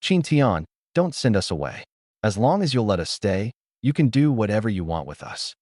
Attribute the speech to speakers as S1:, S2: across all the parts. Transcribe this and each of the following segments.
S1: Tian, don't send us away. As long as you'll let us stay, you can do whatever you want with us.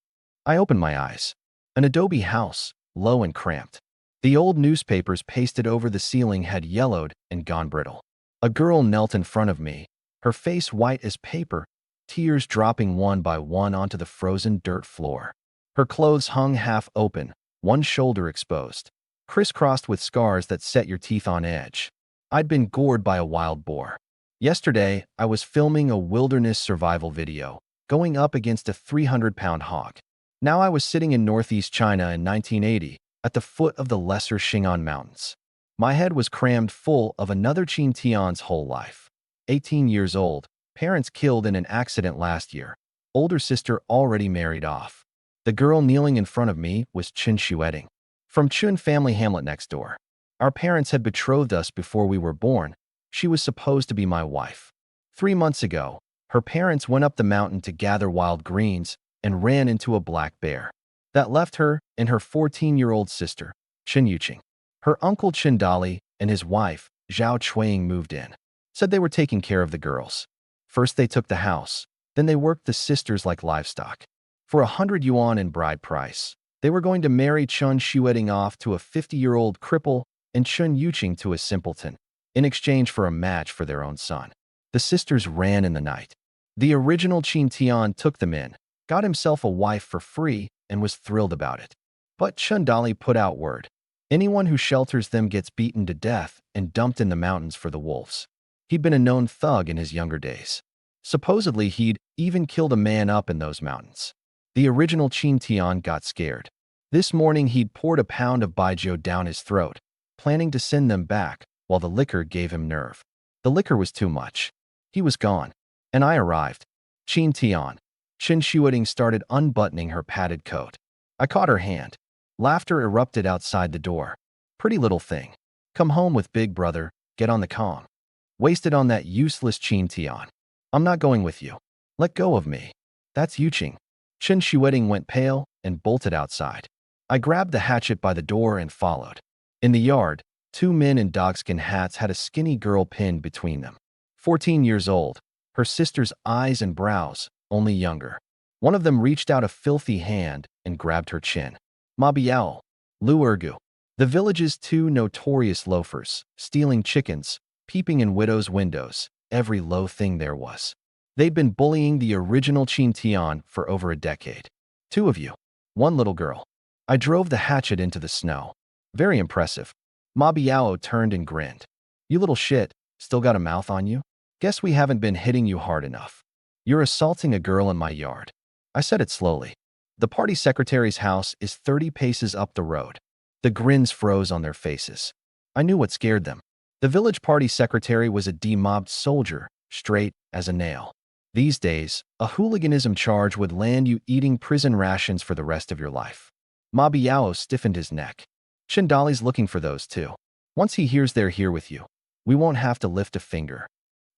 S1: I opened my eyes. An adobe house, low and cramped. The old newspapers pasted over the ceiling had yellowed and gone brittle. A girl knelt in front of me, her face white as paper, tears dropping one by one onto the frozen dirt floor. Her clothes hung half open, one shoulder exposed, crisscrossed with scars that set your teeth on edge. I'd been gored by a wild boar. Yesterday, I was filming a wilderness survival video, going up against a 300-pound hog. Now I was sitting in northeast China in 1980, at the foot of the lesser Xing'an Mountains. My head was crammed full of another Qin Tian's whole life. 18 years old, parents killed in an accident last year, older sister already married off. The girl kneeling in front of me was Chen Xueding, from Chun family hamlet next door. Our parents had betrothed us before we were born. She was supposed to be my wife. 3 months ago, her parents went up the mountain to gather wild greens and ran into a black bear. That left her and her 14-year-old sister, Chen Yuqing. Her uncle Chen Dali and his wife, Zhao Chuiying, moved in. Said they were taking care of the girls. First they took the house, then they worked the sisters like livestock. For 100 yuan in bride price, they were going to marry Chen Xueding off to a 50-year-old cripple and Chen Yuqing to a simpleton, in exchange for a match for their own son. The sisters ran in the night. The original Qin Tian took them in, got himself a wife for free, and was thrilled about it. But Chen Dali put out word. Anyone who shelters them gets beaten to death and dumped in the mountains for the wolves. He'd been a known thug in his younger days. Supposedly, he'd even killed a man up in those mountains. The original Qin Tian got scared. This morning, he'd poured a pound of baijiu down his throat, planning to send them back, while the liquor gave him nerve. The liquor was too much. He was gone. And I arrived. Qin Tian. Chen Xueding started unbuttoning her padded coat. I caught her hand. Laughter erupted outside the door. Pretty little thing. Come home with big brother, get on the comm. Wasted on that useless Qin Tian. I'm not going with you. Let go of me. That's Yuqing. Chen Xueding went pale and bolted outside. I grabbed the hatchet by the door and followed. In the yard, 2 men in dogskin hats had a skinny girl pinned between them. 14 years old, her sister's eyes and brows, only younger. One of them reached out a filthy hand and grabbed her chin. Ma Biao, Lu Ergu. The village's 2 notorious loafers, stealing chickens, peeping in widows' windows, every low thing there was. They'd been bullying the original Qin Tian for over a decade. 2 of you. 1 little girl. I drove the hatchet into the snow. Very impressive. Ma Biao turned and grinned. You little shit, still got a mouth on you? Guess we haven't been hitting you hard enough. You're assaulting a girl in my yard. I said it slowly. The party secretary's house is 30 paces up the road. The grins froze on their faces. I knew what scared them. The village party secretary was a demobbed soldier, straight as a nail. These days, a hooliganism charge would land you eating prison rations for the rest of your life. Ma Biao stiffened his neck. Chen Dali's looking for those too. Once he hears they're here with you, we won't have to lift a finger.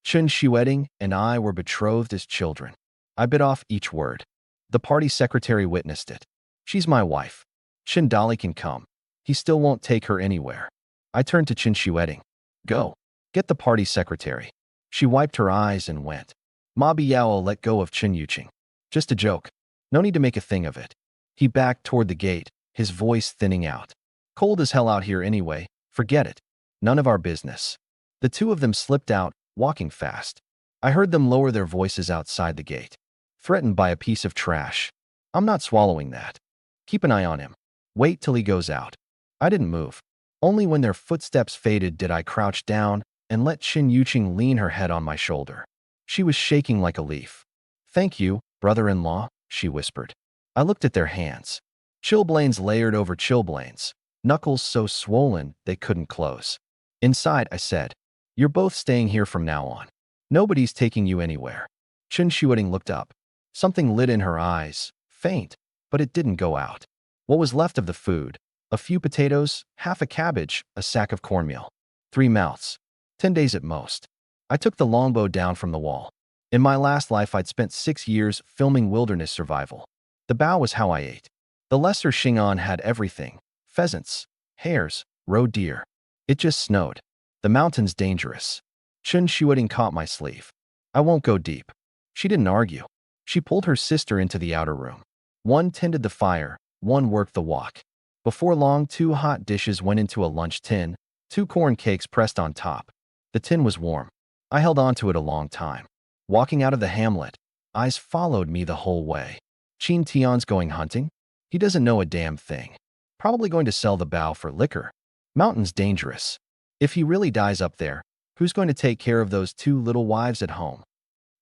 S1: Chen Xueding and I were betrothed as children. I bit off each word. The party secretary witnessed it. She's my wife. Chen Dali can come. He still won't take her anywhere. I turned to Chen Xueding. Go. Get the party secretary. She wiped her eyes and went. Ma Biao let go of Chen Yuqing. Just a joke. No need to make a thing of it. He backed toward the gate, his voice thinning out. Cold as hell out here anyway. Forget it. None of our business. The 2 of them slipped out, walking fast. I heard them lower their voices outside the gate. Threatened by a piece of trash. I'm not swallowing that. Keep an eye on him. Wait till he goes out. I didn't move. Only when their footsteps faded did I crouch down and let Chen Yuqing lean her head on my shoulder. She was shaking like a leaf. Thank you, brother-in-law, she whispered. I looked at their hands. Chilblains layered over chilblains, knuckles so swollen they couldn't close. Inside, I said, you're both staying here from now on. Nobody's taking you anywhere. Chen Xueding looked up. Something lit in her eyes, faint, but it didn't go out. What was left of the food? A few potatoes, half a cabbage, a sack of cornmeal. 3 mouths. 10 days at most. I took the longbow down from the wall. In my last life, I'd spent 6 years filming wilderness survival. The bow was how I ate. The lesser Xing'an had everything. Pheasants, hares, roe deer. It just snowed. The mountains dangerous. Chun Shuading caught my sleeve. I won't go deep. She didn't argue. She pulled her sister into the outer room. One tended the fire, one worked the wok. Before long, 2 hot dishes went into a lunch tin, 2 corn cakes pressed on top. The tin was warm. I held on to it a long time. Walking out of the hamlet, eyes followed me the whole way. Chin Tion's going hunting? He doesn't know a damn thing. Probably going to sell the bow for liquor. Mountain's dangerous. If he really dies up there, who's going to take care of those 2 little wives at home?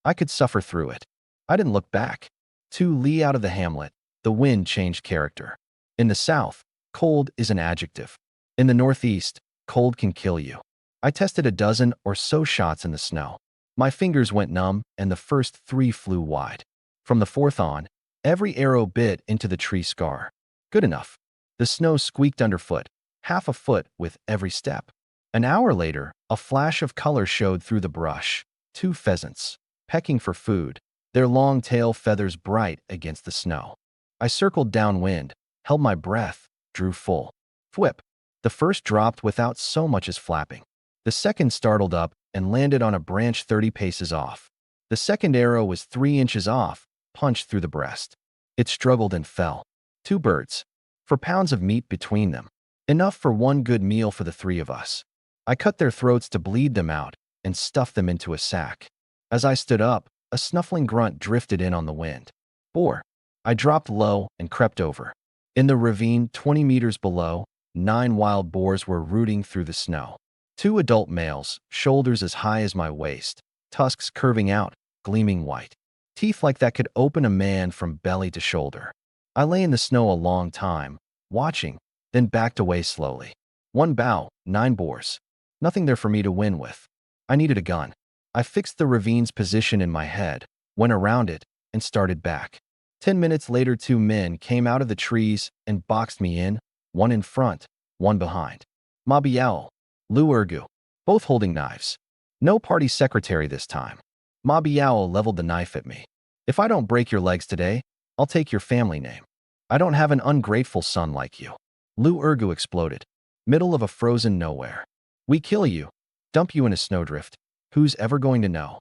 S1: I could suffer through it. I didn't look back. 2 li out of the hamlet, the wind changed character. In the south, cold is an adjective. In the northeast, cold can kill you. I tested a dozen or so shots in the snow. My fingers went numb and the first 3 flew wide. From the 4th on, every arrow bit into the tree scar. Good enough. The snow squeaked underfoot, half a foot with every step. An hour later, a flash of color showed through the brush. 2 pheasants, pecking for food, their long tail feathers bright against the snow. I circled downwind, held my breath, drew full. Thwip. The first dropped without so much as flapping. The second startled up and landed on a branch 30 paces off. The second arrow was 3 inches off, punched through the breast. It struggled and fell. 2 birds. 4 pounds of meat between them. Enough for 1 good meal for the 3 of us. I cut their throats to bleed them out and stuffed them into a sack. As I stood up, a snuffling grunt drifted in on the wind. Boar. I dropped low and crept over. In the ravine 20 meters below, 9 wild boars were rooting through the snow. 2 adult males, shoulders as high as my waist, tusks curving out, gleaming white. Teeth like that could open a man from belly to shoulder. I lay in the snow a long time, watching, then backed away slowly. 1 bow, 9 boars. Nothing there for me to win with. I needed a gun. I fixed the ravine's position in my head, went around it, and started back. 10 minutes later, 2 men came out of the trees and boxed me in, 1 in front, 1 behind. Ma Biao, Lu Ergu, both holding knives. No party secretary this time. Ma Biao leveled the knife at me. If I don't break your legs today, I'll take your family name. I don't have an ungrateful son like you. Lu Ergu exploded. Middle of a frozen nowhere. We kill you, dump you in a snowdrift. Who's ever going to know?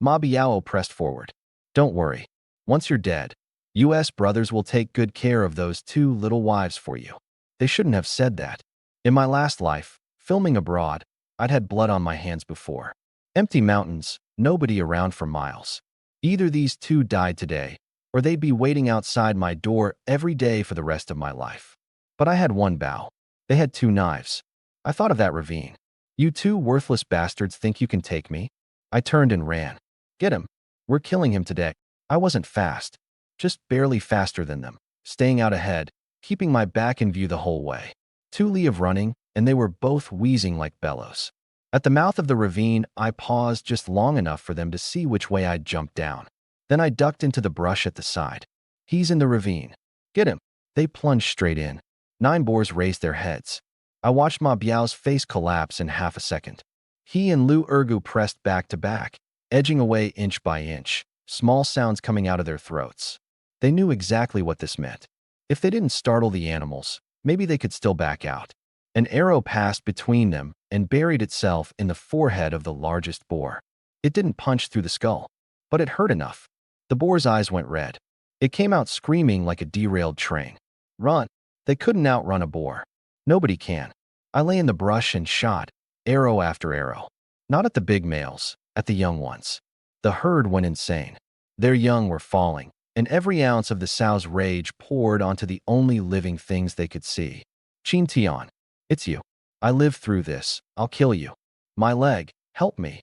S1: Ma Biao pressed forward. Don't worry. Once you're dead, U.S. brothers will take good care of those 2 little wives for you. They shouldn't have said that. In my last life, filming abroad, I'd had blood on my hands before. Empty mountains, nobody around for miles. Either these 2 died today, or they'd be waiting outside my door every day for the rest of my life. But I had 1 bow. They had 2 knives. I thought of that ravine. You 2 worthless bastards think you can take me? I turned and ran. Get him. We're killing him today. I wasn't fast. Just barely faster than them, staying out ahead, keeping my back in view the whole way. 2 li of running, and they were both wheezing like bellows. At the mouth of the ravine, I paused just long enough for them to see which way I'd jumped down. Then I ducked into the brush at the side. He's in the ravine. Get him. They plunged straight in. 9 boars raised their heads. I watched Ma Biao's face collapse in half a second. He and Lu Ergu pressed back to back, edging away inch by inch, small sounds coming out of their throats. They knew exactly what this meant. If they didn't startle the animals, maybe they could still back out. An arrow passed between them and buried itself in the forehead of the largest boar. It didn't punch through the skull, but it hurt enough. The boar's eyes went red. It came out screaming like a derailed train. Run! They couldn't outrun a boar. Nobody can. I lay in the brush and shot, arrow after arrow. Not at the big males, at the young ones. The herd went insane. Their young were falling, and every ounce of the sow's rage poured onto the only living things they could see. Chin Tian, it's you. I lived through this. I'll kill you. My leg, help me.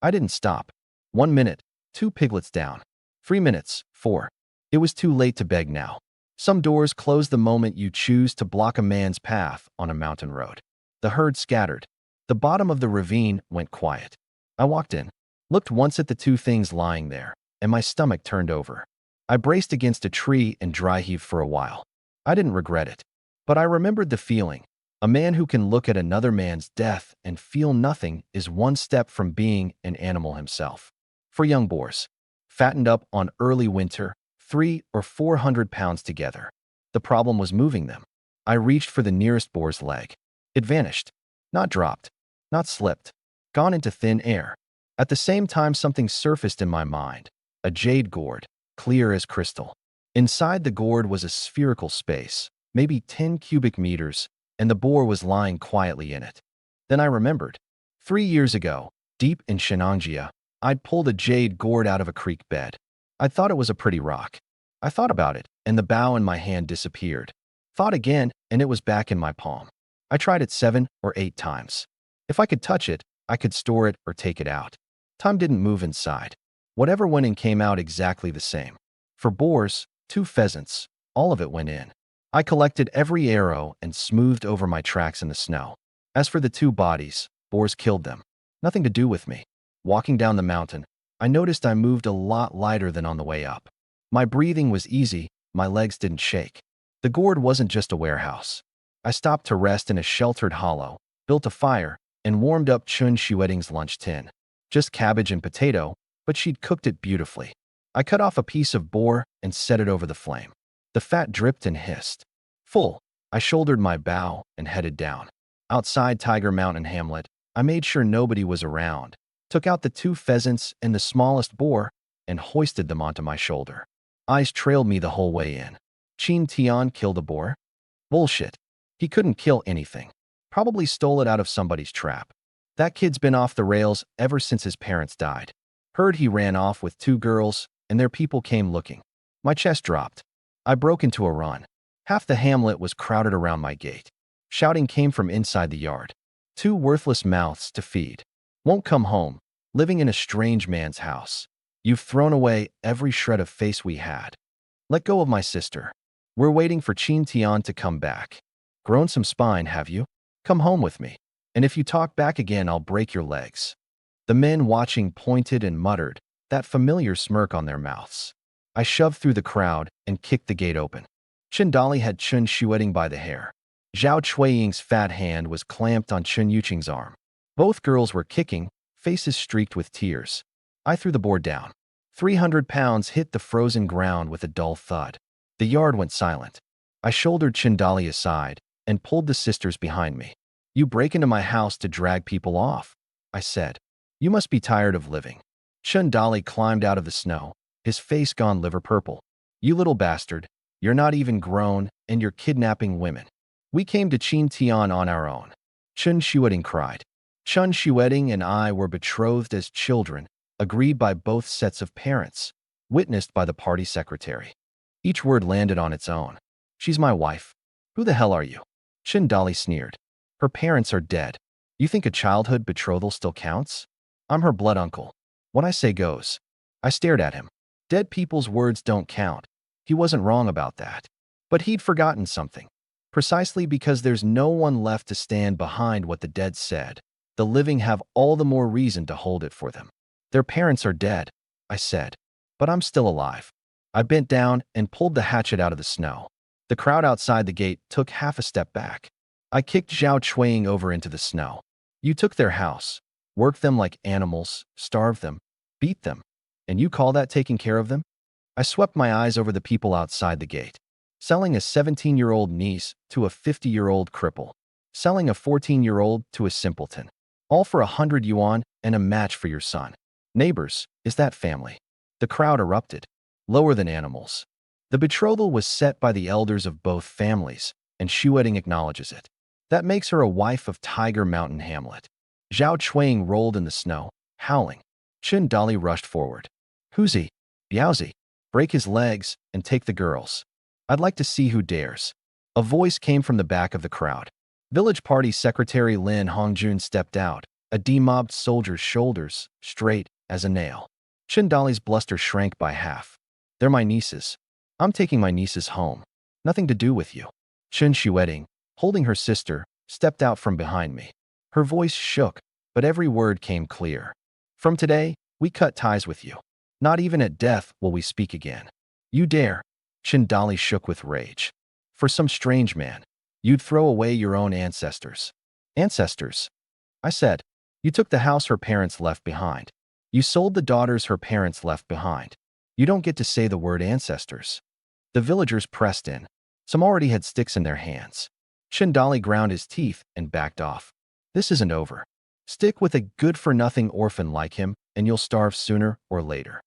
S1: I didn't stop. 1 minute, 2 piglets down. 3 minutes, 4. It was too late to beg now. Some doors close the moment you choose to block a man's path on a mountain road. The herd scattered. The bottom of the ravine went quiet. I walked in, looked once at the 2 things lying there, and my stomach turned over. I braced against a tree and dry heaved for a while. I didn't regret it, but I remembered the feeling. A man who can look at another man's death and feel nothing is 1 step from being an animal himself. For young boars, fattened up on early winter, 300 or 400 pounds together. The problem was moving them. I reached for the nearest boar's leg. It vanished. Not dropped. Not slipped. Gone into thin air. At the same time, something surfaced in my mind, a jade gourd, clear as crystal. Inside the gourd was a spherical space, maybe 10 cubic meters, and the boar was lying quietly in it. Then I remembered. 3 years ago, deep in Shenanjia, I'd pulled a jade gourd out of a creek bed. I thought it was a pretty rock. I thought about it, and the bow in my hand disappeared. Thought again, and it was back in my palm. I tried it 7 or 8 times. If I could touch it, I could store it or take it out. Time didn't move inside. Whatever went in came out exactly the same. For boars, 2 pheasants, all of it went in. I collected every arrow and smoothed over my tracks in the snow. As for the 2 bodies, boars killed them. Nothing to do with me. Walking down the mountain, I noticed I moved a lot lighter than on the way up. My breathing was easy, my legs didn't shake. The gourd wasn't just a warehouse. I stopped to rest in a sheltered hollow, built a fire, and warmed up Chun Shueting's lunch tin. Just cabbage and potato, but she'd cooked it beautifully. I cut off a piece of boar and set it over the flame. The fat dripped and hissed. Full, I shouldered my bow and headed down. Outside Tiger Mountain Hamlet, I made sure nobody was around, took out the 2 pheasants and the smallest boar, and hoisted them onto my shoulder. Eyes trailed me the whole way in. Chin Tian killed a boar? Bullshit. He couldn't kill anything. Probably stole it out of somebody's trap. That kid's been off the rails ever since his parents died. Heard he ran off with 2 girls, and their people came looking. My chest dropped. I broke into a run. Half the hamlet was crowded around my gate. Shouting came from inside the yard. 2 worthless mouths to feed. Won't come home, living in a strange man's house. You've thrown away every shred of face we had. Let go of my sister. We're waiting for Chin Tian to come back. Grown some spine, have you? Come home with me. And if you talk back again, I'll break your legs. The men watching pointed and muttered, that familiar smirk on their mouths. I shoved through the crowd and kicked the gate open. Chen Dali had Chun Shueting by the hair. Zhao Chuiying's fat hand was clamped on Chun Yuqing's arm. Both girls were kicking, faces streaked with tears. I threw the board down. 300 pounds hit the frozen ground with a dull thud. The yard went silent. I shouldered Chindali aside and pulled the sisters behind me. You break into my house to drag people off, I said. You must be tired of living. Chindali climbed out of the snow, his face gone liver purple. You little bastard, you're not even grown and you're kidnapping women. We came to Chin Tian on our own. Chun Shueting cried. Chun Shueting and I were betrothed as children, agreed by both sets of parents, witnessed by the party secretary. Each word landed on its own. She's my wife. Who the hell are you? Chin Dali sneered. Her parents are dead. You think a childhood betrothal still counts? I'm her blood uncle. What I say goes. I stared at him. Dead people's words don't count. He wasn't wrong about that. But he'd forgotten something. Precisely because there's no one left to stand behind what the dead said, the living have all the more reason to hold it for them. Their parents are dead, I said. But I'm still alive. I bent down and pulled the hatchet out of the snow. The crowd outside the gate took half a step back. I kicked Zhao Chuiying over into the snow. You took their house, worked them like animals, starved them, beat them, and you call that taking care of them? I swept my eyes over the people outside the gate. Selling a 17-year-old niece to a 50-year-old cripple. Selling a 14-year-old to a simpleton. All for 100 yuan and a match for your son. Neighbors, is that family? The crowd erupted. Lower than animals. The betrothal was set by the elders of both families, and Shueting acknowledges it. That makes her a wife of Tiger Mountain Hamlet. Zhao Chuiying rolled in the snow, howling. Chin Dali rushed forward. Who's he? Biaozi. Break his legs and take the girls. I'd like to see who dares. A voice came from the back of the crowd. Village Party Secretary Lin Hongjun stepped out, a demobbed soldier's shoulders straight as a nail. Chin Dali's bluster shrank by half. They're my nieces. I'm taking my nieces home. Nothing to do with you. Chin Shueting, holding her sister, stepped out from behind me. Her voice shook, but every word came clear. From today, we cut ties with you. Not even at death will we speak again. You dare. Chin Dali shook with rage. For some strange man, you'd throw away your own ancestors. Ancestors? I said. You took the house her parents left behind. You sold the daughters her parents left behind. You don't get to say the word ancestors. The villagers pressed in. Some already had sticks in their hands. Chin Dali ground his teeth and backed off. This isn't over. Stick with a good-for-nothing orphan like him, and you'll starve sooner or later.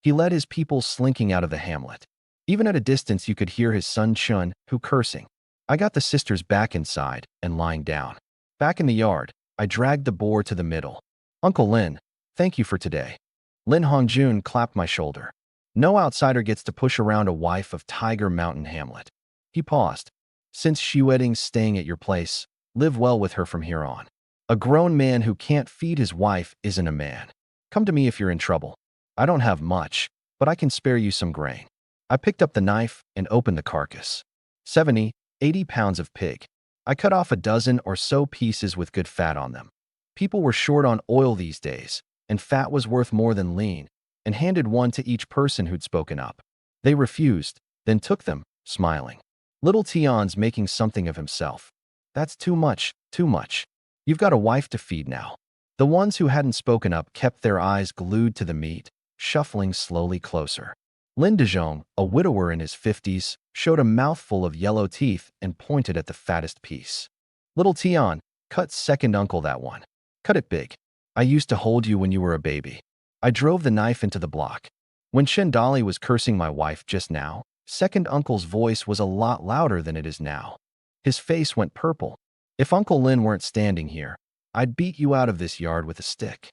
S1: He led his people slinking out of the hamlet. Even at a distance, you could hear his son Chun, who cursing. I got the sisters back inside and lying down. Back in the yard, I dragged the boar to the middle. Uncle Lin, thank you for today. Lin Hongjun clapped my shoulder. No outsider gets to push around a wife of Tiger Mountain Hamlet. He paused. Since Xueding's staying at your place, live well with her from here on. A grown man who can't feed his wife isn't a man. Come to me if you're in trouble. I don't have much, but I can spare you some grain. I picked up the knife and opened the carcass. 70, 80 pounds of pig. I cut off a dozen or so pieces with good fat on them. People were short on oil these days, and fat was worth more than lean, and handed one to each person who'd spoken up. They refused, then took them, smiling. Little Tion's making something of himself. That's too much, too much. You've got a wife to feed now. The ones who hadn't spoken up kept their eyes glued to the meat, shuffling slowly closer. Lin Dezhong, a widower in his 50s, showed a mouthful of yellow teeth and pointed at the fattest piece. Little Tion, cut second uncle that one. Cut it big. I used to hold you when you were a baby. I drove the knife into the block. When Chen Dali was cursing my wife just now, second uncle's voice was a lot louder than it is now. His face went purple. If Uncle Lin weren't standing here, I'd beat you out of this yard with a stick.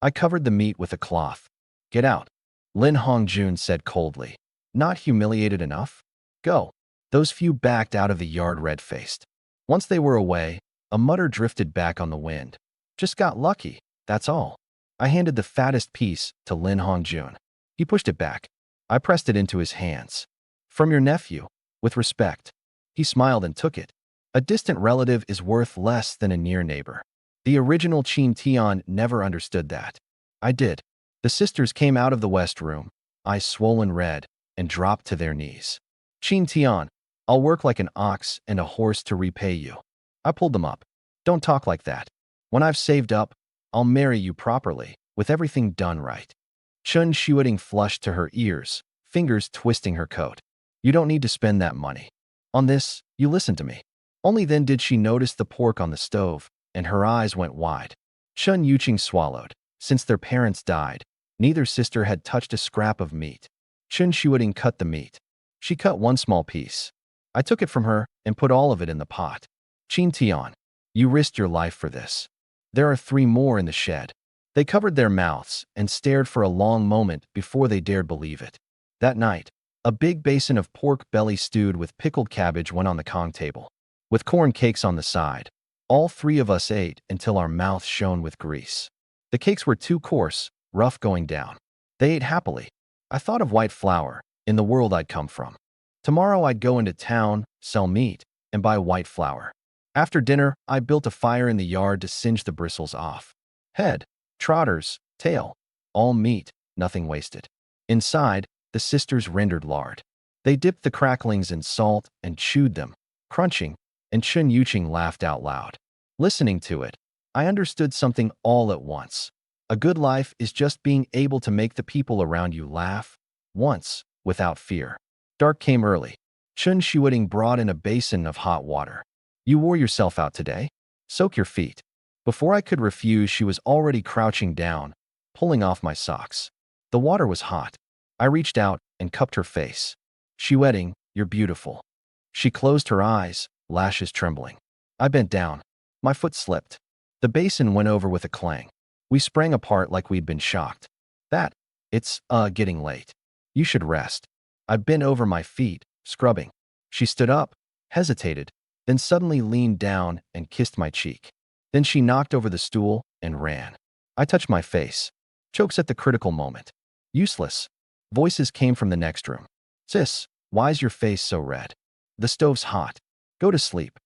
S1: I covered the meat with a cloth. Get out, Lin Hongjun said coldly. Not humiliated enough? Go. Those few backed out of the yard red-faced. Once they were away, a mutter drifted back on the wind. Just got lucky, that's all. I handed the fattest piece to Lin Hongjun. He pushed it back. I pressed it into his hands. From your nephew, with respect. He smiled and took it. A distant relative is worth less than a near neighbor. The original Qin Tian never understood that. I did. The sisters came out of the west room, eyes swollen red, and dropped to their knees. Qin Tian, I'll work like an ox and a horse to repay you. I pulled them up. Don't talk like that. When I've saved up, I'll marry you properly, with everything done right. Chun Xueding flushed to her ears, fingers twisting her coat. You don't need to spend that money. On this, you listen to me. Only then did she notice the pork on the stove, and her eyes went wide. Chun Yuqing swallowed. Since their parents died, neither sister had touched a scrap of meat. Chun Xueding cut the meat. She cut one small piece. I took it from her and put all of it in the pot. Qin Tian, you risked your life for this. There are 3 more in the shed. They covered their mouths and stared for a long moment before they dared believe it. That night, a big basin of pork belly stewed with pickled cabbage went on the Kong table. With corn cakes on the side, all 3 of us ate until our mouths shone with grease. The cakes were too coarse, rough going down. They ate happily. I thought of white flour, in the world I'd come from. Tomorrow I'd go into town, sell meat, and buy white flour. After dinner, I built a fire in the yard to singe the bristles off. Head, trotters, tail, all meat, nothing wasted. Inside, the sisters rendered lard. They dipped the cracklings in salt and chewed them, crunching, and Chun Yuqing laughed out loud. Listening to it, I understood something all at once. A good life is just being able to make the people around you laugh, once, without fear. Dark came early. Chun Xueding brought in a basin of hot water. You wore yourself out today? Soak your feet. Before I could refuse, she was already crouching down, pulling off my socks. The water was hot. I reached out and cupped her face. Xueding, you're beautiful. She closed her eyes, lashes trembling. I bent down. My foot slipped. The basin went over with a clang. We sprang apart like we'd been shocked. It's getting late. You should rest. I bent over my feet, scrubbing. She stood up, hesitated, then suddenly leaned down and kissed my cheek. Then she knocked over the stool and ran. I touched my face. Chokes at the critical moment. Useless. Voices came from the next room. Sis, why's your face so red? The stove's hot. Go to sleep.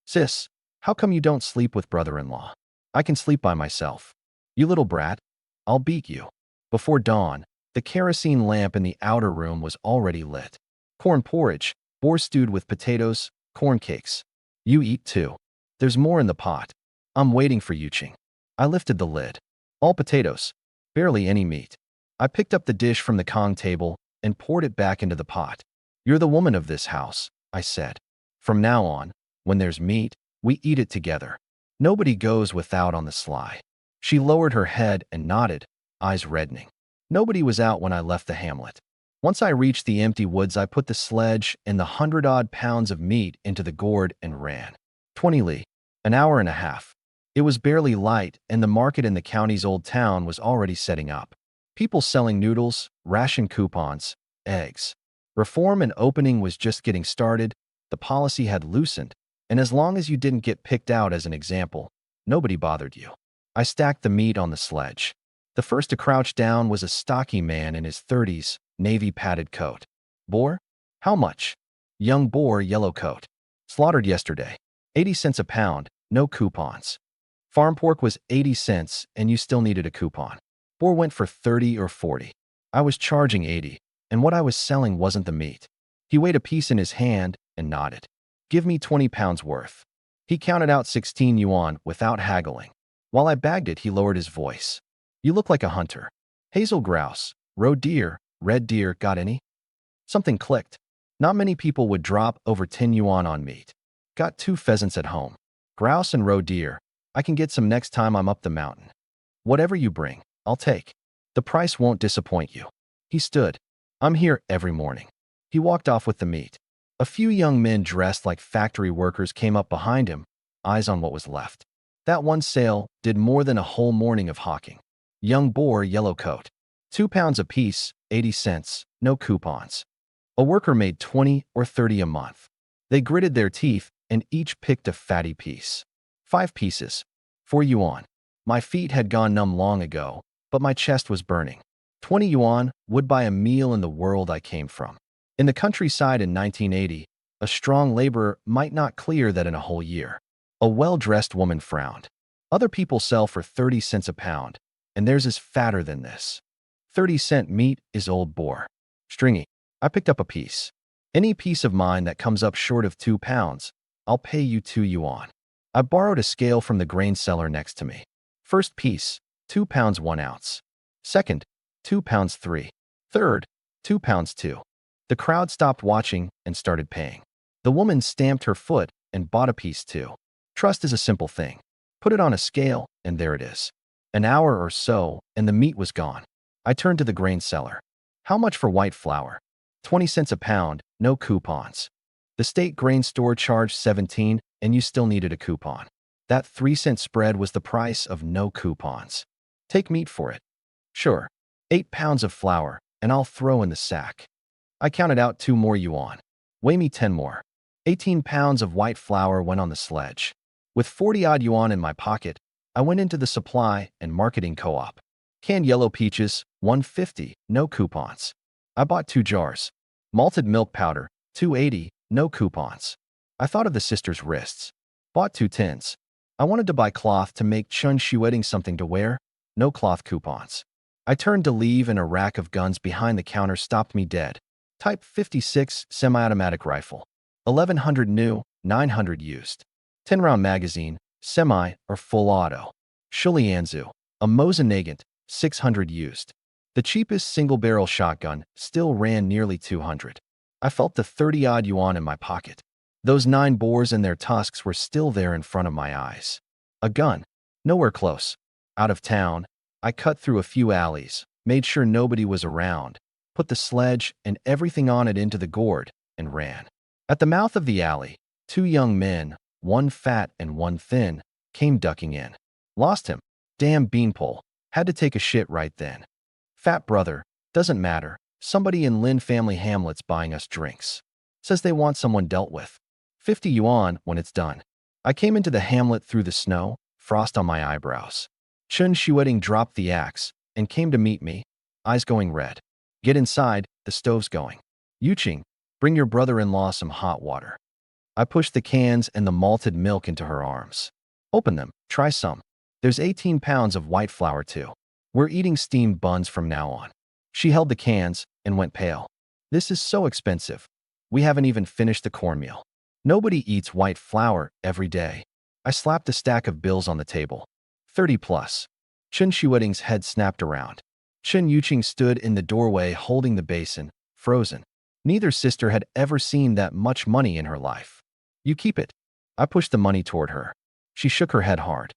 S1: Sis, how come you don't sleep with brother-in-law? I can sleep by myself. You little brat. I'll beat you. Before dawn, the kerosene lamp in the outer room was already lit. Corn porridge, boar stewed with potatoes, corn cakes. You eat too. There's more in the pot. I'm waiting for Yuqing. I lifted the lid. All potatoes. Barely any meat. I picked up the dish from the Kong table and poured it back into the pot. You're the woman of this house, I said. From now on, when there's meat, we eat it together. Nobody goes without on the sly. She lowered her head and nodded. eyes reddening. Nobody was out when I left the hamlet. Once I reached the empty woods, I put the sledge and the 100-odd pounds of meat into the gourd and ran. 20 li, an hour and a half. It was barely light, and the market in the county's old town was already setting up. People selling noodles, ration coupons, eggs. Reform and opening was just getting started. The policy had loosened, and as long as you didn't get picked out as an example, nobody bothered you. I stacked the meat on the sledge. The first to crouch down was a stocky man in his 30s, navy padded coat. Boar? How much? Young boar, yellow coat. Slaughtered yesterday. 80 cents a pound, no coupons. Farm pork was 80 cents, and you still needed a coupon. Boar went for 30 or 40. I was charging 80, and what I was selling wasn't the meat. He weighed a piece in his hand and nodded. Give me 20 pounds worth. He counted out 16 yuan without haggling. While I bagged it, he lowered his voice. You look like a hunter. Hazel grouse, roe deer, red deer, got any? Something clicked. Not many people would drop over 10 yuan on meat. Got 2 pheasants at home. Grouse and roe deer. I can get some next time I'm up the mountain. Whatever you bring, I'll take. The price won't disappoint you. He stood. I'm here every morning. He walked off with the meat. A few young men dressed like factory workers came up behind him, eyes on what was left. That one sale did more than a whole morning of hawking. Young boar, yellow coat. 2 pounds apiece, 80 cents, no coupons. A worker made 20 or 30 a month. They gritted their teeth and each picked a fatty piece. 5 pieces. 4 yuan. My feet had gone numb long ago, but my chest was burning. 20 yuan would buy a meal in the world I came from. In the countryside in 1980, a strong laborer might not clear that in a whole year. A well-dressed woman frowned. Other people sell for 30 cents a pound, and theirs is fatter than this. 30-cent meat is old boar. Stringy. I picked up a piece. Any piece of mine that comes up short of 2 pounds, I'll pay you 2 yuan. I borrowed a scale from the grain seller next to me. First piece, 2 pounds 1 ounce. Second, 2 pounds 3. Third, 2 pounds 2. The crowd stopped watching and started paying. The woman stamped her foot and bought a piece too. Trust is a simple thing. Put it on a scale, and there it is. An hour or so, and the meat was gone. I turned to the grain seller. How much for white flour? 20 cents a pound, no coupons. The state grain store charged 17, and you still needed a coupon. That 3-cent spread was the price of no coupons. Take meat for it. Sure. 8 pounds of flour, and I'll throw in the sack. I counted out 2 more yuan. Weigh me 10 more. 18 pounds of white flour went on the sledge. With 40-odd yuan in my pocket, I went into the supply and marketing co-op. Canned yellow peaches, 150, no coupons. I bought 2 jars. Malted milk powder, 280, no coupons. I thought of the sisters' wrists. Bought 2 tins. I wanted to buy cloth to make Chun Shi wedding something to wear, no cloth coupons. I turned to leave and a rack of guns behind the counter stopped me dead. Type 56 semi-automatic rifle. 1100 new, 900 used. 10-round magazine, semi or full auto. Shulianzu, a Mosin Nagant, 600 used. The cheapest single-barrel shotgun still ran nearly 200. I felt the 30-odd yuan in my pocket. Those 9 boars and their tusks were still there in front of my eyes. A gun. Nowhere close. Out of town. I cut through a few alleys, made sure nobody was around, put the sledge and everything on it into the gourd, and ran. At the mouth of the alley, 2 young men, one fat and one thin, came ducking in. Lost him. Damn beanpole. Had to take a shit right then. Fat brother. Doesn't matter. Somebody in Lin family hamlet's buying us drinks. Says they want someone dealt with. 50 yuan when it's done. I came into the hamlet through the snow, frost on my eyebrows. Chun Shueting dropped the axe and came to meet me, eyes going red. Get inside, the stove's going. Yuqing, bring your brother-in-law some hot water. I pushed the cans and the malted milk into her arms. Open them, try some. There's 18 pounds of white flour too. We're eating steamed buns from now on. She held the cans and went pale. This is so expensive. We haven't even finished the cornmeal. Nobody eats white flour every day. I slapped a stack of bills on the table. 30 plus. Chun Shueting's head snapped around. Chen Yuqing stood in the doorway holding the basin, frozen. Neither sister had ever seen that much money in her life. You keep it. I pushed the money toward her. She shook her head hard.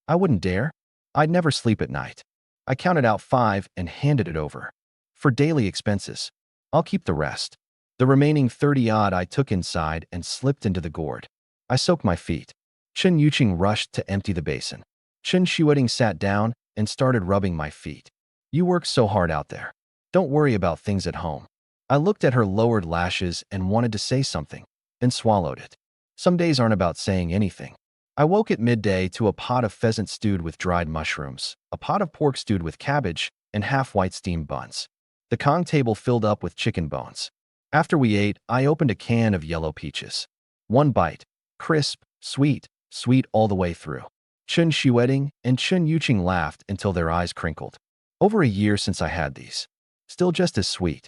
S1: I wouldn't dare. I'd never sleep at night. I counted out 5 and handed it over. For daily expenses. I'll keep the rest. The remaining 30-odd I took inside and slipped into the gourd. I soaked my feet. Chen Yuqing rushed to empty the basin. Chen Shueting sat down and started rubbing my feet. You work so hard out there. Don't worry about things at home. I looked at her lowered lashes and wanted to say something, then swallowed it. Some days aren't about saying anything. I woke at midday to a pot of pheasant stewed with dried mushrooms, a pot of pork stewed with cabbage, and half-white steamed buns. The Kong table filled up with chicken bones. After we ate, I opened a can of yellow peaches. One bite. Crisp, sweet, sweet all the way through. Chen Shueting and Chen Yuqing laughed until their eyes crinkled. Over a year since I had these. Still just as sweet.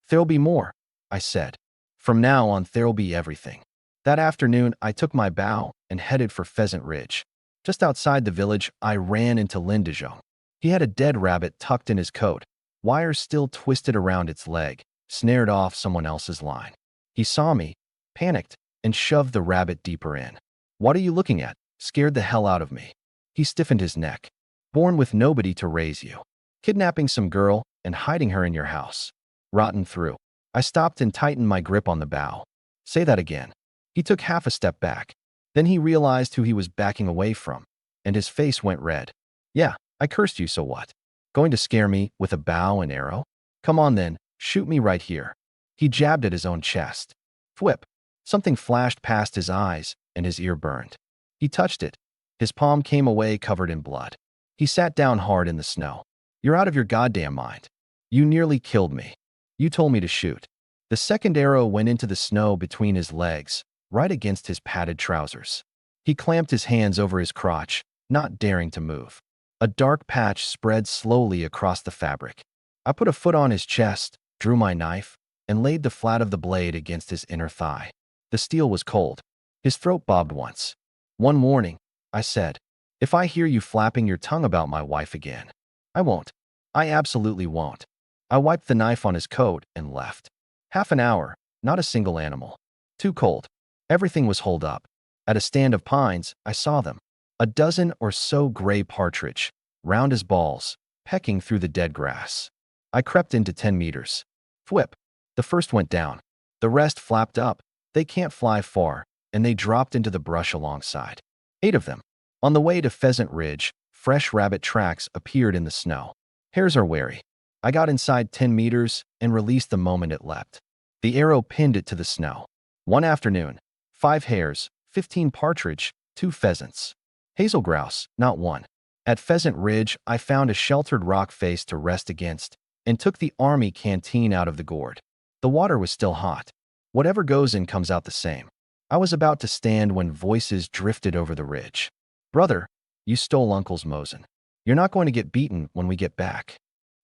S1: There'll be more, I said. From now on, there'll be everything. That afternoon, I took my bow and headed for Pheasant Ridge. Just outside the village, I ran into Lin Dezhong. He had a dead rabbit tucked in his coat, wires still twisted around its leg, snared off someone else's line. He saw me, panicked, and shoved the rabbit deeper in. What are you looking at? Scared the hell out of me. He stiffened his neck. Born with nobody to raise you. Kidnapping some girl and hiding her in your house. Rotten through. I stopped and tightened my grip on the bow. Say that again. He took half a step back. Then he realized who he was backing away from, and his face went red. Yeah, I cursed you, so what? Going to scare me with a bow and arrow? Come on then, shoot me right here. He jabbed at his own chest. Thwip. Something flashed past his eyes, and his ear burned. He touched it. His palm came away covered in blood. He sat down hard in the snow. You're out of your goddamn mind. You nearly killed me. You told me to shoot. The second arrow went into the snow between his legs, right against his padded trousers. He clamped his hands over his crotch, not daring to move. A dark patch spread slowly across the fabric. I put a foot on his chest, drew my knife, and laid the flat of the blade against his inner thigh. The steel was cold. His throat bobbed once. One warning, I said. If I hear you flapping your tongue about my wife again. I won't. I absolutely won't. I wiped the knife on his coat and left. Half an hour, not a single animal. Too cold. Everything was holed up. At a stand of pines, I saw them. A dozen or so gray partridge, round as balls, pecking through the dead grass. I crept into 10 meters. Thwip. The first went down. The rest flapped up. They can't fly far, and they dropped into the brush alongside. 8 of them. On the way to Pheasant Ridge, fresh rabbit tracks appeared in the snow. Hares are wary. I got inside 10 meters and released the moment it leapt. The arrow pinned it to the snow. One afternoon, 5 hares, 15 partridge, 2 pheasants. Hazel grouse, not one. At Pheasant Ridge, I found a sheltered rock face to rest against and took the army canteen out of the gourd. The water was still hot. Whatever goes in comes out the same. I was about to stand when voices drifted over the ridge. Brother, you stole Uncle's Mosin. You're not going to get beaten when we get back.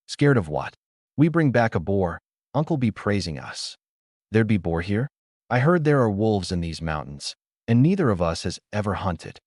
S1: Scared of what? We bring back a boar, Uncle be praising us. There'd be boar here? I heard there are wolves in these mountains, and neither of us has ever hunted.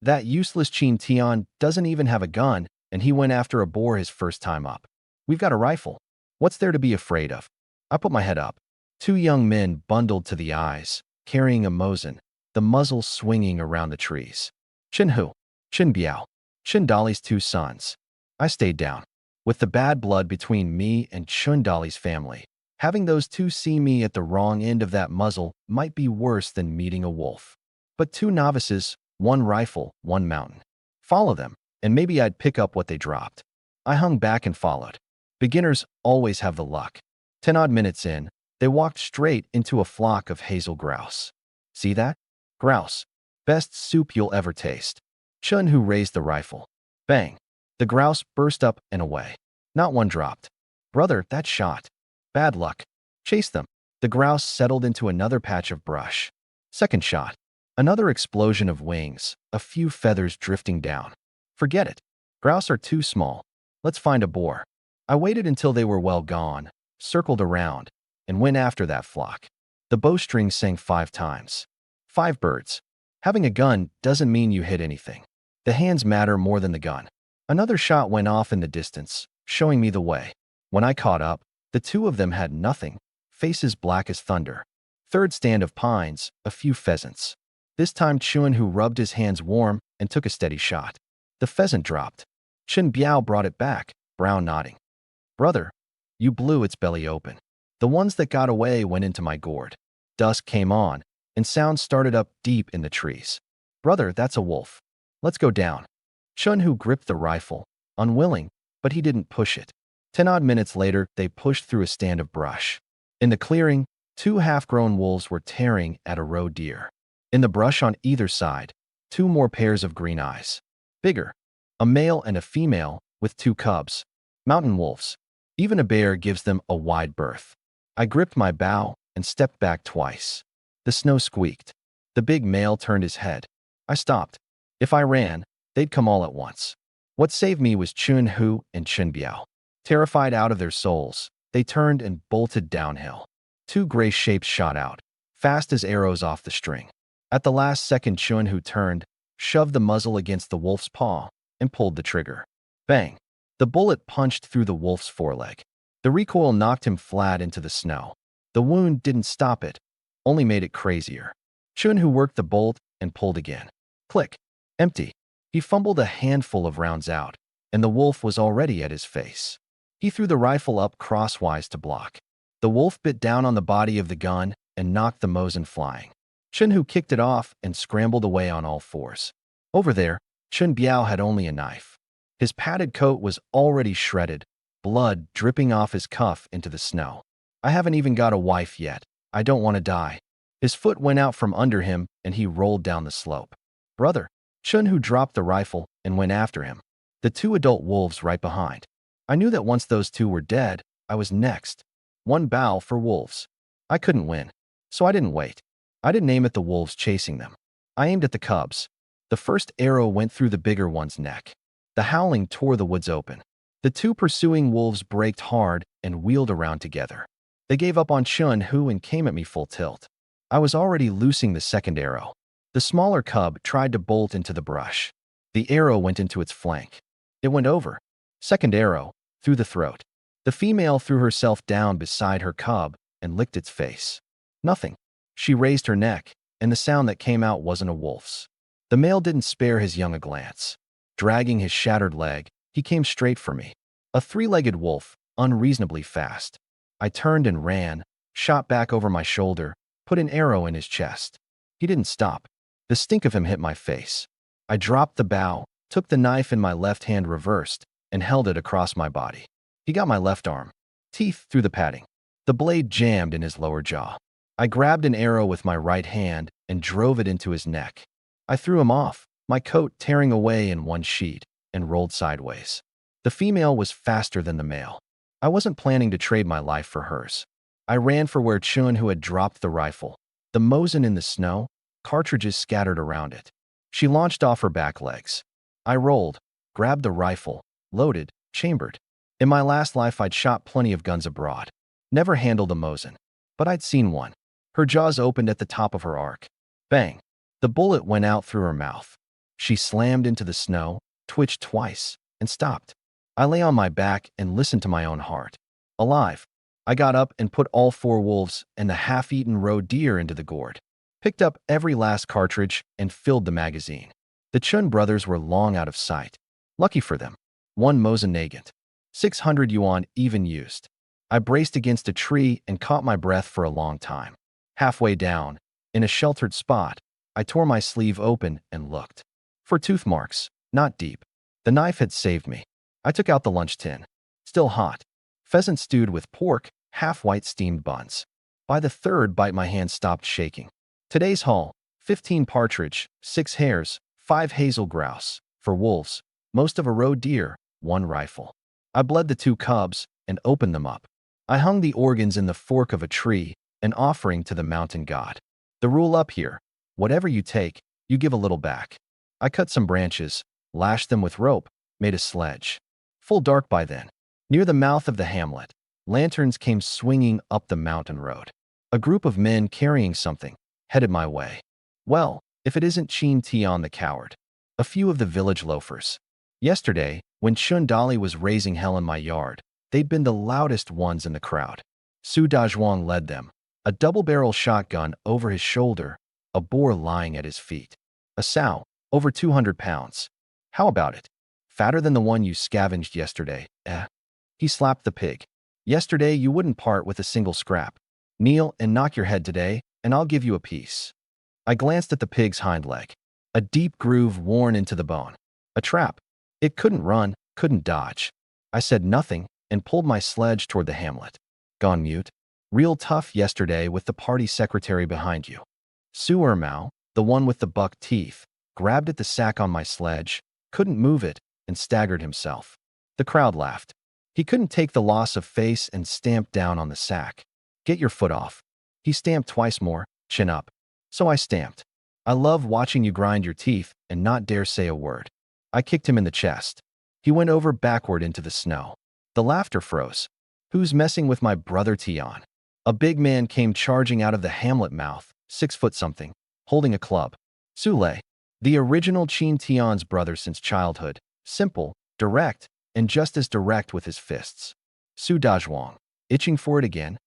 S1: That useless Chin Tian doesn't even have a gun, and he went after a boar his first time up. We've got a rifle. What's there to be afraid of? I put my head up. 2 young men bundled to the eyes, carrying a Mosin, the muzzle swinging around the trees. Chin Hu, Chin Biao, Chin Dali's 2 sons. I stayed down. With the bad blood between me and Chun Dali's family, having those 2 see me at the wrong end of that muzzle might be worse than meeting a wolf. But 2 novices, 1 rifle, 1 mountain. Follow them, and maybe I'd pick up what they dropped. I hung back and followed. Beginners always have the luck. 10-odd minutes in, they walked straight into a flock of hazel grouse. See that? Grouse. Best soup you'll ever taste. Chun Hu raised the rifle. Bang. The grouse burst up and away. Not one dropped. Brother, that shot. Bad luck. Chase them. The grouse settled into another patch of brush. Second shot. Another explosion of wings, a few feathers drifting down. Forget it. Grouse are too small. Let's find a boar. I waited until they were well gone, circled around, and went after that flock. The bowstring sang 5 times. 5 birds. Having a gun doesn't mean you hit anything. The hands matter more than the gun. Another shot went off in the distance, showing me the way. When I caught up, the 2 of them had nothing, faces black as thunder. Third stand of pines, a few pheasants. This time Chun Hu rubbed his hands warm and took a steady shot. The pheasant dropped. Chen Biao brought it back, Brown nodding. Brother, you blew its belly open. The ones that got away went into my gourd. Dusk came on, and sounds started up deep in the trees. Brother, that's a wolf. Let's go down. Chun-Hu gripped the rifle, unwilling, but he didn't push it. 10-odd minutes later, they pushed through a stand of brush. In the clearing, 2 half-grown wolves were tearing at a roe deer. In the brush on either side, 2 more pairs of green eyes. Bigger. A male and a female, with 2 cubs. Mountain wolves. Even a bear gives them a wide berth. I gripped my bow and stepped back twice. The snow squeaked. The big male turned his head. I stopped. If I ran, they'd come all at once. What saved me was Chun-Hu and Chun-Biao. Terrified out of their souls, they turned and bolted downhill. 2 gray shapes shot out, fast as arrows off the string. At the last second, Chun-Hu turned, shoved the muzzle against the wolf's paw, and pulled the trigger. Bang! The bullet punched through the wolf's foreleg. The recoil knocked him flat into the snow. The wound didn't stop it, only made it crazier. Chun-Hu worked the bolt and pulled again. Click. Empty. He fumbled a handful of rounds out, and the wolf was already at his face. He threw the rifle up crosswise to block. The wolf bit down on the body of the gun and knocked the Mosin flying. Chun-Hu kicked it off and scrambled away on all fours. Over there, Chun-Biao had only a knife. His padded coat was already shredded, blood dripping off his cuff into the snow. I haven't even got a wife yet. I don't want to die. His foot went out from under him and he rolled down the slope. Brother, Chun-Hu dropped the rifle and went after him. The 2 adult wolves right behind. I knew that once those 2 were dead, I was next. 1 bow for wolves. I couldn't win, so I didn't wait. I didn't aim at the wolves chasing them. I aimed at the cubs. The first arrow went through the bigger one's neck. The howling tore the woods open. The 2 pursuing wolves braked hard and wheeled around together. They gave up on Chun-Hu and came at me full tilt. I was already loosing the second arrow. The smaller cub tried to bolt into the brush. The arrow went into its flank. It went over. Second arrow, through the throat. The female threw herself down beside her cub and licked its face. Nothing. She raised her neck, and the sound that came out wasn't a wolf's. The male didn't spare his young a glance. Dragging his shattered leg, he came straight for me. A 3-legged wolf, unreasonably fast. I turned and ran, shot back over my shoulder, put an arrow in his chest. He didn't stop. The stink of him hit my face. I dropped the bow, took the knife in my left hand reversed, and held it across my body. He got my left arm. Teeth through the padding. The blade jammed in his lower jaw. I grabbed an arrow with my right hand and drove it into his neck. I threw him off, my coat tearing away in one sheet, and rolled sideways. The female was faster than the male. I wasn't planning to trade my life for hers. I ran for where Chun-Hu had dropped the rifle. The Mosin in the snow, cartridges scattered around it. She launched off her back legs. I rolled, grabbed the rifle, loaded, chambered. In my last life, I'd shot plenty of guns abroad. Never handled a Mosin, but I'd seen one. Her jaws opened at the top of her arc. Bang! The bullet went out through her mouth. She slammed into the snow, twitched twice, and stopped. I lay on my back and listened to my own heart. Alive. I got up and put all 4 wolves and the half-eaten roe deer into the gourd. Picked up every last cartridge and filled the magazine. The Chun brothers were long out of sight. Lucky for them. 1 Mosin nagant. 600 yuan even used. I braced against a tree and caught my breath for a long time. Halfway down, in a sheltered spot, I tore my sleeve open and looked. For tooth marks, not deep. The knife had saved me. I took out the lunch tin. Still hot. Pheasant stewed with pork, half-white steamed buns. By the 3rd bite, my hand stopped shaking. Today's haul: 15 partridge, 6 hares, 5 hazel grouse, for wolves, most of a roe deer, 1 rifle. I bled the 2 cubs and opened them up. I hung the organs in the fork of a tree, an offering to the mountain god. The rule up here: whatever you take, you give a little back. I cut some branches, lashed them with rope, made a sledge. Full dark by then. Near the mouth of the hamlet, lanterns came swinging up the mountain road. A group of men carrying something headed my way. Well, if it isn't Chin Tian the coward. A few of the village loafers. Yesterday, when Chun Dali was raising hell in my yard, they'd been the loudest ones in the crowd. Su Dazhuang led them, a double-barrel shotgun over his shoulder, a boar lying at his feet. A sow, over 200 pounds. How about it? Fatter than the one you scavenged yesterday, eh? He slapped the pig. Yesterday you wouldn't part with a single scrap. Kneel and knock your head today, and I'll give you a piece. I glanced at the pig's hind leg. A deep groove worn into the bone. A trap. It couldn't run, couldn't dodge. I said nothing and pulled my sledge toward the hamlet. Gone mute. Real tough yesterday with the party secretary behind you. Su Ermao, the one with the buck teeth, grabbed at the sack on my sledge, couldn't move it, and staggered himself. The crowd laughed. He couldn't take the loss of face and stamped down on the sack. Get your foot off. He stamped twice more, chin up. So I stamped. I love watching you grind your teeth and not dare say a word. I kicked him in the chest. He went over backward into the snow. The laughter froze. Who's messing with my brother Tian? A big man came charging out of the hamlet mouth, 6 foot something, holding a club. Sule, the original Qin Tian's brother since childhood, simple, direct, and just as direct with his fists. Su Dazhuang, itching for it again?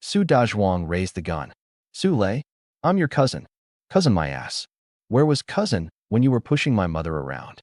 S1: Su Dazhuang raised the gun. Sule, I'm your cousin. Cousin my ass. Where was cousin when you were pushing my mother around?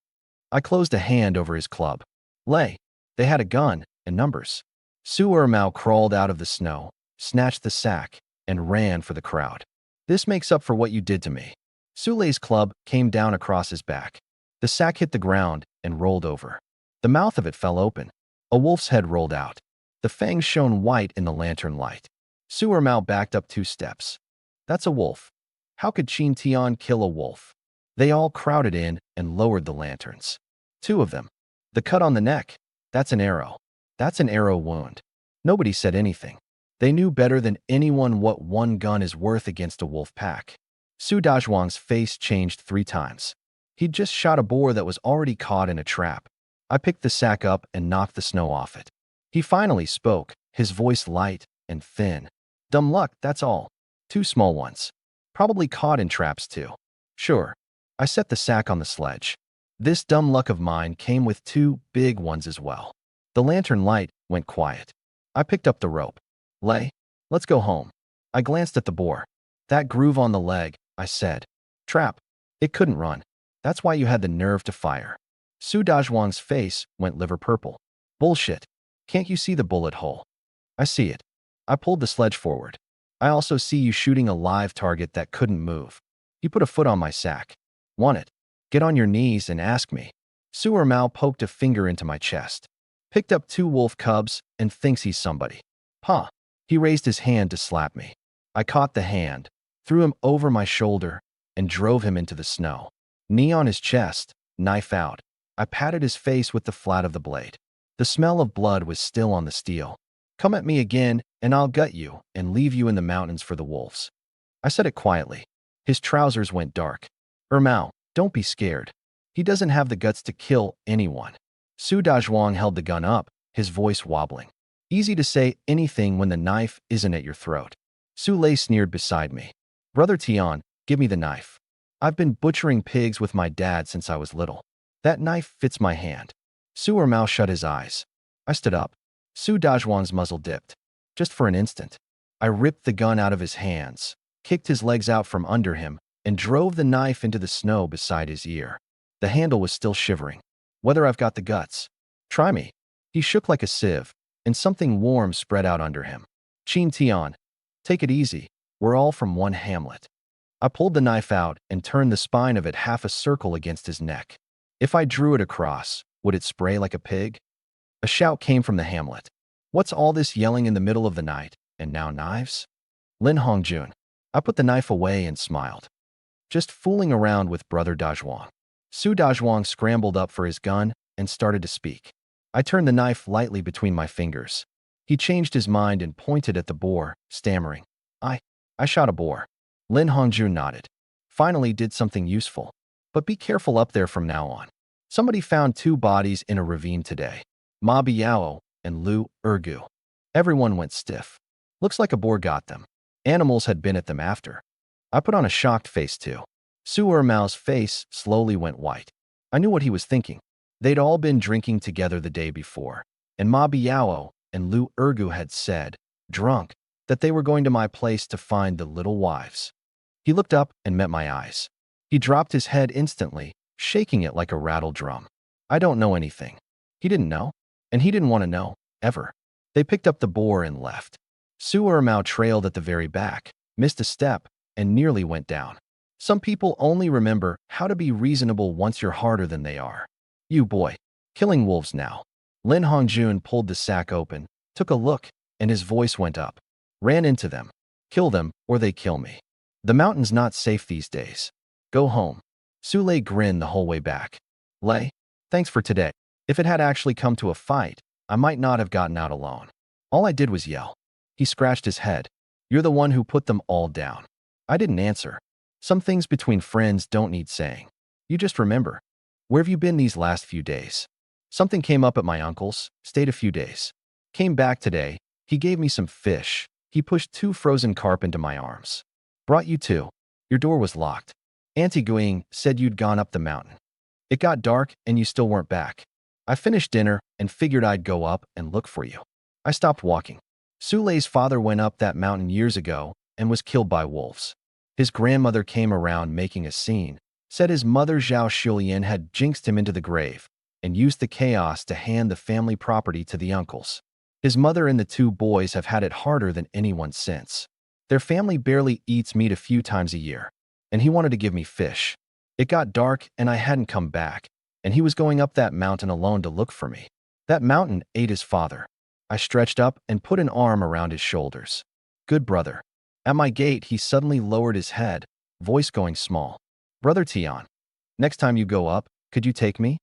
S1: I closed a hand over his club. Lay. They had a gun and numbers. Su Ermao crawled out of the snow, snatched the sack, and ran for the crowd. This makes up for what you did to me. Sule's club came down across his back. The sack hit the ground and rolled over. The mouth of it fell open. A wolf's head rolled out. The fangs shone white in the lantern light. Su Ermao backed up 2 steps. That's a wolf. How could Qin Tian kill a wolf? They all crowded in and lowered the lanterns. 2 of them. The cut on the neck. That's an arrow. That's an arrow wound. Nobody said anything. They knew better than anyone what one gun is worth against a wolf pack. Su Dazhuang's face changed 3 times. He'd just shot a boar that was already caught in a trap. I picked the sack up and knocked the snow off it. He finally spoke, his voice light and thin. Dumb luck, that's all. 2 small ones. Probably caught in traps too. Sure. I set the sack on the sledge. This dumb luck of mine came with 2 big ones as well. The lantern light went quiet. I picked up the rope. Lay, let's go home. I glanced at the boar. That groove on the leg, I said. Trap. It couldn't run. That's why you had the nerve to fire. Su Dazhuang's face went liver purple. Bullshit. Can't you see the bullet hole? I see it. I pulled the sledge forward. I also see you shooting a live target that couldn't move. You put a foot on my sack. Want it? Get on your knees and ask me. Su Ermao poked a finger into my chest. Picked up 2 wolf cubs and thinks he's somebody. Huh. He raised his hand to slap me. I caught the hand, threw him over my shoulder, and drove him into the snow. Knee on his chest, knife out. I patted his face with the flat of the blade. The smell of blood was still on the steel. Come at me again, and I'll gut you and leave you in the mountains for the wolves. I said it quietly. His trousers went dark. Ermao, don't be scared. He doesn't have the guts to kill anyone. Su Dazhuang held the gun up, his voice wobbling. Easy to say anything when the knife isn't at your throat. Su Lei sneered beside me. Brother Tian, give me the knife. I've been butchering pigs with my dad since I was little. That knife fits my hand. Su Ermao shut his eyes. I stood up. Su Dazhuang's muzzle dipped. Just for an instant. I ripped the gun out of his hands, kicked his legs out from under him, and drove the knife into the snow beside his ear. The handle was still shivering. Whether I've got the guts. Try me. He shook like a sieve, and something warm spread out under him. Qin Tian, take it easy. We're all from one hamlet. I pulled the knife out and turned the spine of it half a circle against his neck. If I drew it across, would it spray like a pig? A shout came from the hamlet. What's all this yelling in the middle of the night, and now knives? Lin Hongjun. I put the knife away and smiled. Just fooling around with Brother Dazhuang. Su Dazhuang scrambled up for his gun and started to speak. I turned the knife lightly between my fingers. He changed his mind and pointed at the boar, stammering. I shot a boar. Lin Hongjun nodded. Finally did something useful. But be careful up there from now on. Somebody found 2 bodies in a ravine today. Ma Biao and Lu Ergu. Everyone went stiff. Looks like a boar got them. Animals had been at them after. I put on a shocked face too. Su Ermao's face slowly went white. I knew what he was thinking. They'd all been drinking together the day before, and Ma Biao and Lu Ergu had said, drunk, that they were going to my place to find the little wives. He looked up and met my eyes. He dropped his head instantly, shaking it like a rattle drum. I don't know anything. He didn't know, and he didn't want to know, ever. They picked up the boar and left. Su Ermao trailed at the very back, missed a step, and nearly went down. Some people only remember how to be reasonable once you're harder than they are. You boy, killing wolves now. Lin Hongjun pulled the sack open, took a look, and his voice went up. Ran into them. Kill them, or they kill me. The mountain's not safe these days. Go home. Su Lei grinned the whole way back. Lei, thanks for today. If it had actually come to a fight, I might not have gotten out alone. All I did was yell. He scratched his head. You're the one who put them all down. I didn't answer. Some things between friends don't need saying. You just remember. Where have you been these last few days? Something came up at my uncle's, stayed a few days. Came back today, he gave me some fish. He pushed 2 frozen carp into my arms. Brought you 2. Your door was locked. Auntie Guing said you'd gone up the mountain. It got dark and you still weren't back. I finished dinner and figured I'd go up and look for you. I stopped walking. Su Lei's father went up that mountain years ago and was killed by wolves. His grandmother came around making a scene, said his mother Zhao Shulian had jinxed him into the grave, and used the chaos to hand the family property to the uncles. His mother and the 2 boys have had it harder than anyone since. Their family barely eats meat a few times a year, and he wanted to give me fish. It got dark and I hadn't come back, and he was going up that mountain alone to look for me. That mountain ate his father. I stretched up and put an arm around his shoulders. Good brother. At my gate, he suddenly lowered his head, voice going small. Brother Tian, next time you go up, could you take me?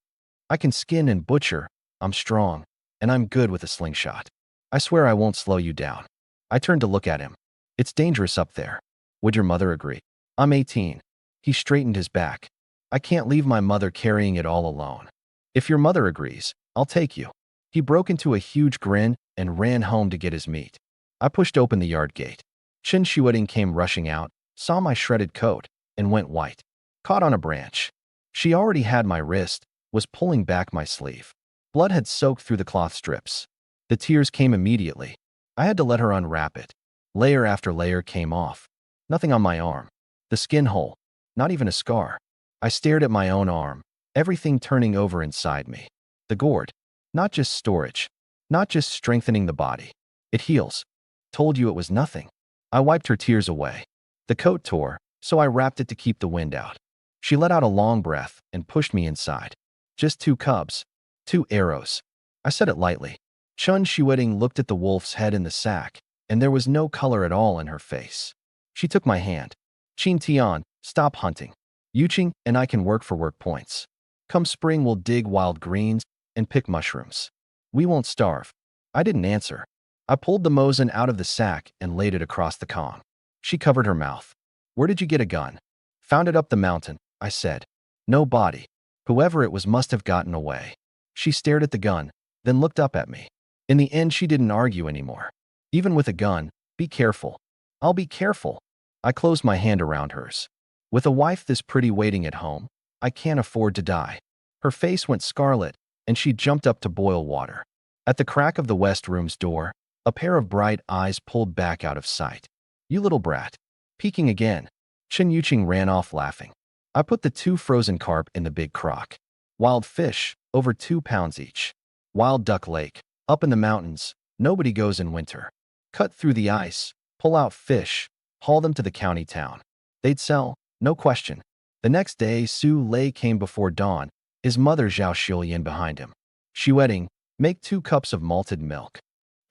S1: I can skin and butcher, I'm strong, and I'm good with a slingshot. I swear I won't slow you down. I turned to look at him. It's dangerous up there. Would your mother agree? I'm 18. He straightened his back. I can't leave my mother carrying it all alone. If your mother agrees, I'll take you. He broke into a huge grin and ran home to get his meat. I pushed open the yard gate. Chen Shuading came rushing out, saw my shredded coat, and went white. Caught on a branch. She already had my wrist, was pulling back my sleeve. Blood had soaked through the cloth strips. The tears came immediately. I had to let her unwrap it. Layer after layer came off. Nothing on my arm. The skin whole. Not even a scar. I stared at my own arm, everything turning over inside me. The gourd. Not just storage. Not just strengthening the body. It heals. Told you it was nothing. I wiped her tears away. The coat tore, so I wrapped it to keep the wind out. She let out a long breath and pushed me inside. Just 2 cubs. 2 arrows. I said it lightly. Chun Shuading looked at the wolf's head in the sack, and there was no color at all in her face. She took my hand. Qin Tian, stop hunting. Yuqing and I can work for work points. Come spring we'll dig wild greens and pick mushrooms. We won't starve. I didn't answer. I pulled the Mosin out of the sack and laid it across the Kong. She covered her mouth. Where did you get a gun? Found it up the mountain, I said. No body. Whoever it was must have gotten away. She stared at the gun, then looked up at me. In the end, she didn't argue anymore. Even with a gun, be careful. I'll be careful. I closed my hand around hers. With a wife this pretty waiting at home, I can't afford to die. Her face went scarlet, and she jumped up to boil water. At the crack of the west room's door, a pair of bright eyes pulled back out of sight. You little brat. Peeking again. Chen Yuqing ran off laughing. I put the 2 frozen carp in the big crock. Wild fish, over 2 pounds each. Wild duck lake. Up in the mountains, nobody goes in winter. Cut through the ice, pull out fish, haul them to the county town. They'd sell, no question. The next day, Su Lei came before dawn, his mother Zhao Shulian behind him. Shuading, make 2 cups of malted milk.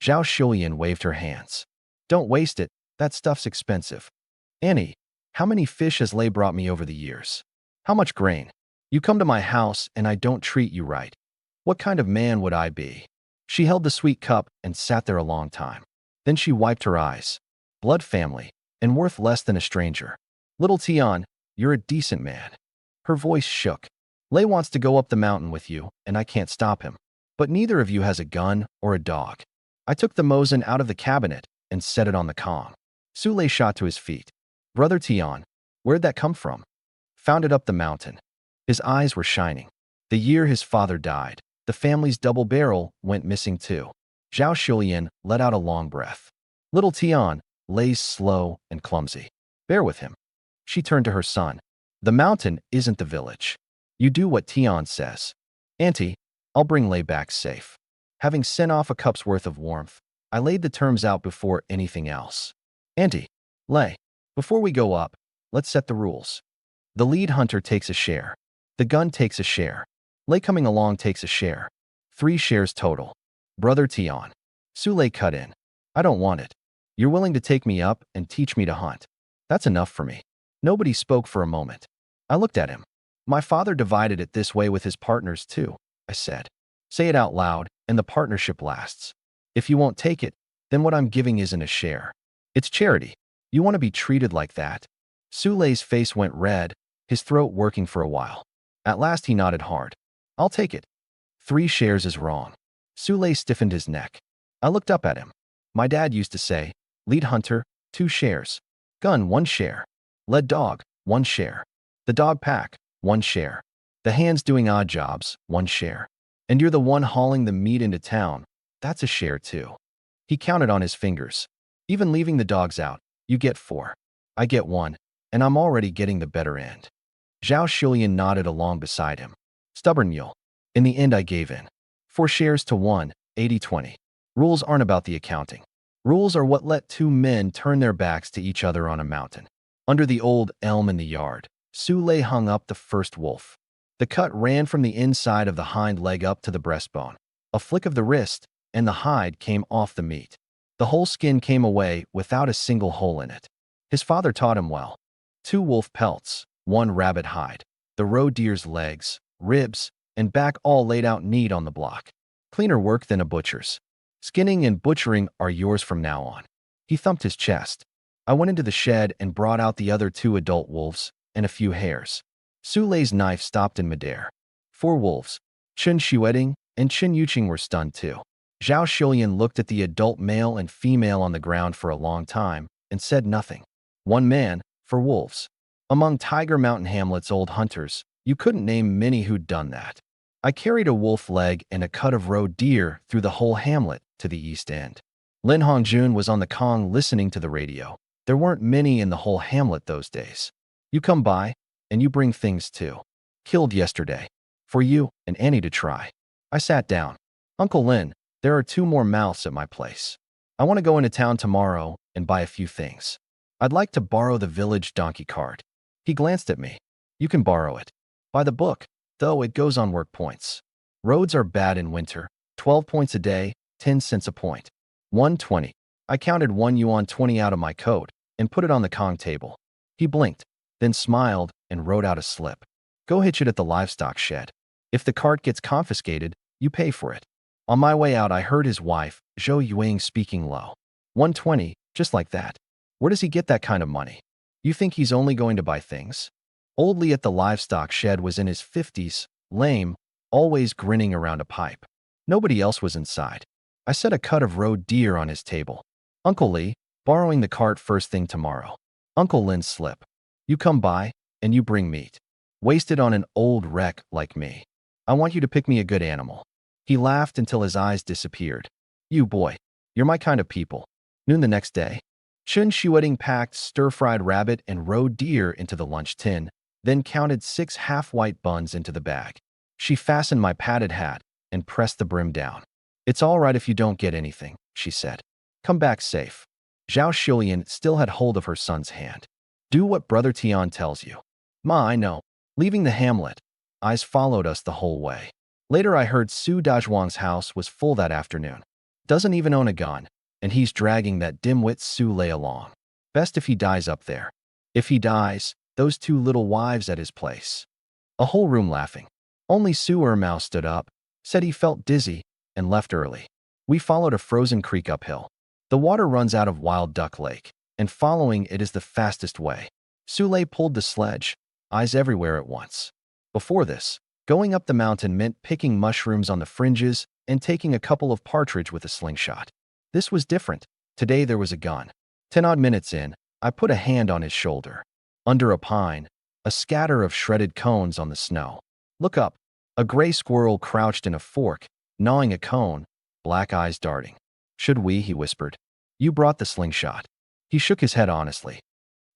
S1: Zhao Shulian waved her hands. Don't waste it, that stuff's expensive. Annie, how many fish has Lei brought me over the years? How much grain? You come to my house and I don't treat you right. What kind of man would I be? She held the sweet cup and sat there a long time. Then she wiped her eyes. Blood family, and worth less than a stranger. Little Tian, you're a decent man. Her voice shook. Lei wants to go up the mountain with you, and I can't stop him. But neither of you has a gun or a dog. I took the Mosin out of the cabinet and set it on the Kong. Su Lei shot to his feet. Brother Tian, where'd that come from? Found it up the mountain. His eyes were shining. The year his father died, the family's double barrel went missing too. Zhao Shulian let out a long breath. Little Tian, Lei's slow and clumsy. Bear with him. She turned to her son. The mountain isn't the village. You do what Tian says. Auntie, I'll bring Lay back safe. Having sent off a cup's worth of warmth, I laid the terms out before anything else. Auntie, Lay, before we go up, let's set the rules. The lead hunter takes a share. The gun takes a share. Lay coming along takes a share. 3 shares total. Brother Tion. Sule cut in. I don't want it. You're willing to take me up and teach me to hunt. That's enough for me. Nobody spoke for a moment. I looked at him. My father divided it this way with his partners too, I said. Say it out loud, and the partnership lasts. If you won't take it, then what I'm giving isn't a share. It's charity. You want to be treated like that? Sule's face went red, his throat working for a while. At last he nodded hard. I'll take it. 3 shares is wrong. Sule stiffened his neck. I looked up at him. My dad used to say, lead hunter, 2 shares. Gun, 1 share. Lead dog, 1 share. The dog pack, 1 share. The hands doing odd jobs, 1 share. And you're the one hauling the meat into town. That's a share too. He counted on his fingers. Even leaving the dogs out, you get 4. I get 1, and I'm already getting the better end. Zhao Shulian nodded along beside him. Stubborn mule. In the end I gave in. 4 shares to 1, 80-20. Rules aren't about the accounting. Rules are what let 2 men turn their backs to each other on a mountain. Under the old elm in the yard, Sule hung up the first wolf. The cut ran from the inside of the hind leg up to the breastbone. A flick of the wrist, and the hide came off the meat. The whole skin came away without a single hole in it. His father taught him well. 2 wolf pelts, 1 rabbit hide, the roe deer's legs, ribs, and back all laid out neat on the block. Cleaner work than a butcher's. Skinning and butchering are yours from now on. He thumped his chest. I went into the shed and brought out the other 2 adult wolves and a few hares. Sule's knife stopped in midair. 4 wolves, Chun Shueding and Chun Yuching were stunned too. Zhao Shulian looked at the adult male and female on the ground for a long time and said nothing. 1 man, for wolves. Among Tiger Mountain Hamlet's old hunters, you couldn't name many who'd done that. I carried a wolf leg and a cut of roe deer through the whole hamlet to the east end. Lin Hongjun was on the Kong listening to the radio. There weren't many in the whole hamlet those days. You come by, and you bring things too. Killed yesterday. For you and Annie to try. I sat down. Uncle Lin, there are 2 more mouths at my place. I want to go into town tomorrow and buy a few things. I'd like to borrow the village donkey cart. He glanced at me. You can borrow it. By the book, though it goes on work points. Roads are bad in winter. 12 points a day, 10 cents a point. 120. I counted 1 yuan 20 out of my coat and put it on the Kong table. He blinked, then smiled and wrote out a slip. Go hitch it at the livestock shed. If the cart gets confiscated, you pay for it. On my way out, I heard his wife, Zhou Yuing, speaking low. 120, just like that. Where does he get that kind of money? You think he's only going to buy things? Old Lee at the livestock shed was in his 50s, lame, always grinning around a pipe. Nobody else was inside. I set a cut of roe deer on his table. Uncle Lee, borrowing the cart first thing tomorrow. Uncle Lin's slip. You come by, and you bring meat. Wasted on an old wreck like me. I want you to pick me a good animal. He laughed until his eyes disappeared. You boy, you're my kind of people. Noon the next day. Chun Shueding packed stir-fried rabbit and roe deer into the lunch tin, then counted 6 half-white buns into the bag. She fastened my padded hat and pressed the brim down. It's all right if you don't get anything, she said. Come back safe. Zhao Shulian still had hold of her son's hand. Do what Brother Tian tells you. Ma, I know. Leaving the hamlet, eyes followed us the whole way. Later I heard Su Dazhuang's house was full that afternoon. Doesn't even own a gun, and he's dragging that dimwit Su Lei along. Best if he dies up there. If he dies, those 2 little wives at his place. A whole room laughing. Only Su Ermao stood up, said he felt dizzy, and left early. We followed a frozen creek uphill. The water runs out of Wild Duck Lake, and following it is the fastest way. Su Lei pulled the sledge, eyes everywhere at once. Before this, going up the mountain meant picking mushrooms on the fringes and taking a couple of partridge with a slingshot. This was different. Today there was a gun. 10 odd minutes in, I put a hand on his shoulder. Under a pine, a scatter of shredded cones on the snow. Look up. A gray squirrel crouched in a fork, gnawing a cone, black eyes darting. Should we? He whispered. You brought the slingshot. He shook his head honestly.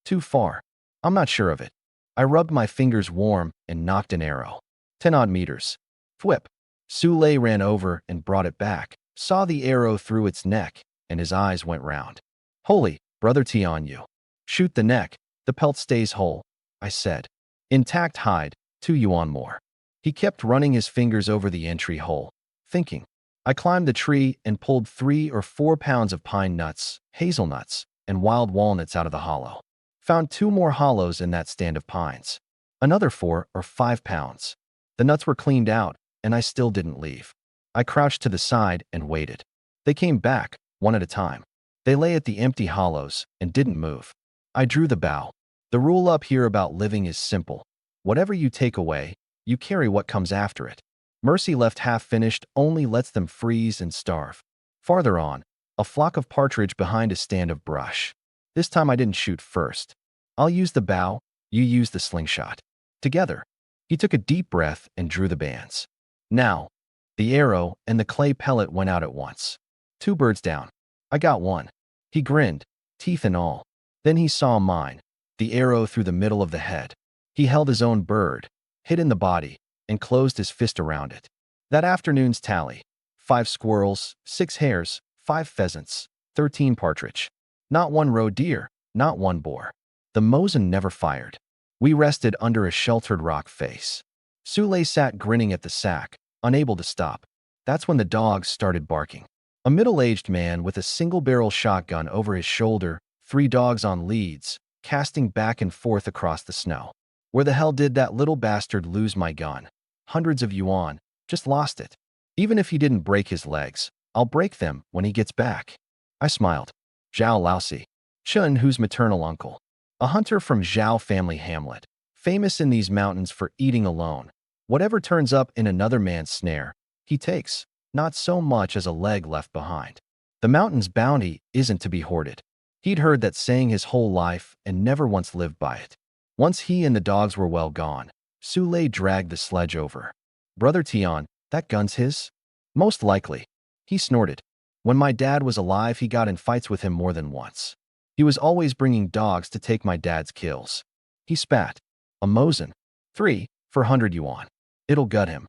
S1: Too far. I'm not sure of it. I rubbed my fingers warm and knocked an arrow. 10 odd meters. Thwip. Sule ran over and brought it back, saw the arrow through its neck, and his eyes went round. Holy, brother T on you. Shoot the neck, the pelt stays whole, I said. Intact hide, 2 yuan more. He kept running his fingers over the entry hole, thinking. I climbed the tree and pulled 3 or 4 pounds of pine nuts, hazelnuts, and wild walnuts out of the hollow. Found 2 more hollows in that stand of pines. Another 4 or 5 pounds. The nuts were cleaned out, and I still didn't leave. I crouched to the side and waited. They came back, one at a time. They lay at the empty hollows and didn't move. I drew the bow. The rule up here about living is simple. Whatever you take away, you carry what comes after it. Mercy left half-finished only lets them freeze and starve. Farther on, a flock of partridge behind a stand of brush. This time I didn't shoot first. I'll use the bow, you use the slingshot. Together. He took a deep breath and drew the bands. Now, the arrow and the clay pellet went out at once. 2 birds down. I got one. He grinned, teeth and all. Then he saw mine, the arrow through the middle of the head. He held his own bird, hit in the body, and closed his fist around it. That afternoon's tally. 5 squirrels, 6 hares, 5 pheasants, 13 partridge. Not 1 roe deer, not 1 boar. The Mosin never fired. We rested under a sheltered rock face. Sule sat grinning at the sack, unable to stop. That's when the dogs started barking. A middle-aged man with a single-barrel shotgun over his shoulder, 3 dogs on leads, casting back and forth across the snow. Where the hell did that little bastard lose my gun? Hundreds of yuan, just lost it. Even if he didn't break his legs, I'll break them when he gets back. I smiled. Zhao Laosi. Chun, whose maternal uncle. A hunter from Zhao family hamlet, famous in these mountains for eating alone. Whatever turns up in another man's snare, he takes, not so much as a leg left behind. The mountain's bounty isn't to be hoarded. He'd heard that saying his whole life and never once lived by it. Once he and the dogs were well gone, Sule dragged the sledge over. Brother Tian, that gun's his? Most likely. He snorted. When my dad was alive, he got in fights with him more than once. He was always bringing dogs to take my dad's kills. He spat. A Mosin. 3, for 100 yuan. It'll gut him.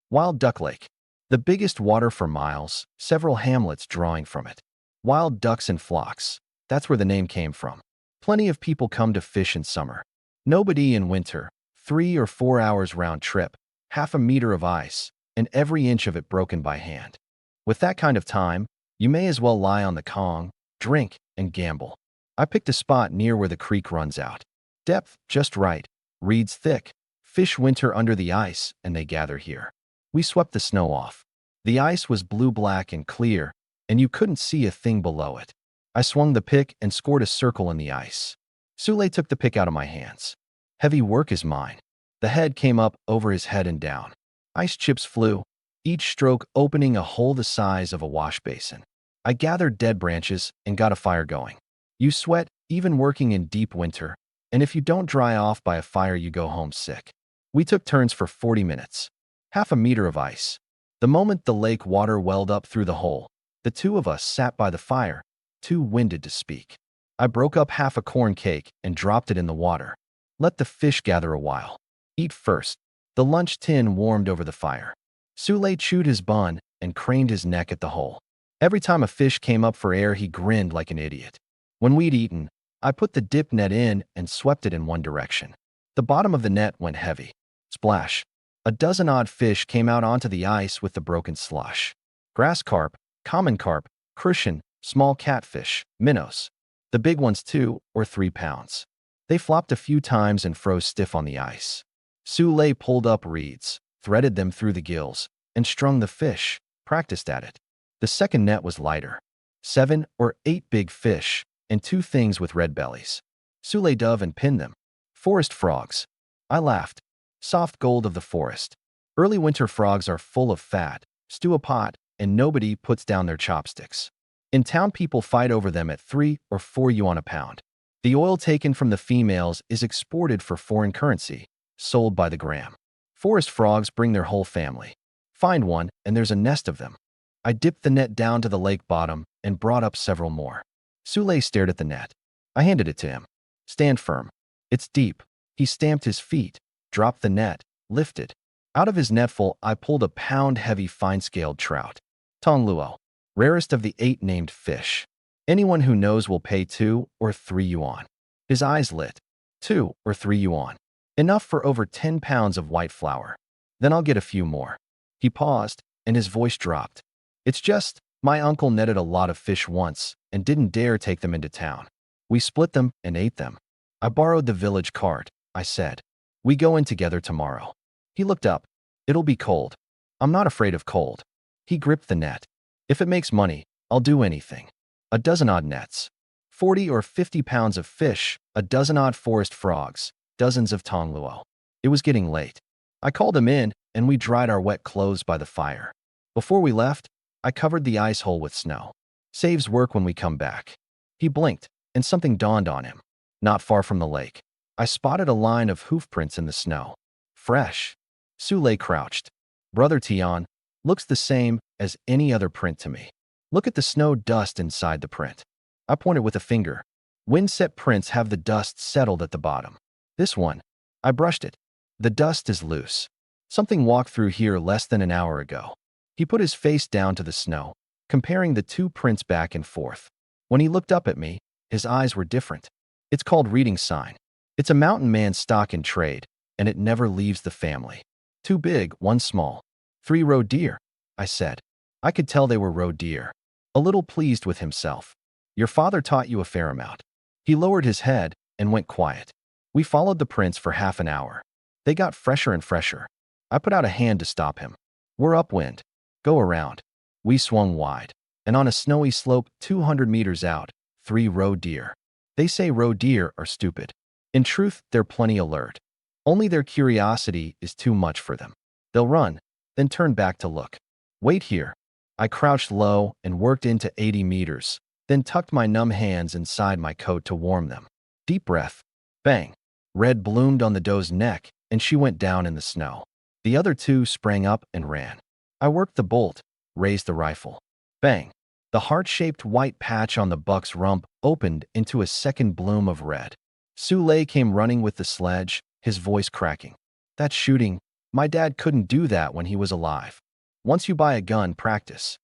S1: Wild Duck Lake. The biggest water for miles, several hamlets drawing from it. Wild ducks in flocks. That's where the name came from. Plenty of people come to fish in summer. Nobody in winter. 3 or 4 hours round trip. Half a meter of ice, and every inch of it broken by hand. With that kind of time, you may as well lie on the Kong, drink, and gamble. I picked a spot near where the creek runs out. Depth just right, reeds thick. Fish winter under the ice, and they gather here. We swept the snow off. The ice was blue-black and clear, and you couldn't see a thing below it. I swung the pick and scored a circle in the ice. Sule took the pick out of my hands. Heavy work is mine. The head came up over his head and down. Ice chips flew, each stroke opening a hole the size of a wash basin. I gathered dead branches and got a fire going. You sweat, even working in deep winter, and if you don't dry off by a fire, you go home sick. We took turns for 40 minutes. Half a meter of ice. The moment the lake water welled up through the hole, the 2 of us sat by the fire, too winded to speak. I broke up half a corn cake and dropped it in the water. Let the fish gather a while. Eat first. The lunch tin warmed over the fire. Sule chewed his bun and craned his neck at the hole. Every time a fish came up for air, he grinned like an idiot. When we'd eaten, I put the dip net in and swept it in one direction. The bottom of the net went heavy. Splash. A dozen odd fish came out onto the ice with the broken slush. Grass carp, common carp, crucian, small catfish, minnows. The big ones 2 or 3 pounds. They flopped a few times and froze stiff on the ice. Sule pulled up reeds, threaded them through the gills, and strung the fish, practiced at it. The second net was lighter. 7 or 8 big fish, and 2 things with red bellies. Sule dove and pinned them. Forest frogs. I laughed. Soft gold of the forest. Early winter frogs are full of fat, stew a pot, and nobody puts down their chopsticks. In town, people fight over them at 3 or 4 yuan a pound. The oil taken from the females is exported for foreign currency, sold by the gram. Forest frogs bring their whole family. Find one, and there's a nest of them. I dipped the net down to the lake bottom and brought up several more. Sule stared at the net. I handed it to him. Stand firm. It's deep. He stamped his feet, dropped the net, lifted. Out of his netful, I pulled a pound-heavy fine-scaled trout. Tong luo, rarest of the 8 named fish. Anyone who knows will pay 2 or 3 yuan. His eyes lit. 2 or 3 yuan. Enough for over 10 pounds of white flour. Then I'll get a few more. He paused, and his voice dropped. It's just, my uncle netted a lot of fish once and didn't dare take them into town. We split them and ate them. I borrowed the village cart, I said. We go in together tomorrow. He looked up. It'll be cold. I'm not afraid of cold. He gripped the net. If it makes money, I'll do anything. A dozen odd nets. 40 or 50 pounds of fish, a dozen odd forest frogs, dozens of tong luo. It was getting late. I called him in, and we dried our wet clothes by the fire. Before we left, I covered the ice hole with snow. Saves work when we come back. He blinked, and something dawned on him. Not far from the lake, I spotted a line of hoof prints in the snow. Fresh. Su lay crouched. Brother Tian, looks the same as any other print to me. Look at the snow dust inside the print. I pointed with a finger. Wind-set prints have the dust settled at the bottom. This one, I brushed it. The dust is loose. Something walked through here less than an hour ago. He put his face down to the snow, comparing the 2 prints back and forth. When he looked up at me, his eyes were different. It's called reading sign. It's a mountain man's stock in trade, and it never leaves the family. 2 big, 1 small. 3 roe deer, I said. I could tell they were roe deer. A little pleased with himself. Your father taught you a fair amount. He lowered his head and went quiet. We followed the prints for half an hour. They got fresher and fresher. I put out a hand to stop him. We're upwind. Go around. We swung wide, and on a snowy slope 200 meters out, 3 roe deer. They say roe deer are stupid. In truth, they're plenty alert. Only their curiosity is too much for them. They'll run, then turn back to look. Wait here. I crouched low and worked into 80 meters, then tucked my numb hands inside my coat to warm them. Deep breath. Bang. Red bloomed on the doe's neck, and she went down in the snow. The other 2 sprang up and ran. I worked the bolt, raised the rifle. Bang. The heart-shaped white patch on the buck's rump opened into a second bloom of red. Su Lei came running with the sledge, his voice cracking. That's shooting. My dad couldn't do that when he was alive. Once you buy a gun, practice.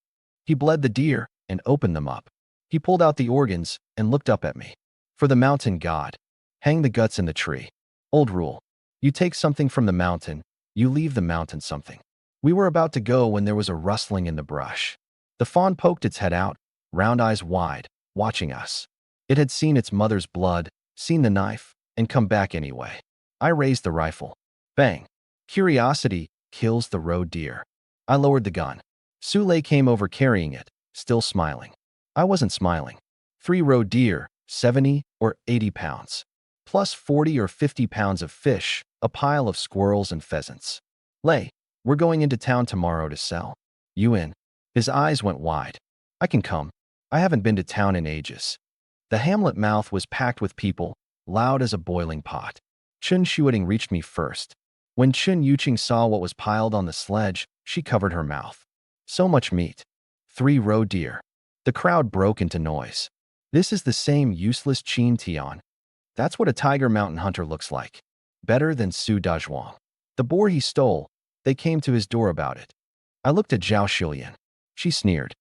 S1: He bled the deer and opened them up. He pulled out the organs and looked up at me. For the mountain god, hang the guts in the tree. Old rule. You take something from the mountain, you leave the mountain something. We were about to go when there was a rustling in the brush. The fawn poked its head out, round eyes wide, watching us. It had seen its mother's blood, seen the knife, and come back anyway. I raised the rifle. Bang. Curiosity kills the roe deer. I lowered the gun. Su Lei came over carrying it, still smiling. I wasn't smiling. 3 roe deer, 70 or 80 pounds. Plus 40 or 50 pounds of fish, a pile of squirrels and pheasants. Lei, we're going into town tomorrow to sell. You in? His eyes went wide. I can come. I haven't been to town in ages. The hamlet mouth was packed with people, loud as a boiling pot. Chun Shuiting reached me first. When Chun Yuqing saw what was piled on the sledge, she covered her mouth. So much meat. 3 roe deer. The crowd broke into noise. This is the same useless Qin Tian. That's what a tiger mountain hunter looks like. Better than Su Dazhuang. The boar he stole, they came to his door about it. I looked at Zhao Shilian. She sneered.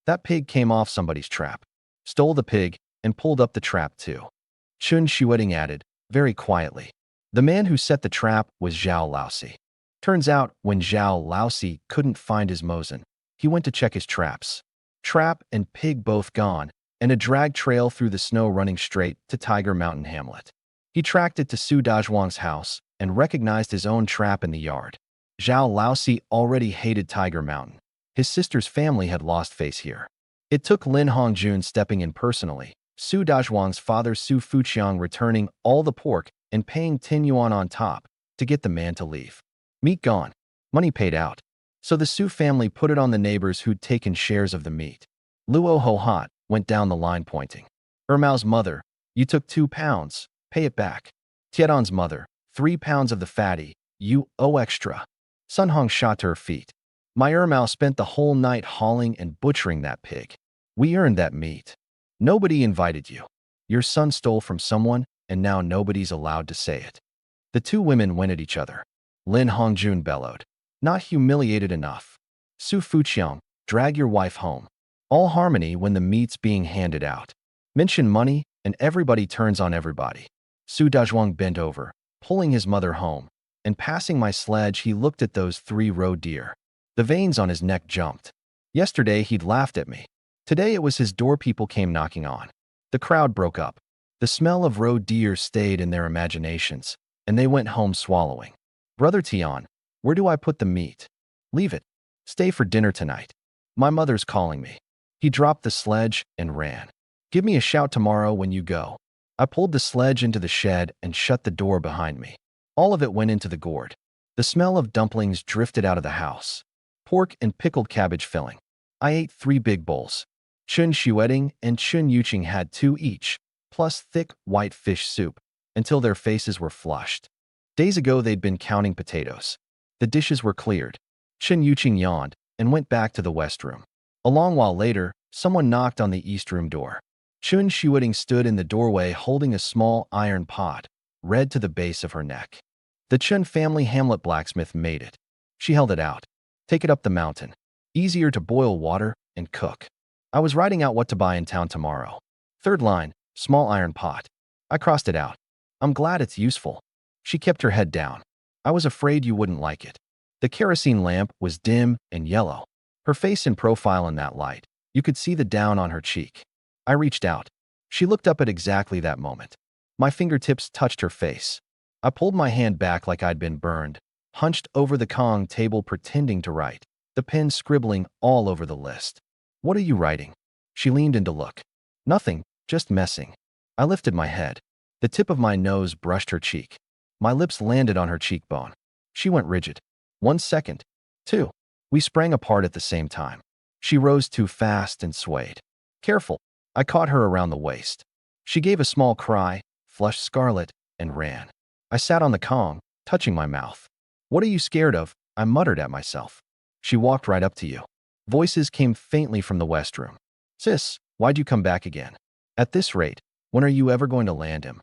S1: That pig came off somebody's trap. Stole the pig and pulled up the trap too. Chun Shuiting added, very quietly. The man who set the trap was Zhao Laosi. Turns out, when Zhao Laosi couldn't find his Mosin, he went to check his traps. Trap and pig both gone, and a drag trail through the snow running straight to Tiger Mountain Hamlet. He tracked it to Su Dazhuang's house and recognized his own trap in the yard. Zhao Laosi already hated Tiger Mountain. His sister's family had lost face here. It took Lin Hongjun stepping in personally, Su Dazhuang's father Su Fuqiang returning all the pork and paying 10 yuan on top to get the man to leave. Meat gone. Money paid out. So the Su family put it on the neighbors who'd taken shares of the meat. Luo Ho Hot went down the line pointing. Ermao's mother, you took 2 pounds, pay it back. Tietan's mother, 3 pounds of the fatty, you owe extra. Sun Hong shot to her feet. My Ermao spent the whole night hauling and butchering that pig. We earned that meat. Nobody invited you. Your son stole from someone, and now nobody's allowed to say it. The 2 women went at each other. Lin Hongjun bellowed. Not humiliated enough. Su Fuqiang, drag your wife home. All harmony when the meat's being handed out. Mention money, and everybody turns on everybody. Su Dazhuang bent over, pulling his mother home, and passing my sledge he looked at those 3 roe deer. The veins on his neck jumped. Yesterday he'd laughed at me. Today it was his door people came knocking on. The crowd broke up. The smell of roe deer stayed in their imaginations, and they went home swallowing. Brother Tian, where do I put the meat? Leave it. Stay for dinner tonight. My mother's calling me. He dropped the sledge and ran. Give me a shout tomorrow when you go. I pulled the sledge into the shed and shut the door behind me. All of it went into the gourd. The smell of dumplings drifted out of the house. Pork and pickled cabbage filling. I ate 3 big bowls. Chun Shueting and Chun Yuqing had 2 each, plus thick white fish soup, until their faces were flushed. Days ago they'd been counting potatoes. The dishes were cleared. Chun Yuqing yawned and went back to the west room. A long while later, someone knocked on the east room door. Chun Shueting stood in the doorway holding a small iron pot, red to the base of her neck. The Chun family Hamlet blacksmith made it. She held it out. Take it up the mountain. Easier to boil water and cook. I was writing out what to buy in town tomorrow. 3rd line, small iron pot. I crossed it out. I'm glad it's useful. She kept her head down. I was afraid you wouldn't like it. The kerosene lamp was dim and yellow. Her face in profile in that light. You could see the down on her cheek. I reached out. She looked up at exactly that moment. My fingertips touched her face. I pulled my hand back like I'd been burned, hunched over the Kong table pretending to write, the pen scribbling all over the list. What are you writing? She leaned in to look. Nothing, just messing. I lifted my head. The tip of my nose brushed her cheek. My lips landed on her cheekbone. She went rigid. 1 second. 2. We sprang apart at the same time. She rose too fast and swayed. Careful. I caught her around the waist. She gave a small cry, flushed scarlet, and ran. I sat on the Kong, touching my mouth. What are you scared of? I muttered at myself. She walked right up to you. Voices came faintly from the west room. Sis, why'd you come back again? At this rate, when are you ever going to land him?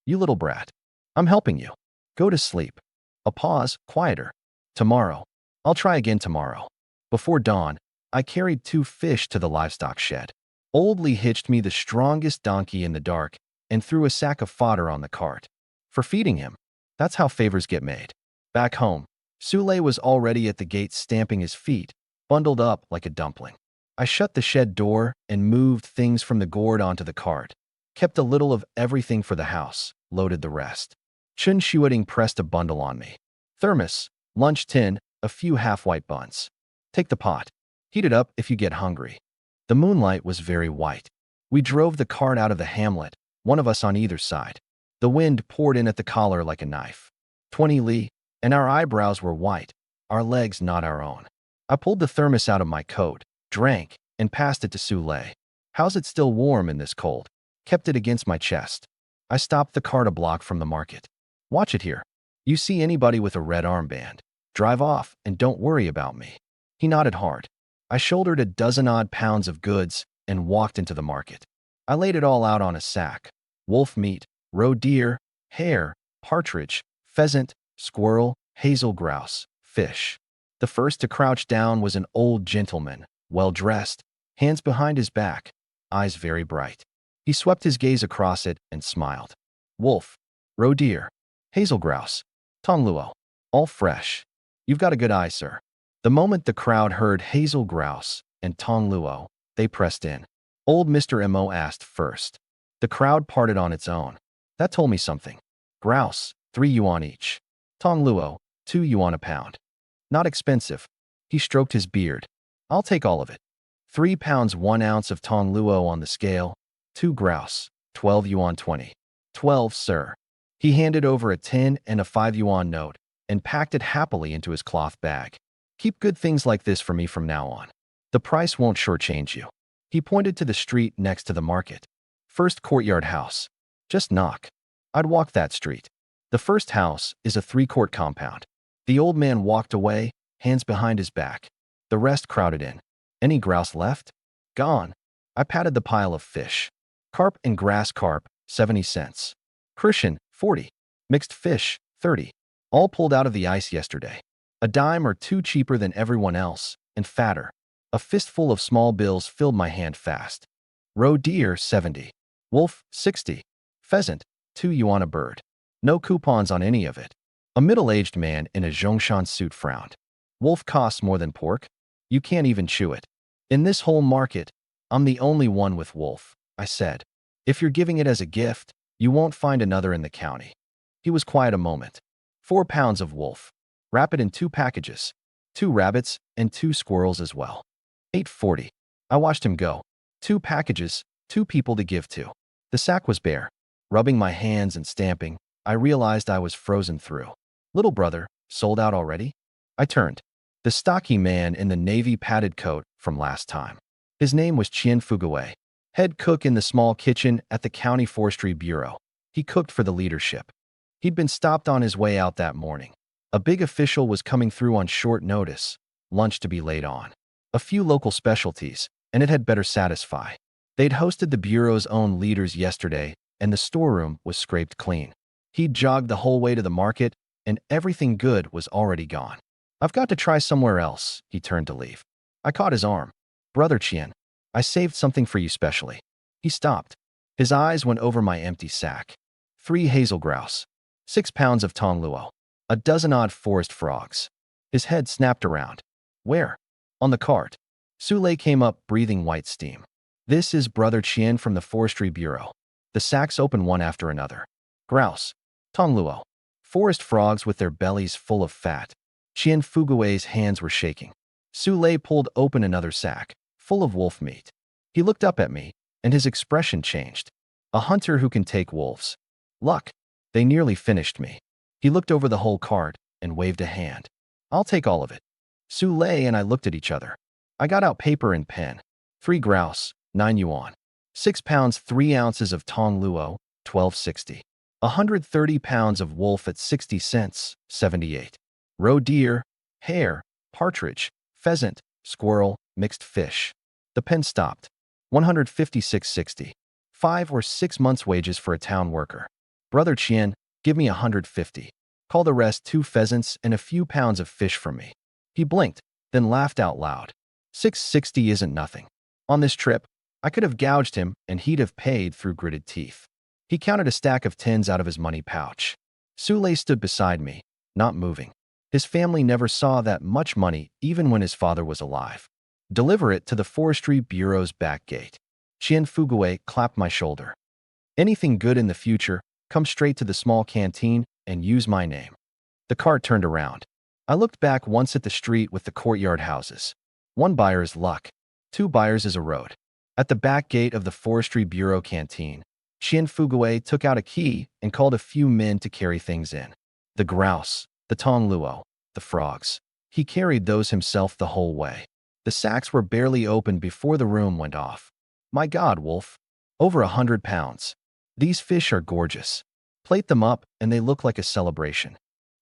S1: You little brat. I'm helping you. Go to sleep. A pause, quieter. Tomorrow. I'll try again tomorrow. Before dawn, I carried 2 fish to the livestock shed. Old Lee hitched me the strongest donkey in the dark and threw a sack of fodder on the cart. For feeding him. That's how favors get made. Back home, Sule was already at the gate stamping his feet, bundled up like a dumpling. I shut the shed door and moved things from the gourd onto the cart. Kept a little of everything for the house, loaded the rest. Chun Shueting pressed a bundle on me. Thermos, lunch tin, a few half-white buns. Take the pot. Heat it up if you get hungry. The moonlight was very white. We drove the cart out of the hamlet, one of us on either side. The wind poured in at the collar like a knife. 20 li, and our eyebrows were white, our legs not our own. I pulled the thermos out of my coat, drank, and passed it to Sule. How's it still warm in this cold? Kept it against my chest. I stopped the cart a block from the market. Watch it here. You see anybody with a red armband, drive off and don't worry about me. He nodded hard. I shouldered a dozen-odd pounds of goods and walked into the market. I laid it all out on a sack. Wolf meat, roe deer, hare, partridge, pheasant, squirrel, hazel grouse, fish. The first to crouch down was an old gentleman, well-dressed, hands behind his back, eyes very bright. He swept his gaze across it and smiled. Wolf, roe deer, hazel grouse, tongluo, all fresh. You've got a good eye, sir. The moment the crowd heard hazel grouse and tongluo, they pressed in. Old Mr. Mo asked first. The crowd parted on its own. That told me something. Grouse, 3 yuan each. Tongluo, 2 yuan a pound. Not expensive. He stroked his beard. I'll take all of it. 3 pounds 1 ounce of tongluo on the scale. 2 grouse, 12 yuan 20. 12, sir. He handed over a 10 and a 5 yuan note and packed it happily into his cloth bag. Keep good things like this for me from now on. The price won't shortchange you. He pointed to the street next to the market. First courtyard house. Just knock. I'd walk that street. The first house is a 3-court compound. The old man walked away, hands behind his back. The rest crowded in. Any grouse left? Gone. I patted the pile of fish. Carp and grass carp, 70 cents. Christian, 40. Mixed fish, 30. All pulled out of the ice yesterday. A dime or two cheaper than everyone else, and fatter. A fistful of small bills filled my hand fast. Roe deer, 70. Wolf, 60. Pheasant, 2 yuan a bird. No coupons on any of it. A middle-aged man in a Zhongshan suit frowned. Wolf costs more than pork. You can't even chew it. In this whole market, I'm the only one with wolf, I said. If you're giving it as a gift, you won't find another in the county. He was quiet a moment. 4 pounds of wolf. Wrap it in 2 packages. 2 rabbits and 2 squirrels as well. 8.40. I watched him go. 2 packages, 2 people to give to. The sack was bare. Rubbing my hands and stamping, I realized I was frozen through. Little brother, sold out already? I turned. The stocky man in the navy padded coat from last time. His name was Qian Fugawei, head cook in the small kitchen at the County Forestry Bureau. He cooked for the leadership. He'd been stopped on his way out that morning. A big official was coming through on short notice, lunch to be laid on. A few local specialties, and it had better satisfy. They'd hosted the Bureau's own leaders yesterday, and the storeroom was scraped clean. He'd jogged the whole way to the market, and everything good was already gone. I've got to try somewhere else, he turned to leave. I caught his arm. Brother Qian, I saved something for you specially. He stopped. His eyes went over my empty sack. 3 hazel grouse. 6 pounds of tong luo. A dozen odd forest frogs. His head snapped around. Where? On the cart. Sule came up, breathing white steam. This is Brother Qian from the Forestry Bureau. The sacks open one after another. Grouse. Tong luo. Forest frogs with their bellies full of fat. Qian Fugawei's hands were shaking. Sule pulled open another sack, full of wolf meat. He looked up at me, and his expression changed. A hunter who can take wolves. Luck. They nearly finished me. He looked over the whole cart and waved a hand. I'll take all of it. Sule and I looked at each other. I got out paper and pen. 3 grouse, 9 yuan. 6 pounds 3 ounces of tong luo, 12.60. 130 pounds of wolf at 60 cents, 78. Roe deer, hare, partridge, pheasant, squirrel, mixed fish. The pen stopped. 156.60. 5 or 6 months' wages for a town worker. Brother Qian, give me 150. Call the rest 2 pheasants and a few pounds of fish from me. He blinked, then laughed out loud. 660 isn't nothing. On this trip, I could have gouged him and he'd have paid through gritted teeth. He counted a stack of tens out of his money pouch. Sule stood beside me, not moving. His family never saw that much money even when his father was alive. Deliver it to the Forestry Bureau's back gate. Qian Fugawei clapped my shoulder. Anything good in the future, come straight to the small canteen and use my name. The cart turned around. I looked back once at the street with the courtyard houses. 1 buyer is luck. 2 buyers is a road. At the back gate of the Forestry Bureau canteen, Qian Fugawei took out a key and called a few men to carry things in. The grouse, the tong luo, the frogs. He carried those himself the whole way. The sacks were barely opened before the room went off. My God, Wolf. Over 100 pounds. These fish are gorgeous. Plate them up and they look like a celebration.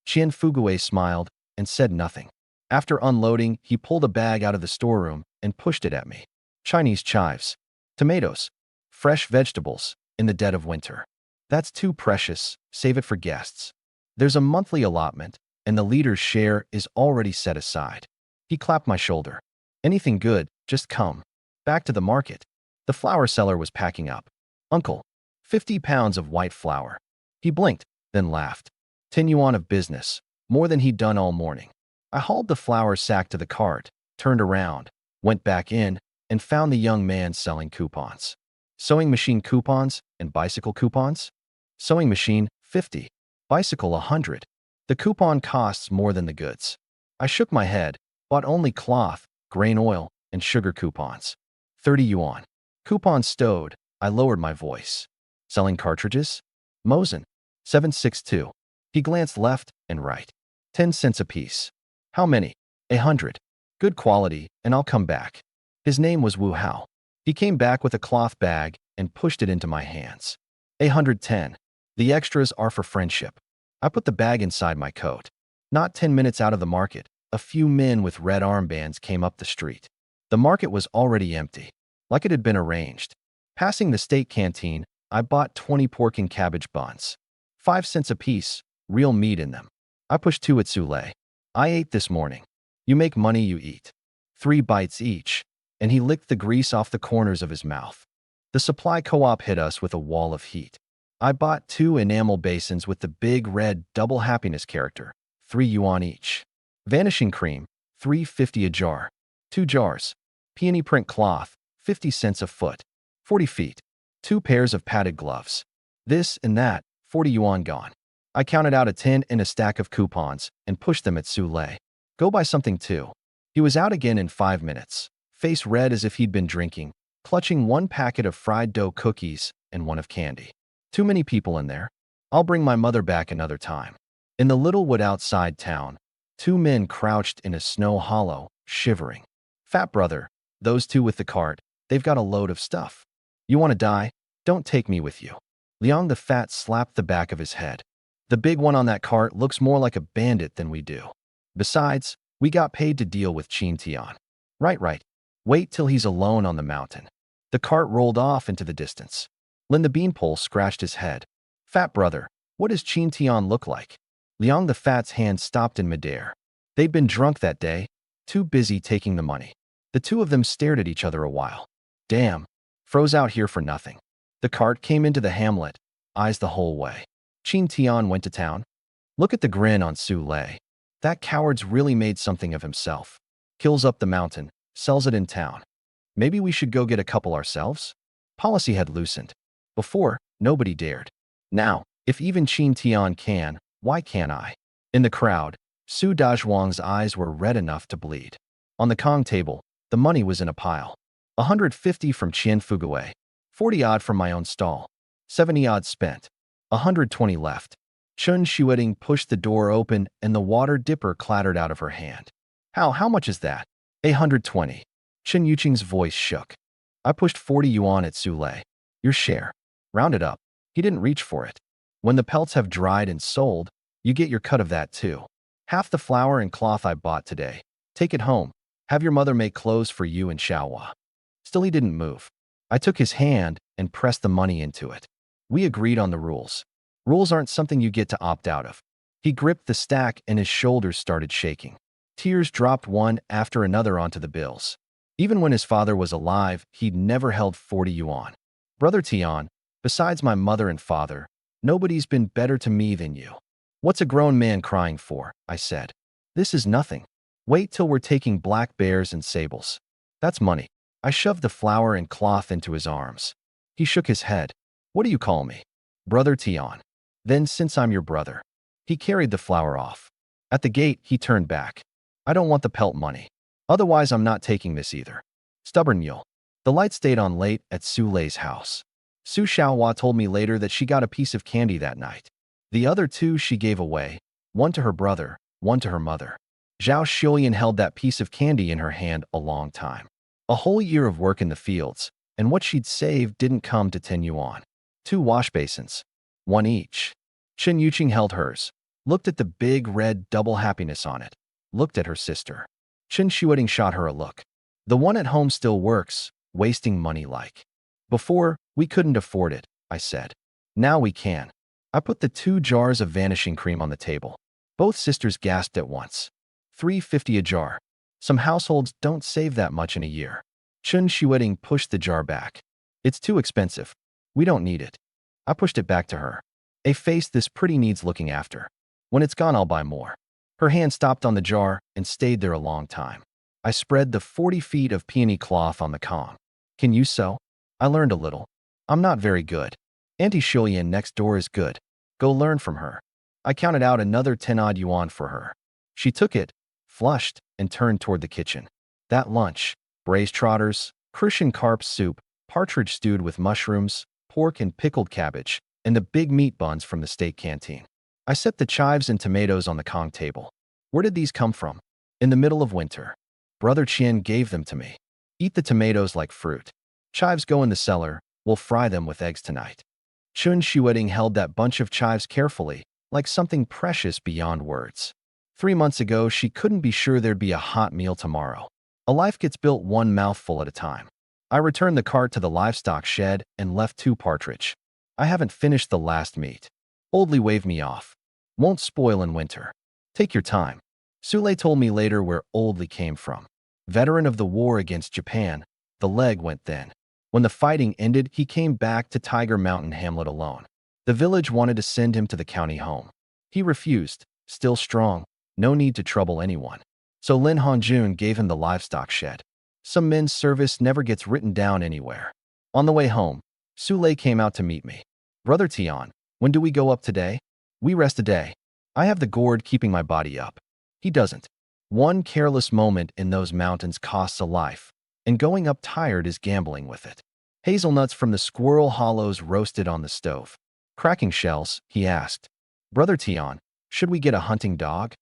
S1: Qian Fugawei smiled and said nothing. After unloading, he pulled a bag out of the storeroom and pushed it at me. Chinese chives. Tomatoes. Fresh vegetables. In the dead of winter. That's too precious, save it for guests. There's a monthly allotment, and the leader's share is already set aside. He clapped my shoulder. Anything good, just come. Back to the market. The flour seller was packing up. Uncle, 50 pounds of white flour. He blinked, then laughed. 10 yuan of business, more than he'd done all morning. I hauled the flour sack to the cart, turned around, went back in, and found the young man selling coupons. Sewing machine coupons and bicycle coupons? Sewing machine, 50. Bicycle, 100. The coupon costs more than the goods. I shook my head, bought only cloth, grain oil, and sugar coupons. 30 yuan. Coupons stowed, I lowered my voice. Selling cartridges? Mosin, 762. He glanced left and right. 10 cents apiece. How many? 100. Good quality, and I'll come back. His name was Wu Hao. He came back with a cloth bag and pushed it into my hands. 110. The extras are for friendship. I put the bag inside my coat. Not 10 minutes out of the market, a few men with red armbands came up the street. The market was already empty, like it had been arranged. Passing the state canteen, I bought 20 pork and cabbage buns. 5 cents apiece, real meat in them. I pushed 2 at Sule. I ate this morning. You make money, you eat. 3 bites each, and he licked the grease off the corners of his mouth. The supply co-op hit us with a wall of heat. I bought 2 enamel basins with the big red double happiness character, 3 yuan each. Vanishing cream, 3.50 a jar. 2 jars. Peony print cloth, 50 cents a foot. 40 feet. 2 pairs of padded gloves. This and that, 40 yuan gone. I counted out a tin and a stack of coupons and pushed them at Sule. Go buy something too. He was out again in 5 minutes, face red as if he'd been drinking, clutching 1 packet of fried dough cookies and 1 of candy. Too many people in there. I'll bring my mother back another time. In the little wood outside town, 2 men crouched in a snow hollow, shivering. Fat brother, those 2 with the cart, they've got a load of stuff. You want to die? Don't take me with you. Liang the fat slapped the back of his head. The big one on that cart looks more like a bandit than we do. Besides, we got paid to deal with Qin Tian. Right. Wait till he's alone on the mountain. The cart rolled off into the distance. Lin the beanpole scratched his head. Fat brother, what does Qin Tian look like? Liang the fat's hand stopped in midair. They'd been drunk that day, too busy taking the money. The 2 of them stared at each other a while. Damn, froze out here for nothing. The cart came into the hamlet, eyes the whole way. Qin Tian went to town. Look at the grin on Sule. That coward's really made something of himself. Kills up the mountain, sells it in town. Maybe we should go get a couple ourselves? Policy had loosened. Before, nobody dared. Now, if even Qin Tian can, why can't I? In the crowd, Su Dazhuang's eyes were red enough to bleed. On the Kong table, the money was in a pile. 150 from Qian Fuguwei, 40-odd from my own stall, 70-odd spent, 120 left. Chun Shueting pushed the door open and the water dipper clattered out of her hand. How much is that? 120. Chen Yuqing's voice shook. I pushed 40 yuan at Sule. Your share. Round it up. He didn't reach for it. When the pelts have dried and sold, you get your cut of that too. Half the flour and cloth I bought today. Take it home. Have your mother make clothes for you and Xiaohua. Still he didn't move. I took his hand and pressed the money into it. We agreed on the rules. Rules aren't something you get to opt out of. He gripped the stack and his shoulders started shaking. Tears dropped one after another onto the bills. Even when his father was alive, he'd never held 40 yuan. Brother Tian, besides my mother and father, nobody's been better to me than you. What's a grown man crying for? I said. This is nothing. Wait till we're taking black bears and sables. That's money. I shoved the flour and cloth into his arms. He shook his head. What do you call me? Brother Tian. Then since I'm your brother. He carried the flour off. At the gate, he turned back. I don't want the pelt money. Otherwise, I'm not taking this either. Stubborn mule. The light stayed on late at Sulei's house. Su Xiaohua told me later that she got a piece of candy that night. The other 2 she gave away, 1 to her brother, 1 to her mother. Zhao Xiulian held that piece of candy in her hand a long time. A whole year of work in the fields, and what she'd saved didn't come to 10 yuan. 2 wash basins, 1 each. Chen Yuqing held hers, looked at the big red double happiness on it, looked at her sister. Chen Shueting shot her a look. The one at home still works, wasting money like. Before, we couldn't afford it, I said. Now we can. I put the 2 jars of vanishing cream on the table. Both sisters gasped at once. 3.50 a jar. Some households don't save that much in a year. Chen Shueting pushed the jar back. It's too expensive. We don't need it. I pushed it back to her. A face this pretty needs looking after. When it's gone, I'll buy more. Her hand stopped on the jar and stayed there a long time. I spread the 40 feet of peony cloth on the Kong. Can you sew? I learned a little. I'm not very good. Auntie Shulian next door is good. Go learn from her. I counted out another 10-odd yuan for her. She took it, flushed, and turned toward the kitchen. That lunch, braised trotters, Crucian carp soup, partridge stewed with mushrooms, pork and pickled cabbage, and the big meat buns from the state canteen. I set the chives and tomatoes on the Kong table. Where did these come from? In the middle of winter. Brother Qian gave them to me. Eat the tomatoes like fruit. Chives go in the cellar. We'll fry them with eggs tonight. Chun Shueting held that bunch of chives carefully, like something precious beyond words. 3 months ago, she couldn't be sure there'd be a hot meal tomorrow. A life gets built one mouthful at a time. I returned the cart to the livestock shed and left 2 partridge. I haven't finished the last meat. Oldly waved me off. Won't spoil in winter. Take your time. Sule told me later where Old Lee came from. Veteran of the war against Japan, the leg went thin. When the fighting ended, he came back to Tiger Mountain Hamlet alone. The village wanted to send him to the county home. He refused, still strong, no need to trouble anyone. So Lin Honjun gave him the livestock shed. Some men's service never gets written down anywhere. On the way home, Sule came out to meet me. Brother Tian, when do we go up today? We rest a day. I have the gourd keeping my body up. He doesn't. One careless moment in those mountains costs a life, and going up tired is gambling with it. Hazelnuts from the squirrel hollows roasted on the stove. Cracking shells, he asked. Brother Tian, should we get a hunting dog?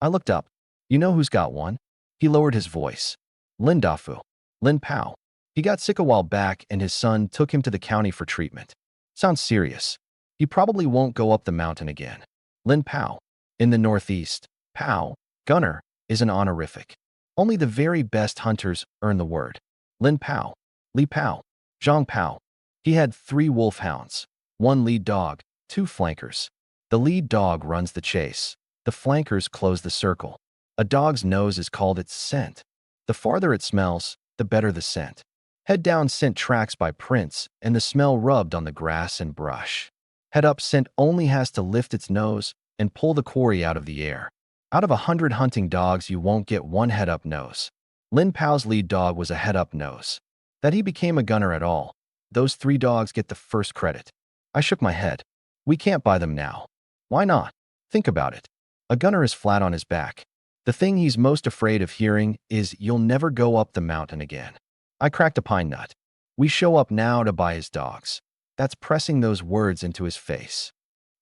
S1: I looked up. You know who's got one? He lowered his voice. Lin Dafu. Lin Pao. He got sick a while back and his son took him to the county for treatment. Sounds serious. He probably won't go up the mountain again. Lin Pao. In the northeast, Pao, gunner, is an honorific. Only the very best hunters earn the word. Lin Pao. Li Pao. Zhang Pao. He had 3 wolfhounds, 1 lead dog, 2 flankers. The lead dog runs the chase. The flankers close the circle. A dog's nose is called its scent. The farther it smells, the better the scent. Head down scent tracks by prints and the smell rubbed on the grass and brush. Head up scent only has to lift its nose and pull the quarry out of the air. Out of 100 hunting dogs, you won't get 1 head-up nose. Lin Pao's lead dog was a head-up nose. That he became a gunner at all, those 3 dogs get the first credit. I shook my head. We can't buy them now. Why not? Think about it. A gunner is flat on his back. The thing he's most afraid of hearing is, you'll never go up the mountain again. I cracked a pine nut. We show up now to buy his dogs. That's pressing those words into his face.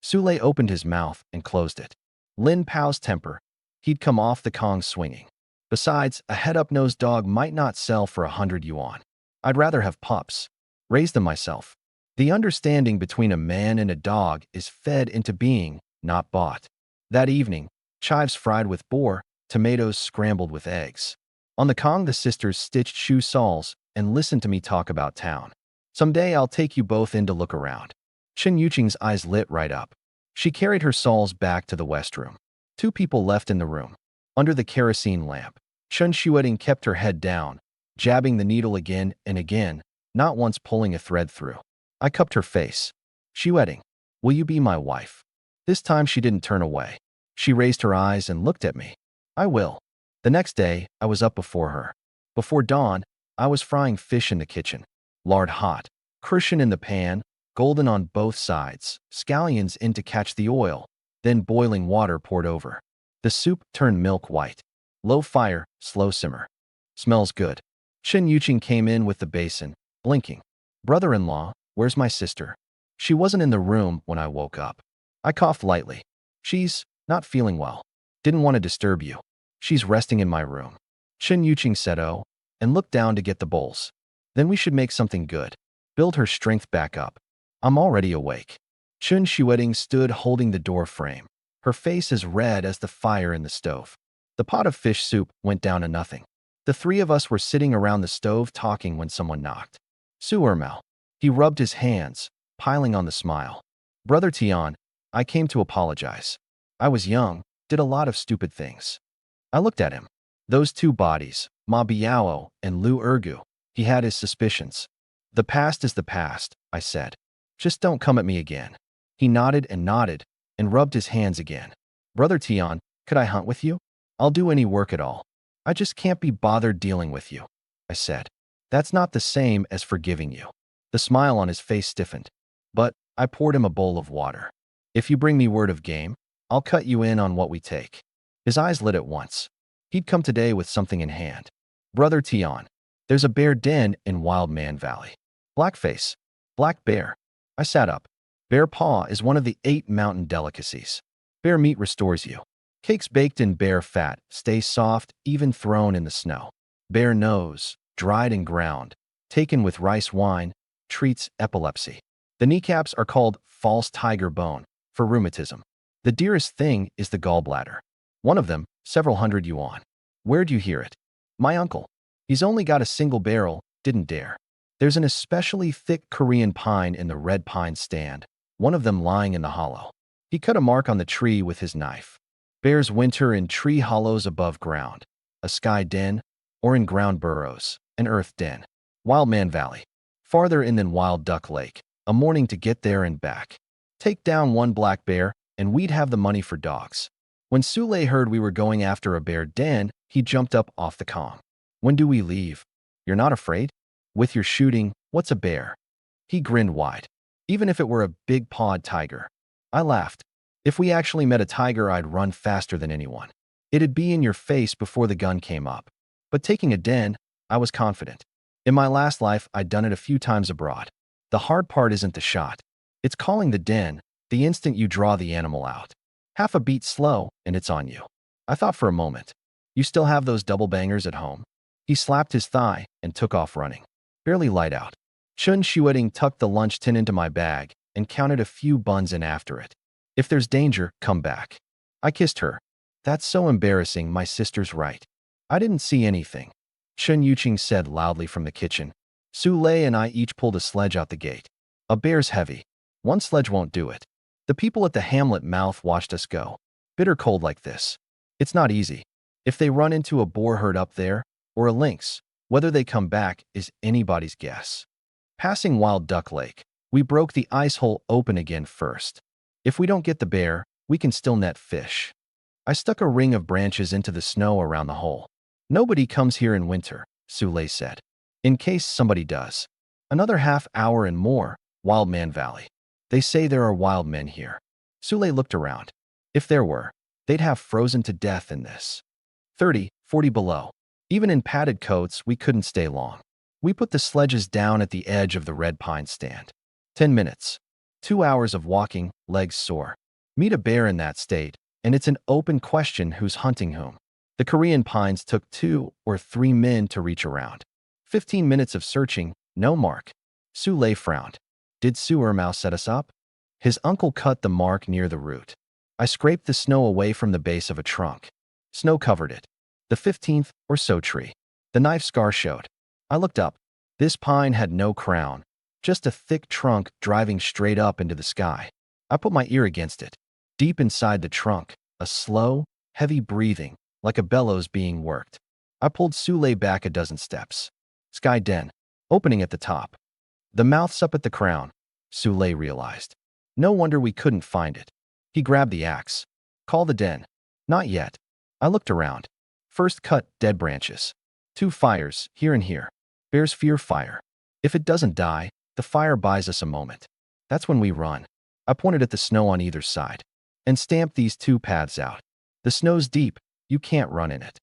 S1: Sule opened his mouth and closed it. Lin Pao's temper. He'd come off the Kong swinging. Besides, a head-up-nosed dog might not sell for 100 yuan. I'd rather have pups. Raise them myself. The understanding between a man and a dog is fed into being, not bought. That evening, chives fried with boar, tomatoes scrambled with eggs. On the Kong, the sisters stitched shoe soles and listened to me talk about town. Someday I'll take you both in to look around. Chen Yuqing's eyes lit right up. She carried her soles back to the west room. 2 people left in the room. Under the kerosene lamp, Chen Shueting kept her head down, jabbing the needle again and again, not once pulling a thread through. I cupped her face. Shueting, will you be my wife? This time she didn't turn away. She raised her eyes and looked at me. I will. The next day, I was up before her. Before dawn, I was frying fish in the kitchen. Lard hot, crucian in the pan, golden on both sides, scallions in to catch the oil, then boiling water poured over. The soup turned milk white. Low fire, slow simmer. Smells good. Chen Yuqing came in with the basin, blinking. Brother-in-law, where's my sister? She wasn't in the room when I woke up. I coughed lightly. She's not feeling well. Didn't want to disturb you. She's resting in my room. Chen Yuqing said oh, and looked down to get the bowls. Then we should make something good. Build her strength back up. I'm already awake. Chen Shueting stood holding the door frame. Her face as red as the fire in the stove. The pot of fish soup went down to nothing. The 3 of us were sitting around the stove talking when someone knocked. Su Ermel. He rubbed his hands, piling on the smile. Brother Tian, I came to apologize. I was young, did a lot of stupid things. I looked at him. Those 2 bodies, Ma Biao and Lu Ergu. He had his suspicions. The past is the past, I said. Just don't come at me again. He nodded and rubbed his hands again. Brother Tian, could I hunt with you? I'll do any work at all. I just can't be bothered dealing with you, I said. That's not the same as forgiving you. The smile on his face stiffened. But I poured him a bowl of water. If you bring me word of game, I'll cut you in on what we take. His eyes lit at once. He'd come today with something in hand. Brother Tian, there's a bear den in Wild Man Valley. Blackface. Black bear. I sat up. Bear paw is one of the 8 mountain delicacies. Bear meat restores you. Cakes baked in bear fat stay soft even thrown in the snow. Bear nose, dried and ground, taken with rice wine, treats epilepsy. The kneecaps are called false tiger bone for rheumatism. The dearest thing is the gallbladder. One of them, several hundred yuan. Where'd you hear it? My uncle. He's only got a single barrel, didn't dare. There's an especially thick Korean pine in the red pine stand, one of them lying in the hollow. He cut a mark on the tree with his knife. Bears winter in tree hollows above ground, a sky den, or in ground burrows, an earth den. Wild Man Valley. Farther in than Wild Duck Lake, a morning to get there and back. Take down one black bear, and we'd have the money for dogs. When Sule heard we were going after a bear den, he jumped up off the comm. When do we leave? You're not afraid? With your shooting, what's a bear? He grinned wide. Even if it were a big-pawed tiger. I laughed. If we actually met a tiger, I'd run faster than anyone. It'd be in your face before the gun came up. But taking a den, I was confident. In my last life, I'd done it a few times abroad. The hard part isn't the shot. It's calling the den, the instant you draw the animal out. Half a beat slow, and it's on you. I thought for a moment. You still have those double bangers at home? He slapped his thigh and took off running. Barely light out. Chun Shueting tucked the lunch tin into my bag and counted a few buns in after it. If there's danger, come back. I kissed her. That's so embarrassing, my sister's right. I didn't see anything. Chun Yuqing said loudly from the kitchen. Su Lei and I each pulled a sledge out the gate. A bear's heavy. One sledge won't do it. The people at the hamlet mouth watched us go. Bitter cold like this. It's not easy. If they run into a boar herd up there, or a lynx, whether they come back is anybody's guess. Passing Wild Duck Lake, we broke the ice hole open again first. If we don't get the bear, we can still net fish. I stuck a ring of branches into the snow around the hole. Nobody comes here in winter, Sule said. In case somebody does. Another half hour and more, Wild Man Valley. They say there are wild men here. Sule looked around. If there were, they'd have frozen to death in this. 30, 40 below. Even in padded coats, we couldn't stay long. We put the sledges down at the edge of the red pine stand. 10 minutes. 2 hours of walking, legs sore. Meet a bear in that state, and it's an open question who's hunting whom. The Korean pines took 2 or 3 men to reach around. 15 minutes of searching, no mark. Sule frowned. Did Mouse set us up? His uncle cut the mark near the root. I scraped the snow away from the base of a trunk. Snow covered it. The 15th or so tree. The knife scar showed. I looked up. This pine had no crown, just a thick trunk driving straight up into the sky. I put my ear against it. Deep inside the trunk, a slow, heavy breathing, like a bellows being worked. I pulled Sule back a dozen steps. Sky den, opening at the top. The mouth's up at the crown, Sule realized. No wonder we couldn't find it. He grabbed the axe. Call the den. Not yet. I looked around. First cut, dead branches. 2 fires, here and here. Bears fear fire. If it doesn't die, the fire buys us a moment. That's when we run. I pointed at the snow on either side. And stamped these 2 paths out. The snow's deep, you can't run in it.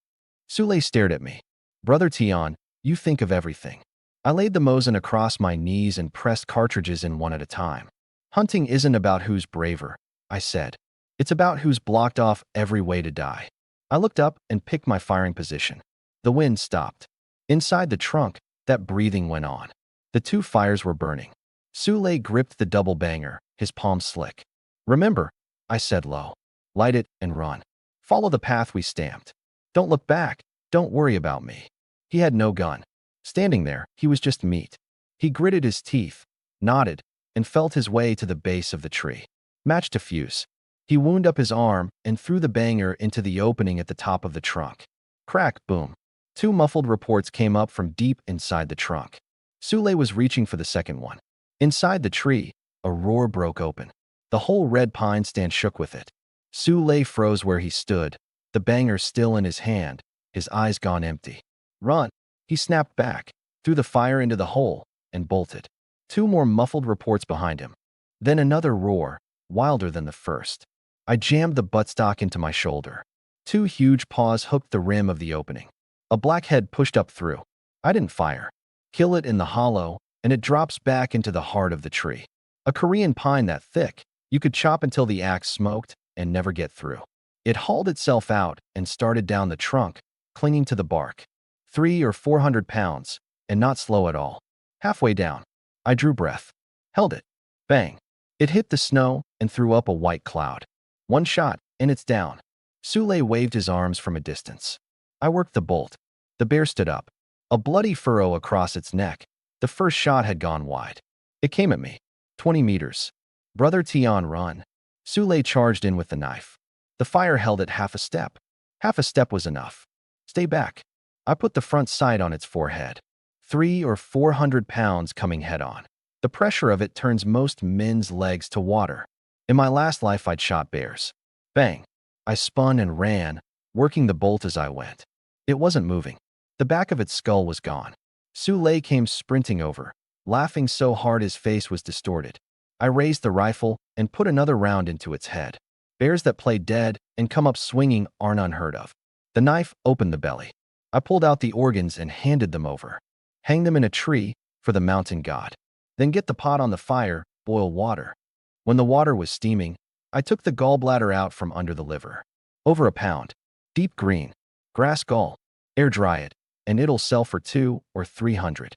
S1: Sule stared at me. Brother Tian, you think of everything. I laid the Mosin across my knees and pressed cartridges in one at a time. Hunting isn't about who's braver, I said. It's about who's blocked off every way to die. I looked up and picked my firing position. The wind stopped. Inside the trunk, that breathing went on. The 2 fires were burning. Sule gripped the double banger, his palm slick. Remember, I said low. Light it and run. Follow the path we stamped. Don't look back. Don't worry about me. He had no gun. Standing there, he was just meat. He gritted his teeth, nodded, and felt his way to the base of the tree. Match to fuse. He wound up his arm and threw the banger into the opening at the top of the trunk. Crack, boom. 2 muffled reports came up from deep inside the trunk. Sule was reaching for the second one. Inside the tree, a roar broke open. The whole red pine stand shook with it. Sule froze where he stood, the banger still in his hand, his eyes gone empty. Run! He snapped back, threw the fire into the hole, and bolted. 2 more muffled reports behind him. Then another roar, wilder than the first. I jammed the buttstock into my shoulder. 2 huge paws hooked the rim of the opening. A black head pushed up through. I didn't fire. Kill it in the hollow, and it drops back into the heart of the tree. A Korean pine that thick, you could chop until the axe smoked and never get through. It hauled itself out and started down the trunk, clinging to the bark. 300 or 400 pounds, and not slow at all. Halfway down, I drew breath. Held it. Bang. It hit the snow and threw up a white cloud. 1 shot, and it's down. Sule waved his arms from a distance. I worked the bolt. The bear stood up. A bloody furrow across its neck. The first shot had gone wide. It came at me. 20 meters. Brother Tian, run. Sule charged in with the knife. The fire held it half a step. Half a step was enough. Stay back. I put the front sight on its forehead. 300 or 400 pounds coming head on. The pressure of it turns most men's legs to water. In my last life, I'd shot bears. Bang. I spun and ran, working the bolt as I went. It wasn't moving. The back of its skull was gone. Sule came sprinting over, laughing so hard his face was distorted. I raised the rifle and put another round into its head. Bears that play dead and come up swinging aren't unheard of. The knife opened the belly. I pulled out the organs and handed them over. Hang them in a tree for the mountain god. Then get the pot on the fire, boil water. When the water was steaming, I took the gallbladder out from under the liver. Over a pound. Deep green. Grass gall. Air dry it, and it'll sell for 200 or 300.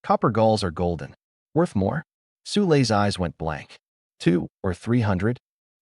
S1: Copper galls are golden. Worth more? Sule's eyes went blank. 200 or 300?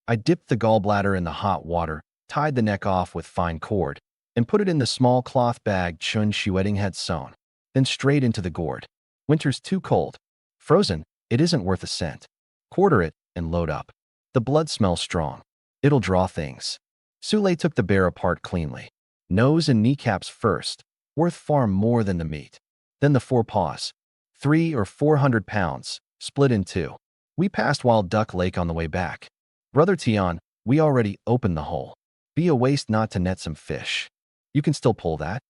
S1: I dipped the gallbladder in the hot water, tied the neck off with fine cord, and put it in the small cloth bag Chun Shueting had sewn. Then straight into the gourd. Winter's too cold. Frozen, it isn't worth a cent. Quarter it and load up. The blood smells strong. It'll draw things. Sule took the bear apart cleanly. Nose and kneecaps first, worth far more than the meat. Then the forepaws. 300 or 400 pounds, split in two. We passed Wild Duck Lake on the way back. Brother Tian, we already opened the hole. Be a waste not to net some fish. You can still pull that?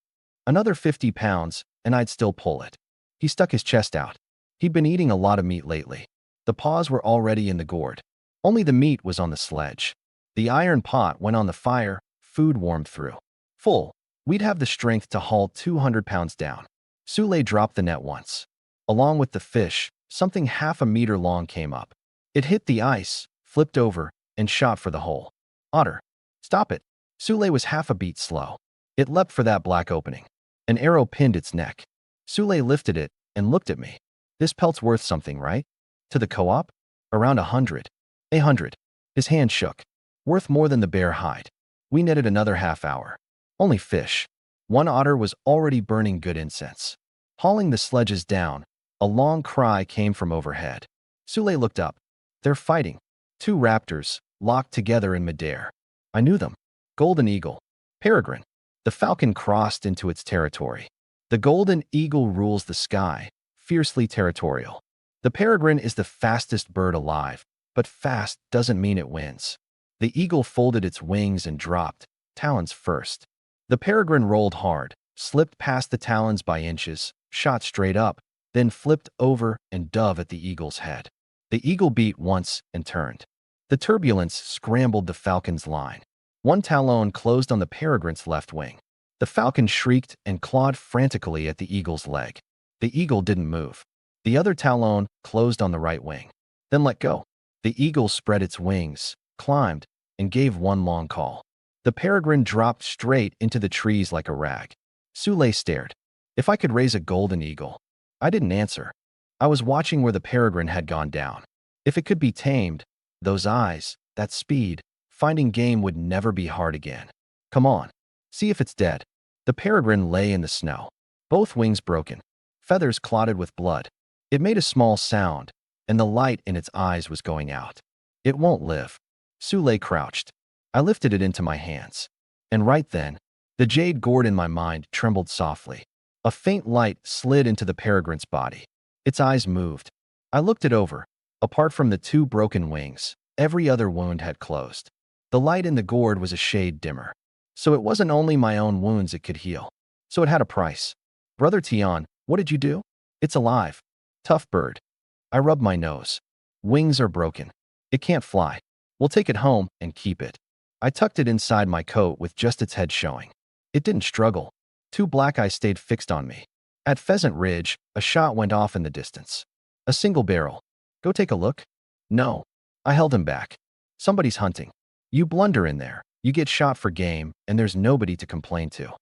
S1: Another 50 pounds, and I'd still pull it. He stuck his chest out. He'd been eating a lot of meat lately. The paws were already in the gourd. Only the meat was on the sledge. The iron pot went on the fire, food warmed through. Full, we'd have the strength to haul 200 pounds down. Sule dropped the net once. Along with the fish, something half a meter long came up. It hit the ice, flipped over, and shot for the hole. Otter. Stop it. Sule was half a beat slow. It leapt for that black opening. An arrow pinned its neck. Sule lifted it and looked at me. This pelt's worth something, right? To the co-op? Around 100. 100. His hand shook. Worth more than the bear hide. We netted another half hour. Only fish. One otter was already burning good incense. Hauling the sledges down, a long cry came from overhead. Sule looked up. They're fighting. Two raptors, locked together in midair. I knew them. Golden eagle. Peregrine. The falcon crossed into its territory. The golden eagle rules the sky, fiercely territorial. The peregrine is the fastest bird alive, but fast doesn't mean it wins. The eagle folded its wings and dropped, talons first. The peregrine rolled hard, slipped past the talons by inches, shot straight up, then flipped over and dove at the eagle's head. The eagle beat once and turned. The turbulence scrambled the falcon's line. One talon closed on the peregrine's left wing. The falcon shrieked and clawed frantically at the eagle's leg. The eagle didn't move. The other talon closed on the right wing. Then let go. The eagle spread its wings, climbed, and gave one long call. The peregrine dropped straight into the trees like a rag. Sule stared. If I could raise a golden eagle. I didn't answer. I was watching where the peregrine had gone down. If it could be tamed, those eyes, that speed, finding game would never be hard again. Come on. See if it's dead. The peregrine lay in the snow. Both wings broken. Feathers clotted with blood. It made a small sound, and the light in its eyes was going out. It won't live. Sule crouched. I lifted it into my hands. And right then, the jade gourd in my mind trembled softly. A faint light slid into the peregrine's body. Its eyes moved. I looked it over. Apart from the two broken wings, every other wound had closed. The light in the gourd was a shade dimmer. So it wasn't only my own wounds it could heal. So it had a price. Brother Tian, what did you do? It's alive. Tough bird. I rubbed my nose. Wings are broken. It can't fly. We'll take it home and keep it. I tucked it inside my coat with just its head showing. It didn't struggle. Two black eyes stayed fixed on me. At Pheasant Ridge, a shot went off in the distance. A single barrel. Go take a look? No. I held him back. Somebody's hunting. You blunder in there. You get shot for game, and there's nobody to complain to.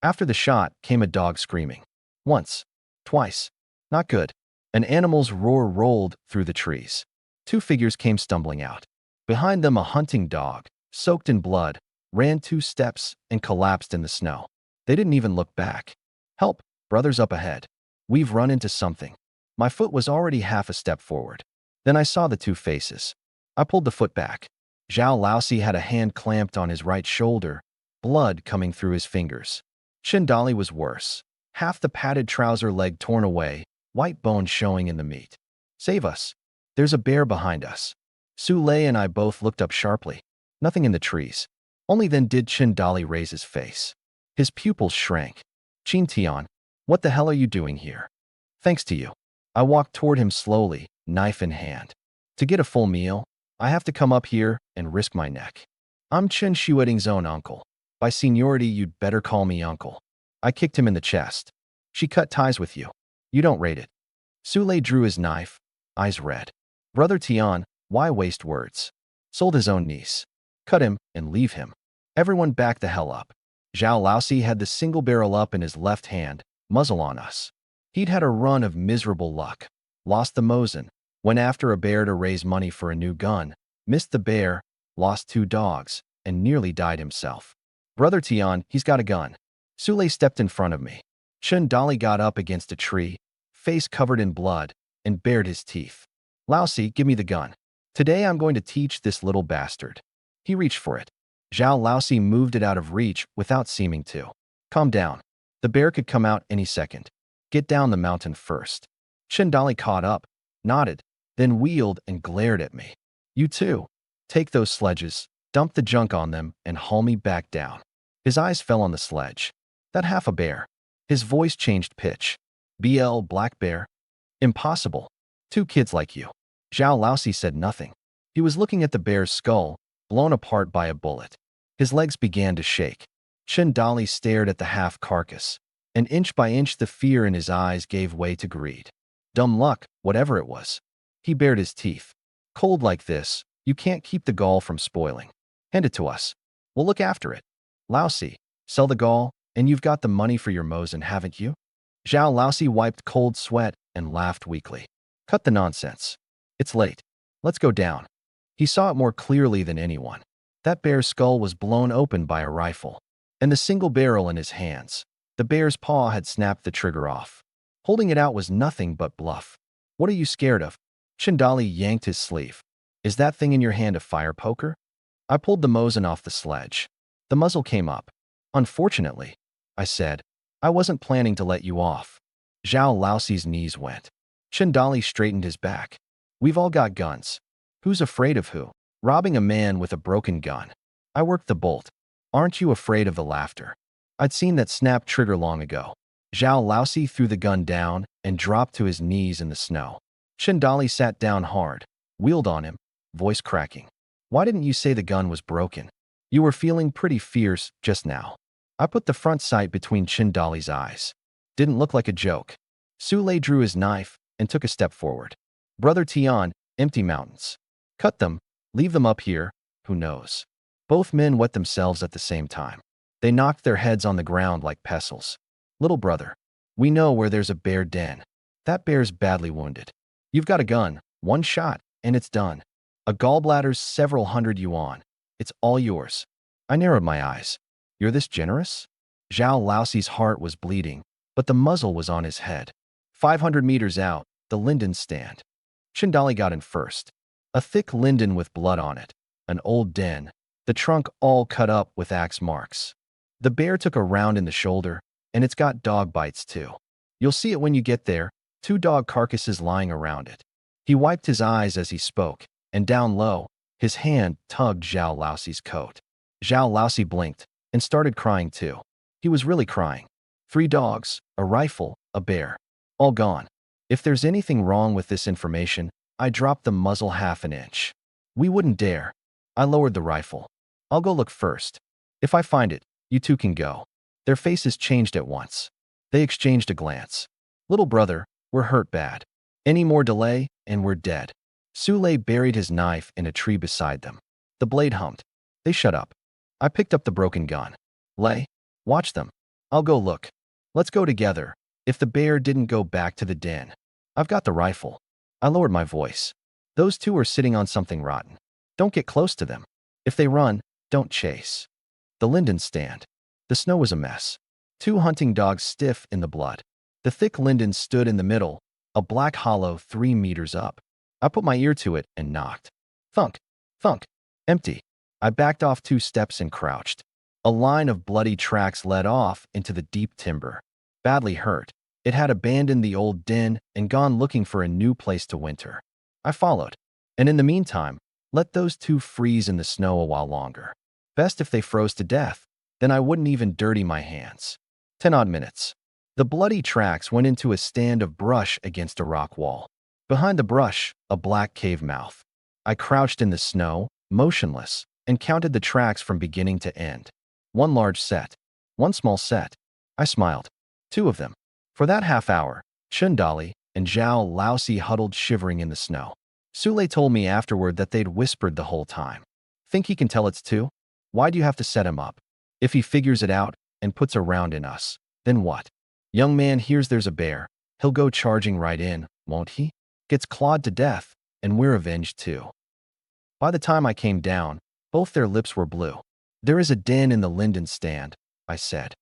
S1: After the shot came a dog screaming. Once. Twice. Not good. An animal's roar rolled through the trees. Two figures came stumbling out. Behind them a hunting dog, soaked in blood, ran 2 steps and collapsed in the snow. They didn't even look back. Help, brothers up ahead. We've run into something. My foot was already half a step forward. Then I saw the two faces. I pulled the foot back. Zhao Laosi had a hand clamped on his right shoulder, blood coming through his fingers. Shindali was worse. Half the padded trouser leg torn away, white bones showing in the meat. Save us. There's a bear behind us. Su Lei and I both looked up sharply. Nothing in the trees. Only then did Shindali raise his face. His pupils shrank. Qin Tian, what the hell are you doing here? Thanks to you. I walked toward him slowly, knife in hand. To get a full meal, I have to come up here and risk my neck. I'm Chen Shueting's own uncle. By seniority, you'd better call me uncle. I kicked him in the chest. She cut ties with you. You don't rate it. Su Lei drew his knife, eyes red. Brother Tian, why waste words? Sold his own niece. Cut him and leave him. Everyone back the hell up. Zhao Laosi had the single barrel up in his left hand, muzzle on us. He'd had a run of miserable luck. Lost the Mosin, went after a bear to raise money for a new gun, missed the bear, lost 2 dogs, and nearly died himself. Brother Tian, he's got a gun. Su Lei stepped in front of me. Chen Dali got up against a tree, face covered in blood, and bared his teeth. Laosi, give me the gun. Today I'm going to teach this little bastard. He reached for it. Zhao Laosi moved it out of reach without seeming to. Calm down. The bear could come out any second. Get down the mountain first. Chen Dali caught up, nodded, then wheeled and glared at me. You too. Take those sledges, dump the junk on them, and haul me back down. His eyes fell on the sledge. That half a bear. His voice changed pitch. BL Black Bear? Impossible. 2 kids like you. Zhao Laosi said nothing. He was looking at the bear's skull, blown apart by a bullet. His legs began to shake. Chen Dali stared at the half carcass, and inch by inch the fear in his eyes gave way to greed. Dumb luck, whatever it was. He bared his teeth. Cold like this, you can't keep the gall from spoiling. Hand it to us. We'll look after it. Laosi, sell the gall, and you've got the money for your Mosin, haven't you? Zhao Laosi wiped cold sweat and laughed weakly. Cut the nonsense. It's late. Let's go down. He saw it more clearly than anyone. That bear's skull was blown open by a rifle, and the single barrel in his hands. The bear's paw had snapped the trigger off. Holding it out was nothing but bluff. What are you scared of? Shindali yanked his sleeve. Is that thing in your hand a fire poker? I pulled the Mosin off the sledge. The muzzle came up. Unfortunately, I said, I wasn't planning to let you off. Zhao Laosi's knees went. Shindali straightened his back. We've all got guns. Who's afraid of who? Robbing a man with a broken gun. I worked the bolt. Aren't you afraid of the laughter? I'd seen that snap trigger long ago. Zhao Laosi threw the gun down and dropped to his knees in the snow. Shindali sat down hard, wheeled on him, voice cracking. Why didn't you say the gun was broken? You were feeling pretty fierce just now. I put the front sight between Shindali's eyes. Didn't look like a joke. Su Lei drew his knife and took a step forward. Brother Tian, empty mountains. Cut them, leave them up here, who knows? Both men wet themselves at the same time. They knocked their heads on the ground like pestles. Little brother, we know where there's a bear den. That bear's badly wounded. You've got a gun, 1 shot, and it's done. A gallbladder's several hundred yuan. It's all yours. I narrowed my eyes. You're this generous? Zhao Laosi's heart was bleeding, but the muzzle was on his head. 500 meters out, the linden stand. Shindali got in first. A thick linden with blood on it. An old den. The trunk all cut up with axe marks. The bear took a round in the shoulder, and it's got dog bites too. You'll see it when you get there, 2 dog carcasses lying around it. He wiped his eyes as he spoke, and down low, his hand tugged Zhao Laosi's coat. Zhao Laosi blinked and started crying too. He was really crying. 3 dogs, a rifle, a bear. All gone. If there's anything wrong with this information, I dropped the muzzle half an inch. We wouldn't dare. I lowered the rifle. I'll go look first. If I find it, you 2 can go. Their faces changed at once. They exchanged a glance. Little brother, we're hurt bad. Any more delay, and we're dead. Su Lei buried his knife in a tree beside them. The blade hummed. They shut up. I picked up the broken gun. Lei, watch them. I'll go look. Let's go together. If the bear didn't go back to the den. I've got the rifle. I lowered my voice. Those 2 are sitting on something rotten. Don't get close to them. If they run, don't chase. The linden stand. The snow was a mess. 2 hunting dogs stiff in the blood. The thick linden stood in the middle, a black hollow 3 meters up. I put my ear to it and knocked. Thunk, thunk. Empty. I backed off 2 steps and crouched. A line of bloody tracks led off into the deep timber. Badly hurt, it had abandoned the old den and gone looking for a new place to winter. I followed, and in the meantime, let those 2 freeze in the snow a while longer. Best if they froze to death, then I wouldn't even dirty my hands. 10-odd minutes. The bloody tracks went into a stand of brush against a rock wall. Behind the brush, a black cave mouth. I crouched in the snow, motionless, and counted the tracks from beginning to end. 1 large set. 1 small set. I smiled. 2 of them. For that half hour, Chundali and Zhao Laosi huddled shivering in the snow. Sule told me afterward that they'd whispered the whole time. Think he can tell it's 2? Why do you have to set him up? If he figures it out and puts a round in us, then what? Young man hears there's a bear. He'll go charging right in, won't he? Gets clawed to death, and we're avenged too. By the time I came down, both their lips were blue. There is a den in the linden stand, I said.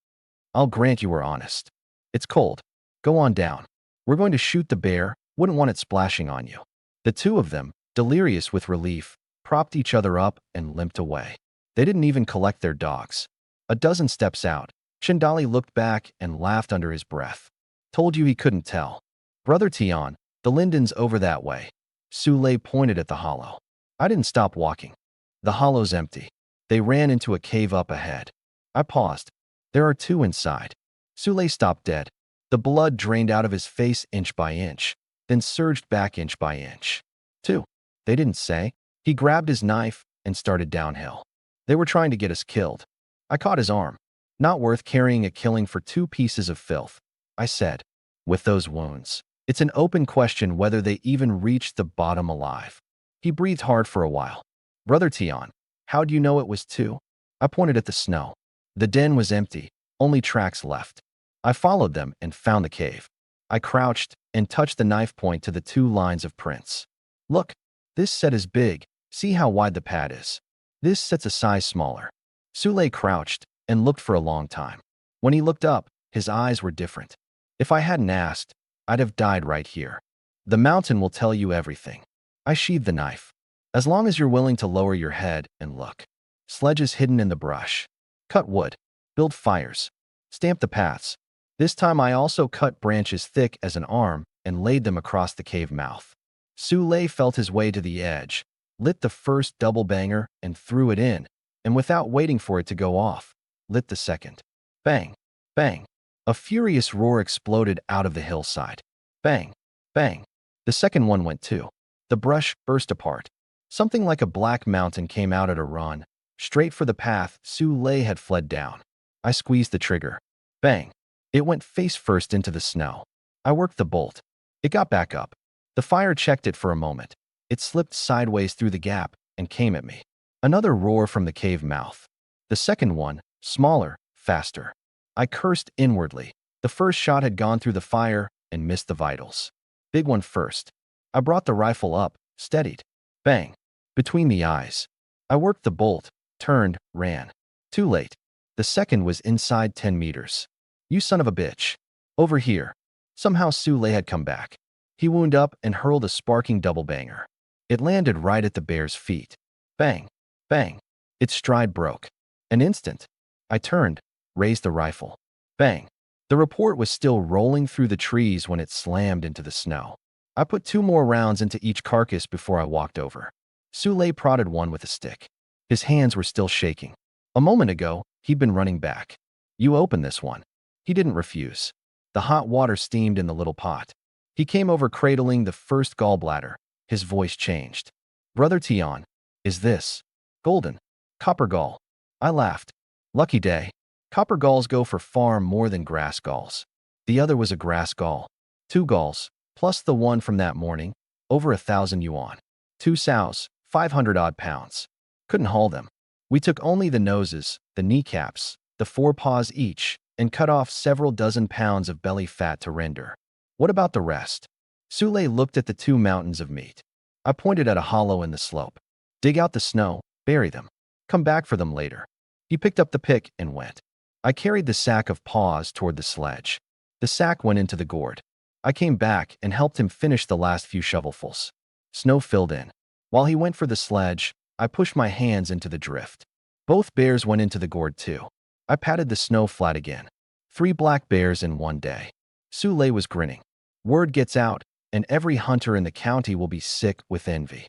S1: I'll grant you were honest. It's cold. Go on down. We're going to shoot the bear, wouldn't want it splashing on you. The 2 of them, delirious with relief, propped each other up and limped away. They didn't even collect their dogs. A dozen steps out, Chundali looked back and laughed under his breath. Told you he couldn't tell. Brother Tian, the linden's over that way. Sule pointed at the hollow. I didn't stop walking. The hollow's empty. They ran into a cave up ahead. I paused. There are 2 inside. Sule stopped dead. The blood drained out of his face inch by inch, then surged back inch by inch. 2. They didn't say. He grabbed his knife and started downhill. They were trying to get us killed. I caught his arm. Not worth carrying a killing for 2 pieces of filth, I said. With those wounds, it's an open question whether they even reached the bottom alive. He breathed hard for a while. Brother Tian, how do you know it was 2? I pointed at the snow. The den was empty, only tracks left. I followed them and found the cave. I crouched and touched the knife point to the 2 lines of prints. Look, this set is big. See how wide the pad is. This set's a size smaller. Sule crouched and looked for a long time. When he looked up, his eyes were different. If I hadn't asked, I'd have died right here. The mountain will tell you everything. I sheathed the knife. As long as you're willing to lower your head and look. Sledges hidden in the brush. Cut wood. Build fires. Stamp the paths. This time I also cut branches thick as an arm and laid them across the cave mouth. Sule felt his way to the edge, lit the first double banger and threw it in, and without waiting for it to go off, lit the second. Bang! Bang! A furious roar exploded out of the hillside. Bang! Bang! The second one went too. The brush burst apart. Something like a black mountain came out at a run, straight for the path Sule had fled down. I squeezed the trigger. Bang! It went face first into the snow. I worked the bolt. It got back up. The fire checked it for a moment. It slipped sideways through the gap and came at me. Another roar from the cave mouth. The second one, smaller, faster. I cursed inwardly. The first shot had gone through the fire and missed the vitals. Big one first. I brought the rifle up, steadied. Bang! Between the eyes. I worked the bolt, turned, ran. Too late. The second was inside 10 meters. You son of a bitch. Over here. Somehow Sule had come back. He wound up and hurled a sparking double banger. It landed right at the bear's feet. Bang! Bang! Its stride broke. An instant. I turned, raised the rifle. Bang! The report was still rolling through the trees when it slammed into the snow. I put 2 more rounds into each carcass before I walked over. Sule prodded one with a stick. His hands were still shaking. A moment ago, he'd been running back. You open this one. He didn't refuse. The hot water steamed in the little pot. He came over cradling the first gallbladder. His voice changed. Brother Tian, is this golden? Copper gall. I laughed. Lucky day. Copper galls go for far more than grass galls. The other was a grass gall. 2 galls, plus the one from that morning, over 1,000 yuan. 2 sows, 500-odd pounds. Couldn't haul them. We took only the noses, the kneecaps, the 4 paws each, and cut off several dozen pounds of belly fat to render. What about the rest? Sule looked at the 2 mountains of meat. I pointed at a hollow in the slope. Dig out the snow, bury them. Come back for them later. He picked up the pick and went. I carried the sack of paws toward the sledge. The sack went into the gourd. I came back and helped him finish the last few shovelfuls. Snow filled in. While he went for the sledge, I pushed my hands into the drift. Both bears went into the gourd too. I patted the snow flat again. 3 black bears in one day. Sule was grinning. Word gets out, and every hunter in the county will be sick with envy.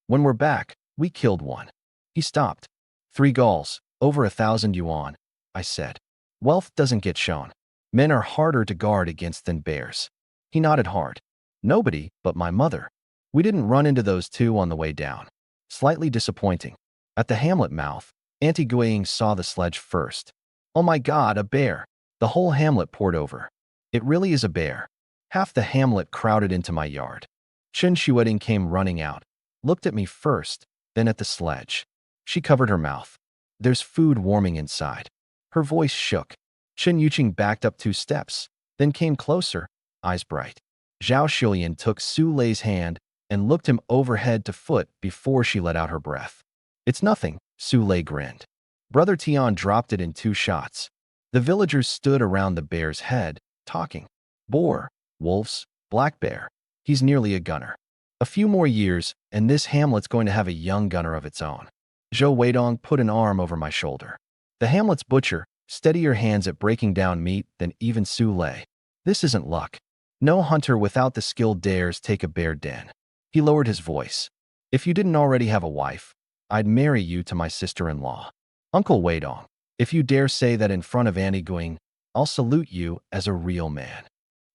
S1: When we're back, we killed one. He stopped. 3 gulls, over 1,000 yuan, I said. Wealth doesn't get shown. Men are harder to guard against than bears. He nodded hard. Nobody but my mother. We didn't run into those 2 on the way down. Slightly disappointing. At the hamlet mouth, Auntie Guiying saw the sledge first. Oh my God, a bear! The whole hamlet poured over. It really is a bear. Half the hamlet crowded into my yard. Chen Shueting came running out, looked at me first, then at the sledge. She covered her mouth. There's food warming inside. Her voice shook. Chen Yuqing backed up 2 steps, then came closer, eyes bright. Zhao Shulian took Su Lei's hand and looked him over head to foot before she let out her breath. It's nothing, Su Lei grinned. Brother Tian dropped it in 2 shots. The villagers stood around the bear's head, talking. Boar, wolves, black bear. He's nearly a gunner. A few more years, and this hamlet's going to have a young gunner of its own. Zhou Weidong put an arm over my shoulder. The hamlet's butcher, steadier hands at breaking down meat than even Su Lei. This isn't luck. No hunter without the skill dares take a bear den. He lowered his voice. If you didn't already have a wife, I'd marry you to my sister-in-law. Uncle Weidong, if you dare say that in front of Auntie Guiying, I'll salute you as a real man.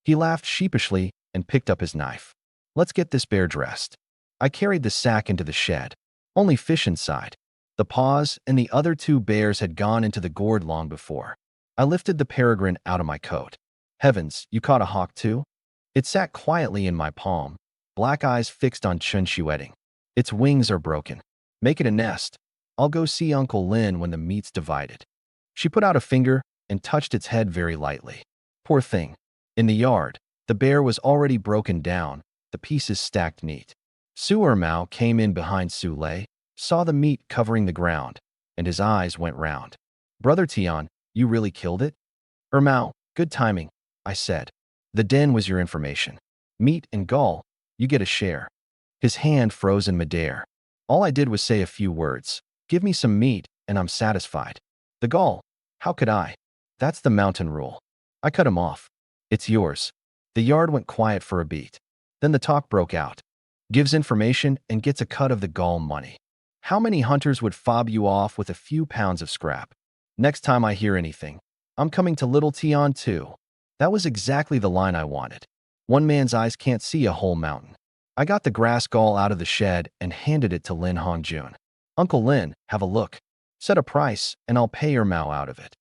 S1: He laughed sheepishly and picked up his knife. Let's get this bear dressed. I carried the sack into the shed. Only fish inside. The paws and the other 2 bears had gone into the gourd long before. I lifted the peregrine out of my coat. Heavens, you caught a hawk too? It sat quietly in my palm, black eyes fixed on Chen Shueting. Its wings are broken. Make it a nest. I'll go see Uncle Lin when the meat's divided. She put out a finger and touched its head very lightly. Poor thing. In the yard, the bear was already broken down, the pieces stacked neat. Su Ermao came in behind Su Lei, saw the meat covering the ground, and his eyes went round. Brother Tian, you really killed it? Ermao, good timing, I said. The den was your information. Meat and gull, you get a share. His hand froze in midair. All I did was say a few words. Give me some meat, and I'm satisfied. The gull, how could I? That's the mountain rule. I cut him off. It's yours. The yard went quiet for a beat. Then the talk broke out. Gives information and gets a cut of the gull money. How many hunters would fob you off with a few pounds of scrap? Next time I hear anything, I'm coming to Little Tian too. That was exactly the line I wanted. One man's eyes can't see a whole mountain. I got the grass gull out of the shed and handed it to Lin Hongjun. Uncle Lin, have a look. Set a price, and I'll pay your Mao out of it.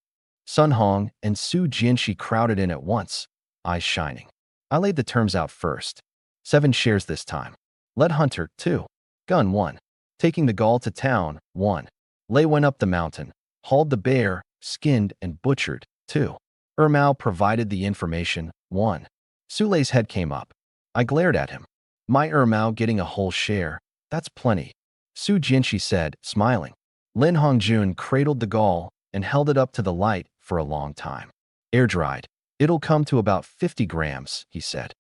S1: Sun Hong and Su Jianxi crowded in at once, eyes shining. I laid the terms out first. 7 shares this time. Lead hunter, 2. Gun, 1. Taking the gull to town, 1. Lei went up the mountain, hauled the bear, skinned and butchered, 2. Ermao provided the information, 1. Su Lei's head came up. I glared at him. My Ermao getting a whole share, that's plenty. Su Jianxi said, smiling. Lin Hongjun cradled the gull and held it up to the light for a long time. Air-dried. It'll come to about 50 grams, he said.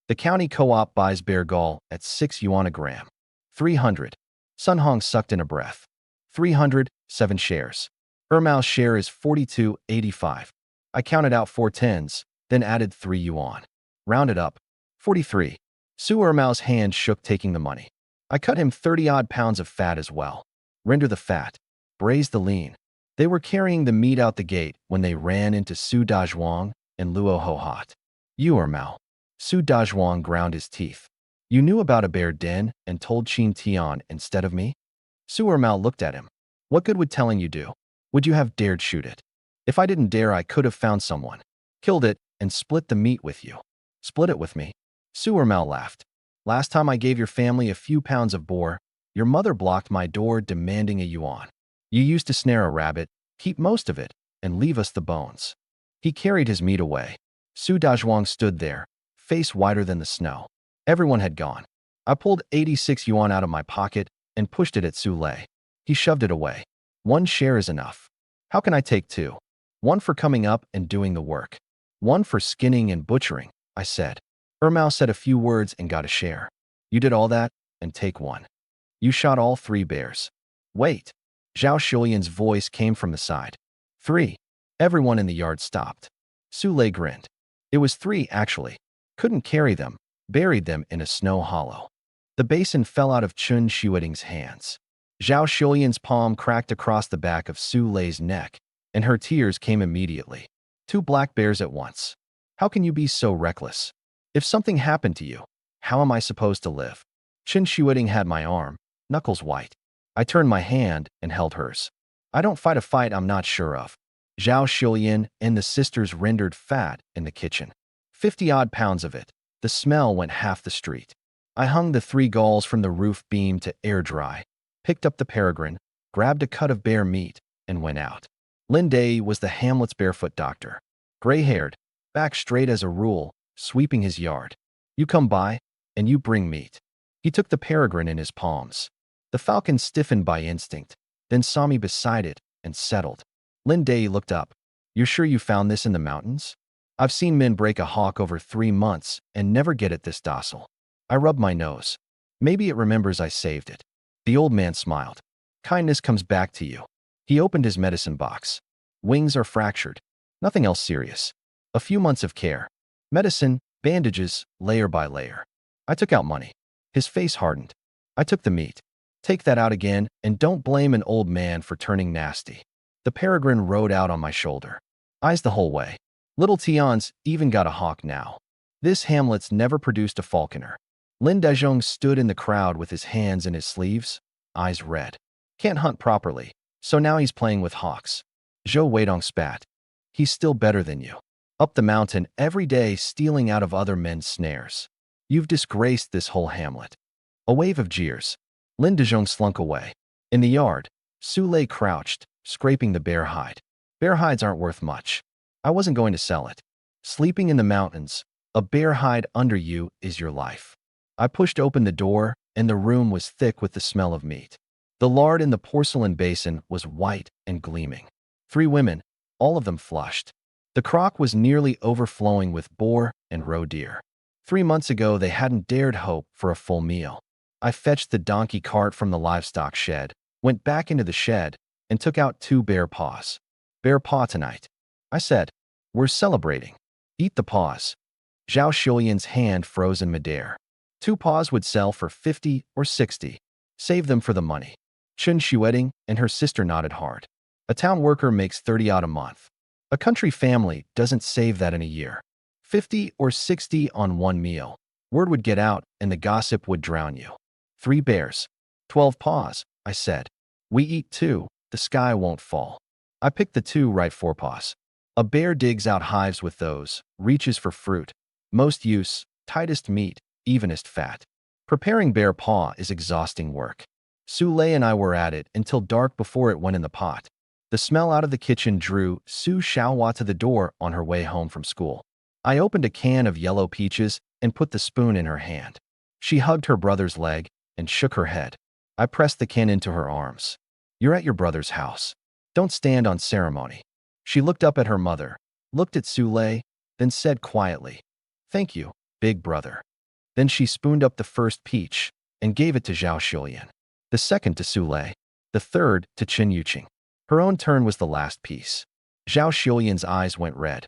S1: The county co-op buys bear gull at 6 yuan a gram. 300. Sun Hong sucked in a breath. 300, 7 shares. Ermao's share is 42.85. I counted out 4 tens, then added 3 yuan. Rounded up. 43. Su Ermao's hand shook taking the money. I cut him 30-odd pounds of fat as well. Render the fat. Braise the lean. They were carrying the meat out the gate when they ran into Su Dazhuang and Luo Hohat. You Ermao. Su Dazhuang ground his teeth. You knew about a bear den and told Qin Tian instead of me? Su Ermao looked at him. What good would telling you do? Would you have dared shoot it? If I didn't dare, I could have found someone, killed it, and split the meat with you. Split it with me. Su Ermao laughed. Last time I gave your family a few pounds of boar, your mother blocked my door demanding a yuan. You used to snare a rabbit, keep most of it, and leave us the bones. He carried his meat away. Su Dazhuang stood there, face whiter than the snow. Everyone had gone. I pulled 86 yuan out of my pocket and pushed it at Su Lei. He shoved it away. 1 share is enough. How can I take 2? 1 for coming up and doing the work. 1 for skinning and butchering, I said. Ermao said a few words and got a share. You did all that, and take 1. You shot all 3 bears. Wait. Zhao Shulian's voice came from the side. 3. Everyone in the yard stopped. Su Lei grinned. It was 3, actually. Couldn't carry them. Buried them in a snow hollow. The basin fell out of Chun Shuiting's hands. Zhao Shulian's palm cracked across the back of Su Lei's neck, and her tears came immediately. 2 black bears at once. How can you be so reckless? If something happened to you, how am I supposed to live? Chun Shuiting had my arm, knuckles white. I turned my hand and held hers. I don't fight a fight I'm not sure of. Zhao Shulian and the sisters rendered fat in the kitchen. 50-odd pounds of it. The smell went half the street. I hung the 3 galls from the roof beam to air dry, picked up the peregrine, grabbed a cut of bear meat, and went out. Lin Day was the hamlet's barefoot doctor. Gray-haired, back straight as a rule, sweeping his yard. You come by, and you bring meat. He took the peregrine in his palms. The falcon stiffened by instinct, then saw me beside it and settled. Lin Day looked up. You're sure you found this in the mountains? I've seen men break a hawk over 3 months and never get it this docile. I rubbed my nose. Maybe it remembers I saved it. The old man smiled. Kindness comes back to you. He opened his medicine box. Wings are fractured. Nothing else serious. A few months of care. Medicine, bandages, layer by layer. I took out money. His face hardened. I took the meat. Take that out again, and don't blame an old man for turning nasty. The peregrine rode out on my shoulder. Eyes the whole way. Little Tian's even got a hawk now. This hamlet's never produced a falconer. Lin Dezhong stood in the crowd with his hands in his sleeves, eyes red. Can't hunt properly, so now he's playing with hawks. Zhou Weidong spat. He's still better than you. Up the mountain every day stealing out of other men's snares. You've disgraced this whole hamlet. A wave of jeers. Lin Dezhong slunk away. In the yard, Su Lei crouched, scraping the bear hide. Bear hides aren't worth much. I wasn't going to sell it. Sleeping in the mountains, a bear hide under you is your life. I pushed open the door, and the room was thick with the smell of meat. The lard in the porcelain basin was white and gleaming. 3 women, all of them flushed. The crock was nearly overflowing with boar and roe deer. 3 months ago, they hadn't dared hope for a full meal. I fetched the donkey cart from the livestock shed, went back into the shed, and took out 2 bear paws. Bear paw tonight. I said, we're celebrating. Eat the paws. Zhao Shulian's hand froze in midair. 2 paws would sell for 50 or 60. Save them for the money. Chun Shuiting and her sister nodded hard. A town worker makes 30-odd a month. A country family doesn't save that in a year. 50 or 60 on 1 meal. Word would get out and the gossip would drown you. 3 bears. 12 paws, I said. We eat 2, the sky won't fall. I picked the 2 right forepaws. A bear digs out hives with those, reaches for fruit. Most use, tightest meat, evenest fat. Preparing bear paw is exhausting work. Su Lei and I were at it until dark before it went in the pot. The smell out of the kitchen drew Su Xiaohua to the door on her way home from school. I opened a can of yellow peaches and put the spoon in her hand. She hugged her brother's leg and shook her head. I pressed the can into her arms. You're at your brother's house. Don't stand on ceremony. She looked up at her mother, looked at Su Lei, then said quietly, Thank you, big brother. Then she spooned up the first peach and gave it to Zhao Shulian, the second to Su Lei, the third to Qin Yuqing. Her own turn was the last piece. Zhao Shulian's eyes went red.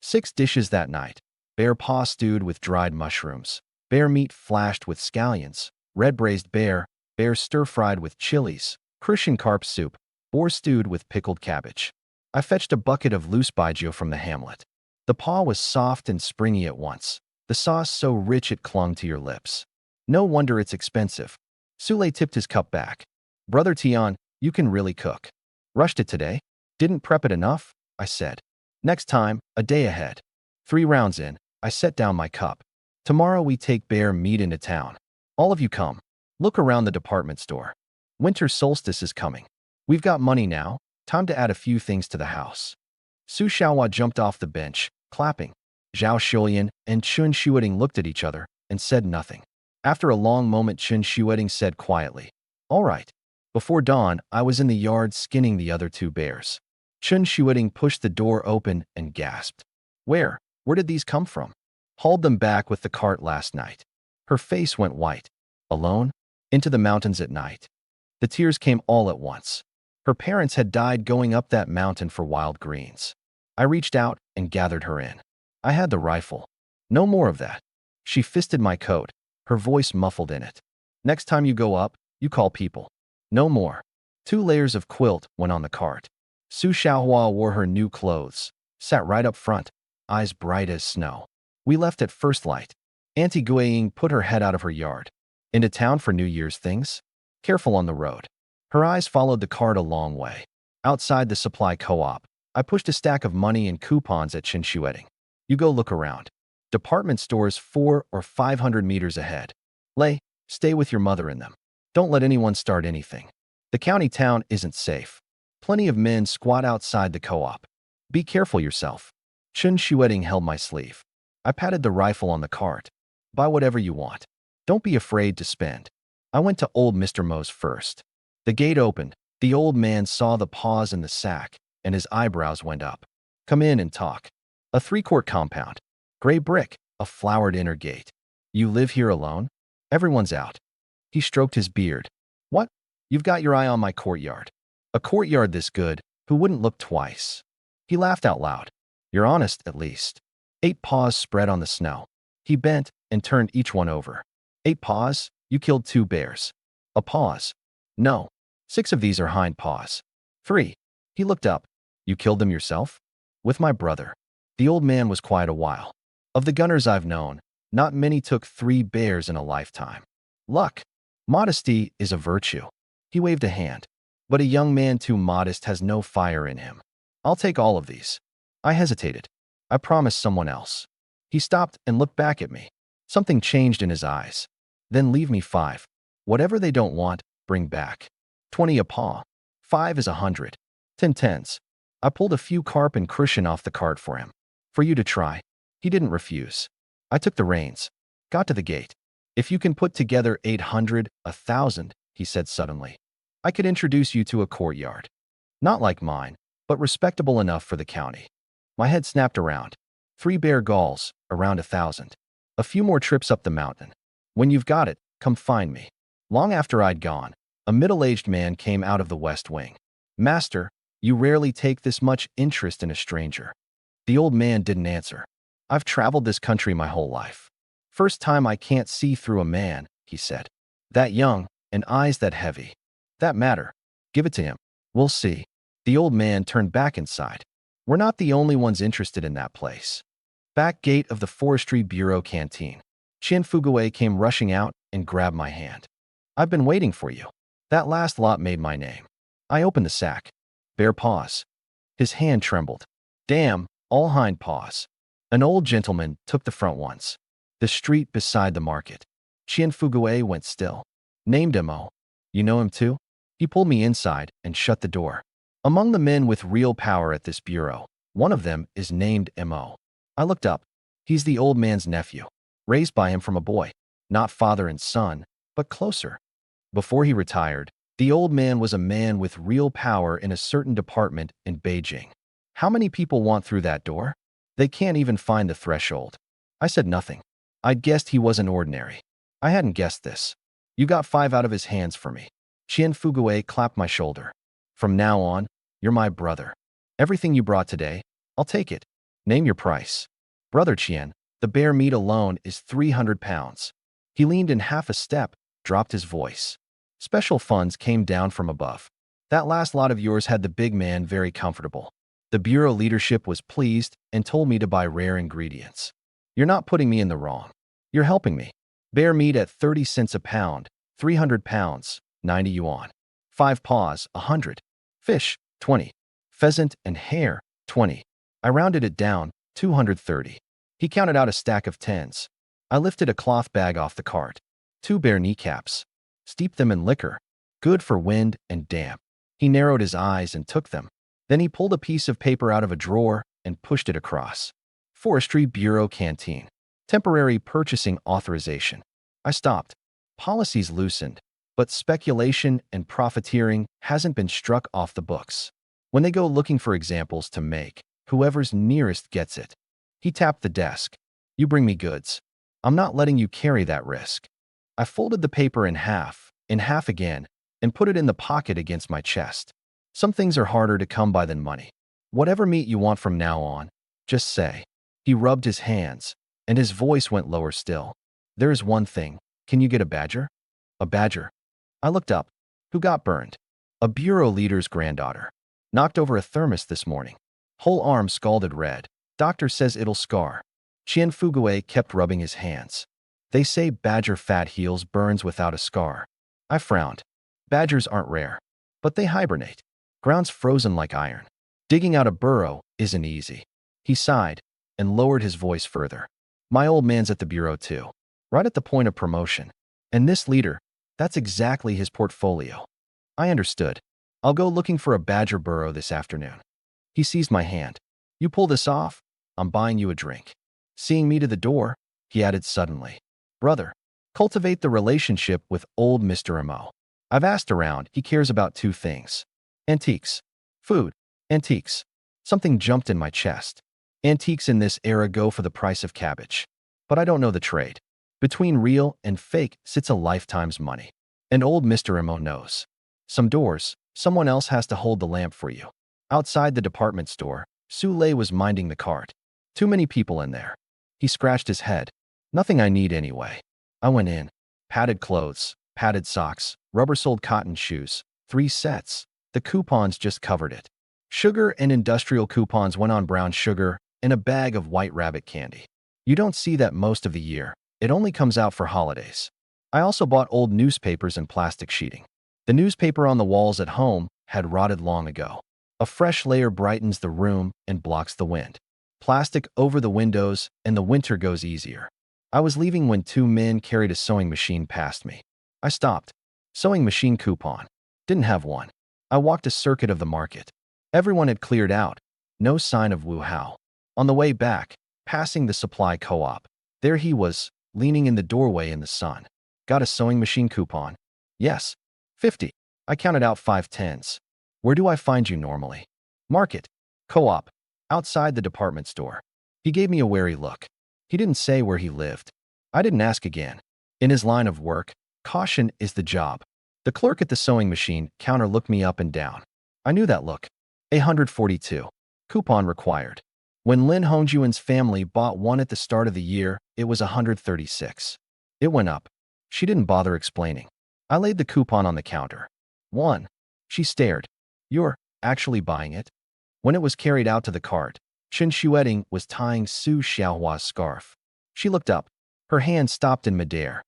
S1: 6 dishes that night. Bear paw stewed with dried mushrooms. Bear meat flashed with scallions. Red braised bear. Bear stir-fried with chilies. Christian carp soup. Boar stewed with pickled cabbage. I fetched a bucket of loose baijiu from the hamlet. The paw was soft and springy at once. The sauce so rich it clung to your lips. No wonder it's expensive. Su Lei tipped his cup back. Brother Tian, you can really cook. Rushed it today? Didn't prep it enough? I said. Next time, a day ahead. 3 rounds in, I set down my cup. Tomorrow we take bear meat into town. All of you come. Look around the department store. Winter solstice is coming. We've got money now. Time to add a few things to the house. Su Xiaohua jumped off the bench, clapping. Zhao Shulian and Chun Shuiting looked at each other and said nothing. After a long moment, Chun Shuiting said quietly, All right. Before dawn, I was in the yard skinning the other 2 bears. Chun Shuiting pushed the door open and gasped. Where did these come from? Hauled them back with the cart last night. Her face went white. Alone? Into the mountains at night. The tears came all at once. Her parents had died going up that mountain for wild greens. I reached out and gathered her in. I had the rifle. No more of that. She fisted my coat, her voice muffled in it. Next time you go up, you call people. No more. 2 layers of quilt went on the cart. Su Xiaohua wore her new clothes, sat right up front, eyes bright as snow. We left at first light. Auntie Guiying put her head out of her yard. Into town for New Year's things? Careful on the road. Her eyes followed the cart a long way. Outside the supply co-op, I pushed a stack of money and coupons at Qinshueting. You go look around. Department stores 400 or 500 meters ahead. Stay with your mother in them. Don't let anyone start anything. The county town isn't safe. Plenty of men squat outside the co-op. Be careful yourself. Chen Shueting held my sleeve. I patted the rifle on the cart. Buy whatever you want. Don't be afraid to spend. I went to old Mr. Mo's first. The gate opened. The old man saw the paws in the sack, and his eyebrows went up. Come in and talk. A 3-court compound. Gray brick, a flowered inner gate. You live here alone? Everyone's out. He stroked his beard. What? You've got your eye on my courtyard. A courtyard this good, who wouldn't look twice? He laughed out loud. You're honest, at least. 8 paws spread on the snow. He bent and turned each one over. 8 paws? You killed 2 bears. A pause. No. 6 of these are hind paws. 3. He looked up. You killed them yourself? With my brother. The old man was quiet a while. Of the gunners I've known, not many took 3 bears in a lifetime. Luck. Modesty is a virtue. He waved a hand. But a young man too modest has no fire in him. I'll take all of these. I hesitated. I promised someone else. He stopped and looked back at me. Something changed in his eyes. Then leave me 5. Whatever they don't want, bring back. 20 a paw. 5 is 100. 10 tens. I pulled a few carp and cushion off the cart for him. For you to try. He didn't refuse. I took the reins. Got to the gate. If you can put together 800, 1,000, he said suddenly, I could introduce you to a courtyard. Not like mine, but respectable enough for the county. My head snapped around. 3 bear galls, around 1,000. A few more trips up the mountain. When you've got it, come find me. Long after I'd gone, a middle-aged man came out of the west wing. Master, you rarely take this much interest in a stranger. The old man didn't answer. I've traveled this country my whole life. First time I can't see through a man, he said. That young, and eyes that heavy. That matter. Give it to him. We'll see. The old man turned back inside. We're not the only ones interested in that place. Back gate of the Forestry Bureau canteen. Qian Fugue came rushing out and grabbed my hand. I've been waiting for you. That last lot made my name. I opened the sack. Bare paws. His hand trembled. Damn, all hind paws. An old gentleman took the front ones. The street beside the market. Qian Fugue went still. Named Mo. You know him too? He pulled me inside and shut the door. Among the men with real power at this bureau, one of them is named Mo. I looked up. He's the old man's nephew. Raised by him from a boy. Not father and son, but closer. Before he retired, the old man was a man with real power in a certain department in Beijing. How many people want through that door? They can't even find the threshold. I said nothing. I'd guessed he wasn't ordinary. I hadn't guessed this. You got 5 out of his hands for me. Qian Fugue clapped my shoulder. From now on, you're my brother. Everything you brought today, I'll take it. Name your price. Brother Qian, the bear meat alone is 300 pounds. He leaned in half a step, dropped his voice. Special funds came down from above. That last lot of yours had the big man very comfortable. The bureau leadership was pleased and told me to buy rare ingredients. You're not putting me in the wrong. You're helping me. Bear meat at 30 cents a pound, 300 pounds, 90 yuan. 5 paws, 100. Fish, 20. Pheasant and hare, 20. I rounded it down, 230. He counted out a stack of tens. I lifted a cloth bag off the cart. 2 bear kneecaps. Steeped them in liquor. Good for wind and damp. He narrowed his eyes and took them. Then he pulled a piece of paper out of a drawer and pushed it across. Forestry Bureau Canteen. Temporary purchasing authorization. I stopped. Policies loosened, but speculation and profiteering hasn't been struck off the books. When they go looking for examples to make, whoever's nearest gets it. He tapped the desk. You bring me goods. I'm not letting you carry that risk. I folded the paper in half again, and put it in the pocket against my chest. Some things are harder to come by than money. Whatever meat you want from now on, just say. He rubbed his hands, and his voice went lower still. There is one thing. Can you get a badger? A badger? I looked up. Who got burned? A bureau leader's granddaughter. Knocked over a thermos this morning. Whole arm scalded red. Doctor says it'll scar. Chien Fugue kept rubbing his hands. They say badger fat heals burns without a scar. I frowned. Badgers aren't rare, but they hibernate. Ground's frozen like iron. Digging out a burrow isn't easy. He sighed and lowered his voice further. My old man's at the bureau too, right at the point of promotion. And this leader, that's exactly his portfolio. I understood. I'll go looking for a badger burrow this afternoon. He seized my hand. You pull this off, I'm buying you a drink. Seeing me to the door, he added suddenly. Brother, cultivate the relationship with old Mr. Mo. I've asked around, he cares about two things. Antiques. Food. Antiques. Something jumped in my chest. Antiques in this era go for the price of cabbage. But I don't know the trade. Between real and fake sits a lifetime's money. And old Mr. Mo knows. Some doors, someone else has to hold the lamp for you. Outside the department store, Sule was minding the cart. Too many people in there. He scratched his head. Nothing I need anyway. I went in. Padded clothes, padded socks, rubber-soled cotton shoes. 3 sets. The coupons just covered it. Sugar and industrial coupons went on brown sugar and a bag of white rabbit candy. You don't see that most of the year. It only comes out for holidays. I also bought old newspapers and plastic sheeting. The newspaper on the walls at home had rotted long ago. A fresh layer brightens the room and blocks the wind. Plastic over the windows and the winter goes easier. I was leaving when 2 men carried a sewing machine past me. I stopped. Sewing machine coupon. Didn't have one. I walked a circuit of the market. Everyone had cleared out. No sign of Wu Hao. On the way back, passing the supply co-op, there he was, leaning in the doorway in the sun. Got a sewing machine coupon? Yes. 50. I counted out 5 tens. Where do I find you normally? Market. Co-op. Outside the department store. He gave me a wary look. He didn't say where he lived. I didn't ask again. In his line of work, caution is the job. The clerk at the sewing machine counter looked me up and down. I knew that look. 142. Coupon required. When Lin Hongjuan's family bought one at the start of the year, it was 136. It went up. She didn't bother explaining. I laid the coupon on the counter. 1. She stared. You're actually buying it? When it was carried out to the cart, Chen Shueting was tying Su Xiaohua's scarf. She looked up. Her hand stopped in midair.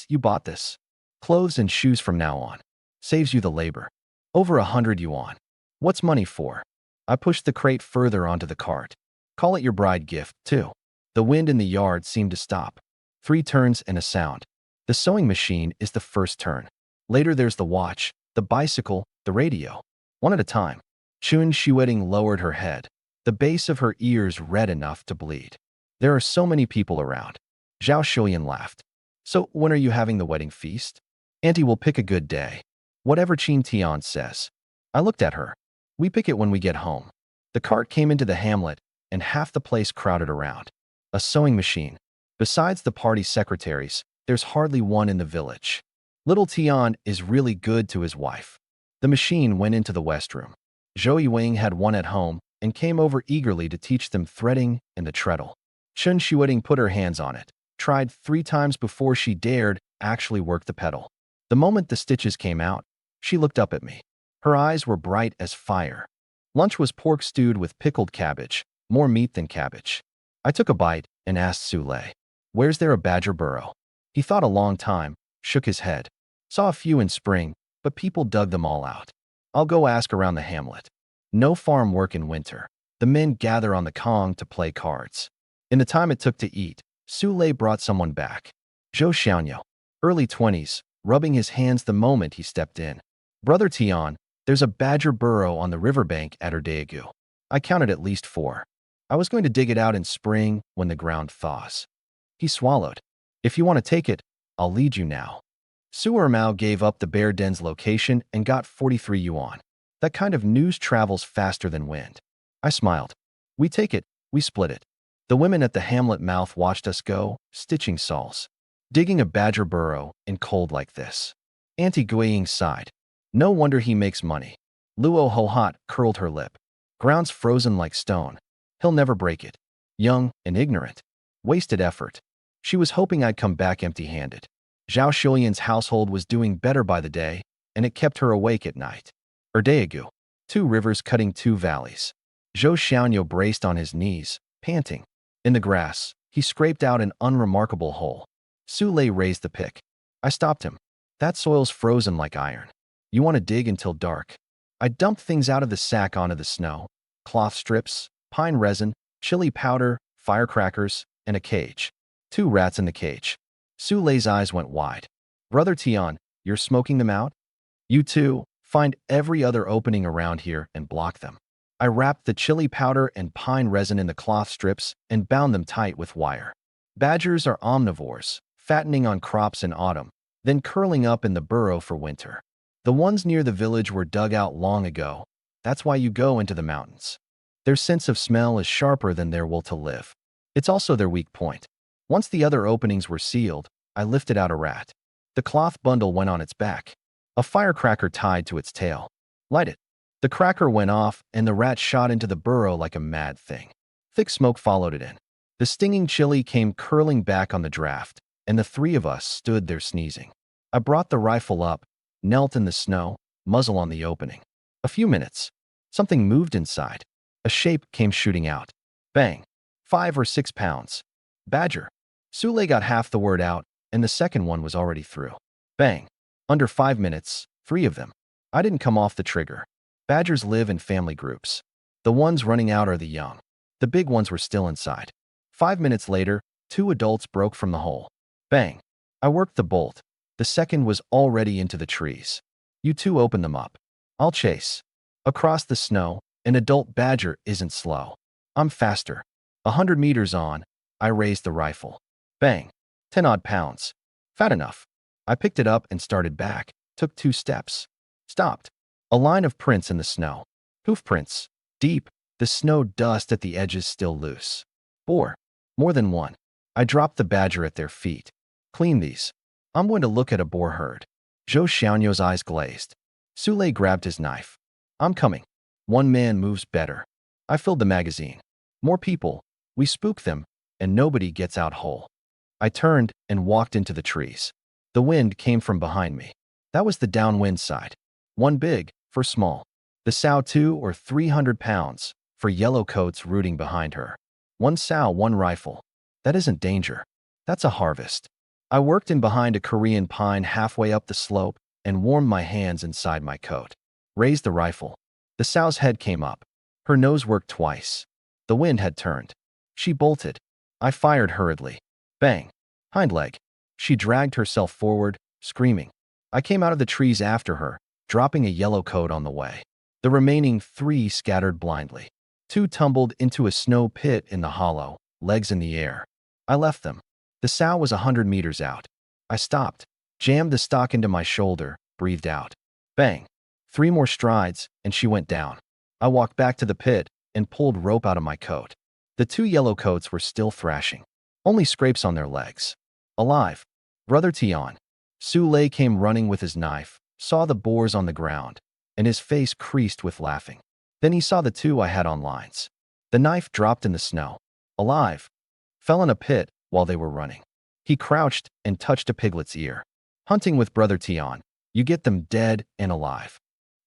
S1: You bought this. Clothes and shoes from now on. Saves you the labor. Over 100 yuan. What's money for? I pushed the crate further onto the cart. Call it your bride gift, too. The wind in the yard seemed to stop. 3 turns and a sound. The sewing machine is the first turn. Later there's the watch, the bicycle, the radio. One at a time. Chun Shueting lowered her head. The base of her ears red enough to bleed. There are so many people around. Zhao Shuyan laughed. So when are you having the wedding feast? Auntie will pick a good day. Whatever Qin Tian says. I looked at her. We pick it when we get home. The cart came into the hamlet, and half the place crowded around. A sewing machine. Besides the party secretaries, there's hardly one in the village. Little Tian is really good to his wife. The machine went into the west room. Zhou Yuing had one at home and came over eagerly to teach them threading and the treadle. Chen Shueting put her hands on it, tried 3 times before she dared actually work the pedal. The moment the stitches came out, she looked up at me. Her eyes were bright as fire. Lunch was pork stewed with pickled cabbage, more meat than cabbage. I took a bite and asked Sule, where's there a badger burrow? He thought a long time, shook his head. Saw a few in spring, but people dug them all out. I'll go ask around the hamlet. No farm work in winter. The men gather on the Kong to play cards. In the time it took to eat, Sule brought someone back. Zhou Xiaonyo, early 20s, rubbing his hands the moment he stepped in. Brother Tian, there's a badger burrow on the riverbank at Erdaegu. I counted at least 4. I was going to dig it out in spring when the ground thaws. He swallowed. If you want to take it, I'll lead you now. Su Mao gave up the bear den's location and got 43 yuan. That kind of news travels faster than wind. I smiled. We take it, we split it. The women at the hamlet mouth watched us go, stitching sawls. Digging a badger burrow in cold like this. Auntie Guiying sighed. No wonder he makes money. Luo Hohat curled her lip. Ground's frozen like stone. He'll never break it. Young and ignorant. Wasted effort. She was hoping I'd come back empty-handed. Zhao Shulian's household was doing better by the day, and it kept her awake at night. Erdaegu. 2 rivers cutting 2 valleys. Zhou Xiaonyo braced on his knees, panting. In the grass, he scraped out an unremarkable hole. Su Lei raised the pick. I stopped him. That soil's frozen like iron. You want to dig until dark. I dumped things out of the sack onto the snow. Cloth strips, pine resin, chili powder, firecrackers, and a cage. 2 rats in the cage. Su Lei's eyes went wide. Brother Tian, you're smoking them out? You too, find every other opening around here and block them. I wrapped the chili powder and pine resin in the cloth strips and bound them tight with wire. Badgers are omnivores, fattening on crops in autumn, then curling up in the burrow for winter. The ones near the village were dug out long ago. That's why you go into the mountains. Their sense of smell is sharper than their will to live. It's also their weak point. Once the other openings were sealed, I lifted out a rat. The cloth bundle went on its back. A firecracker tied to its tail. Light it. The cracker went off, and the rat shot into the burrow like a mad thing. Thick smoke followed it in. The stinging chili came curling back on the draft, and the 3 of us stood there sneezing. I brought the rifle up, knelt in the snow, muzzle on the opening. A few minutes. Something moved inside. A shape came shooting out. Bang. 5 or 6 pounds. Badger. Su Lei got half the word out, and the second one was already through. Bang. Under 5 minutes, 3 of them. I didn't come off the trigger. Badgers live in family groups. The ones running out are the young. The big ones were still inside. 5 minutes later, 2 adults broke from the hole. Bang. I worked the bolt. The second was already into the trees. You 2 open them up. I'll chase. Across the snow, an adult badger isn't slow. I'm faster. 100 meters on, I raised the rifle. Bang. 10 odd pounds. Fat enough. I picked it up and started back. Took 2 steps. Stopped. A line of prints in the snow. Hoof prints. Deep. The snow dust at the edges still loose. Boar. More than one. I dropped the badger at their feet. Clean these. I'm going to look at a boar herd. Zhou Xiaonyo's eyes glazed. Su Lei grabbed his knife. I'm coming. One man moves better. I filled the magazine. More people. We spook them, and nobody gets out whole. I turned and walked into the trees. The wind came from behind me. That was the downwind side. 1 big, for small. The sow 2 or 300 pounds, for yellow coats rooting behind her. 1 sow, 1 rifle. That isn't danger. That's a harvest. I worked in behind a Korean pine halfway up the slope and warmed my hands inside my coat. Raised the rifle. The sow's head came up. Her nose worked twice. The wind had turned. She bolted. I fired hurriedly. Bang. Hind leg. She dragged herself forward, screaming. I came out of the trees after her, dropping a yellow coat on the way. The remaining 3 scattered blindly. 2 tumbled into a snow pit in the hollow, legs in the air. I left them. The sow was 100 meters out. I stopped, jammed the stock into my shoulder, breathed out. Bang. 3 more strides, and she went down. I walked back to the pit and pulled rope out of my coat. The 2 yellow coats were still thrashing. Only scrapes on their legs. Alive. Brother Tian. Su Lei came running with his knife, saw the boars on the ground, and his face creased with laughing. Then he saw the 2 I had on lines. The knife dropped in the snow. Alive. Fell in a pit while they were running. He crouched and touched a piglet's ear. Hunting with Brother Tian, you get them dead and alive.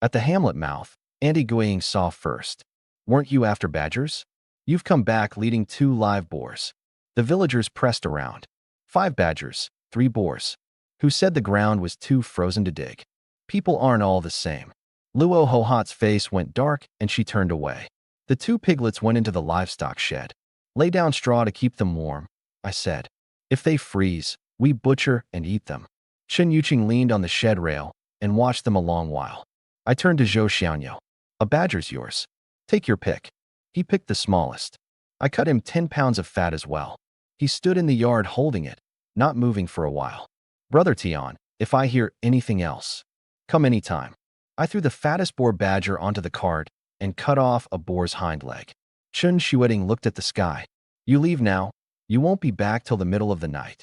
S1: At the hamlet mouth, Auntie Guiying saw first. Weren't you after badgers? You've come back leading 2 live boars. The villagers pressed around. 5 badgers, 3 boars. Who said the ground was too frozen to dig? People aren't all the same. Luo Hohat's face went dark and she turned away. The 2 piglets went into the livestock shed. Lay down straw to keep them warm, I said. If they freeze, we butcher and eat them. Chen Yuqing leaned on the shed rail and watched them a long while. I turned to Zhou Xiaonyo. A badger's yours. Take your pick. He picked the smallest. I cut him 10 pounds of fat as well. He stood in the yard holding it, not moving for a while. Brother Tian, if I hear anything else, come anytime. I threw the fattest boar badger onto the cart and cut off a boar's hind leg. Chun Shueting looked at the sky. You leave now. You won't be back till the middle of the night.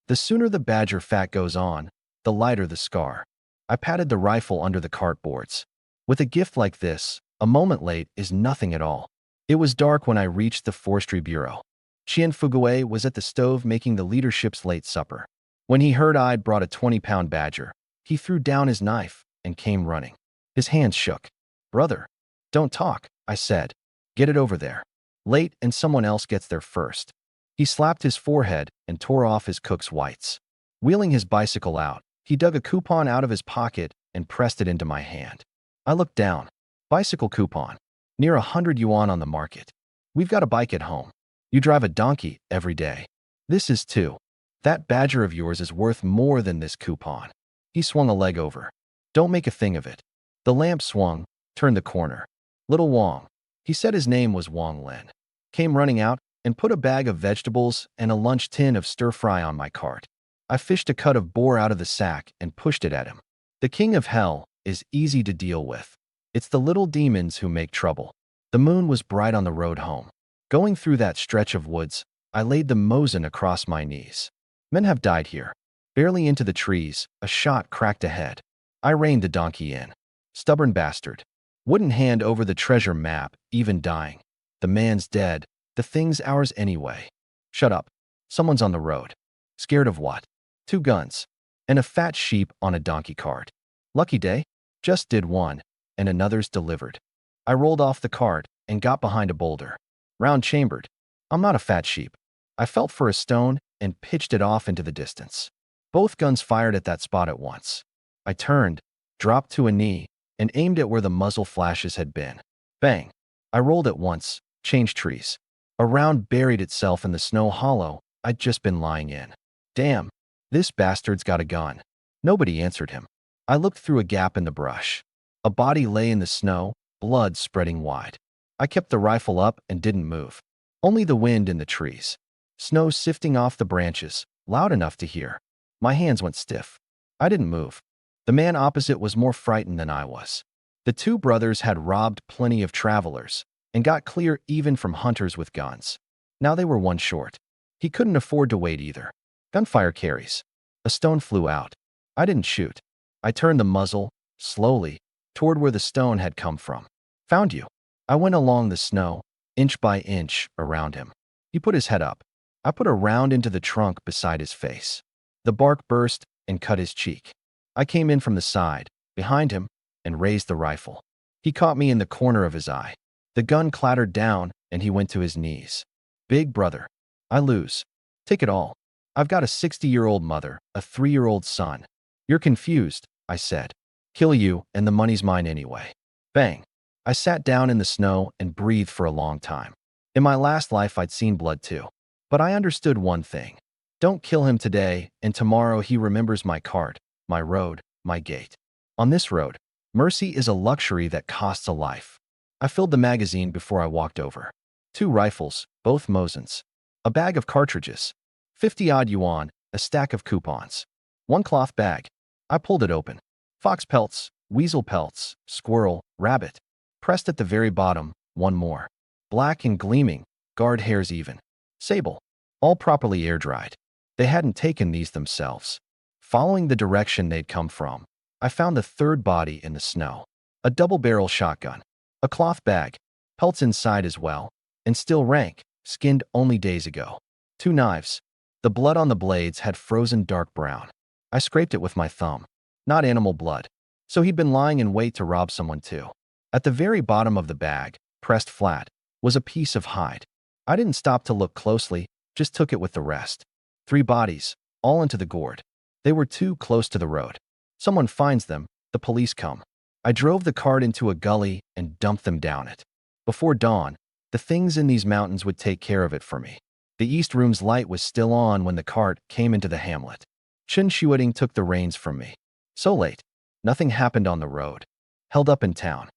S1: The sooner the badger fat goes on, the lighter the scar. I patted the rifle under the cart boards. With a gift like this, a moment late is nothing at all. It was dark when I reached the forestry bureau. Chien Fugue was at the stove making the leadership's late supper. When he heard I'd brought a 20-pound badger, he threw down his knife and came running. His hands shook. "Brother, don't talk," I said. "Get it over there. Late and someone else gets there first." He slapped his forehead and tore off his cook's whites. Wheeling his bicycle out, he dug a coupon out of his pocket and pressed it into my hand. I looked down. Bicycle coupon. Near 100 yuan on the market. We've got a bike at home. You drive a donkey every day. This is too. That badger of yours is worth more than this coupon. He swung a leg over. Don't make a thing of it. The lamp swung, turned the corner. Little Wong. He said his name was Wong Lin. Came running out and put a bag of vegetables and a lunch tin of stir-fry on my cart. I fished a cut of boar out of the sack and pushed it at him. The king of hell is easy to deal with. It's the little demons who make trouble. The moon was bright on the road home. Going through that stretch of woods, I laid the Mosin across my knees. Men have died here. Barely into the trees, a shot cracked ahead. I reined the donkey in. Stubborn bastard. Wouldn't hand over the treasure map, even dying. The man's dead. The thing's ours anyway. Shut up. Someone's on the road. Scared of what? 2 guns. And a fat sheep on a donkey cart. Lucky day? Just did one, and another's delivered. I rolled off the cart and got behind a boulder. Round-chambered. I'm not a fat sheep. I felt for a stone and pitched it off into the distance. Both guns fired at that spot at once. I turned, dropped to a knee, and aimed at where the muzzle flashes had been. Bang! I rolled at once, changed trees. A round buried itself in the snow hollow I'd just been lying in. Damn, this bastard's got a gun. Nobody answered him. I looked through a gap in the brush. A body lay in the snow, blood spreading wide. I kept the rifle up and didn't move. Only the wind in the trees. Snow sifting off the branches, loud enough to hear. My hands went stiff. I didn't move. The man opposite was more frightened than I was. The 2 brothers had robbed plenty of travelers and got clear even from hunters with guns. Now they were one short. He couldn't afford to wait either. Gunfire carries. A stone flew out. I didn't shoot. I turned the muzzle, slowly, toward where the stone had come from. Found you. I went along the snow, inch by inch, around him. He put his head up. I put a round into the trunk beside his face. The bark burst and cut his cheek. I came in from the side, behind him, and raised the rifle. He caught me in the corner of his eye. The gun clattered down, and he went to his knees. Big brother. I lose. Take it all. I've got a 60-year-old mother, a 3-year-old son. You're confused, I said. Kill you, and the money's mine anyway. Bang. I sat down in the snow and breathed for a long time. In my last life, I'd seen blood too. But I understood one thing. Don't kill him today, and tomorrow he remembers my cart, my road, my gate. On this road, mercy is a luxury that costs a life. I filled the magazine before I walked over. 2 rifles, both Mosins. A bag of cartridges. 50-odd yuan, a stack of coupons. 1 cloth bag. I pulled it open. Fox pelts, weasel pelts, squirrel, rabbit. Pressed at the very bottom, 1 more. Black and gleaming, guard hairs even. Sable. All properly air-dried. They hadn't taken these themselves. Following the direction they'd come from, I found the 3rd body in the snow. A double-barrel shotgun. A cloth bag. Pelts inside as well. And still rank, skinned only days ago. 2 knives. The blood on the blades had frozen dark brown. I scraped it with my thumb. Not animal blood. So he'd been lying in wait to rob someone too. At the very bottom of the bag, pressed flat, was a piece of hide. I didn't stop to look closely, just took it with the rest. 3 bodies, all into the gourd. They were too close to the road. Someone finds them, the police come. I drove the cart into a gully and dumped them down it. Before dawn, the things in these mountains would take care of it for me. The east room's light was still on when the cart came into the hamlet. Chen Shuading took the reins from me. So late. Nothing happened on the road. Held up in town.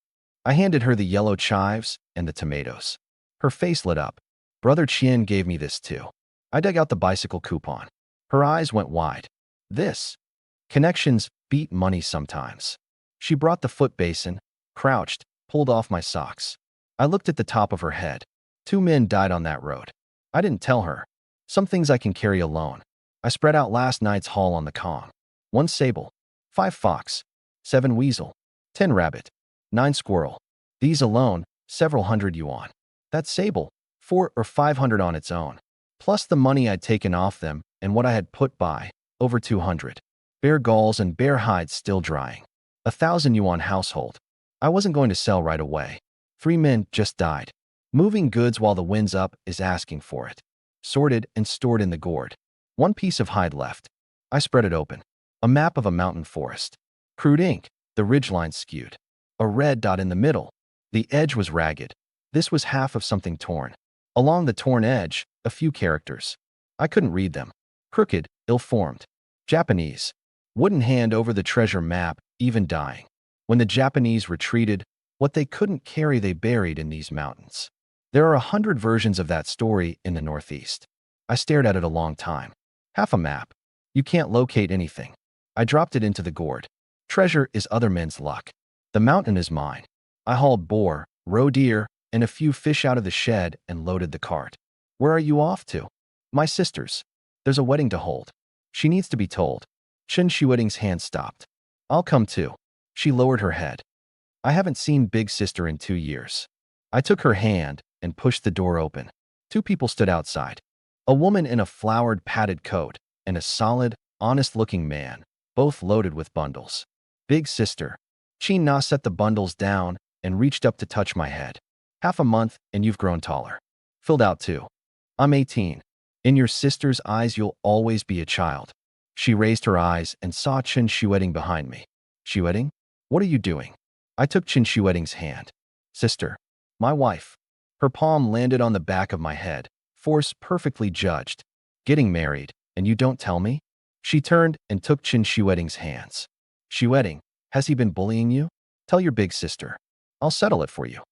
S1: I handed her the yellow chives and the tomatoes. Her face lit up. Brother Chien gave me this too. I dug out the bicycle coupon. Her eyes went wide. This. Connections beat money sometimes. She brought the foot basin, crouched, pulled off my socks. I looked at the top of her head. 2 men died on that road. I didn't tell her. Some things I can carry alone. I spread out last night's haul on the com. 1 sable. 5 fox. 7 weasel, 10 rabbit, 9 squirrel. These alone, several hundred yuan. That sable, 4 or 500 on its own. Plus the money I'd taken off them and what I had put by, over 200. Bear galls and bear hides still drying. 1,000 yuan household. I wasn't going to sell right away. 3 men just died. Moving goods while the wind's up is asking for it. Sorted and stored in the gourd. 1 piece of hide left. I spread it open. A map of a mountain forest. Crude ink, the ridgeline skewed. A red dot in the middle. The edge was ragged. This was half of something torn. Along the torn edge, a few characters. I couldn't read them. Crooked, ill-formed. Japanese. Wooden hand over the treasure map, even dying. When the Japanese retreated, what they couldn't carry they buried in these mountains. There are 100 versions of that story in the Northeast. I stared at it a long time. Half a map. You can't locate anything. I dropped it into the gourd. Treasure is other men's luck. The mountain is mine. I hauled boar, roe deer, and a few fish out of the shed and loaded the cart. Where are you off to? My sister's. There's a wedding to hold. She needs to be told. Chen Shuiting's hand stopped. I'll come too. She lowered her head. I haven't seen Big Sister in 2 years. I took her hand and pushed the door open. 2 people stood outside. A woman in a flowered padded coat and a solid, honest-looking man, both loaded with bundles. Big Sister. Chin Na set the bundles down and reached up to touch my head. Half a month and you've grown taller. Filled out too. I'm 18. In your sister's eyes you'll always be a child. She raised her eyes and saw Chen Shuiting behind me. Shuiting? What are you doing? I took Chen Shuiting's hand. Sister. My wife. Her palm landed on the back of my head. Force perfectly judged. Getting married, and you don't tell me? She turned and took Chen Shuiting's hands. Shuiting, has he been bullying you? Tell your big sister. I'll settle it for you.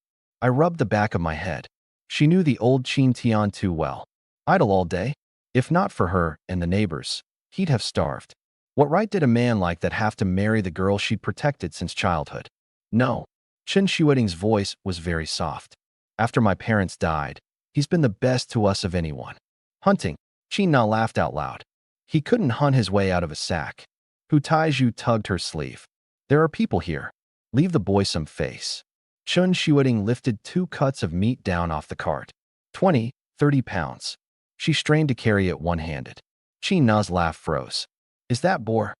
S1: I rubbed the back of my head. She knew the old Qin Tian too well. Idle all day? If not for her and the neighbors, he'd have starved. What right did a man like that have to marry the girl she'd protected since childhood? No. Chen Shuiting's voice was very soft. After my parents died, he's been the best to us of anyone. Hunting. Qin Na laughed out loud. He couldn't hunt his way out of a sack. Hu Taizhu tugged her sleeve. There are people here. Leave the boy some face. Chen Shuiting lifted 2 cuts of meat down off the cart. 20, 30 pounds. She strained to carry it one-handed. Qin Na's laugh froze. Is that boar?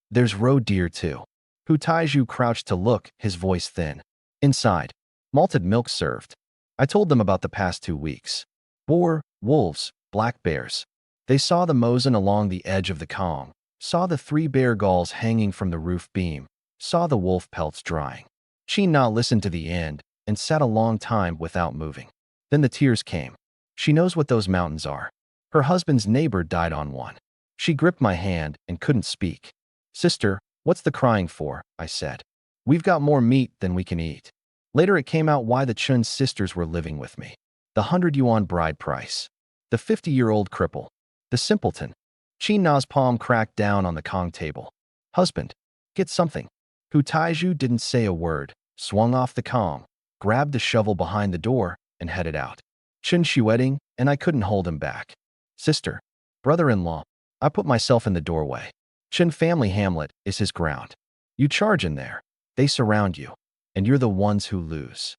S1: There's roe deer too. Hu Taizhu crouched to look, his voice thin. Inside. Malted milk served. I told them about the past 2 weeks. Boar, wolves, black bears. They saw the Mosin along the edge of the Kong, saw the 3 bear galls hanging from the roof beam, saw the wolf pelts drying. Qin Na listened to the end and sat a long time without moving. Then the tears came. She knows what those mountains are. Her husband's neighbor died on one. She gripped my hand and couldn't speak. Sister, what's the crying for? I said. We've got more meat than we can eat. Later it came out why the Chun sisters were living with me. The 100 yuan bride price. The 50-year-old cripple. The simpleton. Qin Na's palm cracked down on the Kong table. Husband, get something. Hu Taizhu didn't say a word, swung off the Kong, grabbed the shovel behind the door, and headed out. Chen Shuiting, and I couldn't hold him back. Sister, brother-in-law, I put myself in the doorway. Chen family hamlet is his ground. You charge in there. They surround you. And you're the ones who lose.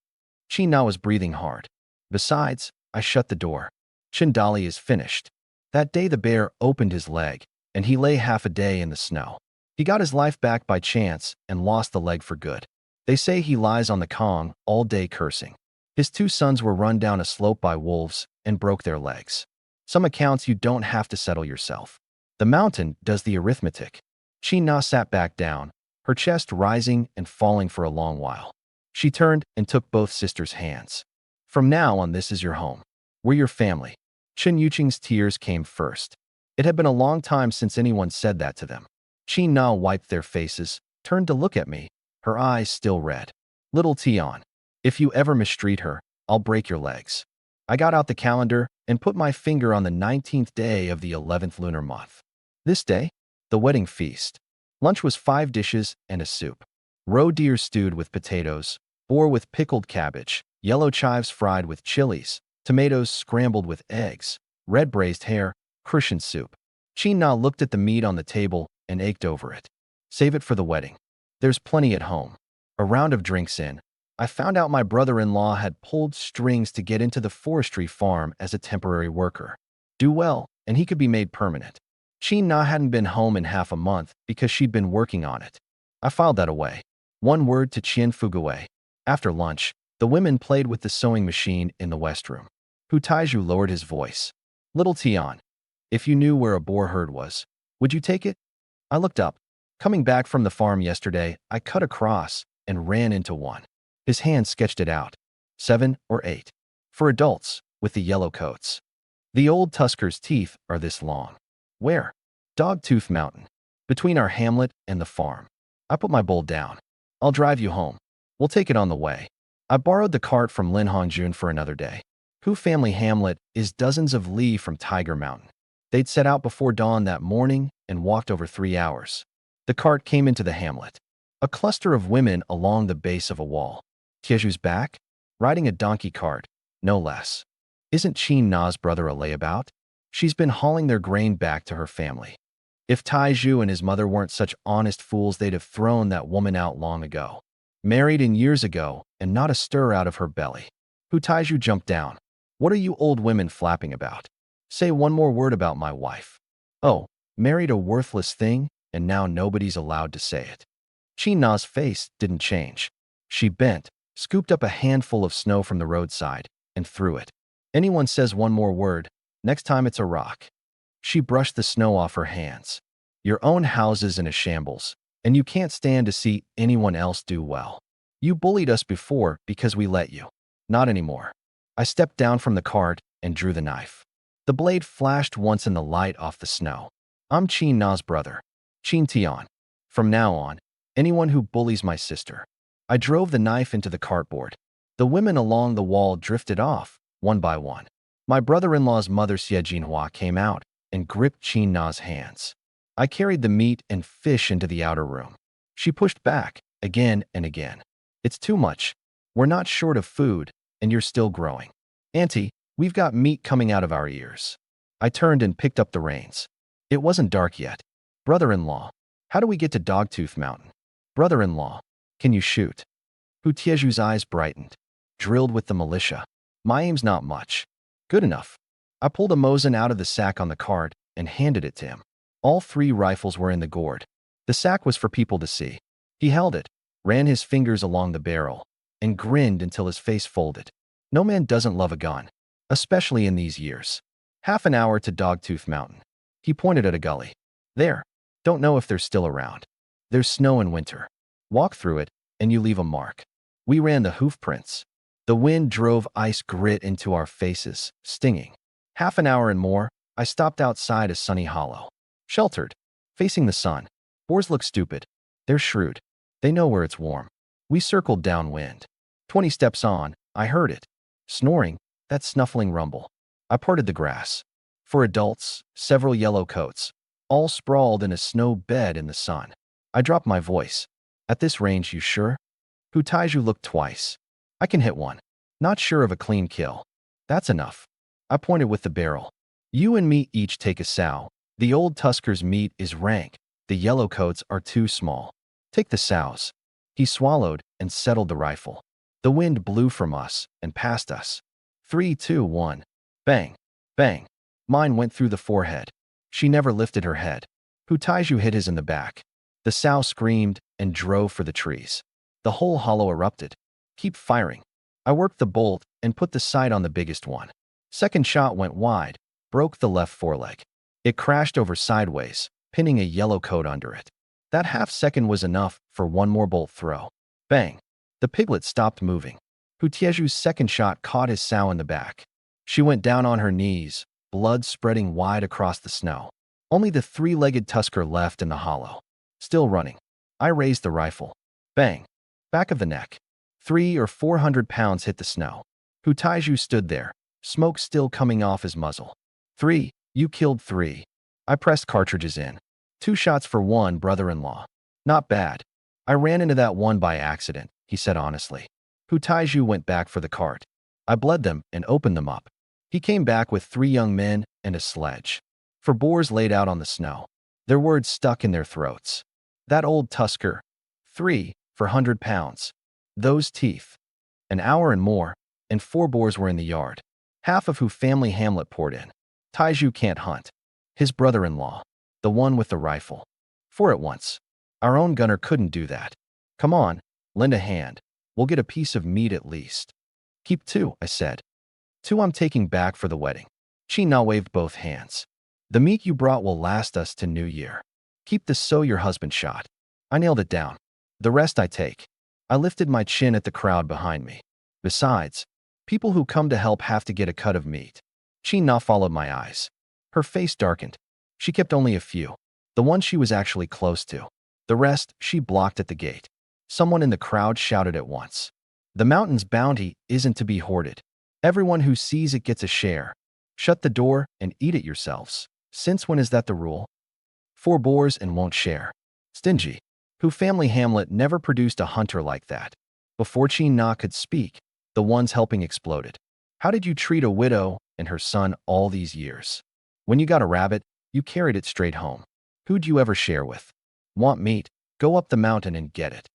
S1: Qin Na was breathing hard. Besides, I shut the door. Chen Dali is finished. That day the bear opened his leg, and he lay half a day in the snow. He got his life back by chance and lost the leg for good. They say he lies on the Kong all day cursing. His 2 sons were run down a slope by wolves and broke their legs. Some accounts you don't have to settle yourself. The mountain does the arithmetic. Qin Na sat back down, her chest rising and falling for a long while. She turned and took both sisters' hands. From now on, this is your home. We're your family. Chen Yuqing's tears came first. It had been a long time since anyone said that to them. Qin Na wiped their faces, turned to look at me, her eyes still red. Little Tian, if you ever mistreat her, I'll break your legs. I got out the calendar and put my finger on the 19th day of the 11th lunar month. This day, the wedding feast. Lunch was 5 dishes and a soup. Roe deer stewed with potatoes, boar with pickled cabbage, yellow chives fried with chilies, tomatoes scrambled with eggs, red braised hare, crucian soup. Qin Na looked at the meat on the table and ached over it. Save it for the wedding. There's plenty at home. A round of drinks in, I found out my brother-in-law had pulled strings to get into the forestry farm as a temporary worker. Do well, and he could be made permanent. Chin Na hadn't been home in half a month because she'd been working on it. I filed that away. One word to Chien Fugaway. After lunch, the women played with the sewing machine in the west room. Hu Taiju lowered his voice. Little Tian, if you knew where a boar herd was, would you take it? I looked up. Coming back from the farm yesterday, I cut across and ran into one. His hand sketched it out. 7 or 8. For adults, with the yellow coats. The old tusker's teeth are this long. Where? Dogtooth Mountain. Between our hamlet and the farm. I put my bowl down. I'll drive you home. We'll take it on the way. I borrowed the cart from Lin Hongjun for another day. Hu family hamlet is dozens of li from Tiger Mountain. They'd set out before dawn that morning and walked over 3 hours. The cart came into the hamlet. A cluster of women along the base of a wall. Tieju's back? Riding a donkey cart, no less. Isn't Chin Na's brother a layabout? She's been hauling their grain back to her family. If Taiju and his mother weren't such honest fools, they'd have thrown that woman out long ago. Married in years ago, and not a stir out of her belly. Hu Taiju jumped down. What are you old women flapping about? Say one more word about my wife. Oh, married a worthless thing, and now nobody's allowed to say it. Chin Na's face didn't change. She bent, scooped up a handful of snow from the roadside, and threw it. Anyone says one more word, next time it's a rock. She brushed the snow off her hands. Your own house is in a shambles, and you can't stand to see anyone else do well. You bullied us before because we let you. Not anymore. I stepped down from the cart and drew the knife. The blade flashed once in the light off the snow. I'm Chin Na's brother, Chin Tian. From now on, anyone who bullies my sister. I drove the knife into the cartboard. The women along the wall drifted off, one by one. My brother-in-law's mother Xie Jinhua came out and gripped Chin Na's hands. I carried the meat and fish into the outer room. She pushed back, again and again. It's too much. We're not short of food, and you're still growing. Auntie, we've got meat coming out of our ears. I turned and picked up the reins. It wasn't dark yet. Brother-in-law, how do we get to Dogtooth Mountain? Brother-in-law, can you shoot? Hu Tieju's eyes brightened. Drilled with the militia. My aim's not much. Good enough. I pulled a Mosin out of the sack on the cart and handed it to him. All 3 rifles were in the gourd. The sack was for people to see. He held it, ran his fingers along the barrel, and grinned until his face folded. No man doesn't love a gun, especially in these years. Half an hour to Dogtooth Mountain. He pointed at a gully. There. Don't know if they're still around. There's snow in winter. Walk through it, and you leave a mark. We ran the hoof prints. The wind drove ice grit into our faces, stinging. Half an hour and more, I stopped outside a sunny hollow. Sheltered, facing the sun. Boars look stupid. They're shrewd. They know where it's warm. We circled downwind. 20 steps on, I heard it. Snoring, that snuffling rumble. I parted the grass. For adults, several yellow coats, all sprawled in a snow bed in the sun. I dropped my voice. At this range, you sure? Hu Taiju looked twice. I can hit one. Not sure of a clean kill. That's enough. I pointed with the barrel. You and me each take a sow. The old tusker's meat is rank. The yellow coats are too small. Take the sows. He swallowed and settled the rifle. The wind blew from us and past us. 3, 2, 1. Bang. Bang. Mine went through the forehead. She never lifted her head. Hu Taiju hit his in the back. The sow screamed and drove for the trees. The whole hollow erupted. Keep firing. I worked the bolt and put the sight on the biggest one. Second shot went wide, broke the left foreleg. It crashed over sideways, pinning a yellow coat under it. That half-second was enough for one more bolt throw. Bang. The piglet stopped moving. Hu Tieju's second shot caught his sow in the back. She went down on her knees, blood spreading wide across the snow. Only the 3-legged tusker left in the hollow. Still running. I raised the rifle. Bang. Back of the neck. 300 or 400 pounds hit the snow. Hu Taiju stood there, smoke still coming off his muzzle. 3. You killed 3. I pressed cartridges in. 2 shots for one brother-in-law. Not bad. I ran into that one by accident, he said honestly. Hu Taiju went back for the cart. I bled them and opened them up. He came back with 3 young men and a sledge. For boars laid out on the snow. Their words stuck in their throats. That old tusker. 3 for 100 pounds. Those teeth. An hour and more, and 4 boars were in the yard, half of who family Hamlet poured in. Taiju can't hunt. His brother-in-law, the one with the rifle. 4 at once. Our own gunner couldn't do that. Come on, lend a hand. We'll get a piece of meat at least. Keep 2, I said. 2 I'm taking back for the wedding. Chi-na waved both hands. The meat you brought will last us to New Year. Keep the so your husband shot. I nailed it down. The rest I take. I lifted my chin at the crowd behind me. Besides, people who come to help have to get a cut of meat. Chi-na followed my eyes. Her face darkened. She kept only a few. The one she was actually close to. The rest she blocked at the gate. Someone in the crowd shouted at once. The mountain's bounty isn't to be hoarded. Everyone who sees it gets a share. Shut the door and eat it yourselves. Since when is that the rule? 4 boars and won't share. Stingy. Who family Hamlet never produced a hunter like that. Before Chi-na could speak, the ones helping exploded. How did you treat a widow and her son all these years? When you got a rabbit, you carried it straight home. Who'd you ever share with? Want meat? Go up the mountain and get it.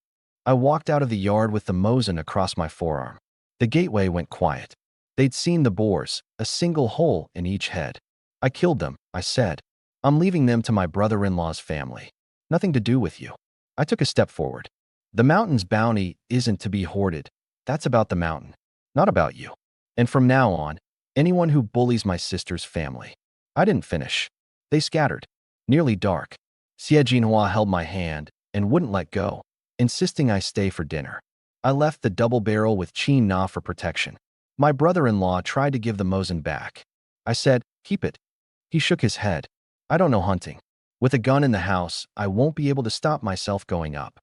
S1: I walked out of the yard with the mosin across my forearm. The gateway went quiet. They'd seen the boars, a single hole in each head. I killed them, I said. I'm leaving them to my brother-in-law's family. Nothing to do with you. I took a step forward. The mountain's bounty isn't to be hoarded. That's about the mountain, not about you. And from now on, anyone who bullies my sister's family. I didn't finish. They scattered. Nearly dark. Xie Jinhua held my hand and wouldn't let go, insisting I stay for dinner. I left the double barrel with Chi-na for protection. My brother-in-law tried to give the mosin back. I said, keep it. He shook his head. I don't know hunting. With a gun in the house, I won't be able to stop myself going up.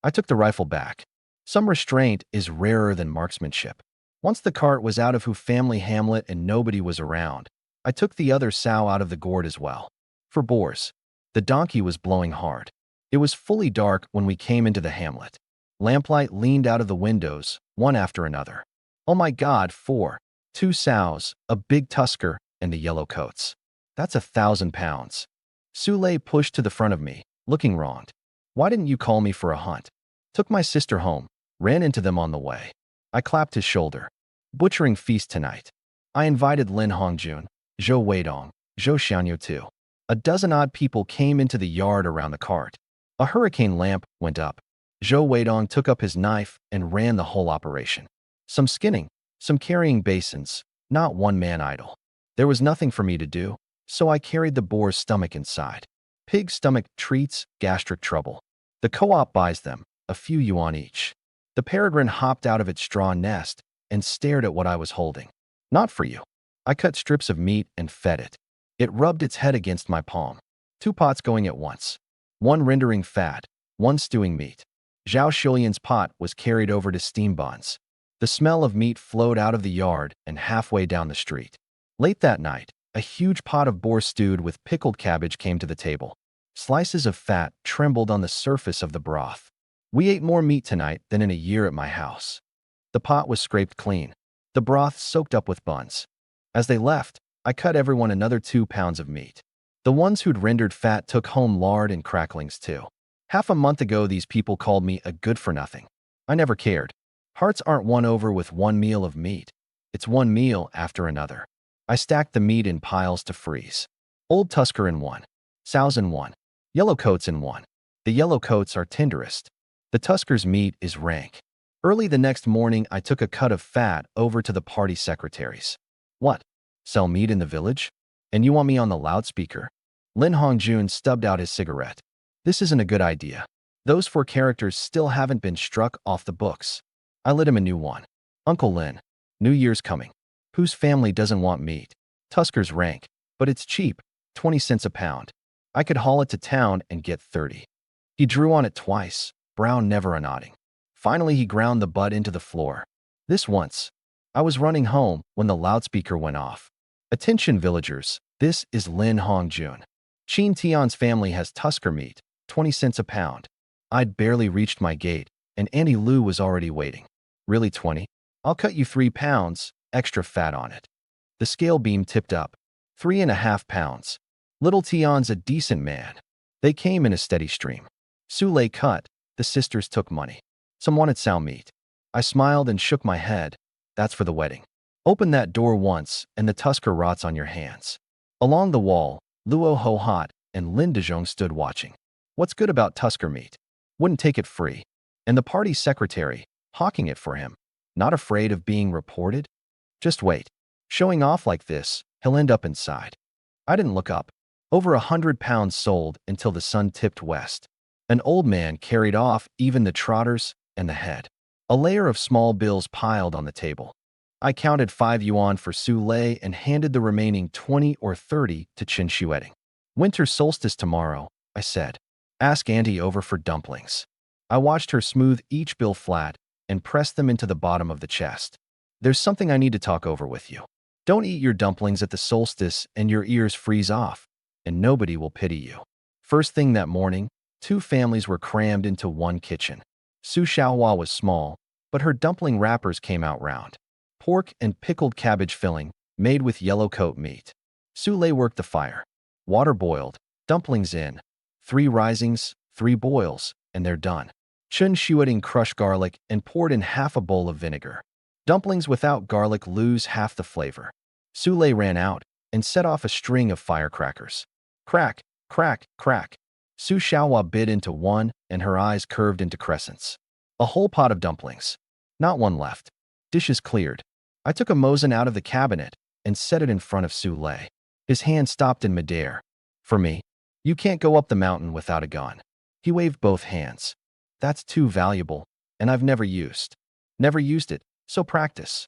S1: I took the rifle back. Some restraint is rarer than marksmanship. Once the cart was out of who family Hamlet and nobody was around, I took the other sow out of the gourd as well. For boars. The donkey was blowing hard. It was fully dark when we came into the hamlet. Lamplight leaned out of the windows, one after another. Oh my God, 4. 2 sows, a big tusker, and the yellow coats. That's 1,000 pounds. Sule pushed to the front of me, looking wronged. Why didn't you call me for a hunt? Took my sister home, ran into them on the way. I clapped his shoulder. Butchering feast tonight. I invited Lin Hongjun, Zhou Weidong, Zhou Xianyu too. A dozen odd people came into the yard around the cart. A hurricane lamp went up. Zhou Weidong took up his knife and ran the whole operation. Some skinning, some carrying basins, not one man idle. There was nothing for me to do, so I carried the boar's stomach inside. Pig stomach treats gastric trouble. The co-op buys them, a few yuan each. The peregrine hopped out of its straw nest and stared at what I was holding. Not for you. I cut strips of meat and fed it. It rubbed its head against my palm. 2 pots going at once. One rendering fat, one stewing meat. Zhao Shulian's pot was carried over to steam buns. The smell of meat flowed out of the yard and halfway down the street. Late that night, a huge pot of boar stewed with pickled cabbage came to the table. Slices of fat trembled on the surface of the broth. We ate more meat tonight than in a year at my house. The pot was scraped clean. The broth soaked up with buns. As they left, I cut everyone another 2 pounds of meat. The ones who'd rendered fat took home lard and cracklings too. Half a month ago, these people called me a good-for-nothing. I never cared. Hearts aren't won over with one meal of meat. It's one meal after another. I stacked the meat in piles to freeze. Old tusker in one. Sows in one. Yellow coats in one. The yellow coats are tenderest. The tusker's meat is rank. Early the next morning, I took a cut of fat over to the party secretaries. What? Sell meat in the village? And you want me on the loudspeaker? Lin Hongjun stubbed out his cigarette. This isn't a good idea. Those 4 characters still haven't been struck off the books. I lit him a new one. Uncle Lin. New Year's coming. Whose family doesn't want meat? Tusker's rank, but it's cheap, 20 cents a pound. I could haul it to town and get 30. He drew on it twice, brown never a nodding. Finally, he ground the butt into the floor. This once. I was running home when the loudspeaker went off. Attention villagers, this is Lin Hongjun. Qin Tian's family has tusker meat, 20 cents a pound. I'd barely reached my gate, and Auntie Lou was already waiting. Really 20? I'll cut you 3 pounds, extra fat on it. The scale beam tipped up. 3.5 pounds. Little Tian's a decent man. They came in a steady stream. Sule cut, The sisters took money. Some wanted sow meat. I smiled and shook my head. That's for the wedding. Open that door once, and the tusker rots on your hands. Along the wall, Luo Ho Hot and Lin Dezhong stood watching. What's good about tusker meat? Wouldn't take it free. And the party secretary, hawking it for him. Not afraid of being reported? Just wait. Showing off like this, he'll end up inside. I didn't look up. Over 100 pounds sold until the sun tipped west. An old man carried off even the trotters and the head. A layer of small bills piled on the table. I counted 5 yuan for Su Lei and handed the remaining 20 or 30 to Qin Xueting. Winter solstice tomorrow, I said. Ask Auntie over for dumplings. I watched her smooth each bill flat and press them into the bottom of the chest. There's something I need to talk over with you. Don't eat your dumplings at the solstice and your ears freeze off, and nobody will pity you. First thing that morning, 2 families were crammed into one kitchen. Su Xiaohua was small, but her dumpling wrappers came out round. Pork and pickled cabbage filling, made with yellow coat meat. Su Lei worked the fire. Water boiled, dumplings in. 3 risings, 3 boils, and they're done. Qin Xueting crushed garlic and poured in half a bowl of vinegar. Dumplings without garlic lose half the flavor. Su Lei ran out and set off a string of firecrackers. Crack, crack, crack. Su Xiaohua bit into one, and her eyes curved into crescents. A whole pot of dumplings. Not one left. Dishes cleared. I took a mozen out of the cabinet and set it in front of Su Lei. His hand stopped in midair. For me, you can't go up the mountain without a gun. He waved both hands. That's too valuable, and I've never used it, so practice.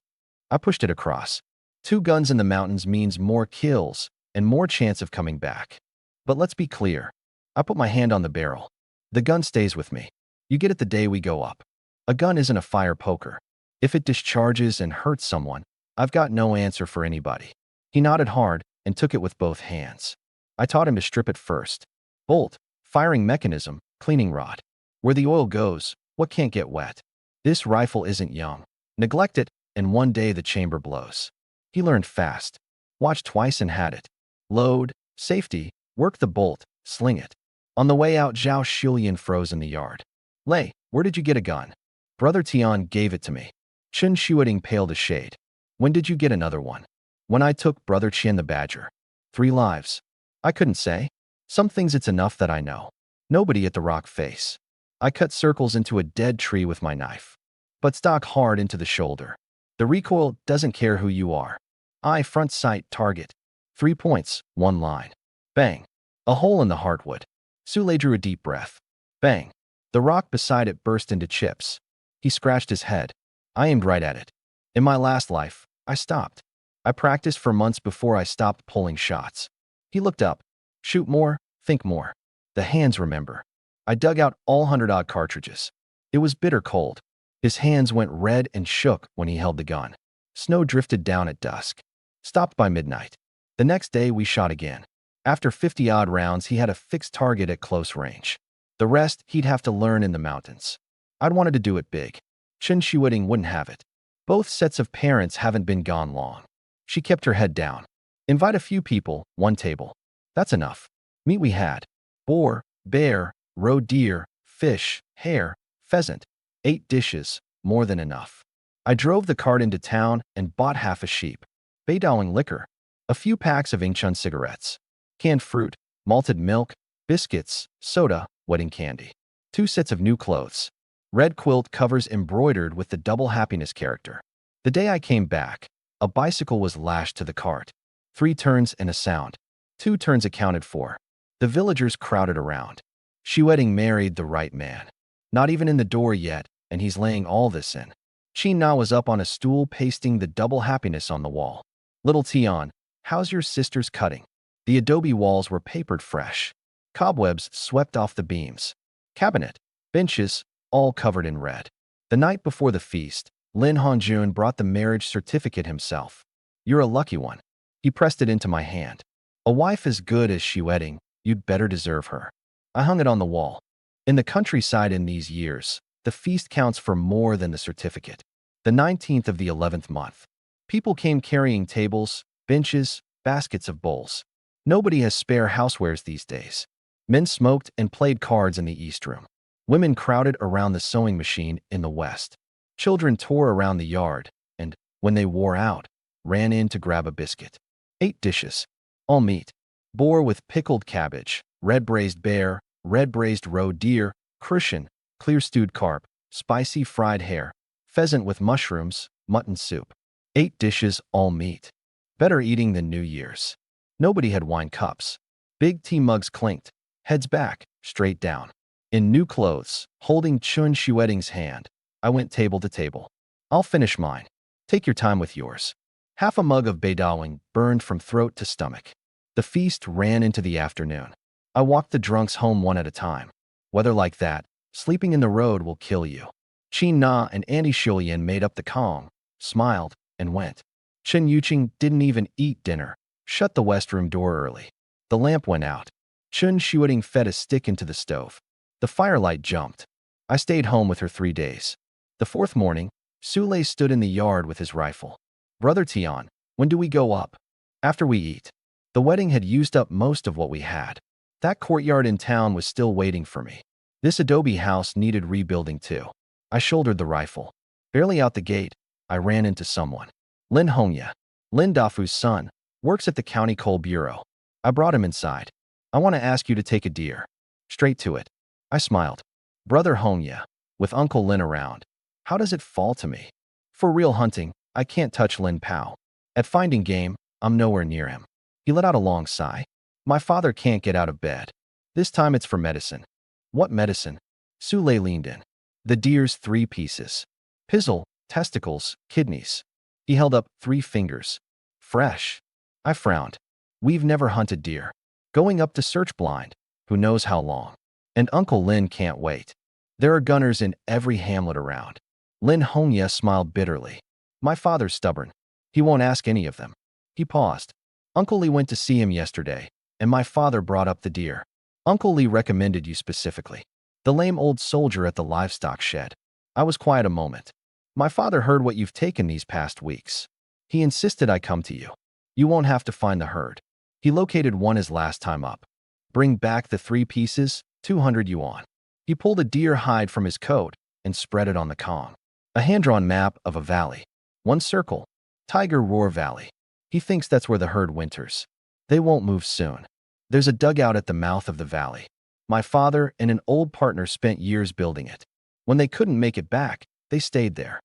S1: I pushed it across. 2 guns in the mountains means more kills and more chance of coming back. But let's be clear. I put my hand on the barrel. The gun stays with me. You get it the day we go up. A gun isn't a fire poker. If it discharges and hurts someone, I've got no answer for anybody. He nodded hard and took it with both hands. I taught him to strip it first. Bolt, firing mechanism, cleaning rod. Where the oil goes, what can't get wet? This rifle isn't young. Neglect it, and one day the chamber blows. He learned fast. Watched twice and had it. Load, safety, work the bolt, sling it. On the way out, Zhao Xulian froze in the yard. Lei, where did you get a gun? Brother Tian gave it to me. Qin Xueting paled a shade. When did you get another one? When I took Brother Qian the Badger. 3 lives. I couldn't say. Some things it's enough that I know. Nobody at the rock face. I cut circles into a dead tree with my knife. But stock hard into the shoulder. The recoil doesn't care who you are. Eye, front sight, target. 3 points, 1 line. Bang. A hole in the heartwood. Su Lei drew a deep breath. Bang. The rock beside it burst into chips. He scratched his head. I aimed right at it. In my last life, I stopped. I practiced for months before I stopped pulling shots. He looked up. Shoot more, think more. The hands remember. I dug out all 100-odd cartridges. It was bitter cold. His hands went red and shook when he held the gun. Snow drifted down at dusk. Stopped by midnight. The next day we shot again. After 50-odd rounds, he had a fixed target at close range. The rest he'd have to learn in the mountains. I'd wanted to do it big. Qin Xueting wouldn't have it. Both sets of parents haven't been gone long. She kept her head down. Invite a few people, 1 table. That's enough. Meat we had. Boar, bear, roe deer, fish, hare, pheasant. 8 dishes, more than enough. I drove the cart into town and bought half a sheep. Beidawing liquor. A few packs of Ingchun cigarettes. Canned fruit, malted milk, biscuits, soda, wedding candy. 2 sets of new clothes. Red quilt covers embroidered with the double happiness character. The day I came back, a bicycle was lashed to the cart. 3 turns and a sound. 2 turns accounted for. The villagers crowded around. Xueting married the right man. Not even in the door yet, and he's laying all this in. Qin Na was up on a stool pasting the double happiness on the wall. Little Tian, how's your sister's cutting? The adobe walls were papered fresh. Cobwebs swept off the beams. Cabinet, benches, all covered in red. The night before the feast, Lin Hongjun brought the marriage certificate himself. You're a lucky one. He pressed it into my hand. A wife as good as Xueting, you'd better deserve her. I hung it on the wall. In the countryside in these years, the feast counts for more than the certificate. The 19th of the 11th month. People came carrying tables, benches, baskets of bowls. Nobody has spare housewares these days. Men smoked and played cards in the East Room. Women crowded around the sewing machine in the west. Children tore around the yard and, when they wore out, ran in to grab a biscuit. 8 dishes. All meat. Boar with pickled cabbage, red braised bear, red braised roe deer, crucian, clear stewed carp, spicy fried hare, pheasant with mushrooms, mutton soup. 8 dishes, all meat. Better eating than New Year's. Nobody had wine cups. Big tea mugs clinked, heads back, straight down. In new clothes, holding Chun Shueting's hand, I went table to table. I'll finish mine. Take your time with yours. Half a mug of beidawang burned from throat to stomach. The feast ran into the afternoon. I walked the drunks home one at a time. Weather like that, sleeping in the road will kill you. Chin Na and Andy Shulian made up the Kong, smiled, and went. Chen Yuqing didn't even eat dinner, shut the west room door early. The lamp went out. Chun Shuiting fed a stick into the stove. The firelight jumped. I stayed home with her 3 days. The 4th morning, Sule stood in the yard with his rifle. Brother Tian, when do we go up? After we eat. The wedding had used up most of what we had. That courtyard in town was still waiting for me. This adobe house needed rebuilding too. I shouldered the rifle. Barely out the gate, I ran into someone. Lin Hongya, Lin Dafu's son, works at the county coal bureau. I brought him inside. I want to ask you to take a deer. Straight to it. I smiled. Brother Hongya, with Uncle Lin around. How does it fall to me? For real hunting, I can't touch Lin Pao. At finding game, I'm nowhere near him. He let out a long sigh. My father can't get out of bed. This time it's for medicine. What medicine? Sule leaned in. The deer's 3 pieces. Pizzle, testicles, kidneys. He held up 3 fingers. Fresh. I frowned. We've never hunted deer. Going up to search blind. Who knows how long. And Uncle Lin can't wait. There are gunners in every hamlet around. Lin Hongya smiled bitterly. My father's stubborn. He won't ask any of them. He paused. Uncle Lee went to see him yesterday, and my father brought up the deer. Uncle Lee recommended you specifically. The lame old soldier at the livestock shed. I was quiet a moment. My father heard what you've taken these past weeks. He insisted I come to you. You won't have to find the herd. He located one his last time up. Bring back the 3 pieces, 200 yuan. He pulled a deer hide from his coat and spread it on the Kong. A hand-drawn map of a valley. 1 circle. Tiger Roar Valley. He thinks that's where the herd winters. They won't move soon. There's a dugout at the mouth of the valley. My father and an old partner spent years building it. When they couldn't make it back, they stayed there.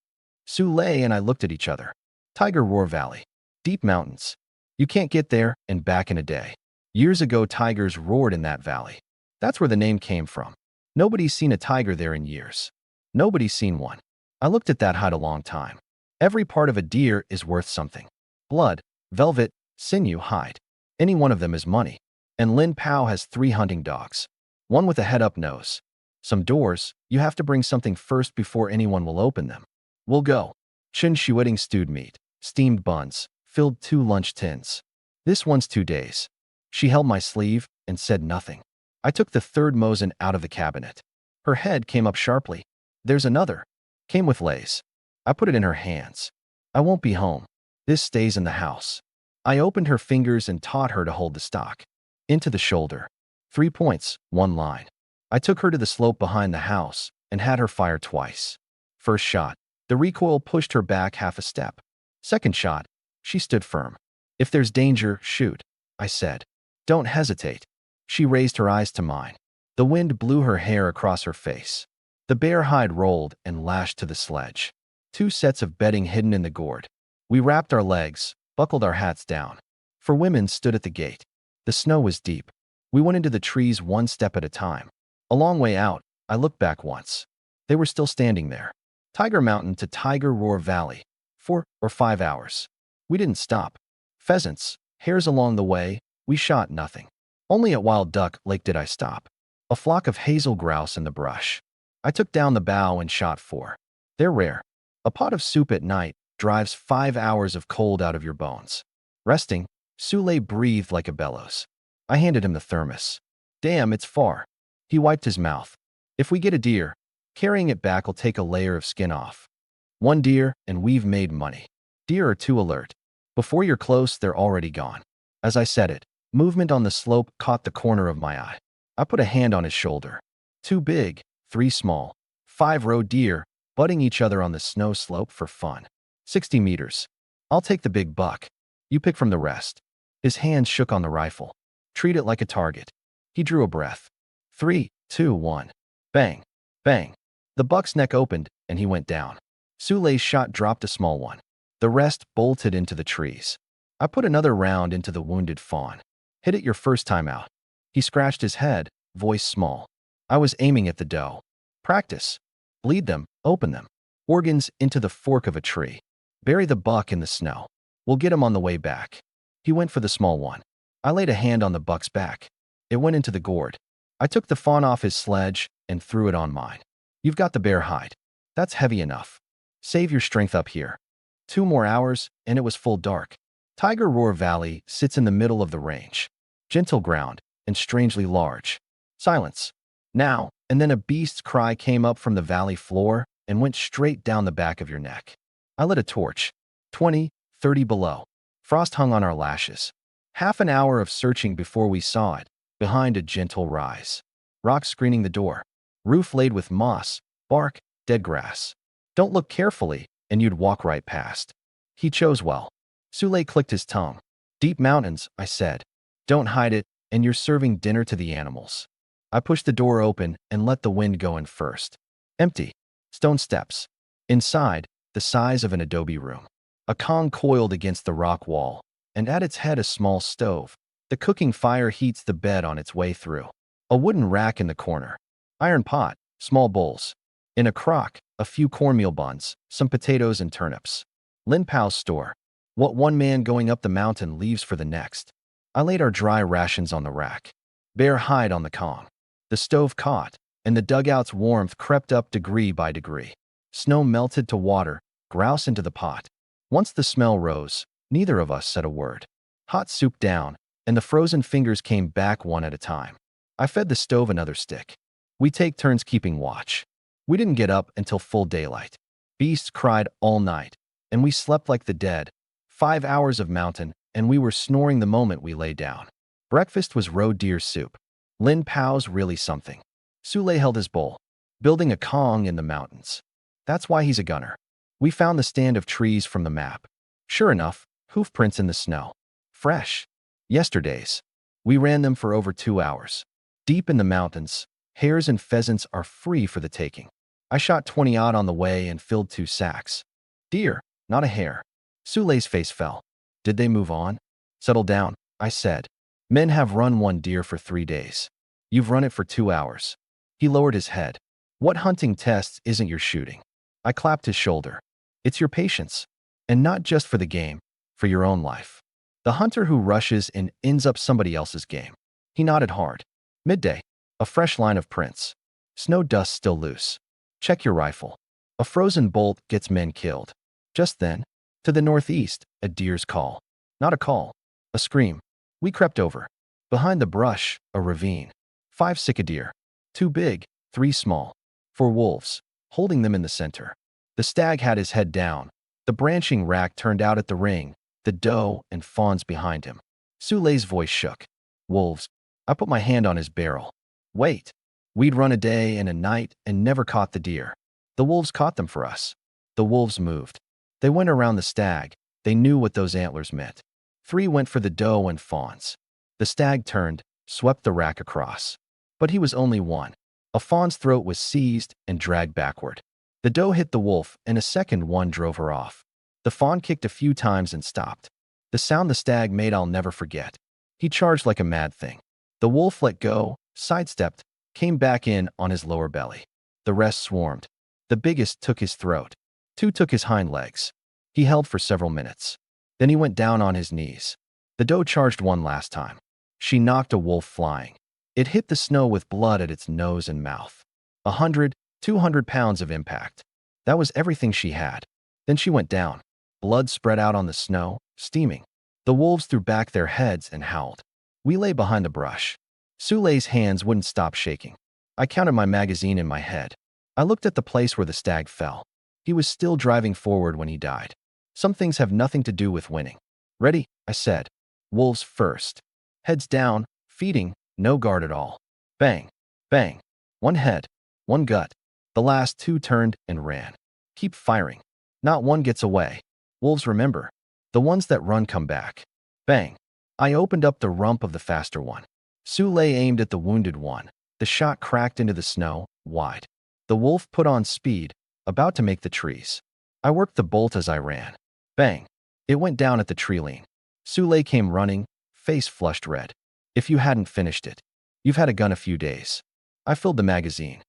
S1: Sule and I looked at each other. Tiger Roar Valley. Deep mountains. You can't get there and back in a day. Years ago, tigers roared in that valley. That's where the name came from. Nobody's seen a tiger there in years. Nobody's seen one. I looked at that hide a long time. Every part of a deer is worth something. Blood, velvet, sinew, hide. Any one of them is money. And Lin Pao has 3 hunting dogs. One with a head-up nose. Some doors, you have to bring something first before anyone will open them. We'll go. Chun Shuiting stewed meat, steamed buns, filled 2 lunch tins. This one's 2 days. She held my sleeve and said nothing. I took the 3rd Mosin out of the cabinet. Her head came up sharply. There's another. Came with Lay's. I put it in her hands. I won't be home. This stays in the house. I opened her fingers and taught her to hold the stock. Into the shoulder. 3 points, 1 line. I took her to the slope behind the house and had her fire twice. First shot. The recoil pushed her back half a step. Second shot. She stood firm. If there's danger, shoot, I said. Don't hesitate. She raised her eyes to mine. The wind blew her hair across her face. The bear hide rolled and lashed to the sledge. 2 sets of bedding hidden in the gourd. We wrapped our legs, buckled our hats down. 4 women stood at the gate. The snow was deep. We went into the trees 1 step at a time. A long way out, I looked back once. They were still standing there. Tiger Mountain to Tiger Roar Valley. 4 or 5 hours. We didn't stop. Pheasants, hares along the way, we shot nothing. Only at Wild Duck Lake did I stop. A flock of hazel grouse in the brush. I took down the bow and shot 4. They're rare. A pot of soup at night drives 5 hours of cold out of your bones. Resting, Sule breathed like a bellows. I handed him the thermos. Damn, it's far. He wiped his mouth. If we get a deer, carrying it back will take a layer of skin off. 1 deer, and we've made money. Deer are too alert. Before you're close, they're already gone. As I said it, movement on the slope caught the corner of my eye. I put a hand on his shoulder. Too big, 3 small, 5 roe deer, butting each other on the snow slope for fun. 60 meters. I'll take the big buck. You pick from the rest. His hands shook on the rifle. Treat it like a target. He drew a breath. 3, 2, 1. Bang. Bang. The buck's neck opened, and he went down. Sulei's shot dropped a small one. The rest bolted into the trees. I put another round into the wounded fawn. Hit it your first time out. He scratched his head, voice small. I was aiming at the doe. Practice. Bleed them, open them. Organs into the fork of a tree. Bury the buck in the snow. We'll get him on the way back. He went for the small one. I laid a hand on the buck's back. It went into the gourd. I took the fawn off his sledge and threw it on mine. You've got the bear hide. That's heavy enough. Save your strength up here. 2 more hours, and it was full dark. Tiger Roar Valley sits in the middle of the range. Gentle ground, and strangely large. Silence. Now, and then a beast's cry came up from the valley floor and went straight down the back of your neck. I lit a torch. 20, 30 below. Frost hung on our lashes. Half an hour of searching before we saw it, behind a gentle rise. Rocks screening the door. Roof laid with moss, bark, dead grass. Don't look carefully, and you'd walk right past. He chose well. Sule clicked his tongue. Deep mountains, I said. Don't hide it, and you're serving dinner to the animals. I pushed the door open and let the wind go in first. Empty. Stone steps. Inside, the size of an adobe room. A Kong coiled against the rock wall, and at its head a small stove. The cooking fire heats the bed on its way through. A wooden rack in the corner. Iron pot, small bowls. In a crock, a few cornmeal buns, some potatoes and turnips. Lin Pao's store. What one man going up the mountain leaves for the next. I laid our dry rations on the rack. Bear hide on the Kong. The stove caught, and the dugout's warmth crept up degree by degree. Snow melted to water, grouse into the pot. Once the smell rose, neither of us said a word. Hot soup down, and the frozen fingers came back one at a time. I fed the stove another stick. We take turns keeping watch. We didn't get up until full daylight. Beasts cried all night, and we slept like the dead. 5 hours of mountain, and we were snoring the moment we lay down. Breakfast was roe deer soup. Lin Pao's really something. Sule held his bowl. Building a Kong in the mountains. That's why he's a gunner. We found the stand of trees from the map. Sure enough, hoof prints in the snow. Fresh. Yesterday's. We ran them for over 2 hours. Deep in the mountains, hares and pheasants are free for the taking. I shot 20-odd on the way and filled 2 sacks. Deer, not a hare. Sule's face fell. Did they move on? Settle down, I said. Men have run 1 deer for 3 days. You've run it for 2 hours. He lowered his head. What hunting tests isn't your shooting? I clapped his shoulder. It's your patience. And not just for the game, for your own life. The hunter who rushes and ends up somebody else's game. He nodded hard. Midday. A fresh line of prints. Snow dust still loose. Check your rifle. A frozen bolt gets men killed. Just then, to the northeast, a deer's call. Not a call. A scream. We crept over. Behind the brush, a ravine. 5 deer. 2 big, 3 small. 4 wolves, holding them in the center. The stag had his head down. The branching rack turned out at the ring, the doe and fawns behind him. Sule's voice shook. Wolves. I put my hand on his barrel. Wait. We'd run a day and a night and never caught the deer. The wolves caught them for us. The wolves moved. They went around the stag. They knew what those antlers meant. 3 went for the doe and fawns. The stag turned, swept the rack across. But he was only one. A fawn's throat was seized and dragged backward. The doe hit the wolf, and a second one drove her off. The fawn kicked a few times and stopped. The sound the stag made I'll never forget. He charged like a mad thing. The wolf let go, sidestepped, came back in on his lower belly. The rest swarmed. The biggest took his throat. 2 took his hind legs. He held for several minutes. Then he went down on his knees. The doe charged one last time. She knocked a wolf flying. It hit the snow with blood at its nose and mouth. 100, 200 pounds of impact. That was everything she had. Then she went down. Blood spread out on the snow, steaming. The wolves threw back their heads and howled. We lay behind the brush. Sule's hands wouldn't stop shaking. I counted my magazine in my head. I looked at the place where the stag fell. He was still driving forward when he died. Some things have nothing to do with winning. Ready? I said. Wolves first. Heads down, feeding, no guard at all. Bang. Bang. One head. One gut. The last two turned and ran. Keep firing. Not one gets away. Wolves remember. The ones that run come back. Bang. I opened up the rump of the faster one. Sule aimed at the wounded one. The shot cracked into the snow, wide. The wolf put on speed, about to make the trees. I worked the bolt as I ran. Bang. It went down at the tree lean. Sule came running, face flushed red. If you hadn't finished it. You've had a gun a few days. I filled the magazine.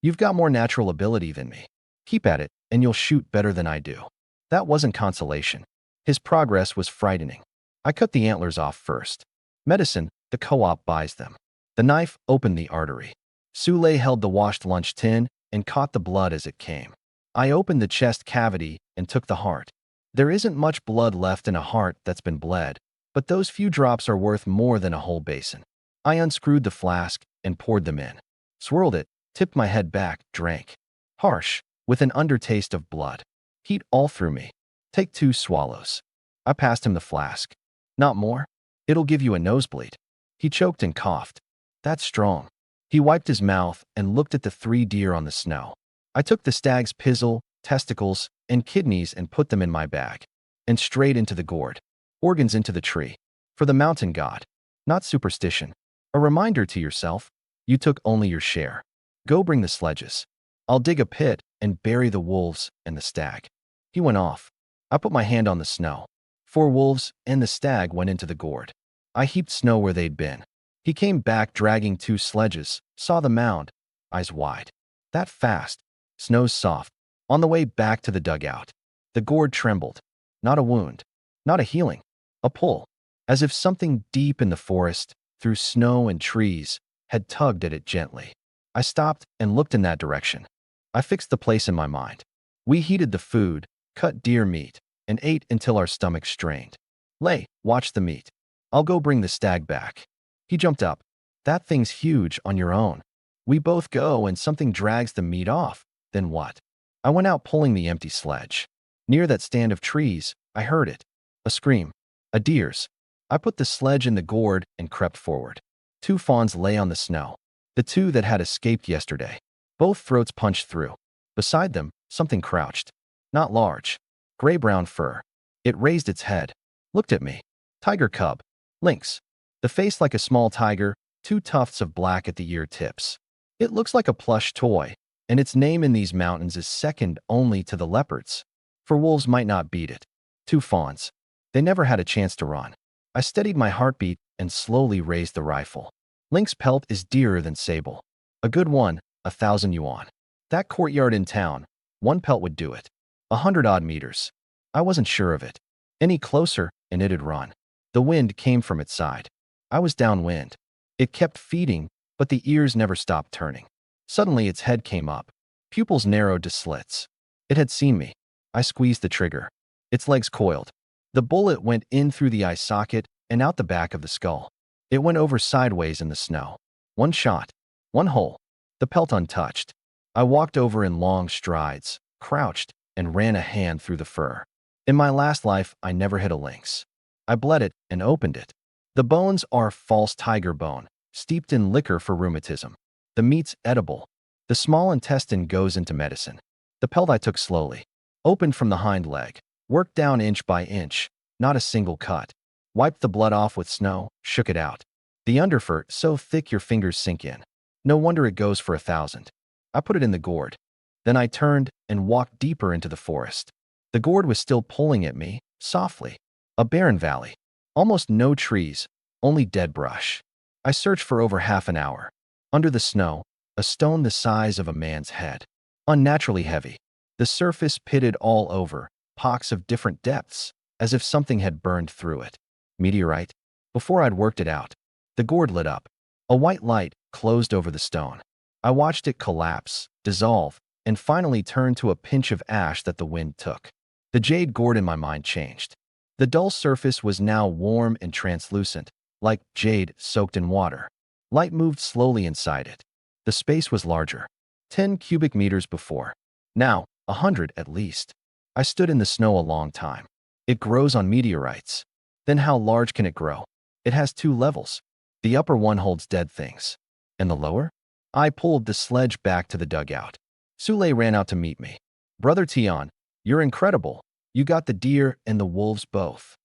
S1: You've got more natural ability than me. Keep at it, and you'll shoot better than I do. That wasn't consolation. His progress was frightening. I cut the antlers off first. Medicine, the co-op buys them. The knife opened the artery. Sule held the washed lunch tin and caught the blood as it came. I opened the chest cavity and took the heart. There isn't much blood left in a heart that's been bled, but those few drops are worth more than a whole basin. I unscrewed the flask and poured them in. Swirled it, tipped my head back, drank. Harsh, with an undertaste of blood. Heat all through me. Take 2 swallows. I passed him the flask. Not more? It'll give you a nosebleed. He choked and coughed. That's strong. He wiped his mouth and looked at the 3 deer on the snow. I took the stag's pizzle, testicles, and kidneys and put them in my bag. And straight into the gourd. Organs into the tree. For the mountain god. Not superstition. A reminder to yourself. You took only your share. Go bring the sledges. I'll dig a pit and bury the wolves and the stag. He went off. I put my hand on the snow. 4 wolves and the stag went into the gourd. I heaped snow where they'd been. He came back dragging 2 sledges, saw the mound, eyes wide. That fast. Snow's soft. On the way back to the dugout. The gourd trembled. Not a wound. Not a healing. A pull. As if something deep in the forest, through snow and trees, had tugged at it gently. I stopped and looked in that direction. I fixed the place in my mind. We heated the food, cut deer meat, and ate until our stomachs strained. Lay, watch the meat. I'll go bring the stag back. He jumped up. That thing's huge on your own. We both go and something drags the meat off. Then what? I went out pulling the empty sledge. Near that stand of trees, I heard it. A scream. A deer's. I put the sledge in the gourd and crept forward. 2 fawns lay on the snow. The 2 that had escaped yesterday. Both throats punched through. Beside them, something crouched. Not large. Gray-brown fur. It raised its head. Looked at me. Tiger cub. Lynx. The face like a small tiger, 2 tufts of black at the ear tips. It looks like a plush toy, and its name in these mountains is second only to the leopards. For wolves might not beat it. 2 fawns. They never had a chance to run. I steadied my heartbeat and slowly raised the rifle. Lynx pelt is dearer than sable. A good one, 1,000 yuan. That courtyard in town, 1 pelt would do it. 100-odd meters. I wasn't sure of it. Any closer, and it'd run. The wind came from its side. I was downwind. It kept feeding, but the ears never stopped turning. Suddenly its head came up. Pupils narrowed to slits. It had seen me. I squeezed the trigger. Its legs coiled. The bullet went in through the eye socket and out the back of the skull. It went over sideways in the snow. 1 shot. 1 hole. The pelt untouched. I walked over in long strides, crouched, and ran a hand through the fur. In my last life, I never hit a lynx. I bled it and opened it. The bones are false tiger bone, steeped in liquor for rheumatism. The meat's edible. The small intestine goes into medicine. The pelt I took slowly. Opened from the hind leg. Worked down inch by inch. Not a single cut. Wiped the blood off with snow, shook it out. The underfur, so thick your fingers sink in. No wonder it goes for 1,000. I put it in the gourd. Then I turned and walked deeper into the forest. The gourd was still pulling at me, softly. A barren valley. Almost no trees, only dead brush. I searched for over half an hour. Under the snow, a stone the size of a man's head. Unnaturally heavy. The surface pitted all over, pocks of different depths, as if something had burned through it. Meteorite? Before I'd worked it out. The gourd lit up. A white light closed over the stone. I watched it collapse, dissolve, and finally turn to a pinch of ash that the wind took. The jade gourd in my mind changed. The dull surface was now warm and translucent, like jade soaked in water. Light moved slowly inside it. The space was larger. 10 cubic meters before. Now, 100 at least. I stood in the snow a long time. It grows on meteorites. Then how large can it grow? It has 2 levels. The upper one holds dead things. And the lower? I pulled the sledge back to the dugout. Sule ran out to meet me. Brother Tian, you're incredible. You got the deer and the wolves both.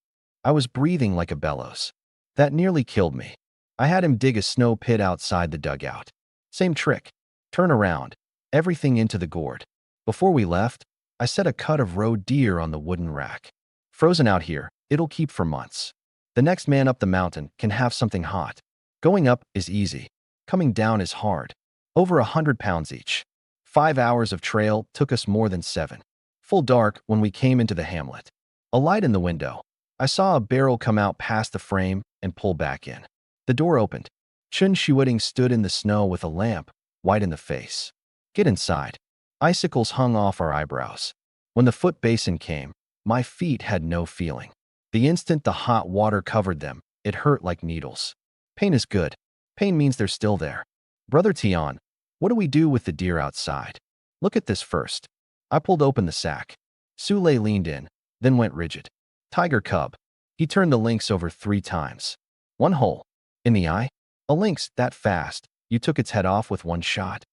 S1: I was breathing like a bellows. That nearly killed me. I had him dig a snow pit outside the dugout. Same trick. Turn around. Everything into the gourd. Before we left, I set a cut of roe deer on the wooden rack. Frozen out here, it'll keep for months. The next man up the mountain can have something hot. Going up is easy. Coming down is hard. Over 100 pounds each. 5 hours of trail took us more than 7. Full dark when we came into the hamlet. A light in the window. I saw a barrel come out past the frame and pull back in. The door opened. Chun Shuiting stood in the snow with a lamp, white in the face. Get inside. Icicles hung off our eyebrows. When the foot basin came, my feet had no feeling. The instant the hot water covered them, it hurt like needles. Pain is good. Pain means they're still there. Brother Tian, what do we do with the deer outside? Look at this first. I pulled open the sack. Sule leaned in, then went rigid. Tiger cub. He turned the lynx over 3 times. 1 hole. In the eye? A lynx that fast, you took its head off with 1 shot.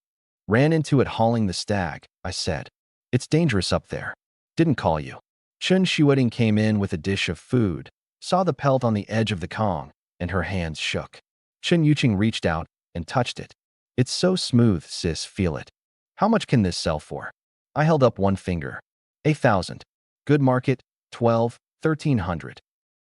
S1: Ran into it hauling the stag, I said. It's dangerous up there. Didn't call you. Chun Shuiting came in with a dish of food, saw the pelt on the edge of the Kong, and her hands shook. Chun Yuching reached out and touched it. It's so smooth, sis, feel it. How much can this sell for? I held up 1 finger. 1,000. Good market, 12, 1,300.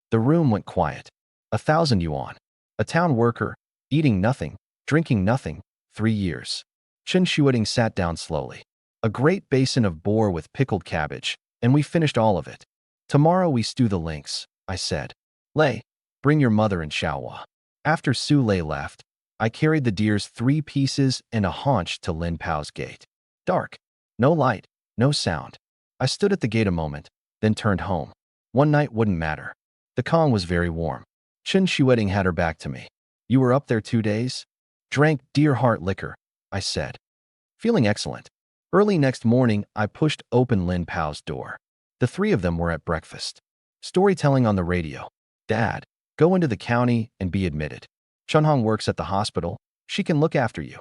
S1: The room went quiet. 1,000 yuan. A town worker, eating nothing, drinking nothing, 3 years. Chun Shuiting sat down slowly. A great basin of boar with pickled cabbage, and we finished all of it. Tomorrow we stew the lynx, I said. Lei, bring your mother and Xiaohua. After Su Lei left, I carried the deer's 3 pieces and a haunch to Lin Pao's gate. Dark. No light, no sound. I stood at the gate a moment, then turned home. 1 night wouldn't matter. The Kong was very warm. Chun Shuiting had her back to me. You were up there 2 days? Drank deer heart liquor, I said. Feeling excellent. Early next morning, I pushed open Lin Pao's door. The 3 of them were at breakfast. Storytelling on the radio. Dad, go into the county and be admitted. Chunhong works at the hospital. She can look after you.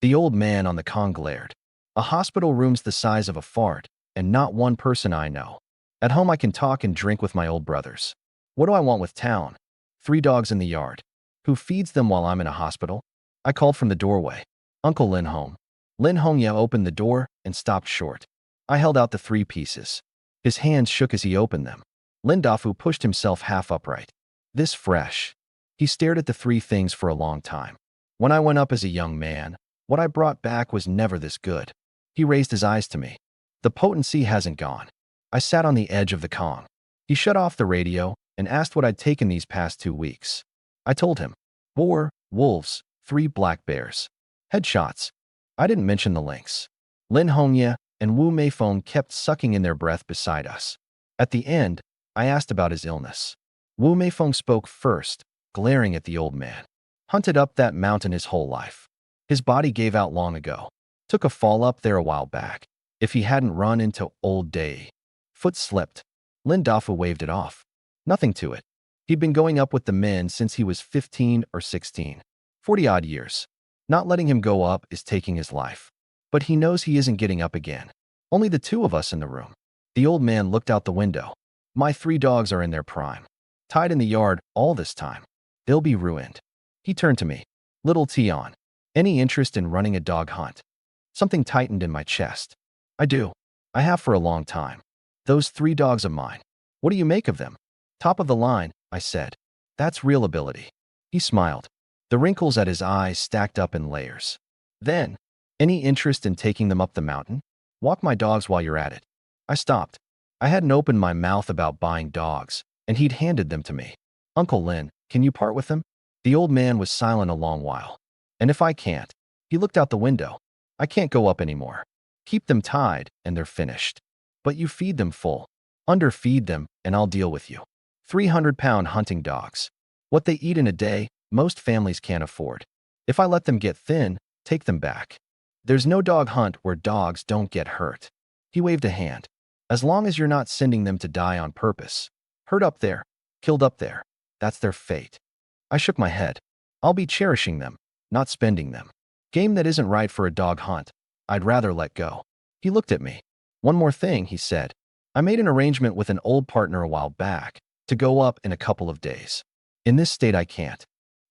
S1: The old man on the Kong glared. A hospital room's the size of a fart, and not 1 person I know. At home I can talk and drink with my old brothers. What do I want with town? 3 dogs in the yard. Who feeds them while I'm in a hospital? I called from the doorway. Uncle Lin home. Lin Hongya opened the door and stopped short. I held out the 3 pieces. His hands shook as he opened them. Lin Dafu pushed himself half upright. This fresh. He stared at the 3 things for a long time. When I went up as a young man, what I brought back was never this good. He raised his eyes to me. The potency hasn't gone. I sat on the edge of the Kong. He shut off the radio and asked what I'd taken these past 2 weeks. I told him. Boar, wolves, 3 black bears. Headshots. I didn't mention the lynx. Lin Hongya and Wu Meifeng kept sucking in their breath beside us. At the end, I asked about his illness. Wu Meifeng spoke first, glaring at the old man. Hunted up that mountain his whole life. His body gave out long ago. Took a fall up there a while back. If he hadn't run into old Day. Foot slipped. Lin Dafu waved it off. Nothing to it. He'd been going up with the men since he was 15 or 16. 40-odd years. Not letting him go up is taking his life. But he knows he isn't getting up again. Only the 2 of us in the room. The old man looked out the window. My 3 dogs are in their prime. Tied in the yard all this time. They'll be ruined. He turned to me. Little Tian. Any interest in running a dog hunt? Something tightened in my chest. I do. I have for a long time. Those 3 dogs of mine. What do you make of them? Top of the line, I said. That's real ability. He smiled. The wrinkles at his eyes stacked up in layers. Then, any interest in taking them up the mountain? Walk my dogs while you're at it. I stopped. I hadn't opened my mouth about buying dogs, and he'd handed them to me. Uncle Lin, can you part with them? The old man was silent a long while. And if I can't? He looked out the window. I can't go up anymore. Keep them tied, and they're finished. But you feed them full. Underfeed them, and I'll deal with you. 300-pound hunting dogs. What they eat in a day, most families can't afford. If I let them get thin, take them back. There's no dog hunt where dogs don't get hurt. He waved a hand. As long as you're not sending them to die on purpose. Hurt up there, killed up there. That's their fate. I shook my head. I'll be cherishing them, not spending them. Game that isn't right for a dog hunt. I'd rather let go. He looked at me. One more thing, he said. I made an arrangement with an old partner a while back to go up in a couple of days. In this state, I can't.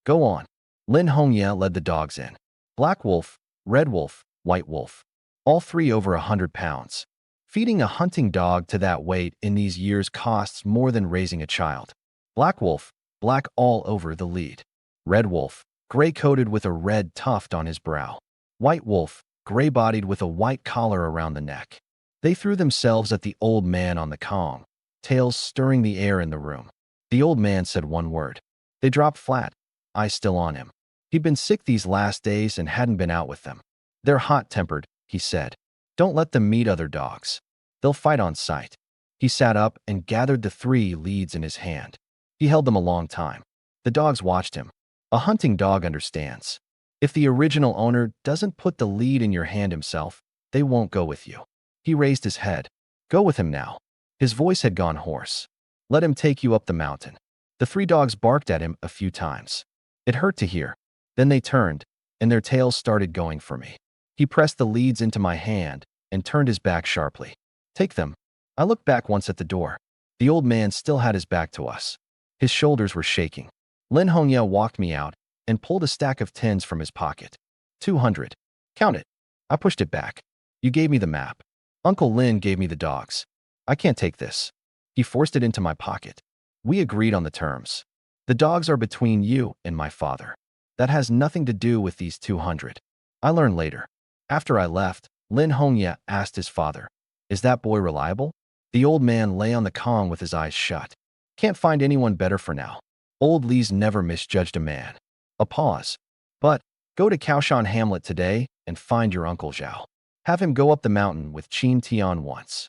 S1: Go on. Lin Hongye led the dogs in. Black wolf, red wolf, white wolf. All three over 100 pounds. Feeding a hunting dog to that weight in these years costs more than raising a child. Black wolf, black all over the lead. Red wolf, gray-coated with a red tuft on his brow. White wolf, gray-bodied with a white collar around the neck. They threw themselves at the old man on the Kong, tails stirring the air in the room. The old man said one word. They dropped flat, eyes still on him. He'd been sick these last days and hadn't been out with them. They're hot-tempered, he said. Don't let them meet other dogs. They'll fight on sight. He sat up and gathered the 3 leads in his hand. He held them a long time. The dogs watched him. A hunting dog understands. If the original owner doesn't put the lead in your hand himself, they won't go with you. He raised his head. Go with him now. His voice had gone hoarse. Let him take you up the mountain. The 3 dogs barked at him a few times. It hurt to hear. Then they turned, and their tails started going for me. He pressed the leads into my hand and turned his back sharply. Take them. I looked back once at the door. The old man still had his back to us. His shoulders were shaking. Lin Hongye walked me out and pulled a stack of tens from his pocket. 200. Count it. I pushed it back. You gave me the map. Uncle Lin gave me the dogs. I can't take this. He forced it into my pocket. We agreed on the terms. The dogs are between you and my father. That has nothing to do with these 200. I learned later. After I left, Lin Hongye asked his father, is that boy reliable? The old man lay on the Kong with his eyes shut. Can't find anyone better for now. Old Lee's never misjudged a man. A pause. But, go to Kaoshan Hamlet today and find your Uncle Zhao. Have him go up the mountain with Qin Tian once.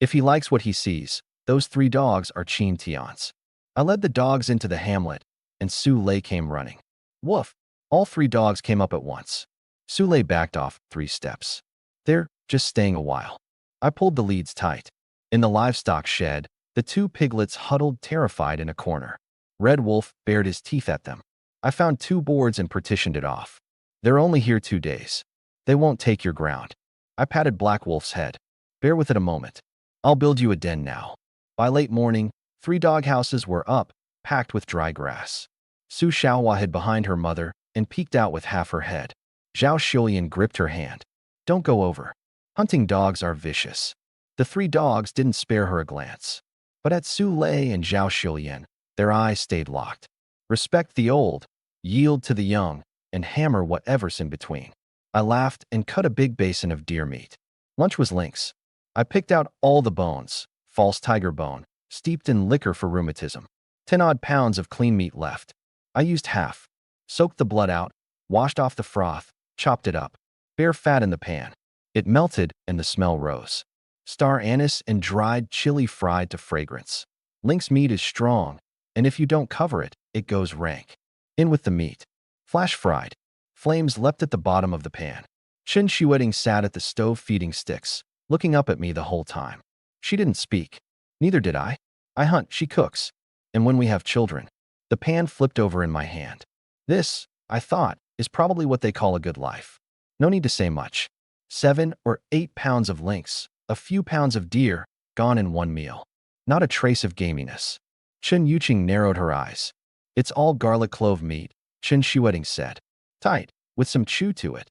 S1: If he likes what he sees, those 3 dogs are Qin Tian's. I led the dogs into the hamlet, and Su Lei came running. Woof! All 3 dogs came up at once. Su Lei backed off 3 steps. They're just staying a while. I pulled the leads tight. In the livestock shed, the 2 piglets huddled terrified in a corner. Red Wolf bared his teeth at them. I found 2 boards and partitioned it off. They're only here 2 days. They won't take your ground. I patted Black Wolf's head. Bear with it a moment. I'll build you a den now. By late morning, 3 doghouses were up, packed with dry grass. Su Xiaohua hid behind her mother and peeked out with half her head. Zhao Shulian gripped her hand. Don't go over. Hunting dogs are vicious. The 3 dogs didn't spare her a glance. But at Su Lei and Zhao Shulian, their eyes stayed locked. Respect the old, yield to the young, and hammer whatever's in between. I laughed and cut a big basin of deer meat. Lunch was lynx. I picked out all the bones, false tiger bone, steeped in liquor for rheumatism. 10-odd pounds of clean meat left. I used half. Soaked the blood out, washed off the froth, chopped it up. Bare fat in the pan. It melted and the smell rose. Star anise and dried chili fried to fragrance. Lynx meat is strong, and if you don't cover it, it goes rank. In with the meat. Flash fried. Flames leapt at the bottom of the pan. Chen Shueting sat at the stove feeding sticks, looking up at me the whole time. She didn't speak. Neither did I. I hunt, she cooks. And when we have children, the pan flipped over in my hand. This, I thought, is probably what they call a good life. No need to say much. 7 or 8 pounds of lynx, a few pounds of deer, gone in one meal. Not a trace of gaminess. Chen Yuqing narrowed her eyes. It's all garlic clove meat, Chen Shueting said. Tight, with some chew to it.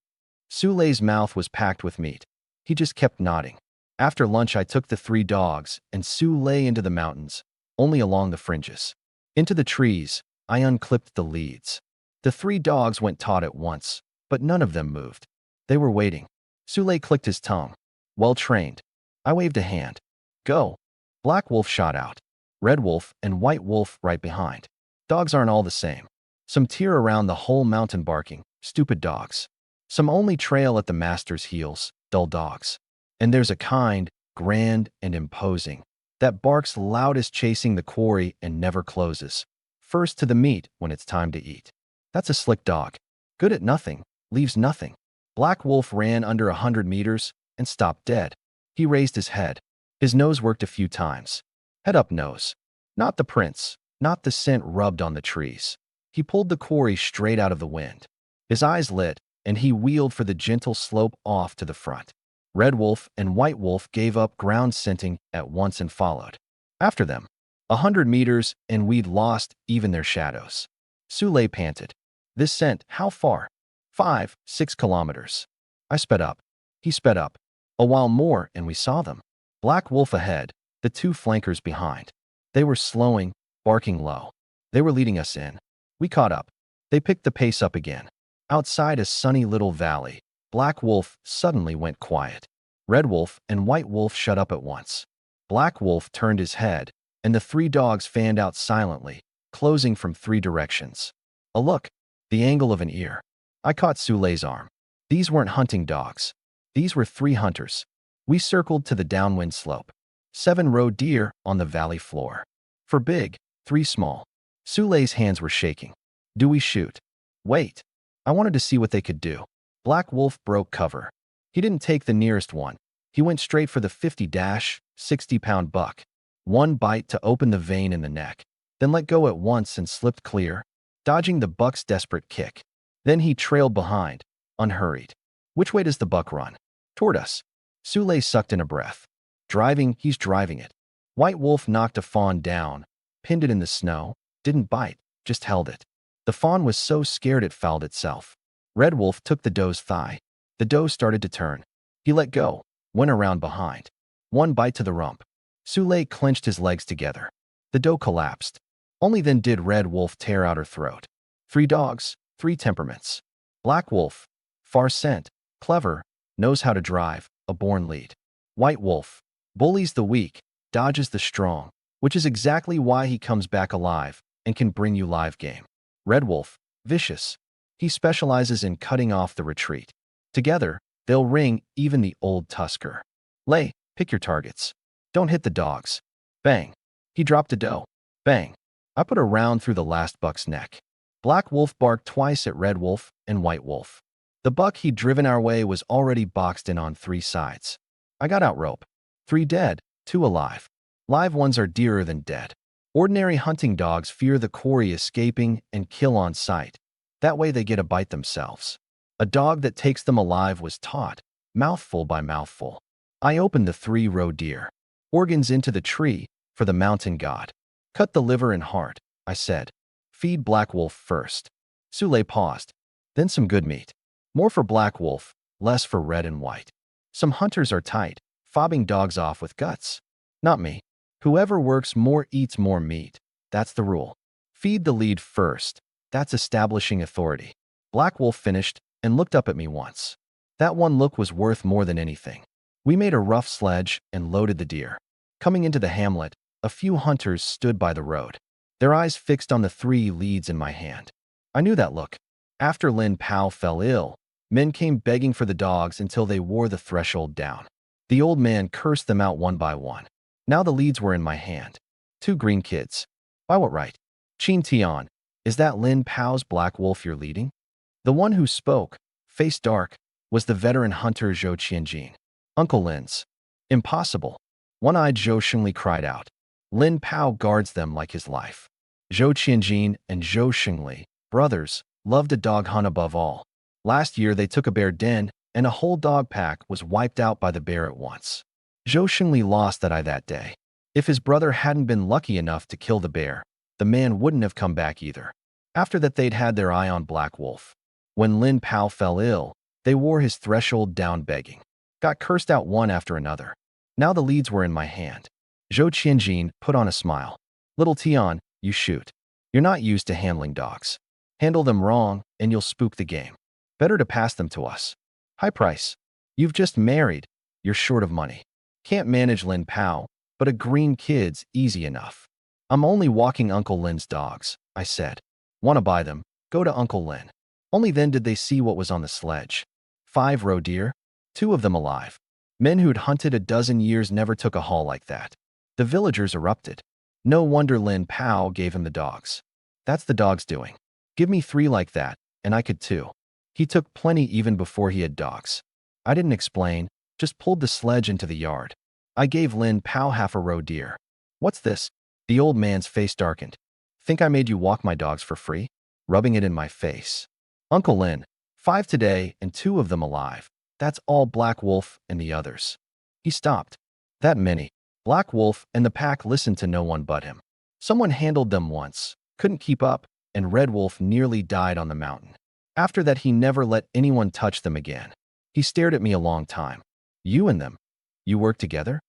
S1: Su Lei's mouth was packed with meat. He just kept nodding. After lunch, I took the 3 dogs and Su Lei into the mountains, only along the fringes. Into the trees, I unclipped the leads. The 3 dogs went taut at once, but none of them moved. They were waiting. Su Lei clicked his tongue. Well trained. I waved a hand. Go. Black Wolf shot out. Red Wolf and White Wolf right behind. Dogs aren't all the same. Some tear around the whole mountain barking, stupid dogs. Some only trail at the master's heels, dull dogs. And there's a kind, grand, and imposing, that barks loudest chasing the quarry and never closes. First to the meat when it's time to eat. That's a slick dog. Good at nothing, leaves nothing. Black Wolf ran under 100 meters and stopped dead. He raised his head. His nose worked a few times. Head up nose. Not the prints, not the scent rubbed on the trees. He pulled the quarry straight out of the wind. His eyes lit, and he wheeled for the gentle slope off to the front. Red Wolf and White Wolf gave up ground scenting at once and followed. After them, 100 meters, and we'd lost even their shadows. Sule panted. This scent, how far? 5, 6 kilometers. I sped up. He sped up. A while more, and we saw them. Black Wolf ahead, the two flankers behind. They were slowing, barking low. They were leading us in. We caught up. They picked the pace up again. Outside a sunny little valley, Black Wolf suddenly went quiet. Red Wolf and White Wolf shut up at once. Black Wolf turned his head, and the three dogs fanned out silently, closing from 3 directions. A look, the angle of an ear. I caught Sule's arm. These weren't hunting dogs. These were 3 hunters. We circled to the downwind slope. 7 roe deer on the valley floor. 4 big, 3 small. Sule's hands were shaking. Do we shoot? Wait. I wanted to see what they could do. Black Wolf broke cover. He didn't take the nearest one. He went straight for the 50-60-pound buck. One bite to open the vein in the neck, then let go at once and slipped clear, dodging the buck's desperate kick. Then he trailed behind, unhurried. Which way does the buck run? Toward us. Sule sucked in a breath. Driving, he's driving it. White Wolf knocked a fawn down, pinned it in the snow, didn't bite, just held it. The fawn was so scared it fouled itself. Red Wolf took the doe's thigh. The doe started to turn. He let go, went around behind. One bite to the rump. Sule clenched his legs together. The doe collapsed. Only then did Red Wolf tear out her throat. 3 dogs, 3 temperaments. Black Wolf, far scent, clever, knows how to drive, a born lead. White Wolf, bullies the weak, dodges the strong, which is exactly why he comes back alive and can bring you live game. Red Wolf, vicious. He specializes in cutting off the retreat. Together, they'll ring even the old tusker. Lay, pick your targets. Don't hit the dogs. Bang. He dropped a doe. Bang. I put a round through the last buck's neck. Black Wolf barked twice at Red Wolf and White Wolf. The buck he'd driven our way was already boxed in on 3 sides. I got out rope. 3 dead, 2 alive. Live ones are dearer than dead. Ordinary hunting dogs fear the quarry escaping and kill on sight. That way they get a bite themselves. A dog that takes them alive was taught, mouthful by mouthful. I opened the 3 roe deer. Organs into the tree, for the mountain god. Cut the liver and heart, I said. Feed Black Wolf first. Sule paused. Then some good meat. More for Black Wolf, less for Red and White. Some hunters are tight, fobbing dogs off with guts. Not me. Whoever works more eats more meat. That's the rule. Feed the lead first. That's establishing authority. Black Wolf finished and looked up at me once. That one look was worth more than anything. We made a rough sledge and loaded the deer. Coming into the hamlet, a few hunters stood by the road, their eyes fixed on the 3 leads in my hand. I knew that look. After Lin Pao fell ill, men came begging for the dogs until they wore the threshold down. The old man cursed them out one by one. Now the leads were in my hand. 2 green kids. By what right? Chin Tian, is that Lin Pao's Black Wolf you're leading? The one who spoke, face dark, was the veteran hunter Zhou Qianjin. Uncle Lin's. Impossible. One-eyed Zhou Shengli cried out. Lin Pao guards them like his life. Zhou Qianjin and Zhou Shengli, brothers, loved a dog hunt above all. Last year they took a bear den, and a whole dog pack was wiped out by the bear at once. Zhou Shengli lost that eye that day. If his brother hadn't been lucky enough to kill the bear, the man wouldn't have come back either. After that they'd had their eye on Black Wolf. When Lin Pao fell ill, they wore his threshold down begging. Got cursed out one after another. Now the leads were in my hand. Zhou Qianjin put on a smile. Little Tian, you shoot. You're not used to handling dogs. Handle them wrong, and you'll spook the game. Better to pass them to us. High price. You've just married. You're short of money. Can't manage Lin Pao, but a green kid's easy enough. I'm only walking Uncle Lin's dogs, I said. Want to buy them? Go to Uncle Lin. Only then did they see what was on the sledge. 5 roe deer, 2 of them alive. Men who'd hunted a dozen years never took a haul like that. The villagers erupted. No wonder Lin Pao gave him the dogs. That's the dog's doing. Give me 3 like that, and I could too. He took plenty even before he had dogs. I didn't explain, just pulled the sledge into the yard. I gave Lin Pao half a roe deer. What's this? The old man's face darkened. Think I made you walk my dogs for free? Rubbing it in my face. Uncle Lin, 5 today and 2 of them alive. That's all Black Wolf and the others. He stopped. That many. Black Wolf and the pack listened to no one but him. Someone handled them once, couldn't keep up, and Red Wolf nearly died on the mountain. After that, he never let anyone touch them again. He stared at me a long time. You and them? You work together?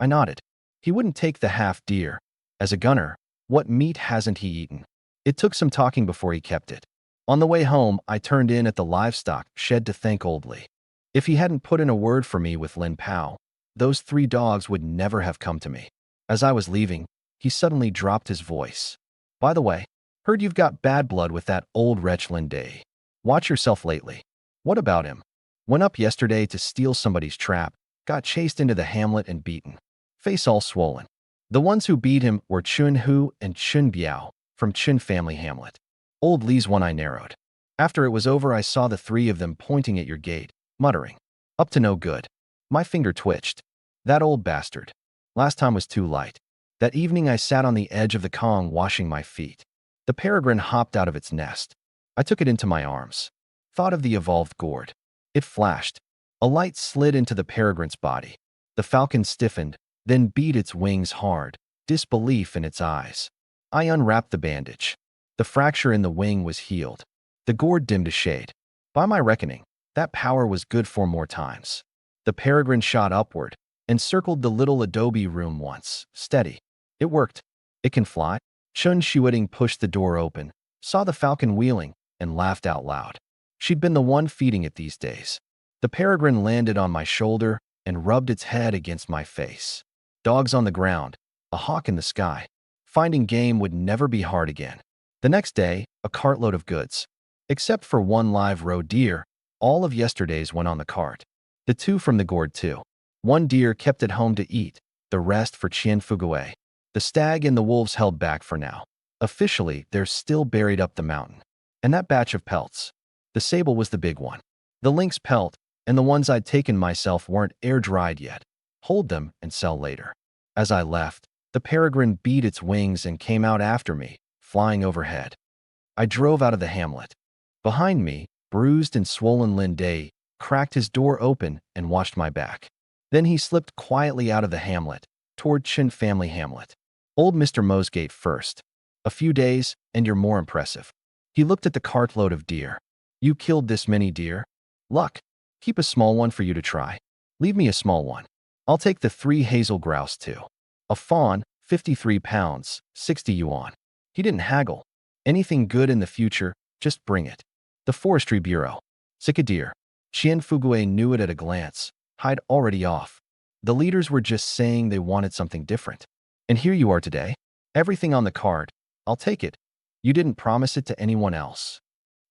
S1: I nodded. He wouldn't take the half deer. As a gunner, what meat hasn't he eaten? It took some talking before he kept it. On the way home, I turned in at the livestock shed to thank Old Lee. If he hadn't put in a word for me with Lin Pao, those 3 dogs would never have come to me. As I was leaving, he suddenly dropped his voice. By the way, heard you've got bad blood with that old wretch Lin Day. Watch yourself lately. What about him? Went up yesterday to steal somebody's trap, got chased into the hamlet and beaten. Face all swollen. The ones who beat him were Chun Hu and Chun Biao from Chun family hamlet. Old Lee's one eye narrowed. After it was over, I saw the 3 of them pointing at your gate, muttering, "Up to no good." My finger twitched. That old bastard. Last time was too light. That evening I sat on the edge of the Kong washing my feet. The peregrine hopped out of its nest. I took it into my arms. Thought of the evolved gourd. It flashed. A light slid into the peregrine's body. The falcon stiffened, then beat its wings hard, disbelief in its eyes. I unwrapped the bandage. The fracture in the wing was healed. The gourd dimmed a shade. By my reckoning, that power was good 4 more times. The peregrine shot upward and circled the little adobe room once, steady. It worked. It can fly. Chun Shuiting pushed the door open, saw the falcon wheeling, and laughed out loud. She'd been the one feeding it these days. The peregrine landed on my shoulder and rubbed its head against my face. Dogs on the ground, a hawk in the sky. Finding game would never be hard again. The next day, a cartload of goods. Except for 1 live roe deer, all of yesterday's went on the cart. The 2 from the gourd too. 1 deer kept at home to eat, the rest for Chien Fuguay. The stag and the wolves held back for now. Officially, they're still buried up the mountain. And that batch of pelts. The sable was the big one. The lynx pelt and the ones I'd taken myself weren't air-dried yet. Hold them and sell later. As I left, the peregrine beat its wings and came out after me, flying overhead. I drove out of the hamlet. Behind me, bruised and swollen Lin Day cracked his door open and watched my back. Then he slipped quietly out of the hamlet, toward Chin family hamlet. Old Mr. Mosgate first. A few days, and you're more impressive. He looked at the cartload of deer. You killed this many deer? Luck. Keep a small one for you to try. Leave me a small one. I'll take the 3 hazel grouse too. A fawn, 53 pounds, 60 yuan. He didn't haggle. Anything good in the future, just bring it. The Forestry Bureau. Sick a deer. Chien Fuguay knew it at a glance. Hide already off. The leaders were just saying they wanted something different. And here you are today. Everything on the card. I'll take it. You didn't promise it to anyone else.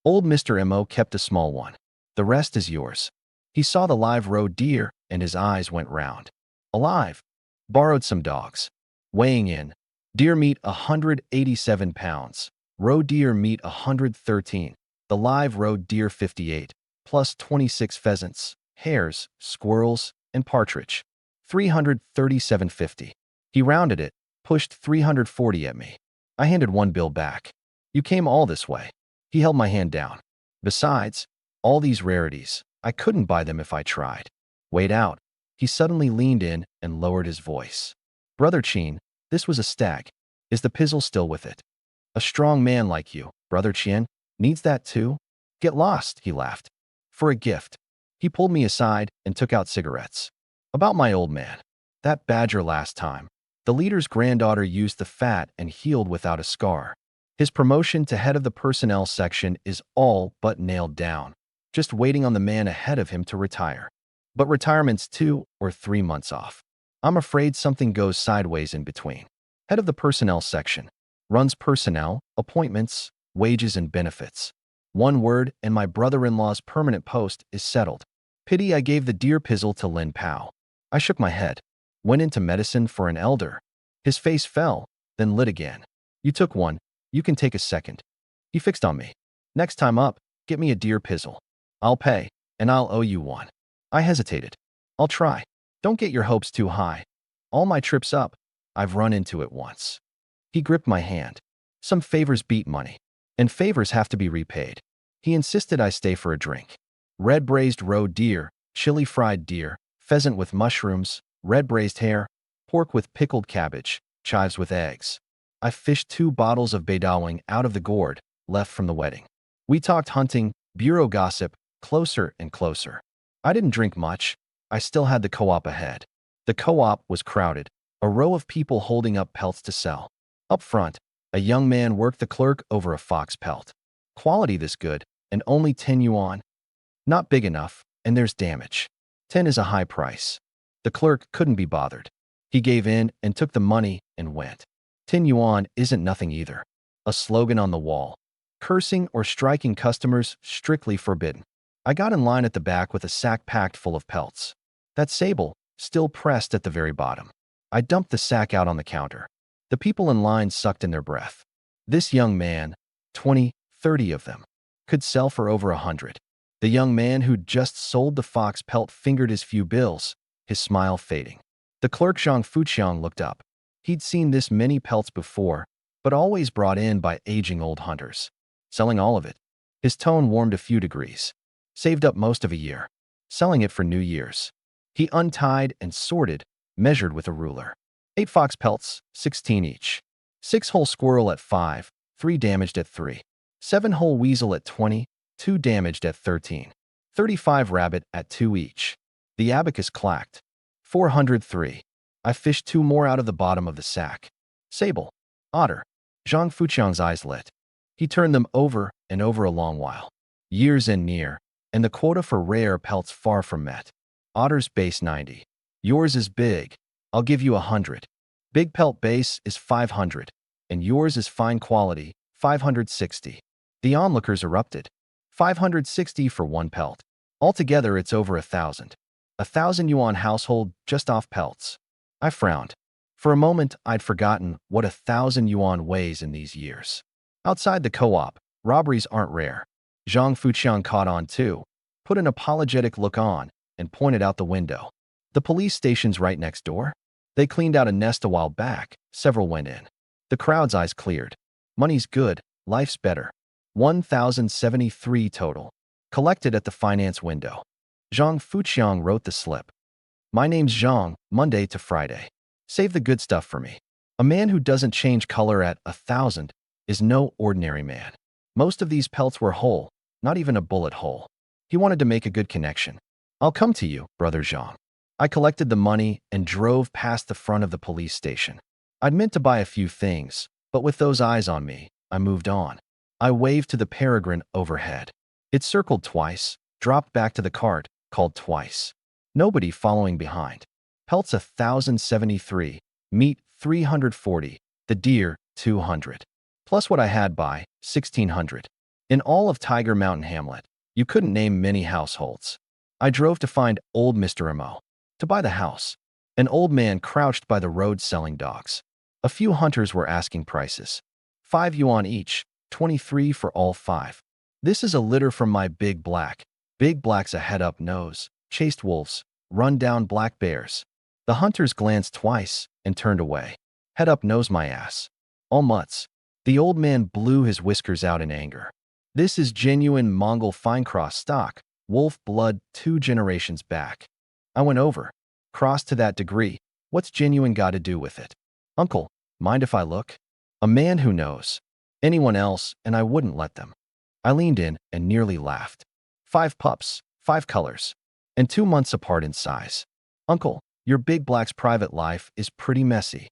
S1: Old Mr. Mo kept a small one. The rest is yours. He saw the live roe deer and his eyes went round. Alive. Borrowed some dogs. Weighing in. Deer meat 187 pounds. Roe deer meat 113. The live roe deer 58. Plus 26 pheasants, hares, squirrels, and partridge. 337.50. He rounded it, pushed 340 at me. I handed 1 bill back. You came all this way. He held my hand down. Besides, all these rarities, I couldn't buy them if I tried. Wait out. He suddenly leaned in and lowered his voice. Brother Chien, this was a stag. Is the pizzle still with it? A strong man like you, Brother Chien, needs that too? Get lost, he laughed. For a gift. He pulled me aside and took out cigarettes. About my old man. That badger last time. The leader's granddaughter used the fat and healed without a scar. His promotion to head of the personnel section is all but nailed down. Just waiting on the man ahead of him to retire. But retirement's 2 or 3 months off. I'm afraid something goes sideways in between. Head of the personnel section. Runs personnel, appointments, wages, and benefits. 1 word, and my brother-in-law's permanent post is settled. Pity I gave the deer pizzle to Lin Pao. I shook my head. Went into medicine for an elder. His face fell, then lit again. You took 1. You can take a second. He fixed on me. Next time up, get me a deer pizzle. I'll pay, and I'll owe you 1. I hesitated. I'll try. Don't get your hopes too high. All my trips up, I've run into it once. He gripped my hand. Some favors beat money. And favors have to be repaid. He insisted I stay for a drink. Red braised roe deer, chili fried deer, pheasant with mushrooms, red braised hare, pork with pickled cabbage, chives with eggs. I fished 2 bottles of beidawang out of the gourd, left from the wedding. We talked hunting, bureau gossip, closer and closer. I didn't drink much. I still had the co-op ahead. The co-op was crowded, a row of people holding up pelts to sell. Up front, a young man worked the clerk over a fox pelt. Quality this good, and only 10 yuan. Not big enough, and there's damage. 10 is a high price. The clerk couldn't be bothered. He gave in and took the money and went. 10 yuan isn't nothing either. A slogan on the wall. Cursing or striking customers strictly forbidden. I got in line at the back with a sack packed full of pelts. That sable, still pressed at the very bottom. I dumped the sack out on the counter. The people in line sucked in their breath. This young man, 20, 30 of them, could sell for over 100. The young man who'd just sold the fox pelt fingered his few bills, his smile fading. The clerk Zhang Fuqiang looked up. He'd seen this many pelts before, but always brought in by aging old hunters. Selling all of it. His tone warmed a few degrees. Saved up most of a year. Selling it for New Year's. He untied and sorted, measured with a ruler. 8 fox pelts, 16 each. 6 whole squirrel at 5, 3 damaged at 3. 7 whole weasel at 20, 2 damaged at 13. 35 rabbit at 2 each. The abacus clacked. 403. I fished 2 more out of the bottom of the sack. Sable. Otter. Zhang Fuqiang's eyes lit. He turned them over and over a long while. Years and near, and the quota for rare pelts far from met. Otter's base 90. Yours is big. I'll give you 100. Big pelt base is 500, and yours is fine quality, 560. The onlookers erupted. 560 for 1 pelt. Altogether, it's over 1,000. 1,000 yuan household just off pelts. I frowned. For a moment, I'd forgotten what 1,000 yuan weighs in these years. Outside the co-op, robberies aren't rare. Zhang Fuqiang caught on too, put an apologetic look on, and pointed out the window. The police station's right next door. They cleaned out a nest a while back. Several went in. The crowd's eyes cleared. Money's good, life's better. 1,073 total. Collected at the finance window. Zhang Fuqiang wrote the slip. My name's Zhang, Monday to Friday. Save the good stuff for me. A man who doesn't change color at 1,000 is no ordinary man. Most of these pelts were whole, not even a bullet hole. He wanted to make a good connection. I'll come to you, brother Zhang. I collected the money and drove past the front of the police station. I'd meant to buy a few things, but with those eyes on me, I moved on. I waved to the peregrine overhead. It circled twice, dropped back to the cart, called twice. Nobody following behind. Pelts 1,073, meat 340, the deer 200. Plus what I had by 1,600. In all of Tiger Mountain Hamlet, you couldn't name many households. I drove to find old Mr. Mo. To buy the house. An old man crouched by the road selling dogs. A few hunters were asking prices. 5 yuan each, 23 for all 5. This is a litter from my big black. Big black's a head-up nose, chased wolves, run-down black bears. The hunters glanced twice and turned away. Head-up nose my ass. All mutts. The old man blew his whiskers out in anger. This is genuine Mongol fine cross stock, wolf blood 2 generations back. I went over. Crossed to that degree. What's genuine got to do with it? Uncle, mind if I look? A man who knows. Anyone else, and I wouldn't let them. I leaned in and nearly laughed. 5 pups, 5 colors, and 2 months apart in size. Uncle, your big black's private life is pretty messy.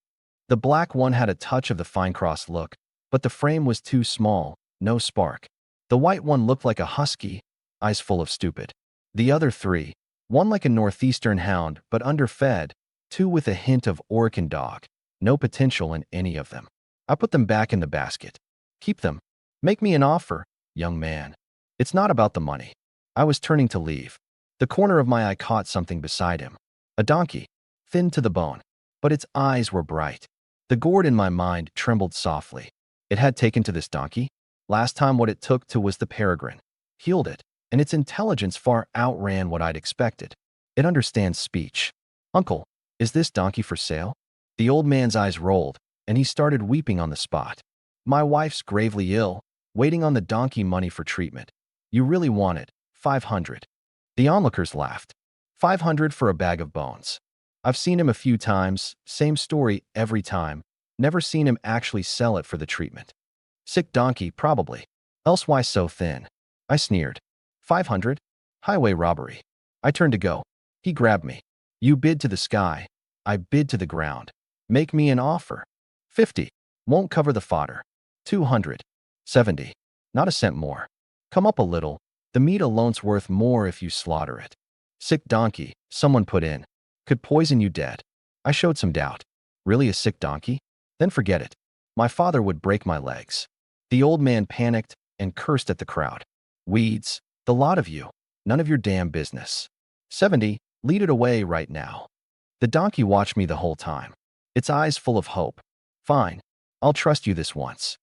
S1: The black one had a touch of the fine cross look, but the frame was too small, no spark. The white one looked like a husky, eyes full of stupid. The other 3, one like a northeastern hound but underfed, 2 with a hint of Orkin dog. No potential in any of them. I put them back in the basket. Keep them. Make me an offer, young man. It's not about the money. I was turning to leave. The corner of my eye caught something beside him. A donkey, thin to the bone, but its eyes were bright. The gourd in my mind trembled softly. It had taken to this donkey. Last time what it took to was the peregrine. Healed it, and its intelligence far outran what I'd expected. It understands speech. Uncle, is this donkey for sale? The old man's eyes rolled, and he started weeping on the spot. My wife's gravely ill, waiting on the donkey money for treatment. You really want it. 500. The onlookers laughed. 500 for a bag of bones. I've seen him a few times, same story every time. Never seen him actually sell it for the treatment. Sick donkey, probably. Else why so thin? I sneered. 500? Highway robbery. I turned to go. He grabbed me. You bid to the sky. I bid to the ground. Make me an offer. 50. Won't cover the fodder. 200. 70. Not a cent more. Come up a little. The meat alone's worth more if you slaughter it. Sick donkey, someone put in. Could poison you dead. I showed some doubt. Really a sick donkey? Then forget it. My father would break my legs. The old man panicked and cursed at the crowd. Weeds, the lot of you. None of your damn business. 70. Lead it away right now. The donkey watched me the whole time. Its eyes full of hope. Fine. I'll trust you this once.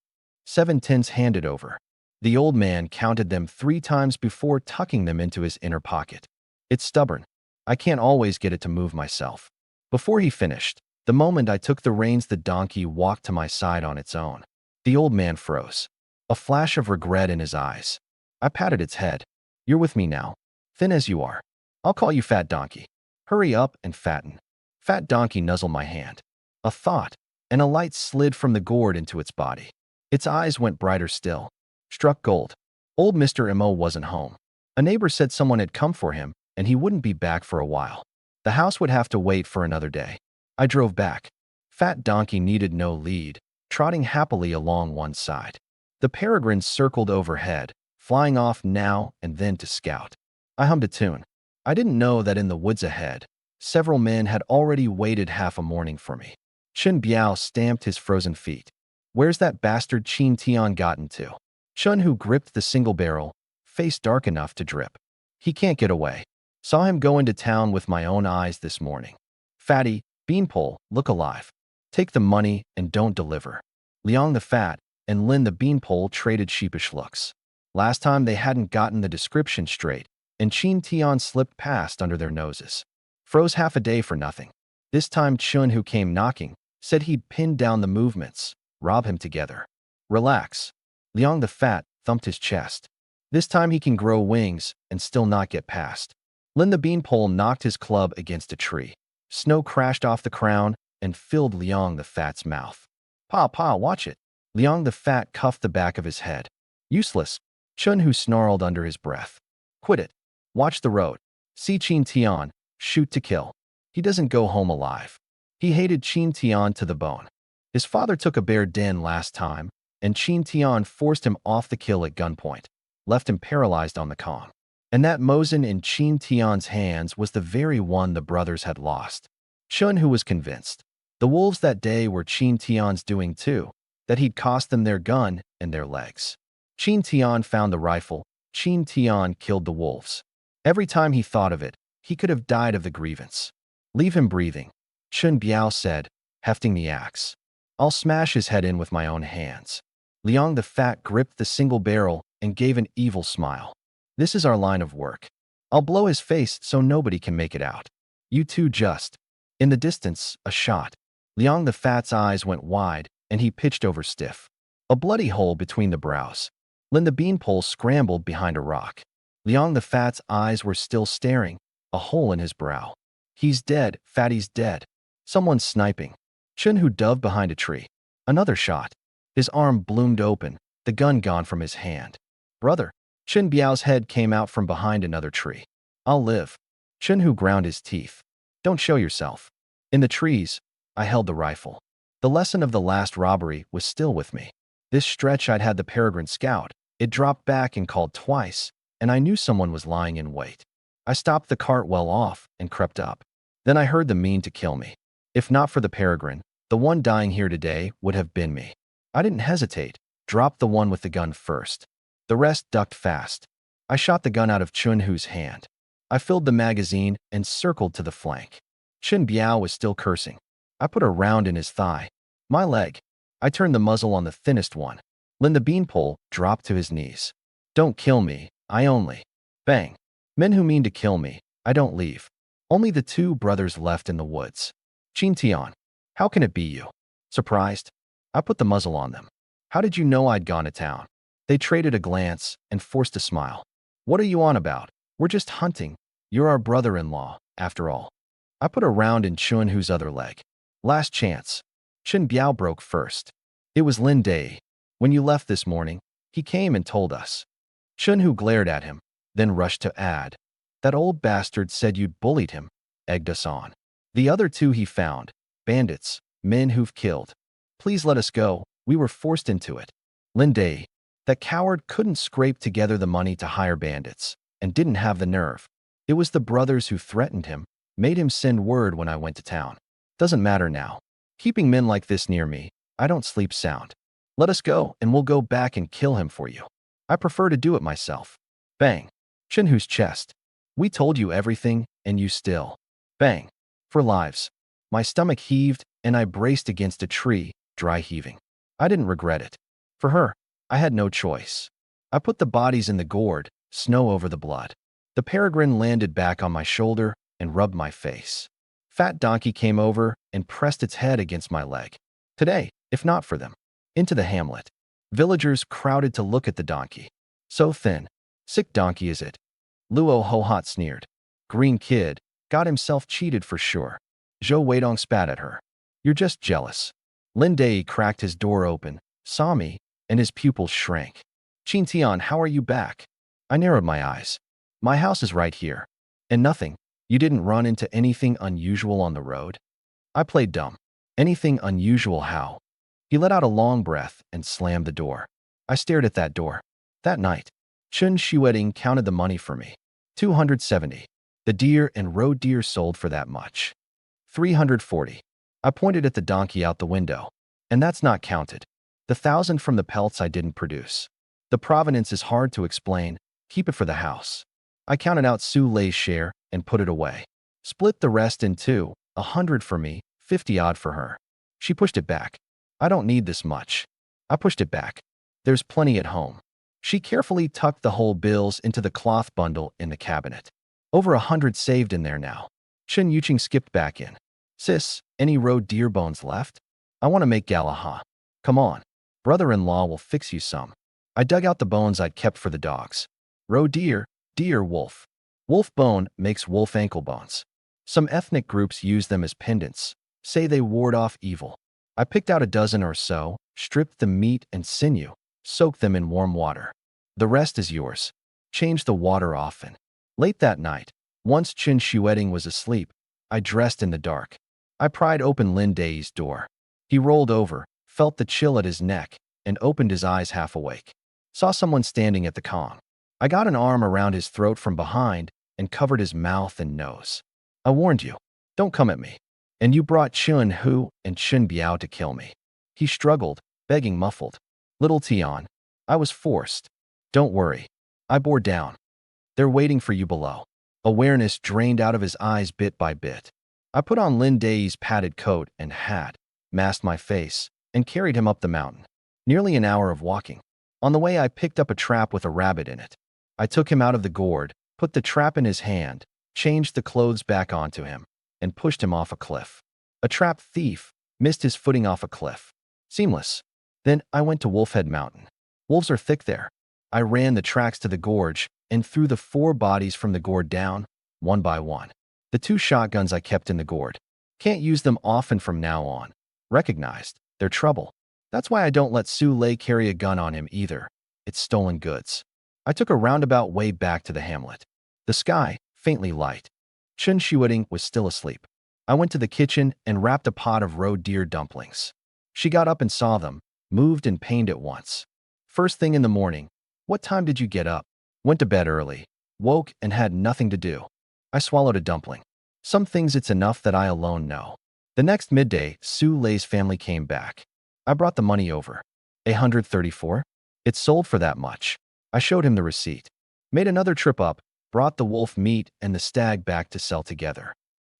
S1: 7 tins handed over. The old man counted them 3 times before tucking them into his inner pocket. It's stubborn. I can't always get it to move myself. Before he finished, the moment I took the reins, the donkey walked to my side on its own. The old man froze. A flash of regret in his eyes. I patted its head. You're with me now. Thin as you are. I'll call you Fat Donkey. Hurry up and fatten. Fat Donkey nuzzled my hand. A thought, and a light slid from the gourd into its body. Its eyes went brighter still. Struck gold. Old Mr. Mo wasn't home. A neighbor said someone had come for him, and he wouldn't be back for a while. The house would have to wait for another day. I drove back. Fat Donkey needed no lead, trotting happily along one side. The peregrines circled overhead, flying off now and then to scout. I hummed a tune. I didn't know that in the woods ahead, several men had already waited half a morning for me. Chun Biao stamped his frozen feet. Where's that bastard Chin Tian gotten to? Chun, who gripped the single barrel, face dark enough to drip. He can't get away. Saw him go into town with my own eyes this morning. Fatty, Beanpole, look alive. Take the money and don't deliver. Liang the Fat and Lin the Beanpole traded sheepish looks. Last time they hadn't gotten the description straight, and Chin Tian slipped past under their noses. Froze half a day for nothing. This time Chun, who came knocking, said he'd pinned down the movements, rob him together. Relax. Liang the Fat thumped his chest. This time he can grow wings and still not get past. Lin the Beanpole knocked his club against a tree. Snow crashed off the crown and filled Liang the Fat's mouth. Pa, watch it. Liang the Fat cuffed the back of his head. Useless. Chun, who snarled under his breath. Quit it. Watch the road. See Chin Tian, shoot to kill. He doesn't go home alive. He hated Chin Tian to the bone. His father took a bear den last time, and Chin Tian forced him off the kill at gunpoint, left him paralyzed on the calm. And that Mosin in Chin Tian's hands was the very one the brothers had lost. Chun, who was convinced. The wolves that day were Chin Tian's doing too, that he'd cost them their gun and their legs. Chin Tian found the rifle. Chin Tian killed the wolves. Every time he thought of it, he could have died of the grievance. Leave him breathing, Chun Biao said, hefting the axe. I'll smash his head in with my own hands. Liang the Fat gripped the single barrel and gave an evil smile. This is our line of work. I'll blow his face so nobody can make it out. You two just. In the distance, a shot. Liang the Fat's eyes went wide, and he pitched over stiff. A bloody hole between the brows. Lin the Beanpole scrambled behind a rock. Liang the Fat's eyes were still staring, a hole in his brow. He's dead, Fatty's dead. Someone's sniping. Chun, who dove behind a tree. Another shot. His arm bloomed open, the gun gone from his hand. Brother. Chun Biao's head came out from behind another tree. I'll live. Chun, who ground his teeth. Don't show yourself. In the trees, I held the rifle. The lesson of the last robbery was still with me. This stretch I'd had the peregrine scout. It dropped back and called twice, and I knew someone was lying in wait. I stopped the cart well off and crept up. Then I heard them mean to kill me. If not for the peregrine, the one dying here today would have been me. I didn't hesitate, dropped the one with the gun first. The rest ducked fast. I shot the gun out of Chun Hu's hand. I filled the magazine and circled to the flank. Chun Biao was still cursing. I put a round in his thigh. My leg. I turned the muzzle on the thinnest one. Lin the Beanpole dropped to his knees. Don't kill me, I only. Bang. Men who mean to kill me, I don't leave. Only the 2 brothers left in the woods. Chin Tian. How can it be you? Surprised? I put the muzzle on them. How did you know I'd gone to town? They traded a glance and forced a smile. What are you on about? We're just hunting. You're our brother-in-law, after all. I put a round in Chun Hu's other leg. Last chance. Chen Biao broke first. It was Lin Dai. When you left this morning, he came and told us. Chun Hu glared at him, then rushed to add. That old bastard said you'd bullied him, egged us on. The other two he found, bandits, men who've killed. Please let us go, we were forced into it. Lin Dai, that coward couldn't scrape together the money to hire bandits, and didn't have the nerve. It was the brothers who threatened him, made him send word when I went to town. Doesn't matter now. Keeping men like this near me, I don't sleep sound. Let us go, and we'll go back and kill him for you. I prefer to do it myself. Bang. Chen Hu's chest. We told you everything, and you still. Bang. For lives. My stomach heaved, and I braced against a tree, dry heaving. I didn't regret it. For her, I had no choice. I put the bodies in the gourd, snow over the blood. The peregrine landed back on my shoulder and rubbed my face. Fat donkey came over and pressed its head against my leg. Today, if not for them. Into the hamlet. Villagers crowded to look at the donkey. So thin. Sick donkey is it? Luo Hohot sneered. Green kid. Got himself cheated for sure. Zhou Weidong spat at her. You're just jealous. Lin Dai cracked his door open, saw me, and his pupils shrank. Qin Tian, how are you back? I narrowed my eyes. My house is right here. And nothing. You didn't run into anything unusual on the road? I played dumb. Anything unusual how? He let out a long breath and slammed the door. I stared at that door. That night, Chun Shueding counted the money for me. 270. The deer and roe deer sold for that much. 340. I pointed at the donkey out the window. And that's not counted. The 1,000 from the pelts I didn't produce. The provenance is hard to explain. Keep it for the house. I counted out Su Lei's share and put it away. Split the rest in two, 100 for me, 50 odd for her. She pushed it back. I don't need this much. I pushed it back. There's plenty at home. She carefully tucked the whole bills into the cloth bundle in the cabinet. Over 100 saved in there now. Chen Yuqing skipped back in. Sis, any roe deer bones left? I want to make galaha. Come on. Brother-in-law will fix you some. I dug out the bones I'd kept for the dogs. Roe deer, deer wolf. Wolf bone makes wolf ankle bones. Some ethnic groups use them as pendants, say they ward off evil. I picked out a dozen or so, stripped the meat and sinew, soaked them in warm water. The rest is yours. Change the water often. Late that night, once Chen Shueding was asleep, I dressed in the dark. I pried open Lin Dai's door. He rolled over, felt the chill at his neck, and opened his eyes half awake. Saw someone standing at the Kong. I got an arm around his throat from behind and covered his mouth and nose. I warned you. Don't come at me. And you brought Chun Hu and Chen Biao to kill me. He struggled, begging muffled. Little Tian, I was forced. Don't worry. I bore down. They're waiting for you below. Awareness drained out of his eyes bit by bit. I put on Lin Dai's padded coat and hat, masked my face, and carried him up the mountain. Nearly an hour of walking. On the way, I picked up a trap with a rabbit in it. I took him out of the gourd, put the trap in his hand, changed the clothes back onto him, and pushed him off a cliff. A trap thief missed his footing off a cliff. Seamless. Then I went to Wolfhead Mountain. Wolves are thick there. I ran the tracks to the gorge and threw the 4 bodies from the gourd down, one by one. The 2 shotguns I kept in the gourd. Can't use them often from now on. Recognized. They're trouble. That's why I don't let Su Lei carry a gun on him either. It's stolen goods. I took a roundabout way back to the hamlet. The sky, faintly light. Chen Shueding was still asleep. I went to the kitchen and wrapped a pot of roe deer dumplings. She got up and saw them, moved and pained at once. First thing in the morning. What time did you get up? Went to bed early. Woke and had nothing to do. I swallowed a dumpling. Some things it's enough that I alone know. The next midday, Su Lei's family came back. I brought the money over. 134? It sold for that much. I showed him the receipt. Made another trip up, brought the wolf meat and the stag back to sell together.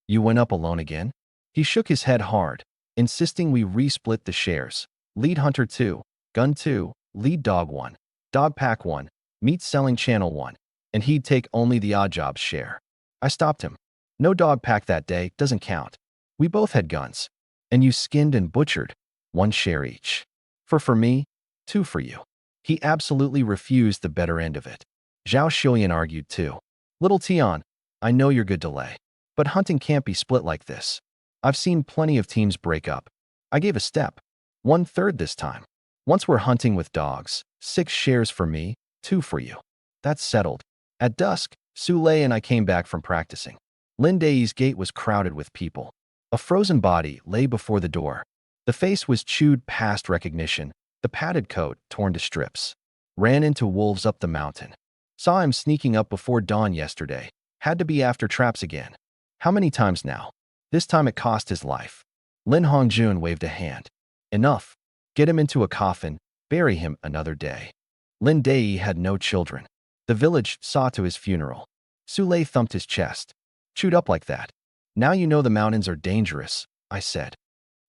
S1: You went up alone again? He shook his head hard, insisting we resplit the shares. Lead hunter 2, gun 2, lead dog 1, dog pack 1, meat selling channel 1, and he'd take only the odd jobs share. I stopped him. No dog pack that day, doesn't count. We both had guns. And you skinned and butchered. 1 share each. For me, 2 for you. He absolutely refused the better end of it. Zhao Xiuyan argued too. Little Tian, I know you're good to lay, but hunting can't be split like this. I've seen plenty of teams break up. I gave a step. 1/3 this time. Once we're hunting with dogs, 6 shares for me, 2 for you. That's settled. At dusk, Su Lei and I came back from practicing. Lin Dei's gate was crowded with people. A frozen body lay before the door. The face was chewed past recognition, the padded coat torn to strips. Ran into wolves up the mountain. Saw him sneaking up before dawn yesterday. Had to be after traps again. How many times now? This time it cost his life. Lin Hongjun waved a hand. Enough. Get him into a coffin, bury him another day. Lin Dei had no children. The village saw to his funeral. Su Lei thumped his chest. Chewed up like that. Now you know the mountains are dangerous, I said.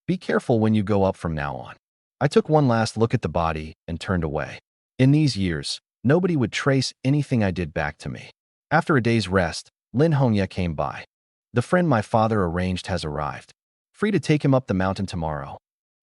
S1: Be careful when you go up from now on. I took one last look at the body and turned away. In these years, nobody would trace anything I did back to me. After a day's rest, Lin Hongye came by. The friend my father arranged has arrived. Free to take him up the mountain tomorrow.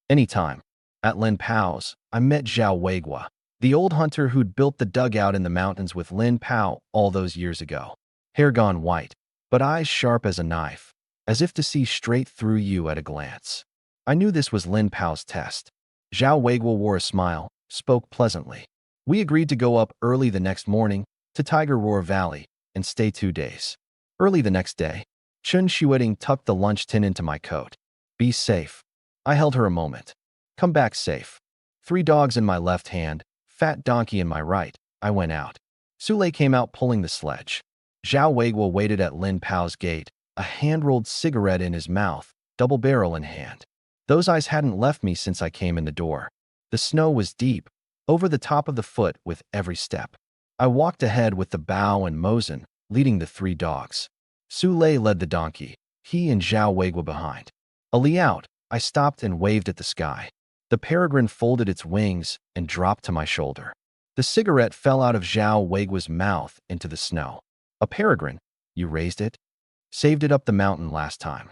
S1: Anytime. At Lin Pao's, I met Zhao Weigua, the old hunter who'd built the dugout in the mountains with Lin Pao all those years ago. Hair gone white, but eyes sharp as a knife, as if to see straight through you at a glance. I knew this was Lin Pao's test. Zhao Weigua wore a smile, spoke pleasantly. We agreed to go up early the next morning to Tiger Roar Valley and stay 2 days. Early the next day, Chun Shueting tucked the lunch tin into my coat. Be safe. I held her a moment. Come back safe. 3 dogs in my left hand, fat donkey in my right. I went out. Su Lei came out pulling the sledge. Zhao Weigua waited at Lin Pao's gate, a hand-rolled cigarette in his mouth, double barrel in hand. Those eyes hadn't left me since I came in the door. The snow was deep, over the top of the foot with every step. I walked ahead with the Bao and Mosen, leading the 3 dogs. Su Lei led the donkey, he and Zhao Weigua behind. A li out, I stopped and waved at the sky. The peregrine folded its wings and dropped to my shoulder. The cigarette fell out of Zhao Weigua's mouth into the snow. A peregrine? You raised it? Saved it up the mountain last time.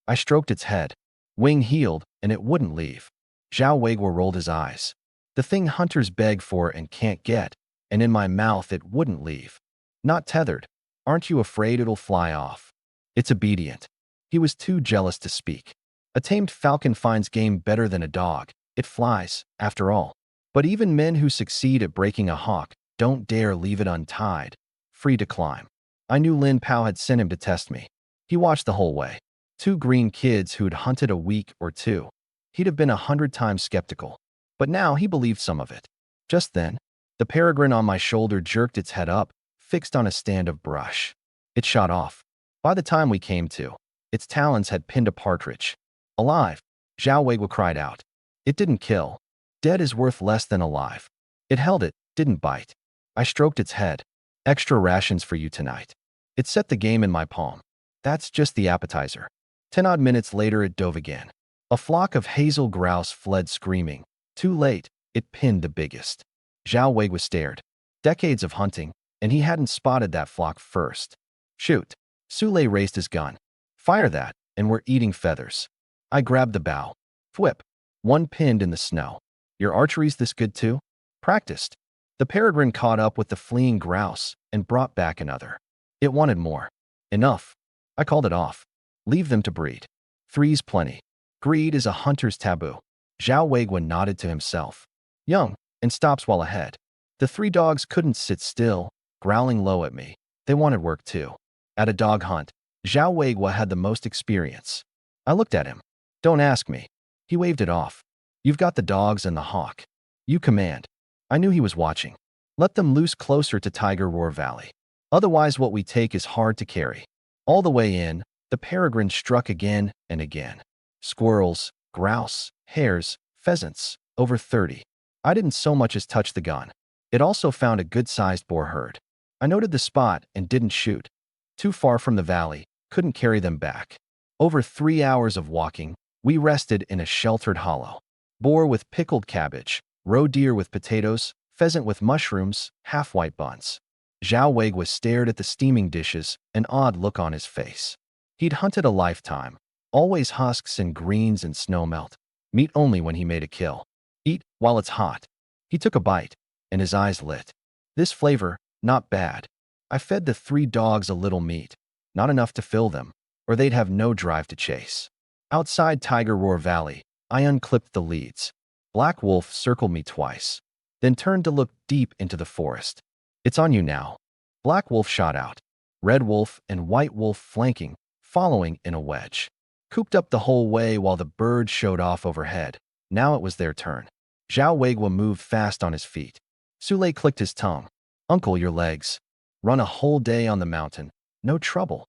S1: I stroked its head. Wing healed, and it wouldn't leave. Zhao Weigua rolled his eyes. The thing hunters beg for and can't get, and in my mouth it wouldn't leave. Not tethered. Aren't you afraid it'll fly off? It's obedient. He was too jealous to speak. A tamed falcon finds game better than a dog. It flies, after all. But even men who succeed at breaking a hawk don't dare leave it untied, free to climb. I knew Lin Pao had sent him to test me. He watched the whole way. 2 green kids who'd hunted a week or 2. He'd have been 100 times skeptical. But now he believed some of it. Just then, the peregrine on my shoulder jerked its head up, fixed on a stand of brush. It shot off. By the time we came to, its talons had pinned a partridge. Alive, Zhao Weigua cried out. It didn't kill. Dead is worth less than alive. It held it, didn't bite. I stroked its head. Extra rations for you tonight. It set the game in my palm. That's just the appetizer. 10 odd minutes later it dove again. A flock of hazel grouse fled screaming. Too late, it pinned the biggest. Zhao Weigua stared. Decades of hunting, and he hadn't spotted that flock first. Shoot. Su Lei raised his gun. Fire that, and we're eating feathers. I grabbed the bow. Whip. One pinned in the snow. Your archery's this good too? Practiced. The peregrine caught up with the fleeing grouse and brought back another. It wanted more. Enough. I called it off. Leave them to breed. 3's plenty. Greed is a hunter's taboo. Zhao Weigua nodded to himself. Young, and stops well ahead. The 3 dogs couldn't sit still, growling low at me. They wanted work too. At a dog hunt, Zhao Weigua had the most experience. I looked at him. Don't ask me. He waved it off. You've got the dogs and the hawk. You command. I knew he was watching. Let them loose closer to Tiger Roar Valley. Otherwise what we take is hard to carry. All the way in, the peregrine struck again and again. Squirrels, grouse, hares, pheasants, over 30. I didn't so much as touch the gun. It also found a good-sized boar herd. I noted the spot and didn't shoot. Too far from the valley, couldn't carry them back. Over 3 hours of walking, we rested in a sheltered hollow. Boar with pickled cabbage, roe deer with potatoes, pheasant with mushrooms, half-white buns. Zhao Weigua stared at the steaming dishes, an odd look on his face. He'd hunted a lifetime, always husks and greens and snowmelt. Meat only when he made a kill. Eat while it's hot. He took a bite, and his eyes lit. This flavor, Not bad. I fed the 3 dogs a little meat, not enough to fill them, or they'd have no drive to chase. Outside Tiger Roar Valley, I unclipped the leads. Black Wolf circled me twice, then turned to look deep into the forest. It's on you now. Black Wolf shot out. Red Wolf and White Wolf flanking, following in a wedge. Cooped up the whole way while the birds showed off overhead. Now it was their turn. Zhao Weigua moved fast on his feet. Sule clicked his tongue. Uncle, your legs. Run a whole day on the mountain. No trouble.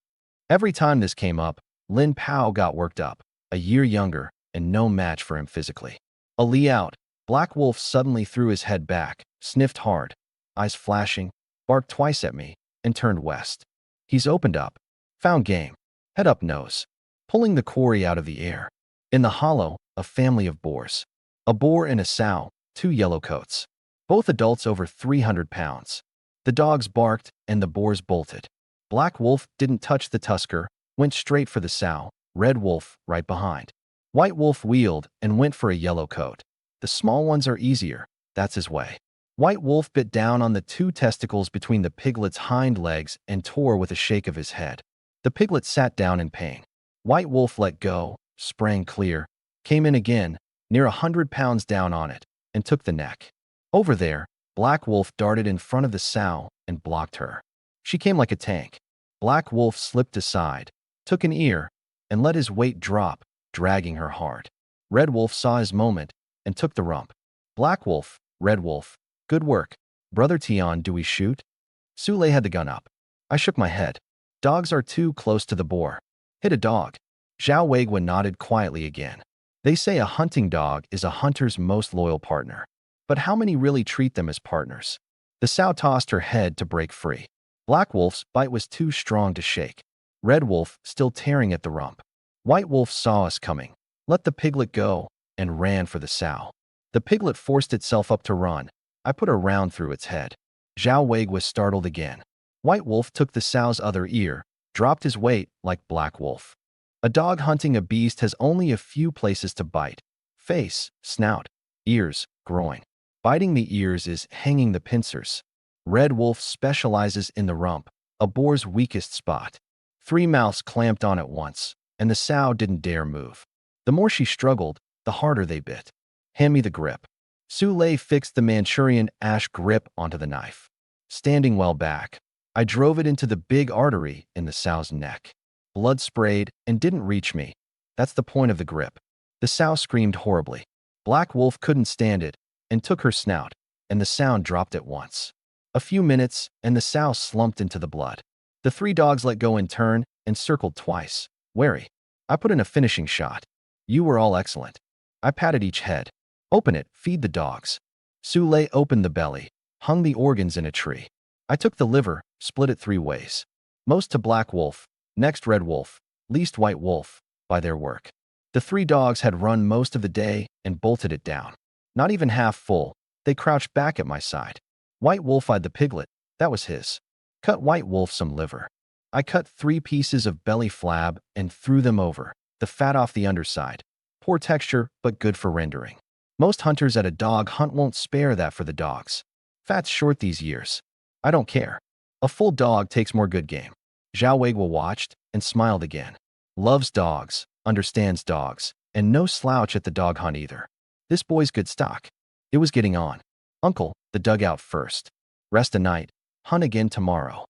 S1: Every time this came up, Lin Pao got worked up, a year younger, and no match for him physically. A li out, Black Wolf suddenly threw his head back, sniffed hard, eyes flashing, barked twice at me, and turned west. He's opened up. Found game. Head up nose. Pulling the quarry out of the air. In the hollow, a family of boars. A boar and a sow, 2 yellow coats. Both adults over 300 pounds. The dogs barked and the boars bolted. Black Wolf didn't touch the tusker, went straight for the sow, Red Wolf right behind. White Wolf wheeled and went for a yellow coat. The small ones are easier, that's his way. White Wolf bit down on the 2 testicles between the piglet's hind legs and tore with a shake of his head. The piglet sat down in pain. White Wolf let go, sprang clear, came in again, near 100 pounds down on it, and took the neck. Over there, Black Wolf darted in front of the sow and blocked her. She came like a tank. Black Wolf slipped aside, took an ear, and let his weight drop, dragging her hard. Red Wolf saw his moment and took the rump. Black Wolf, Red Wolf, good work. Brother Tian, do we shoot? Sule had the gun up. I shook my head. Dogs are too close to the boar. Hit a dog. Zhao Weigua nodded quietly again. They say a hunting dog is a hunter's most loyal partner. But how many really treat them as partners? The sow tossed her head to break free. Black Wolf's bite was too strong to shake. Red Wolf still tearing at the rump. White Wolf saw us coming, let the piglet go, and ran for the sow. The piglet forced itself up to run. I put a round through its head. Zhao Weigua was startled again. White Wolf took the sow's other ear, dropped his weight like Black Wolf. A dog hunting a beast has only a few places to bite. Face, snout, ears, groin. Biting the ears is hanging the pincers. Red Wolf specializes in the rump, a boar's weakest spot. 3 mouths clamped on at once, and the sow didn't dare move. The more she struggled, the harder they bit. Hand me the grip. Sule fixed the Manchurian ash grip onto the knife. Standing well back, I drove it into the big artery in the sow's neck. Blood sprayed and didn't reach me. That's the point of the grip. The sow screamed horribly. Black Wolf couldn't stand it and took her snout, and the sound dropped at once. A few minutes, and the sow slumped into the blood. The 3 dogs let go in turn and circled twice, wary. I put in a finishing shot. You were all excellent. I patted each head. Open it, feed the dogs. Sule opened the belly, hung the organs in a tree. I took the liver, split it 3 ways. Most to Black Wolf, next Red Wolf, least White Wolf, by their work. The 3 dogs had run most of the day and bolted it down. Not even half full, they crouched back at my side. White Wolf eyed the piglet, that was his. Cut White Wolf some liver. I cut 3 pieces of belly flab and threw them over, the fat off the underside. Poor texture, but good for rendering. Most hunters at a dog hunt won't spare that for the dogs. Fat's short these years. I don't care. A full dog takes more good game. Zhao Weigua watched and smiled again. Loves dogs, understands dogs, and no slouch at the dog hunt either. This boy's good stock. It was getting on. Uncle, the dugout first. Rest a night. Hunt again tomorrow.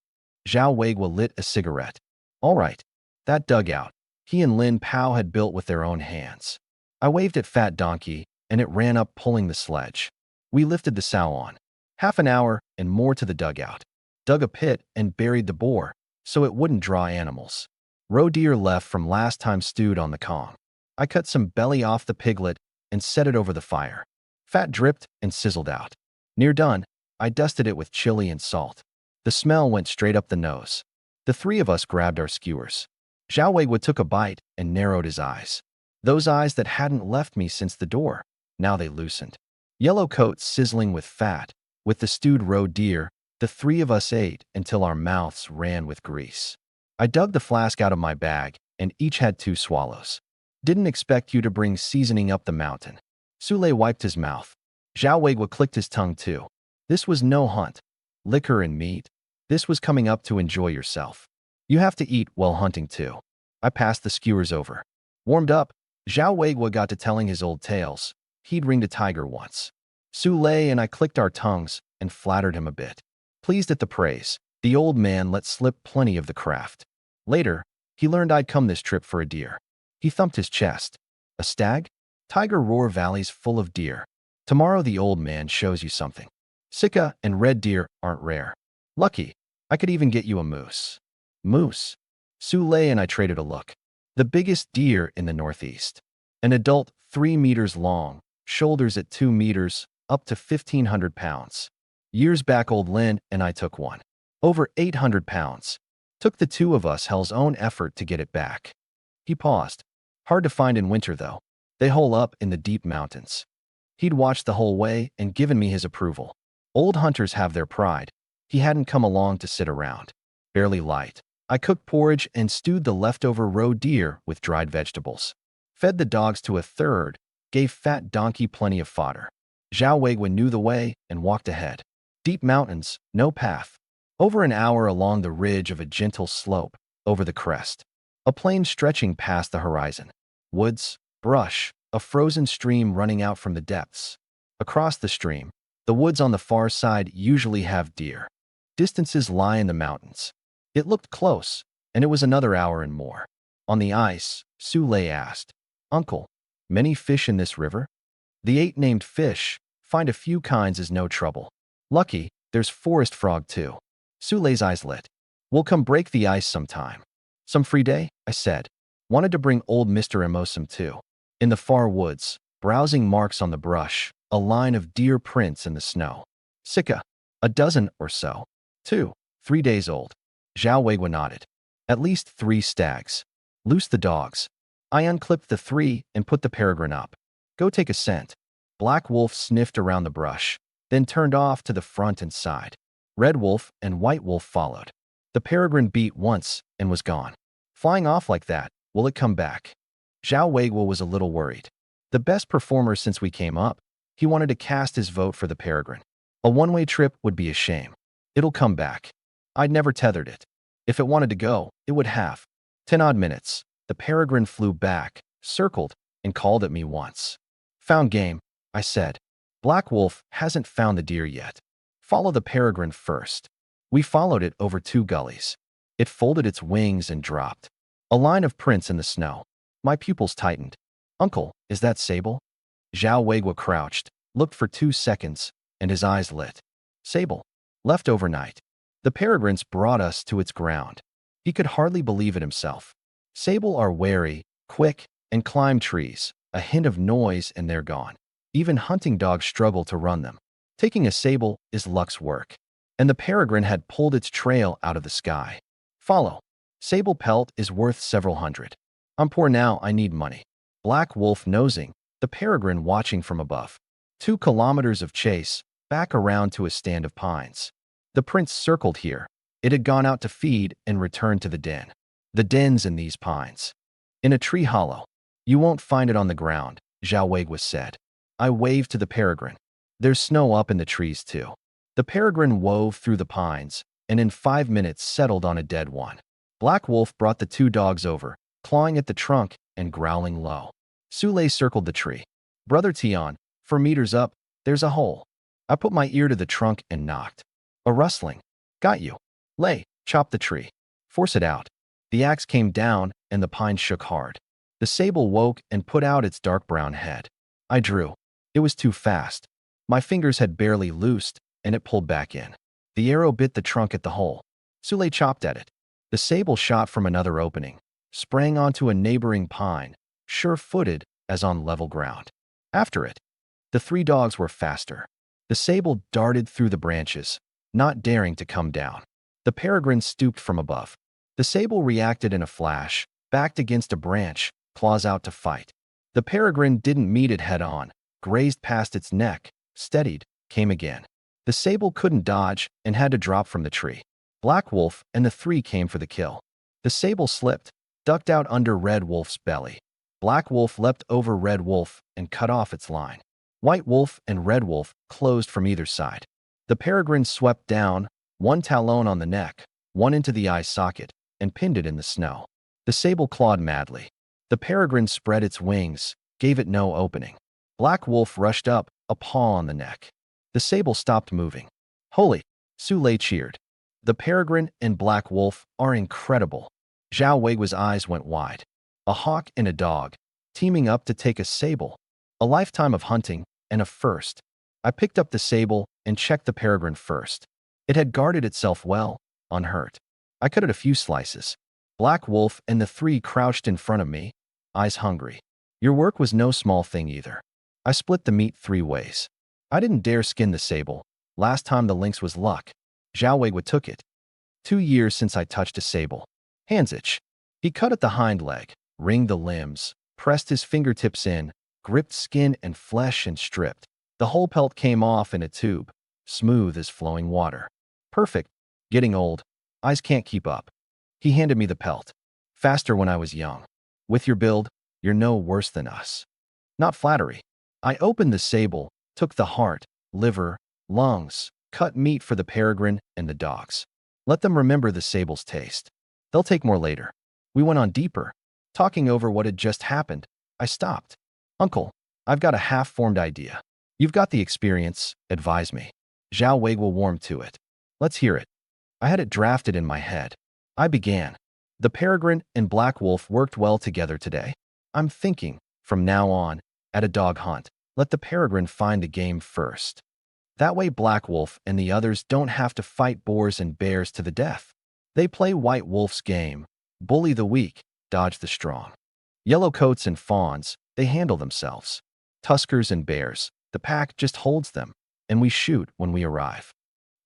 S1: Zhao Weigua lit a cigarette. All right. That dugout, he and Lin Pao had built with their own hands. I waved at Fat Donkey, and it ran up pulling the sledge. We lifted the sow on. Half an hour and more to the dugout. Dug a pit and buried the boar, so it wouldn't draw animals. Roe deer left from last time stewed on the Kong. I cut some belly off the piglet and set it over the fire. Fat dripped and sizzled out. Near done, I dusted it with chili and salt. The smell went straight up the nose. The 3 of us grabbed our skewers. Zhao Weigua took a bite and narrowed his eyes. Those eyes that hadn't left me since the door, now they loosened. Yellow coat sizzling with fat, with the stewed roe deer, the 3 of us ate until our mouths ran with grease. I dug the flask out of my bag, and each had 2 swallows. Didn't expect you to bring seasoning up the mountain. Sule wiped his mouth. Zhao Weigua clicked his tongue too. This was no hunt. Liquor and meat, This was coming up to enjoy yourself. You have to eat while hunting too. I passed the skewers over. Warmed up, Zhao Weigua got to telling his old tales. He'd ringed a tiger once. Su Lei and I clicked our tongues and flattered him a bit. Pleased at the praise, the old man let slip plenty of the craft. Later, he learned I'd come this trip for a deer. He thumped his chest. A stag? Tiger roar valleys full of deer. Tomorrow the old man shows you something. Sika and red deer aren't rare. Lucky, I could even get you a moose. Moose? Su Lei and I traded a look. The biggest deer in the Northeast. An adult 3 meters long, shoulders at 2 meters, up to 1,500 pounds. Years back old Lin and I took one. Over 800 pounds. Took the two of us hell's own effort to get it back. He paused. Hard to find in winter though. They hole up in the deep mountains. He'd watched the whole way and given me his approval. Old hunters have their pride. He hadn't come along to sit around. Barely light. I cooked porridge and stewed the leftover roe deer with dried vegetables. Fed the dogs to a third, gave fat donkey plenty of fodder. Zhao Weigua knew the way and walked ahead. Deep mountains, no path. Over an hour along the ridge of a gentle slope, over the crest. A plain stretching past the horizon. Woods, brush, a frozen stream running out from the depths. Across the stream, the woods on the far side usually have deer. Distances lie in the mountains. It looked close, and it was another hour and more. On the ice, Su Lei asked, "Uncle, many fish in this river?" The 8 named fish, find a few kinds is no trouble. Lucky, there's forest frog too. Su Lei's eyes lit. We'll come break the ice sometime. Some free day, I said. Wanted to bring old Mr. Emosum too. In the far woods, browsing marks on the brush, a line of deer prints in the snow. Sika, a dozen or so. 2, 3 days old. Zhao Weigua nodded. At least 3 stags. Loose the dogs. I unclipped the 3 and put the peregrine up. Go take a scent. Black Wolf sniffed around the brush, then turned off to the front and side. Red Wolf and White Wolf followed. The peregrine beat once and was gone. Flying off like that, will it come back? Zhao Weigua was a little worried. The best performer since we came up, he wanted to cast his vote for the peregrine. A one-way trip would be a shame. It'll come back. I'd never tethered it. If it wanted to go, it would have. 10 odd minutes, the peregrine flew back, circled, and called at me once. Found game, I said. Black Wolf hasn't found the deer yet. Follow the peregrine first. We followed it over 2 gullies. It folded its wings and dropped. A line of prints in the snow. My pupils tightened. Uncle, is that Sable? Zhao Weigua crouched, looked for 2 seconds, and his eyes lit. Sable. Left overnight. The peregrines brought us to its ground. He could hardly believe it himself. Sable are wary, quick, and climb trees. A hint of noise and they're gone. Even hunting dogs struggle to run them. Taking a sable is luck's work. And the peregrine had pulled its trail out of the sky. Follow. Sable pelt is worth several hundred. I'm poor now, I need money. Black Wolf nosing, the peregrine watching from above. 2 kilometers of chase, back around to a stand of pines. The prince circled here. It had gone out to feed and returned to the den. The den's in these pines. In a tree hollow. You won't find it on the ground, Zhao Weigua said. I waved to the peregrine. There's snow up in the trees too. The peregrine wove through the pines, and in 5 minutes settled on a dead one. Black Wolf brought the 2 dogs over, clawing at the trunk and growling low. Su Lei circled the tree. Brother Tian, 4 meters up, there's a hole. I put my ear to the trunk and knocked. A rustling. Got you. Lei, chop the tree. Force it out. The axe came down and the pine shook hard. The sable woke and put out its dark brown head. I drew. It was too fast. My fingers had barely loosed and it pulled back in. The arrow bit the trunk at the hole. Su Lei chopped at it. The sable shot from another opening, sprang onto a neighboring pine, sure-footed as on level ground. After it, the 3 dogs were faster. The sable darted through the branches, not daring to come down. The peregrine stooped from above. The sable reacted in a flash, backed against a branch, claws out to fight. The peregrine didn't meet it head-on, grazed past its neck, steadied, came again. The sable couldn't dodge and had to drop from the tree. Black Wolf and the 3 came for the kill. The sable slipped, ducked out under Red Wolf's belly. Black Wolf leapt over Red Wolf and cut off its line. White Wolf and Red Wolf closed from either side. The peregrine swept down, one talon on the neck, one into the eye socket, and pinned it in the snow. The sable clawed madly. The peregrine spread its wings, gave it no opening. Black Wolf rushed up, a paw on the neck. The sable stopped moving. Holy! Sule cheered. The peregrine and Black Wolf are incredible. Zhao Weigu's eyes went wide. A hawk and a dog, teaming up to take a sable. A lifetime of hunting, and a first. I picked up the sable and checked the peregrine first. It had guarded itself well, unhurt. I cut it a few slices. Black Wolf and the three crouched in front of me, eyes hungry. Your work was no small thing either. I split the meat 3 ways. I didn't dare skin the sable. Last time the lynx was luck. Zhao Weigua took it. 2 years since I touched a sable. Hands itch. He cut at the hind leg, wringed the limbs, pressed his fingertips in, gripped skin and flesh and stripped. The whole pelt came off in a tube, smooth as flowing water. Perfect. Getting old. Eyes can't keep up. He handed me the pelt. Faster when I was young. With your build, you're no worse than us. Not flattery. I opened the sable, took the heart, liver, lungs, cut meat for the peregrine and the dogs. Let them remember the sable's taste. They'll take more later. We went on deeper, talking over what had just happened. I stopped. Uncle, I've got a half-formed idea. You've got the experience, advise me. Zhao Weigua warmed to it. Let's hear it. I had it drafted in my head. I began. The peregrine and Black Wolf worked well together today. I'm thinking, from now on, at a dog hunt, let the peregrine find the game first. That way Black Wolf and the others don't have to fight boars and bears to the death. They play White Wolf's game, bully the weak, dodge the strong. Yellow coats and fawns, they handle themselves. Tuskers and bears, the pack just holds them, and we shoot when we arrive.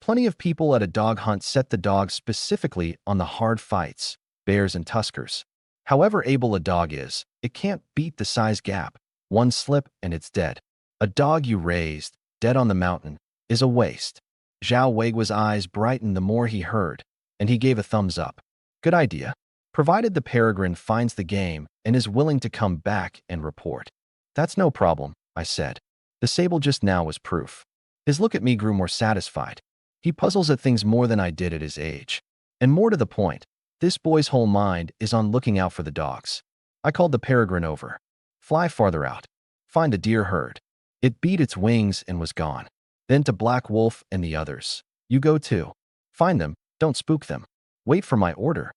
S1: Plenty of people at a dog hunt set the dogs specifically on the hard fights, bears and tuskers. However able a dog is, it can't beat the size gap. One slip and it's dead. A dog you raised, dead on the mountain, is a waste. Zhao Weigua's eyes brightened the more he heard, and he gave a thumbs up. Good idea. Provided the peregrine finds the game and is willing to come back and report. That's no problem, I said. The sable just now was proof. His look at me grew more satisfied. He puzzles at things more than I did at his age. And more to the point, this boy's whole mind is on looking out for the dogs. I called the peregrine over. Fly farther out. Find the deer herd. It beat its wings and was gone. Then to Black Wolf and the others. You go too. Find them, don't spook them. Wait for my order.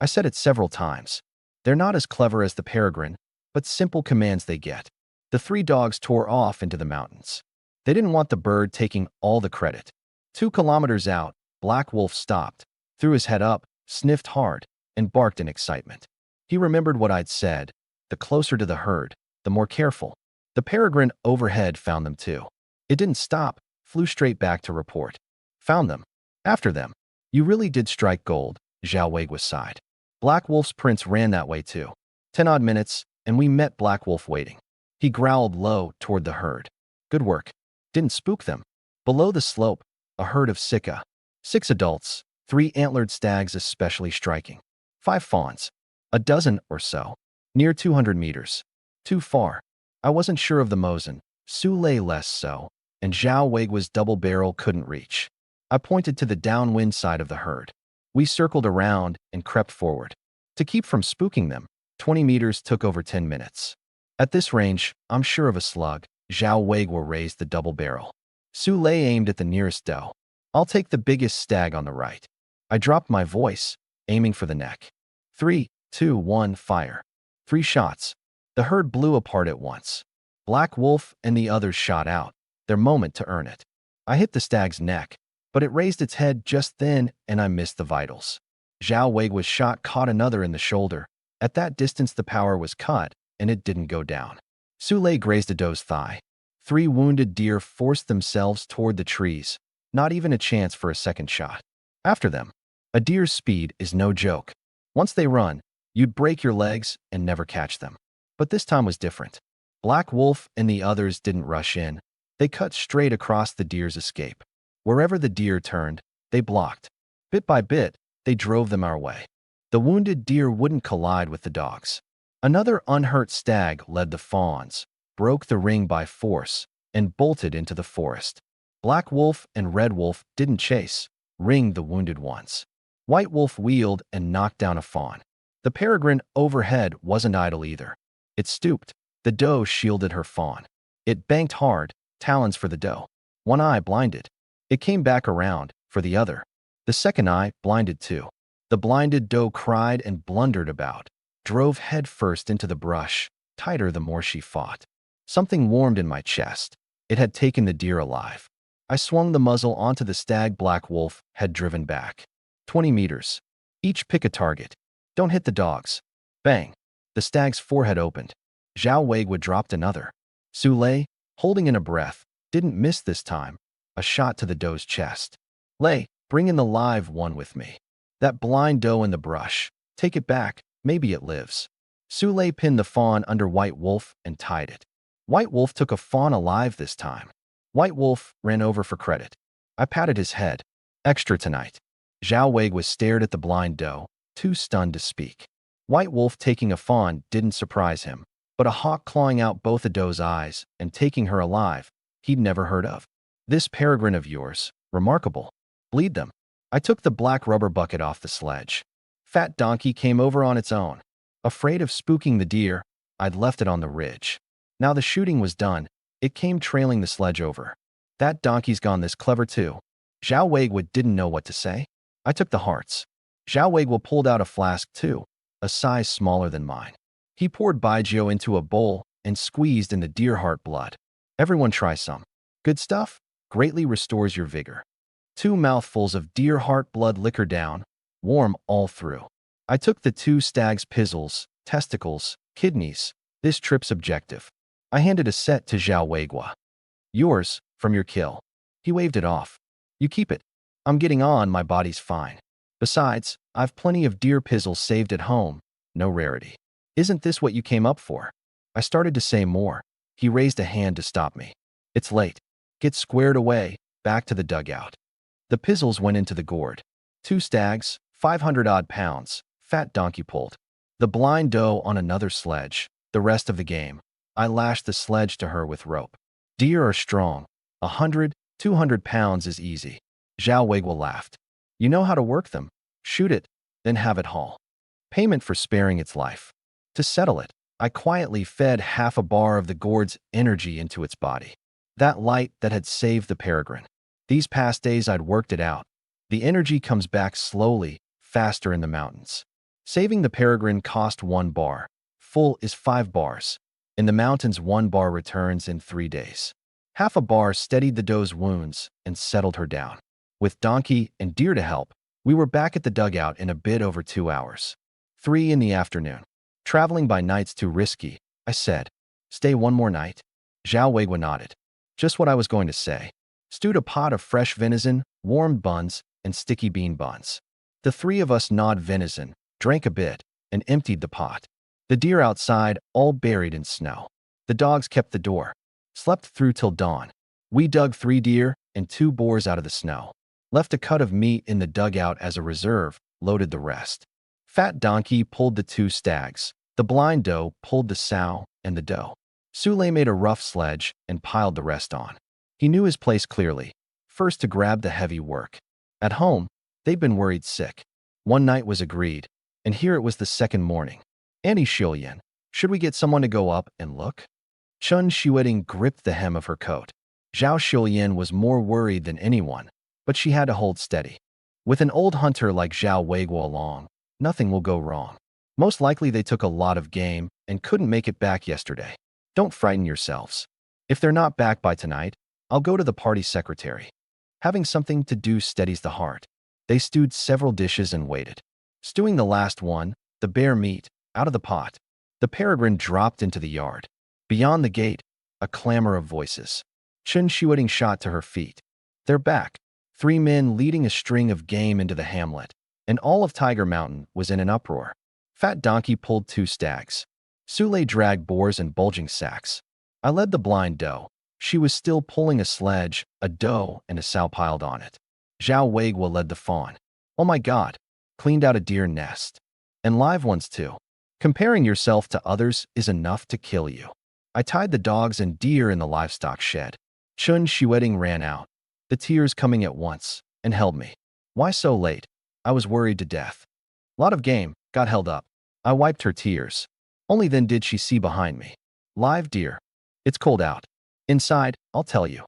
S1: I said it several times. They're not as clever as the peregrine, but simple commands they get. The 3 dogs tore off into the mountains. They didn't want the bird taking all the credit. 2 kilometers out, Black Wolf stopped, threw his head up, sniffed hard, and barked in excitement. He remembered what I'd said. The closer to the herd, the more careful. The peregrine overhead found them too. It didn't stop, flew straight back to report. Found them. After them. You really did strike gold, Zhao Weigua sighed. Black Wolf's prints ran that way too. 10 odd minutes, and we met Black Wolf waiting. He growled low toward the herd. Good work. Didn't spook them. Below the slope, a herd of sika. 6 adults, 3 antlered stags especially striking. 5 fawns. A dozen or so. Near 200 meters. Too far. I wasn't sure of the Mosin, Sule less so, and Zhao Weigua's double barrel couldn't reach. I pointed to the downwind side of the herd. We circled around and crept forward. To keep from spooking them, 20 meters took over 10 minutes. At this range, I'm sure of a slug. Zhao Weigua raised the double barrel. Sule aimed at the nearest doe. I'll take the biggest stag on the right. I dropped my voice, aiming for the neck. 3, 2, 1, fire. 3 shots. The herd blew apart at once. Black Wolf and the others shot out, their moment to earn it. I hit the stag's neck, but it raised its head just then and I missed the vitals. Zhao Weigua's shot caught another in the shoulder. At that distance the power was cut, and it didn't go down. Sule grazed a doe's thigh. 3 wounded deer forced themselves toward the trees. Not even a chance for a second shot. After them. A deer's speed is no joke. Once they run, you'd break your legs and never catch them. But this time was different. Black Wolf and the others didn't rush in. They cut straight across the deer's escape. Wherever the deer turned, they blocked. Bit by bit, they drove them our way. The wounded deer wouldn't collide with the dogs. Another unhurt stag led the fawns, broke the ring by force, and bolted into the forest. Black Wolf and Red Wolf didn't chase. ringed the wounded ones. White Wolf wheeled and knocked down a fawn. The peregrine overhead wasn't idle either. It stooped. The doe shielded her fawn. It banked hard, talons for the doe. One eye blinded. It came back around, for the other. The second eye blinded too. The blinded doe cried and blundered about, drove headfirst into the brush, tighter the more she fought. Something warmed in my chest. It had taken the deer alive. I swung the muzzle onto the stag Black Wolf had driven back. 20 meters. Each pick a target. Don't hit the dogs. Bang. The stag's forehead opened. Zhao Weigua dropped another. Su Lei, holding in a breath, didn't miss this time. A shot to the doe's chest. Lei, bring in the live one with me. That blind doe in the brush. Take it back. Maybe it lives. Su Lei pinned the fawn under White Wolf and tied it. White Wolf took a fawn alive this time. White Wolf ran over for credit. I patted his head. Extra tonight. Zhao Weigua stared at the blind doe, too stunned to speak. White Wolf taking a fawn didn't surprise him, but a hawk clawing out both a doe's eyes and taking her alive, he'd never heard of. This peregrine of yours, remarkable. Bleed them. I took the black rubber bucket off the sledge. Fat donkey came over on its own. Afraid of spooking the deer, I'd left it on the ridge. Now the shooting was done, it came trailing the sledge over. That donkey's gone this clever too. Zhao Weigua didn't know what to say. I took the hearts. Zhao Weigua pulled out a flask too, a size smaller than mine. He poured baijiu into a bowl and squeezed in the deer heart blood. Everyone try some. Good stuff? Greatly restores your vigor. 2 mouthfuls of deer heart blood liquor down, warm all through. I took the 2 stags' pizzles, testicles, kidneys, this trip's objective. I handed a set to Zhao Weigua. Yours, from your kill. He waved it off. You keep it. I'm getting on, my body's fine. Besides, I've plenty of deer pizzles saved at home, no rarity. Isn't this what you came up for? I started to say more. He raised a hand to stop me. It's late. Get squared away, back to the dugout. The pizzles went into the gourd. 2 stags, 500-odd pounds, fat donkey pulled. The blind doe on another sledge, the rest of the game. I lashed the sledge to her with rope. Deer are strong. 100, 200 pounds is easy. Zhao Weigua laughed. You know how to work them. Shoot it, then have it haul. Payment for sparing its life. To settle it, I quietly fed half a bar of the gourd's energy into its body. That light that had saved the peregrine. These past days I'd worked it out. The energy comes back slowly, faster in the mountains. Saving the peregrine cost 1 bar. Full is 5 bars. In the mountains 1 bar returns in 3 days. Half a bar steadied the doe's wounds and settled her down. With donkey and deer to help, we were back at the dugout in a bit over 2 hours. 3 in the afternoon. Traveling by night's too risky, I said. Stay 1 more night? Zhao Weigua nodded. Just what I was going to say. Stewed a pot of fresh venison, warmed buns, and sticky bean buns. The 3 of us gnawed venison, drank a bit, and emptied the pot. The deer outside, all buried in snow. The dogs kept the door. Slept through till dawn. We dug 3 deer and 2 boars out of the snow. Left a cut of meat in the dugout as a reserve, loaded the rest. Fat donkey pulled the 2 stags. The blind doe pulled the sow and the doe. Su Lei made a rough sledge and piled the rest on. He knew his place clearly. First to grab the heavy work. At home, they'd been worried sick. 1 night was agreed, and here it was the 2nd morning. Annie Shilian, should we get someone to go up and look? Chun Shueting gripped the hem of her coat. Zhao Shilian was more worried than anyone, but she had to hold steady. With an old hunter like Zhao Weigua along, nothing will go wrong. Most likely they took a lot of game and couldn't make it back yesterday. Don't frighten yourselves. If they're not back by tonight, I'll go to the party secretary. Having something to do steadies the heart. They stewed several dishes and waited. Stewing the last one, the bear meat, out of the pot. The peregrine dropped into the yard. Beyond the gate, a clamor of voices. Chun Shueting shot to her feet. They're back. 3 men leading a string of game into the hamlet, and all of Tiger Mountain was in an uproar. Fat donkey pulled 2 stags. Su Lei dragged boars and bulging sacks. I led the blind doe. She was still pulling a sledge, a doe and a sow piled on it. Zhao Weigua led the fawn. Oh my God, cleaned out a deer nest. And live ones too. Comparing yourself to others is enough to kill you. I tied the dogs and deer in the livestock shed. Chun Shueting ran out, the tears coming at once, and held me. Why so late? I was worried to death. Lot of game, got held up. I wiped her tears. Only then did she see behind me. Live deer. It's cold out. Inside, I'll tell you.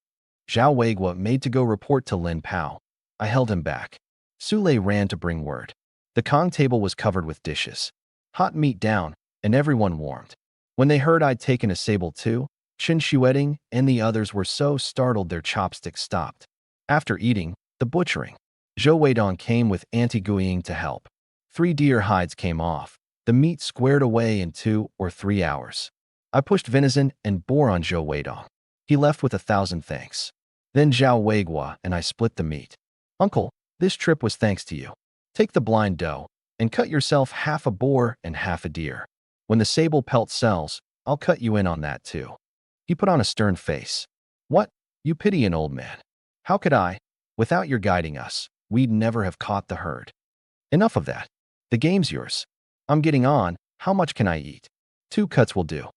S1: Zhao Weiguo made to go report to Lin Pao. I held him back. Sule ran to bring word. The Kong table was covered with dishes. Hot meat down, and everyone warmed. When they heard I'd taken a sable too, Chen Shueting and the others were so startled their chopsticks stopped. After eating, the butchering, Zhou Weidong came with Auntie Guiying to help. 3 deer hides came off. The meat squared away in 2 or 3 hours. I pushed venison and boar on Zhou Weidong. He left with 1,000 thanks. Then Zhao Weiguo and I split the meat. Uncle, this trip was thanks to you. Take the blind dough and cut yourself half a boar and half a deer. When the sable pelt sells, I'll cut you in on that too. He put on a stern face. What? You pity an old man. How could I? Without your guiding us, we'd never have caught the herd. Enough of that. The game's yours. I'm getting on. How much can I eat? 2 cuts will do.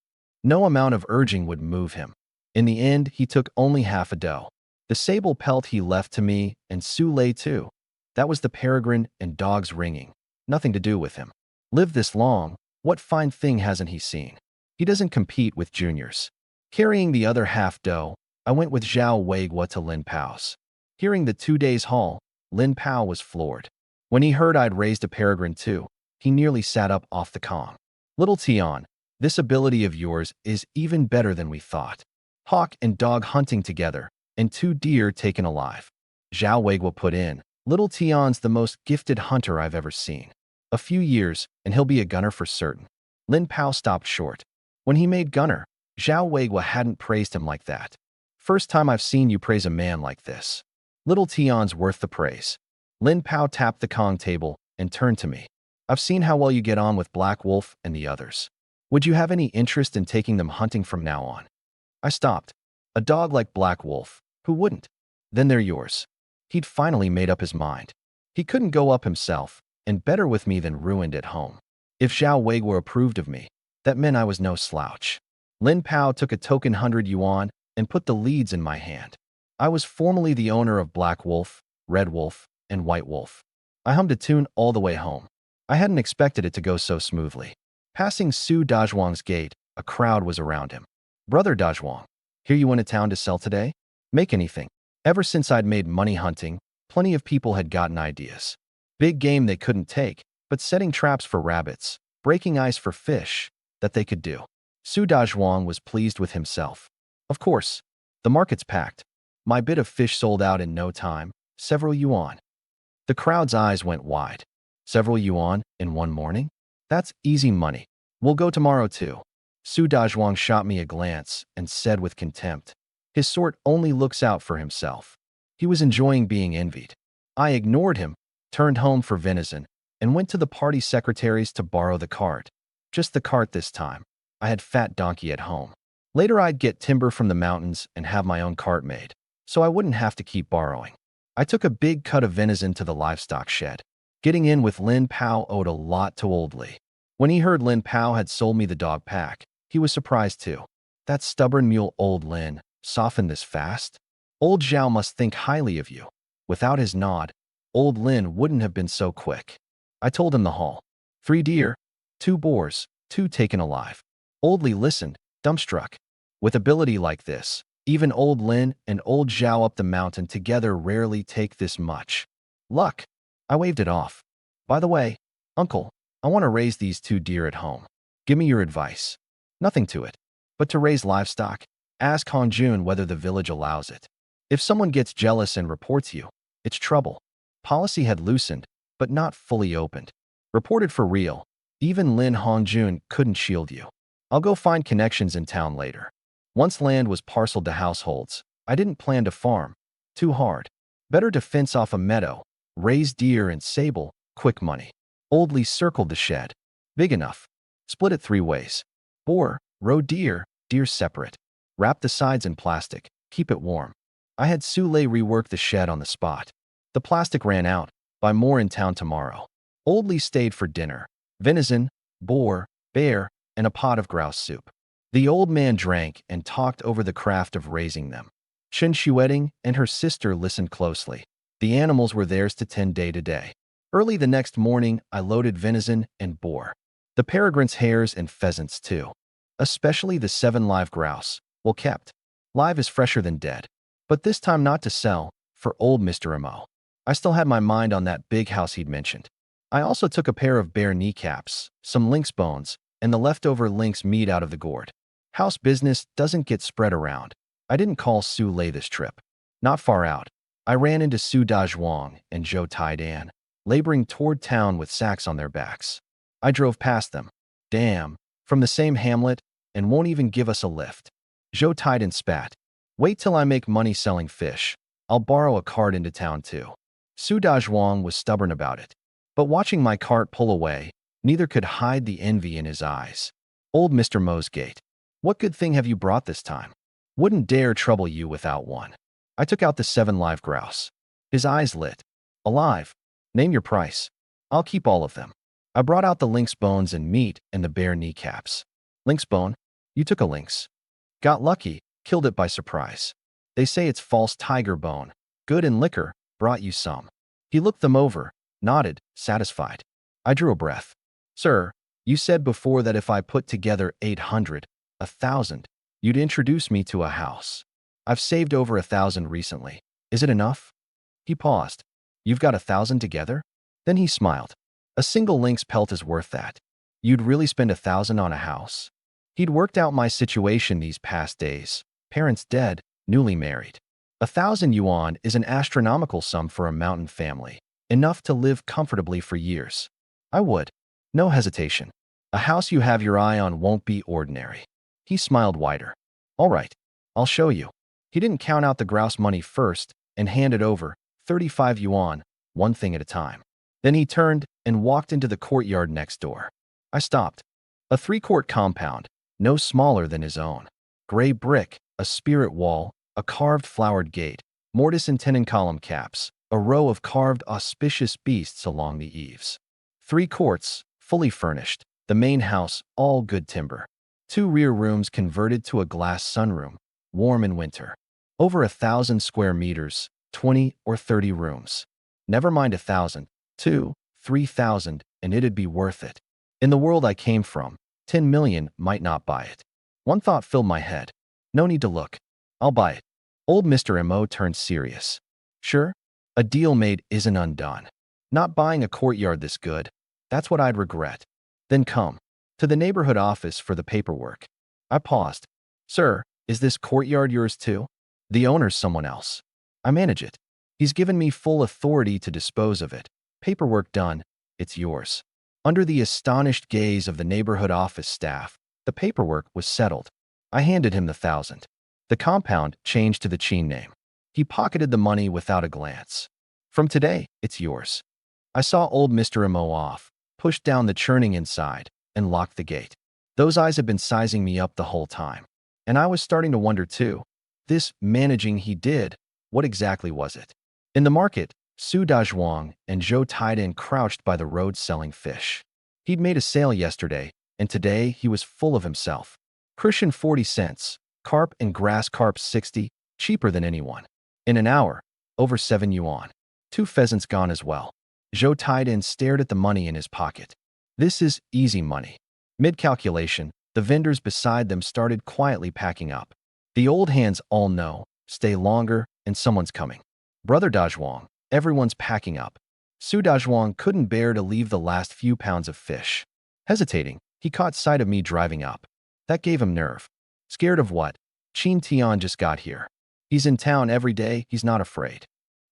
S1: No amount of urging would move him. In the end, he took only half a dough. The sable pelt he left to me, and Su Lei too. That was the peregrine and dogs ringing. Nothing to do with him. Lived this long, what fine thing hasn't he seen? He doesn't compete with juniors. Carrying the other half dough, I went with Zhao Weiguo to Lin Pao's. Hearing the 2 days haul, Lin Pao was floored. When he heard I'd raised a peregrine too, he nearly sat up off the Kong. Little Tian, this ability of yours is even better than we thought. Hawk and dog hunting together, and 2 deer taken alive. Zhao Weiguo put in, Little Tian's the most gifted hunter I've ever seen. A few years, and he'll be a gunner for certain. Lin Pao stopped short. When he made gunner, Zhao Weiguo hadn't praised him like that. First time I've seen you praise a man like this. Little Tian's worth the praise. Lin Pao tapped the Kong table and turned to me. I've seen how well you get on with Black Wolf and the others. Would you have any interest in taking them hunting from now on? I stopped. A dog like Black Wolf, who wouldn't? Then they're yours. He'd finally made up his mind. He couldn't go up himself, and better with me than ruined at home. If Zhao Weiguo approved of me, that meant I was no slouch. Lin Pao took a token 100 yuan and put the leads in my hand. I was formerly the owner of Black Wolf, Red Wolf, and White Wolf. I hummed a tune all the way home. I hadn't expected it to go so smoothly. Passing Su Dazhuang's gate, a crowd was around him. Brother Dazhuang, here you in a town to sell today? Make anything. Ever since I'd made money hunting, plenty of people had gotten ideas. Big game they couldn't take, but setting traps for rabbits, breaking ice for fish, that they could do. Su Dazhuang was pleased with himself. Of course, the market's packed. My bit of fish sold out in no time, several yuan. The crowd's eyes went wide. Several yuan in one morning? That's easy money. We'll go tomorrow too. Su Dazhuang shot me a glance and said with contempt, his sort only looks out for himself. He was enjoying being envied. I ignored him, turned home for venison, and went to the party secretaries to borrow the cart. Just the cart this time. I had fat donkey at home. Later I'd get timber from the mountains and have my own cart made, so I wouldn't have to keep borrowing. I took a big cut of venison to the livestock shed. Getting in with Lin Pao owed a lot to Old Li. When he heard Lin Pao had sold me the dog pack, he was surprised too. That stubborn mule Old Lin softened this fast? Old Zhao must think highly of you. Without his nod, Old Lin wouldn't have been so quick. I told him the haul. 3 deer, 2 boars, 2 taken alive. Old Li listened, dumbstruck. With ability like this, even Old Lin and Old Zhao up the mountain together rarely take this much. Luck. I waved it off. By the way, Uncle, I want to raise these 2 deer at home. Give me your advice. Nothing to it. But to raise livestock, ask Han Jun whether the village allows it. If someone gets jealous and reports you, it's trouble. Policy had loosened, but not fully opened. Reported for real. Even Lin Han Jun couldn't shield you. I'll go find connections in town later. Once land was parceled to households, I didn't plan to farm. Too hard. Better to fence off a meadow, raise deer and sable, quick money. Old Li circled the shed. Big enough. Split it 3 ways. Boar, roe deer, deer separate. Wrap the sides in plastic, keep it warm. I had Sule rework the shed on the spot. The plastic ran out. Buy more in town tomorrow. Old Li stayed for dinner. Venison, boar, bear, and a pot of grouse soup. The old man drank and talked over the craft of raising them. Chen Shueting and her sister listened closely. The animals were theirs to tend day to day. Early the next morning, I loaded venison and boar. The peregrines' hares and pheasants, too. Especially the 7 live grouse. Well kept. Live is fresher than dead. But this time not to sell, for old Mr. Mo. I still had my mind on that big house he'd mentioned. I also took a pair of bear kneecaps, some lynx bones, and the leftover lynx meat out of the gourd. House business doesn't get spread around. I didn't call Su Lei this trip. Not far out, I ran into Su Dazhuang and Zhou Taidan, laboring toward town with sacks on their backs. I drove past them. Damn, from the same hamlet, and won't even give us a lift. Zhou Taidan spat. Wait till I make money selling fish. I'll borrow a cart into town too. Su Dazhuang was stubborn about it. But watching my cart pull away, neither could hide the envy in his eyes. Old Mr. Mo's gate. What good thing have you brought this time? Wouldn't dare trouble you without one. I took out the 7 live grouse. His eyes lit. Alive. Name your price. I'll keep all of them. I brought out the lynx bones and meat and the bear kneecaps. Lynx bone? You took a lynx. Got lucky, killed it by surprise. They say it's false tiger bone. Good and liquor, brought you some. He looked them over, nodded, satisfied. I drew a breath. Sir, you said before that if I put together 800, 1,000, you'd introduce me to a house. I've saved over 1,000 recently. Is it enough? He paused. You've got 1,000 together? Then he smiled. A single lynx pelt is worth that. You'd really spend 1,000 on a house? He'd worked out my situation these past days. Parents dead, newly married. 1,000 yuan is an astronomical sum for a mountain family. Enough to live comfortably for years. I would. No hesitation. A house you have your eye on won't be ordinary. He smiled wider. All right, I'll show you. He didn't count out the grouse money first and handed over 35 yuan, one thing at a time. Then he turned and walked into the courtyard next door. I stopped. A 3-court compound, no smaller than his own. Gray brick, a spirit wall, a carved flowered gate, mortise and tenon column caps, a row of carved auspicious beasts along the eaves. 3 courts, fully furnished, the main house, all good timber. 2 rear rooms converted to a glass sunroom, warm in winter. Over 1,000 square meters, 20 or 30 rooms. Never mind 1,000, 2, 3,000, and it'd be worth it. In the world I came from, 10 million might not buy it. One thought filled my head. No need to look. I'll buy it. Old Mr. Mo turned serious. Sure? A deal made isn't undone. Not buying a courtyard this good, that's what I'd regret. Then come to the neighborhood office for the paperwork. I paused. Sir, is this courtyard yours too? The owner's someone else. I manage it. He's given me full authority to dispose of it. Paperwork done, it's yours. Under the astonished gaze of the neighborhood office staff, the paperwork was settled. I handed him the 1,000. The compound changed to the Qin name. He pocketed the money without a glance. From today, it's yours. I saw old Mr. Mo off, pushed down the churning inside, and locked the gate. Those eyes had been sizing me up the whole time. And I was starting to wonder too. This managing he did, what exactly was it? In the market, Su Dazhuang and Zhou Taidan crouched by the road selling fish. He'd made a sale yesterday, and today he was full of himself. Christian 40 cents, carp and grass carp 60, cheaper than anyone. In an hour, over 7 yuan. 2 pheasants gone as well. Zhou Taidan stared at the money in his pocket. This is easy money. Mid-calculation, the vendors beside them started quietly packing up. The old hands all know, stay longer, and someone's coming. Brother Dazhuang, everyone's packing up. Su Dazhuang couldn't bear to leave the last few pounds of fish. Hesitating, he caught sight of me driving up. That gave him nerve. Scared of what? Qin Tian just got here. He's in town every day, he's not afraid.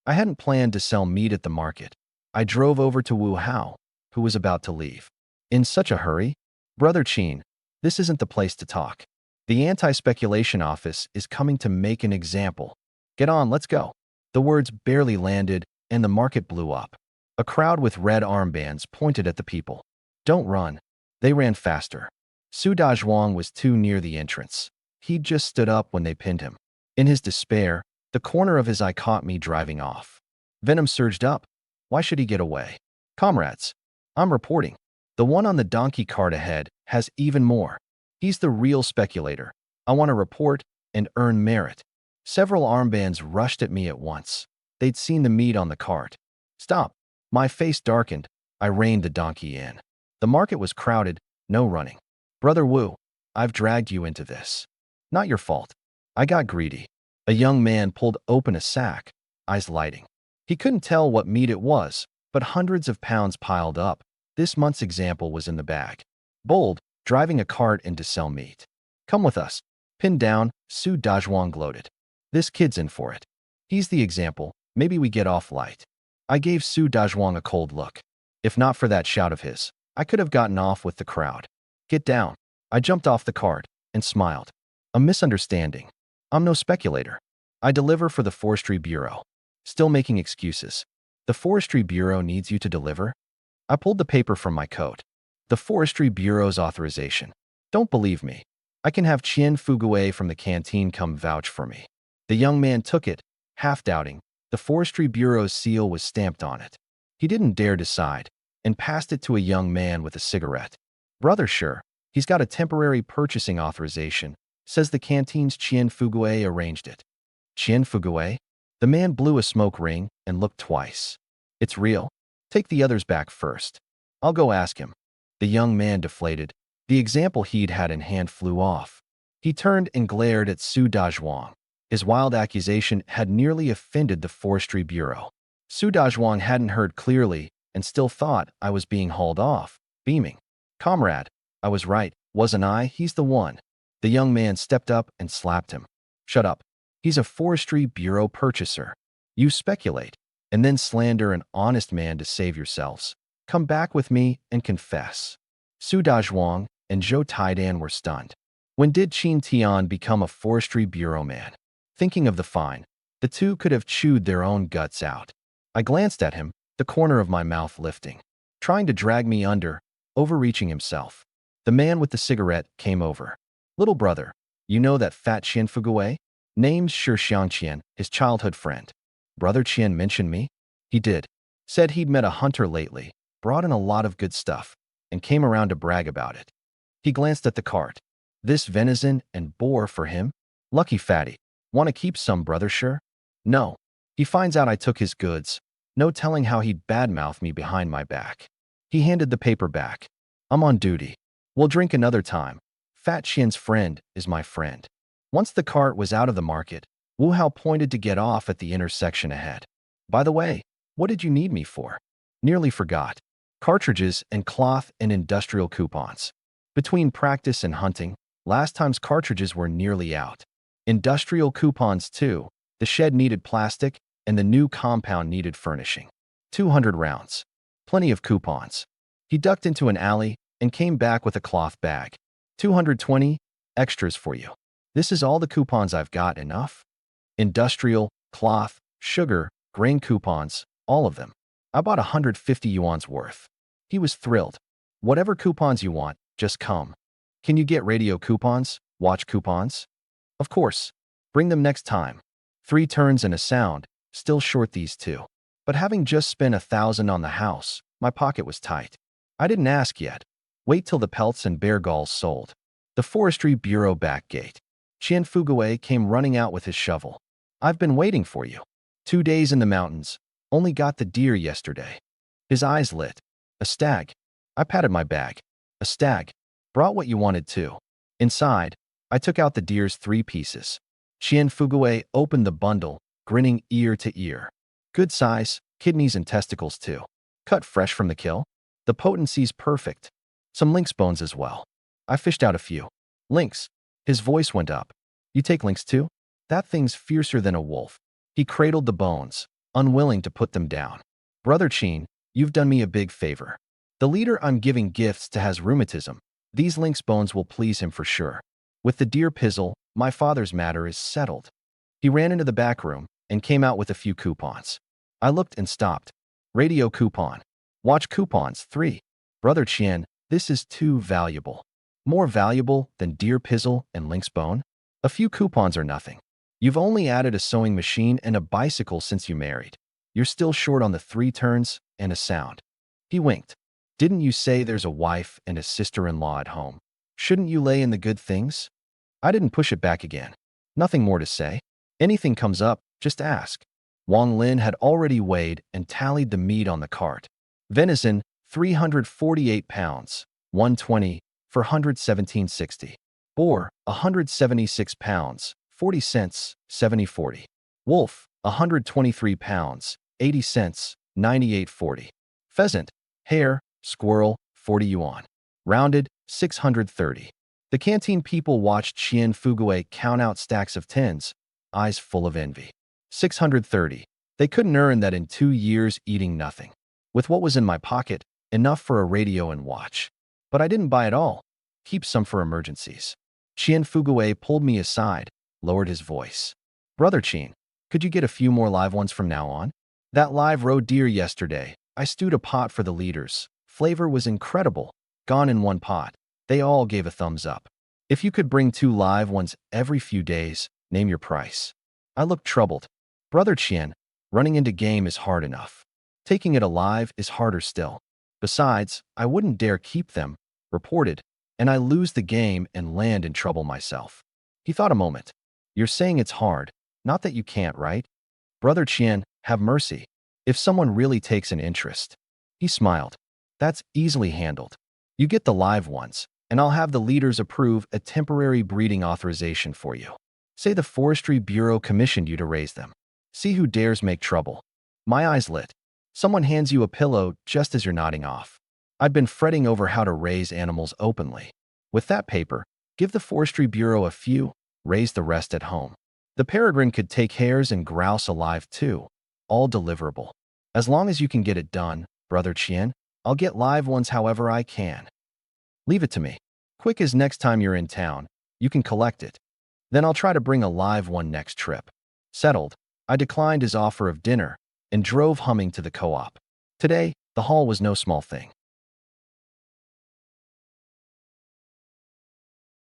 S1: I hadn't planned to sell meat at the market. I drove over to Wu Hao, who was about to leave. In such a hurry? Brother Qin, this isn't the place to talk. The anti-speculation office is coming to make an example. Get on, let's go. The words barely landed, and the market blew up. A crowd with red armbands pointed at the people. Don't run. They ran faster. Su Dazhuang was too near the entrance. He'd just stood up when they pinned him. In his despair, the corner of his eye caught me driving off. Venom surged up. Why should he get away? Comrades, I'm reporting. The one on the donkey cart ahead has even more. He's the real speculator. I want to report and earn merit. Several armbands rushed at me at once. They'd seen the meat on the cart. Stop. My face darkened. I reined the donkey in. The market was crowded, no running. Brother Wu, I've dragged you into this. Not your fault. I got greedy. A young man pulled open a sack, eyes lighting. He couldn't tell what meat it was, but hundreds of pounds piled up. This month's example was in the bag. Bold, driving a cart in to sell meat. Come with us. Pinned down, Su Dazhuang gloated. This kid's in for it. He's the example. Maybe we get off light. I gave Su Dazhuang a cold look. If not for that shout of his, I could have gotten off with the crowd. Get down. I jumped off the cart and smiled. A misunderstanding. I'm no speculator. I deliver for the Forestry Bureau. Still making excuses. The Forestry Bureau needs you to deliver? I pulled the paper from my coat. The Forestry Bureau's authorization. Don't believe me. I can have Qian Fugue from the canteen come vouch for me. The young man took it, half doubting. The Forestry Bureau's seal was stamped on it. He didn't dare decide, and passed it to a young man with a cigarette. Brother, sure, he's got a temporary purchasing authorization. Says the canteen's Qian Fugue arranged it. Qian Fugue? The man blew a smoke ring and looked twice. It's real. Take the others back first. I'll go ask him. The young man deflated. The example he'd had in hand flew off. He turned and glared at Su Dazhuang. His wild accusation had nearly offended the Forestry Bureau. Su Dazhuang hadn't heard clearly and still thought I was being hauled off, beaming. Comrade, I was right, wasn't I? He's the one. The young man stepped up and slapped him. Shut up. He's a Forestry Bureau purchaser. You speculate, and then slander an honest man to save yourselves. Come back with me and confess. Su Dazhuang and Zhou Taidan were stunned. When did Qin Tian become a Forestry Bureau man? Thinking of the fine, the two could have chewed their own guts out. I glanced at him, the corner of my mouth lifting. Trying to drag me under, overreaching himself. The man with the cigarette came over. Little brother, you know that fat Qian Fugue? Name's Shi Xiangqian, his childhood friend. Brother Qian mentioned me? He did. Said he'd met a hunter lately, brought in a lot of good stuff, and came around to brag about it. He glanced at the cart. This venison and boar for him? Lucky fatty. Want to keep some, brother, sure? No. He finds out I took his goods. No telling how he'd badmouth me behind my back. He handed the paper back. I'm on duty. We'll drink another time. Fat Qian's friend is my friend. Once the cart was out of the market, Wu Hao pointed to get off at the intersection ahead. By the way, what did you need me for? Nearly forgot. Cartridges and cloth and industrial coupons. Between practice and hunting, last time's cartridges were nearly out. Industrial coupons too. The shed needed plastic, and the new compound needed furnishing. 200 rounds. Plenty of coupons. He ducked into an alley and came back with a cloth bag. 220 extras for you. This is all the coupons I've got, enough? Industrial, cloth, sugar, grain coupons, all of them. I bought 150 yuan's worth. He was thrilled. Whatever coupons you want, just come. Can you get radio coupons, watch coupons? Of course. Bring them next time. 3 turns and a sound, still short these two. But having just spent 1,000 on the house, my pocket was tight. I didn't ask yet. Wait till the pelts and bear galls sold. The Forestry Bureau back gate. Qian Fugue came running out with his shovel. I've been waiting for you. 2 days in the mountains. Only got the deer yesterday. His eyes lit. A stag. I patted my bag. A stag. Brought what you wanted too. Inside, I took out the deer's 3 pieces. Qian Fugue opened the bundle, grinning ear to ear. Good size, kidneys and testicles too. Cut fresh from the kill. The potency's perfect. Some lynx bones as well. I fished out a few. Lynx. His voice went up. You take lynx too? That thing's fiercer than a wolf. He cradled the bones, unwilling to put them down. Brother Qin, you've done me a big favor. The leader I'm giving gifts to has rheumatism. These lynx bones will please him for sure. With the deer pizzle, my father's matter is settled. He ran into the back room and came out with a few coupons. I looked and stopped. Radio coupon. Watch coupons 3. Brother Qian, this is too valuable. More valuable than deer pizzle and lynx bone? A few coupons are nothing. You've only added a sewing machine and a bicycle since you married. You're still short on the 3 turns and a sound. He winked. Didn't you say there's a wife and a sister-in-law at home? Shouldn't you lay in the good things? I didn't push it back again. Nothing more to say. Anything comes up, just ask. Wang Lin had already weighed and tallied the meat on the cart. Venison, 348 pounds, 120 for 117.60. Boar, 176 pounds, 40 cents, 70.40. Wolf, 123 pounds, 80 cents, 98.40. Pheasant, hare, squirrel, 40 yuan. Rounded, 630. The canteen people watched Qian Fugue count out stacks of tins, eyes full of envy. 630. They couldn't earn that in 2 years eating nothing. With what was in my pocket, enough for a radio and watch. But I didn't buy it all. Keep some for emergencies. Qian Fugue pulled me aside, lowered his voice. Brother Qian, could you get a few more live ones from now on? That live roe deer yesterday, I stewed a pot for the leaders. Flavor was incredible. Gone in one pot. They all gave a thumbs up. If you could bring 2 live ones every few days, name your price. I looked troubled. Brother Qian, running into game is hard enough. Taking it alive is harder still. Besides, I wouldn't dare keep them, reported, and I lose the game and land in trouble myself. He thought a moment. You're saying it's hard, not that you can't, right? Brother Qian, have mercy. If someone really takes an interest. He smiled. That's easily handled. You get the live ones, and I'll have the leaders approve a temporary breeding authorization for you. Say the Forestry Bureau commissioned you to raise them. See who dares make trouble. My eyes lit. Someone hands you a pillow just as you're nodding off. I'd been fretting over how to raise animals openly. With that paper, give the Forestry Bureau a few, raise the rest at home. The peregrine could take hares and grouse alive too. All deliverable. As long as you can get it done, Brother Qian, I'll get live ones however I can. Leave it to me. Quick as next time you're in town, you can collect it. Then I'll try to bring a live one next trip. Settled. I declined his offer of dinner and drove humming to the co-op. Today, the haul was no small thing.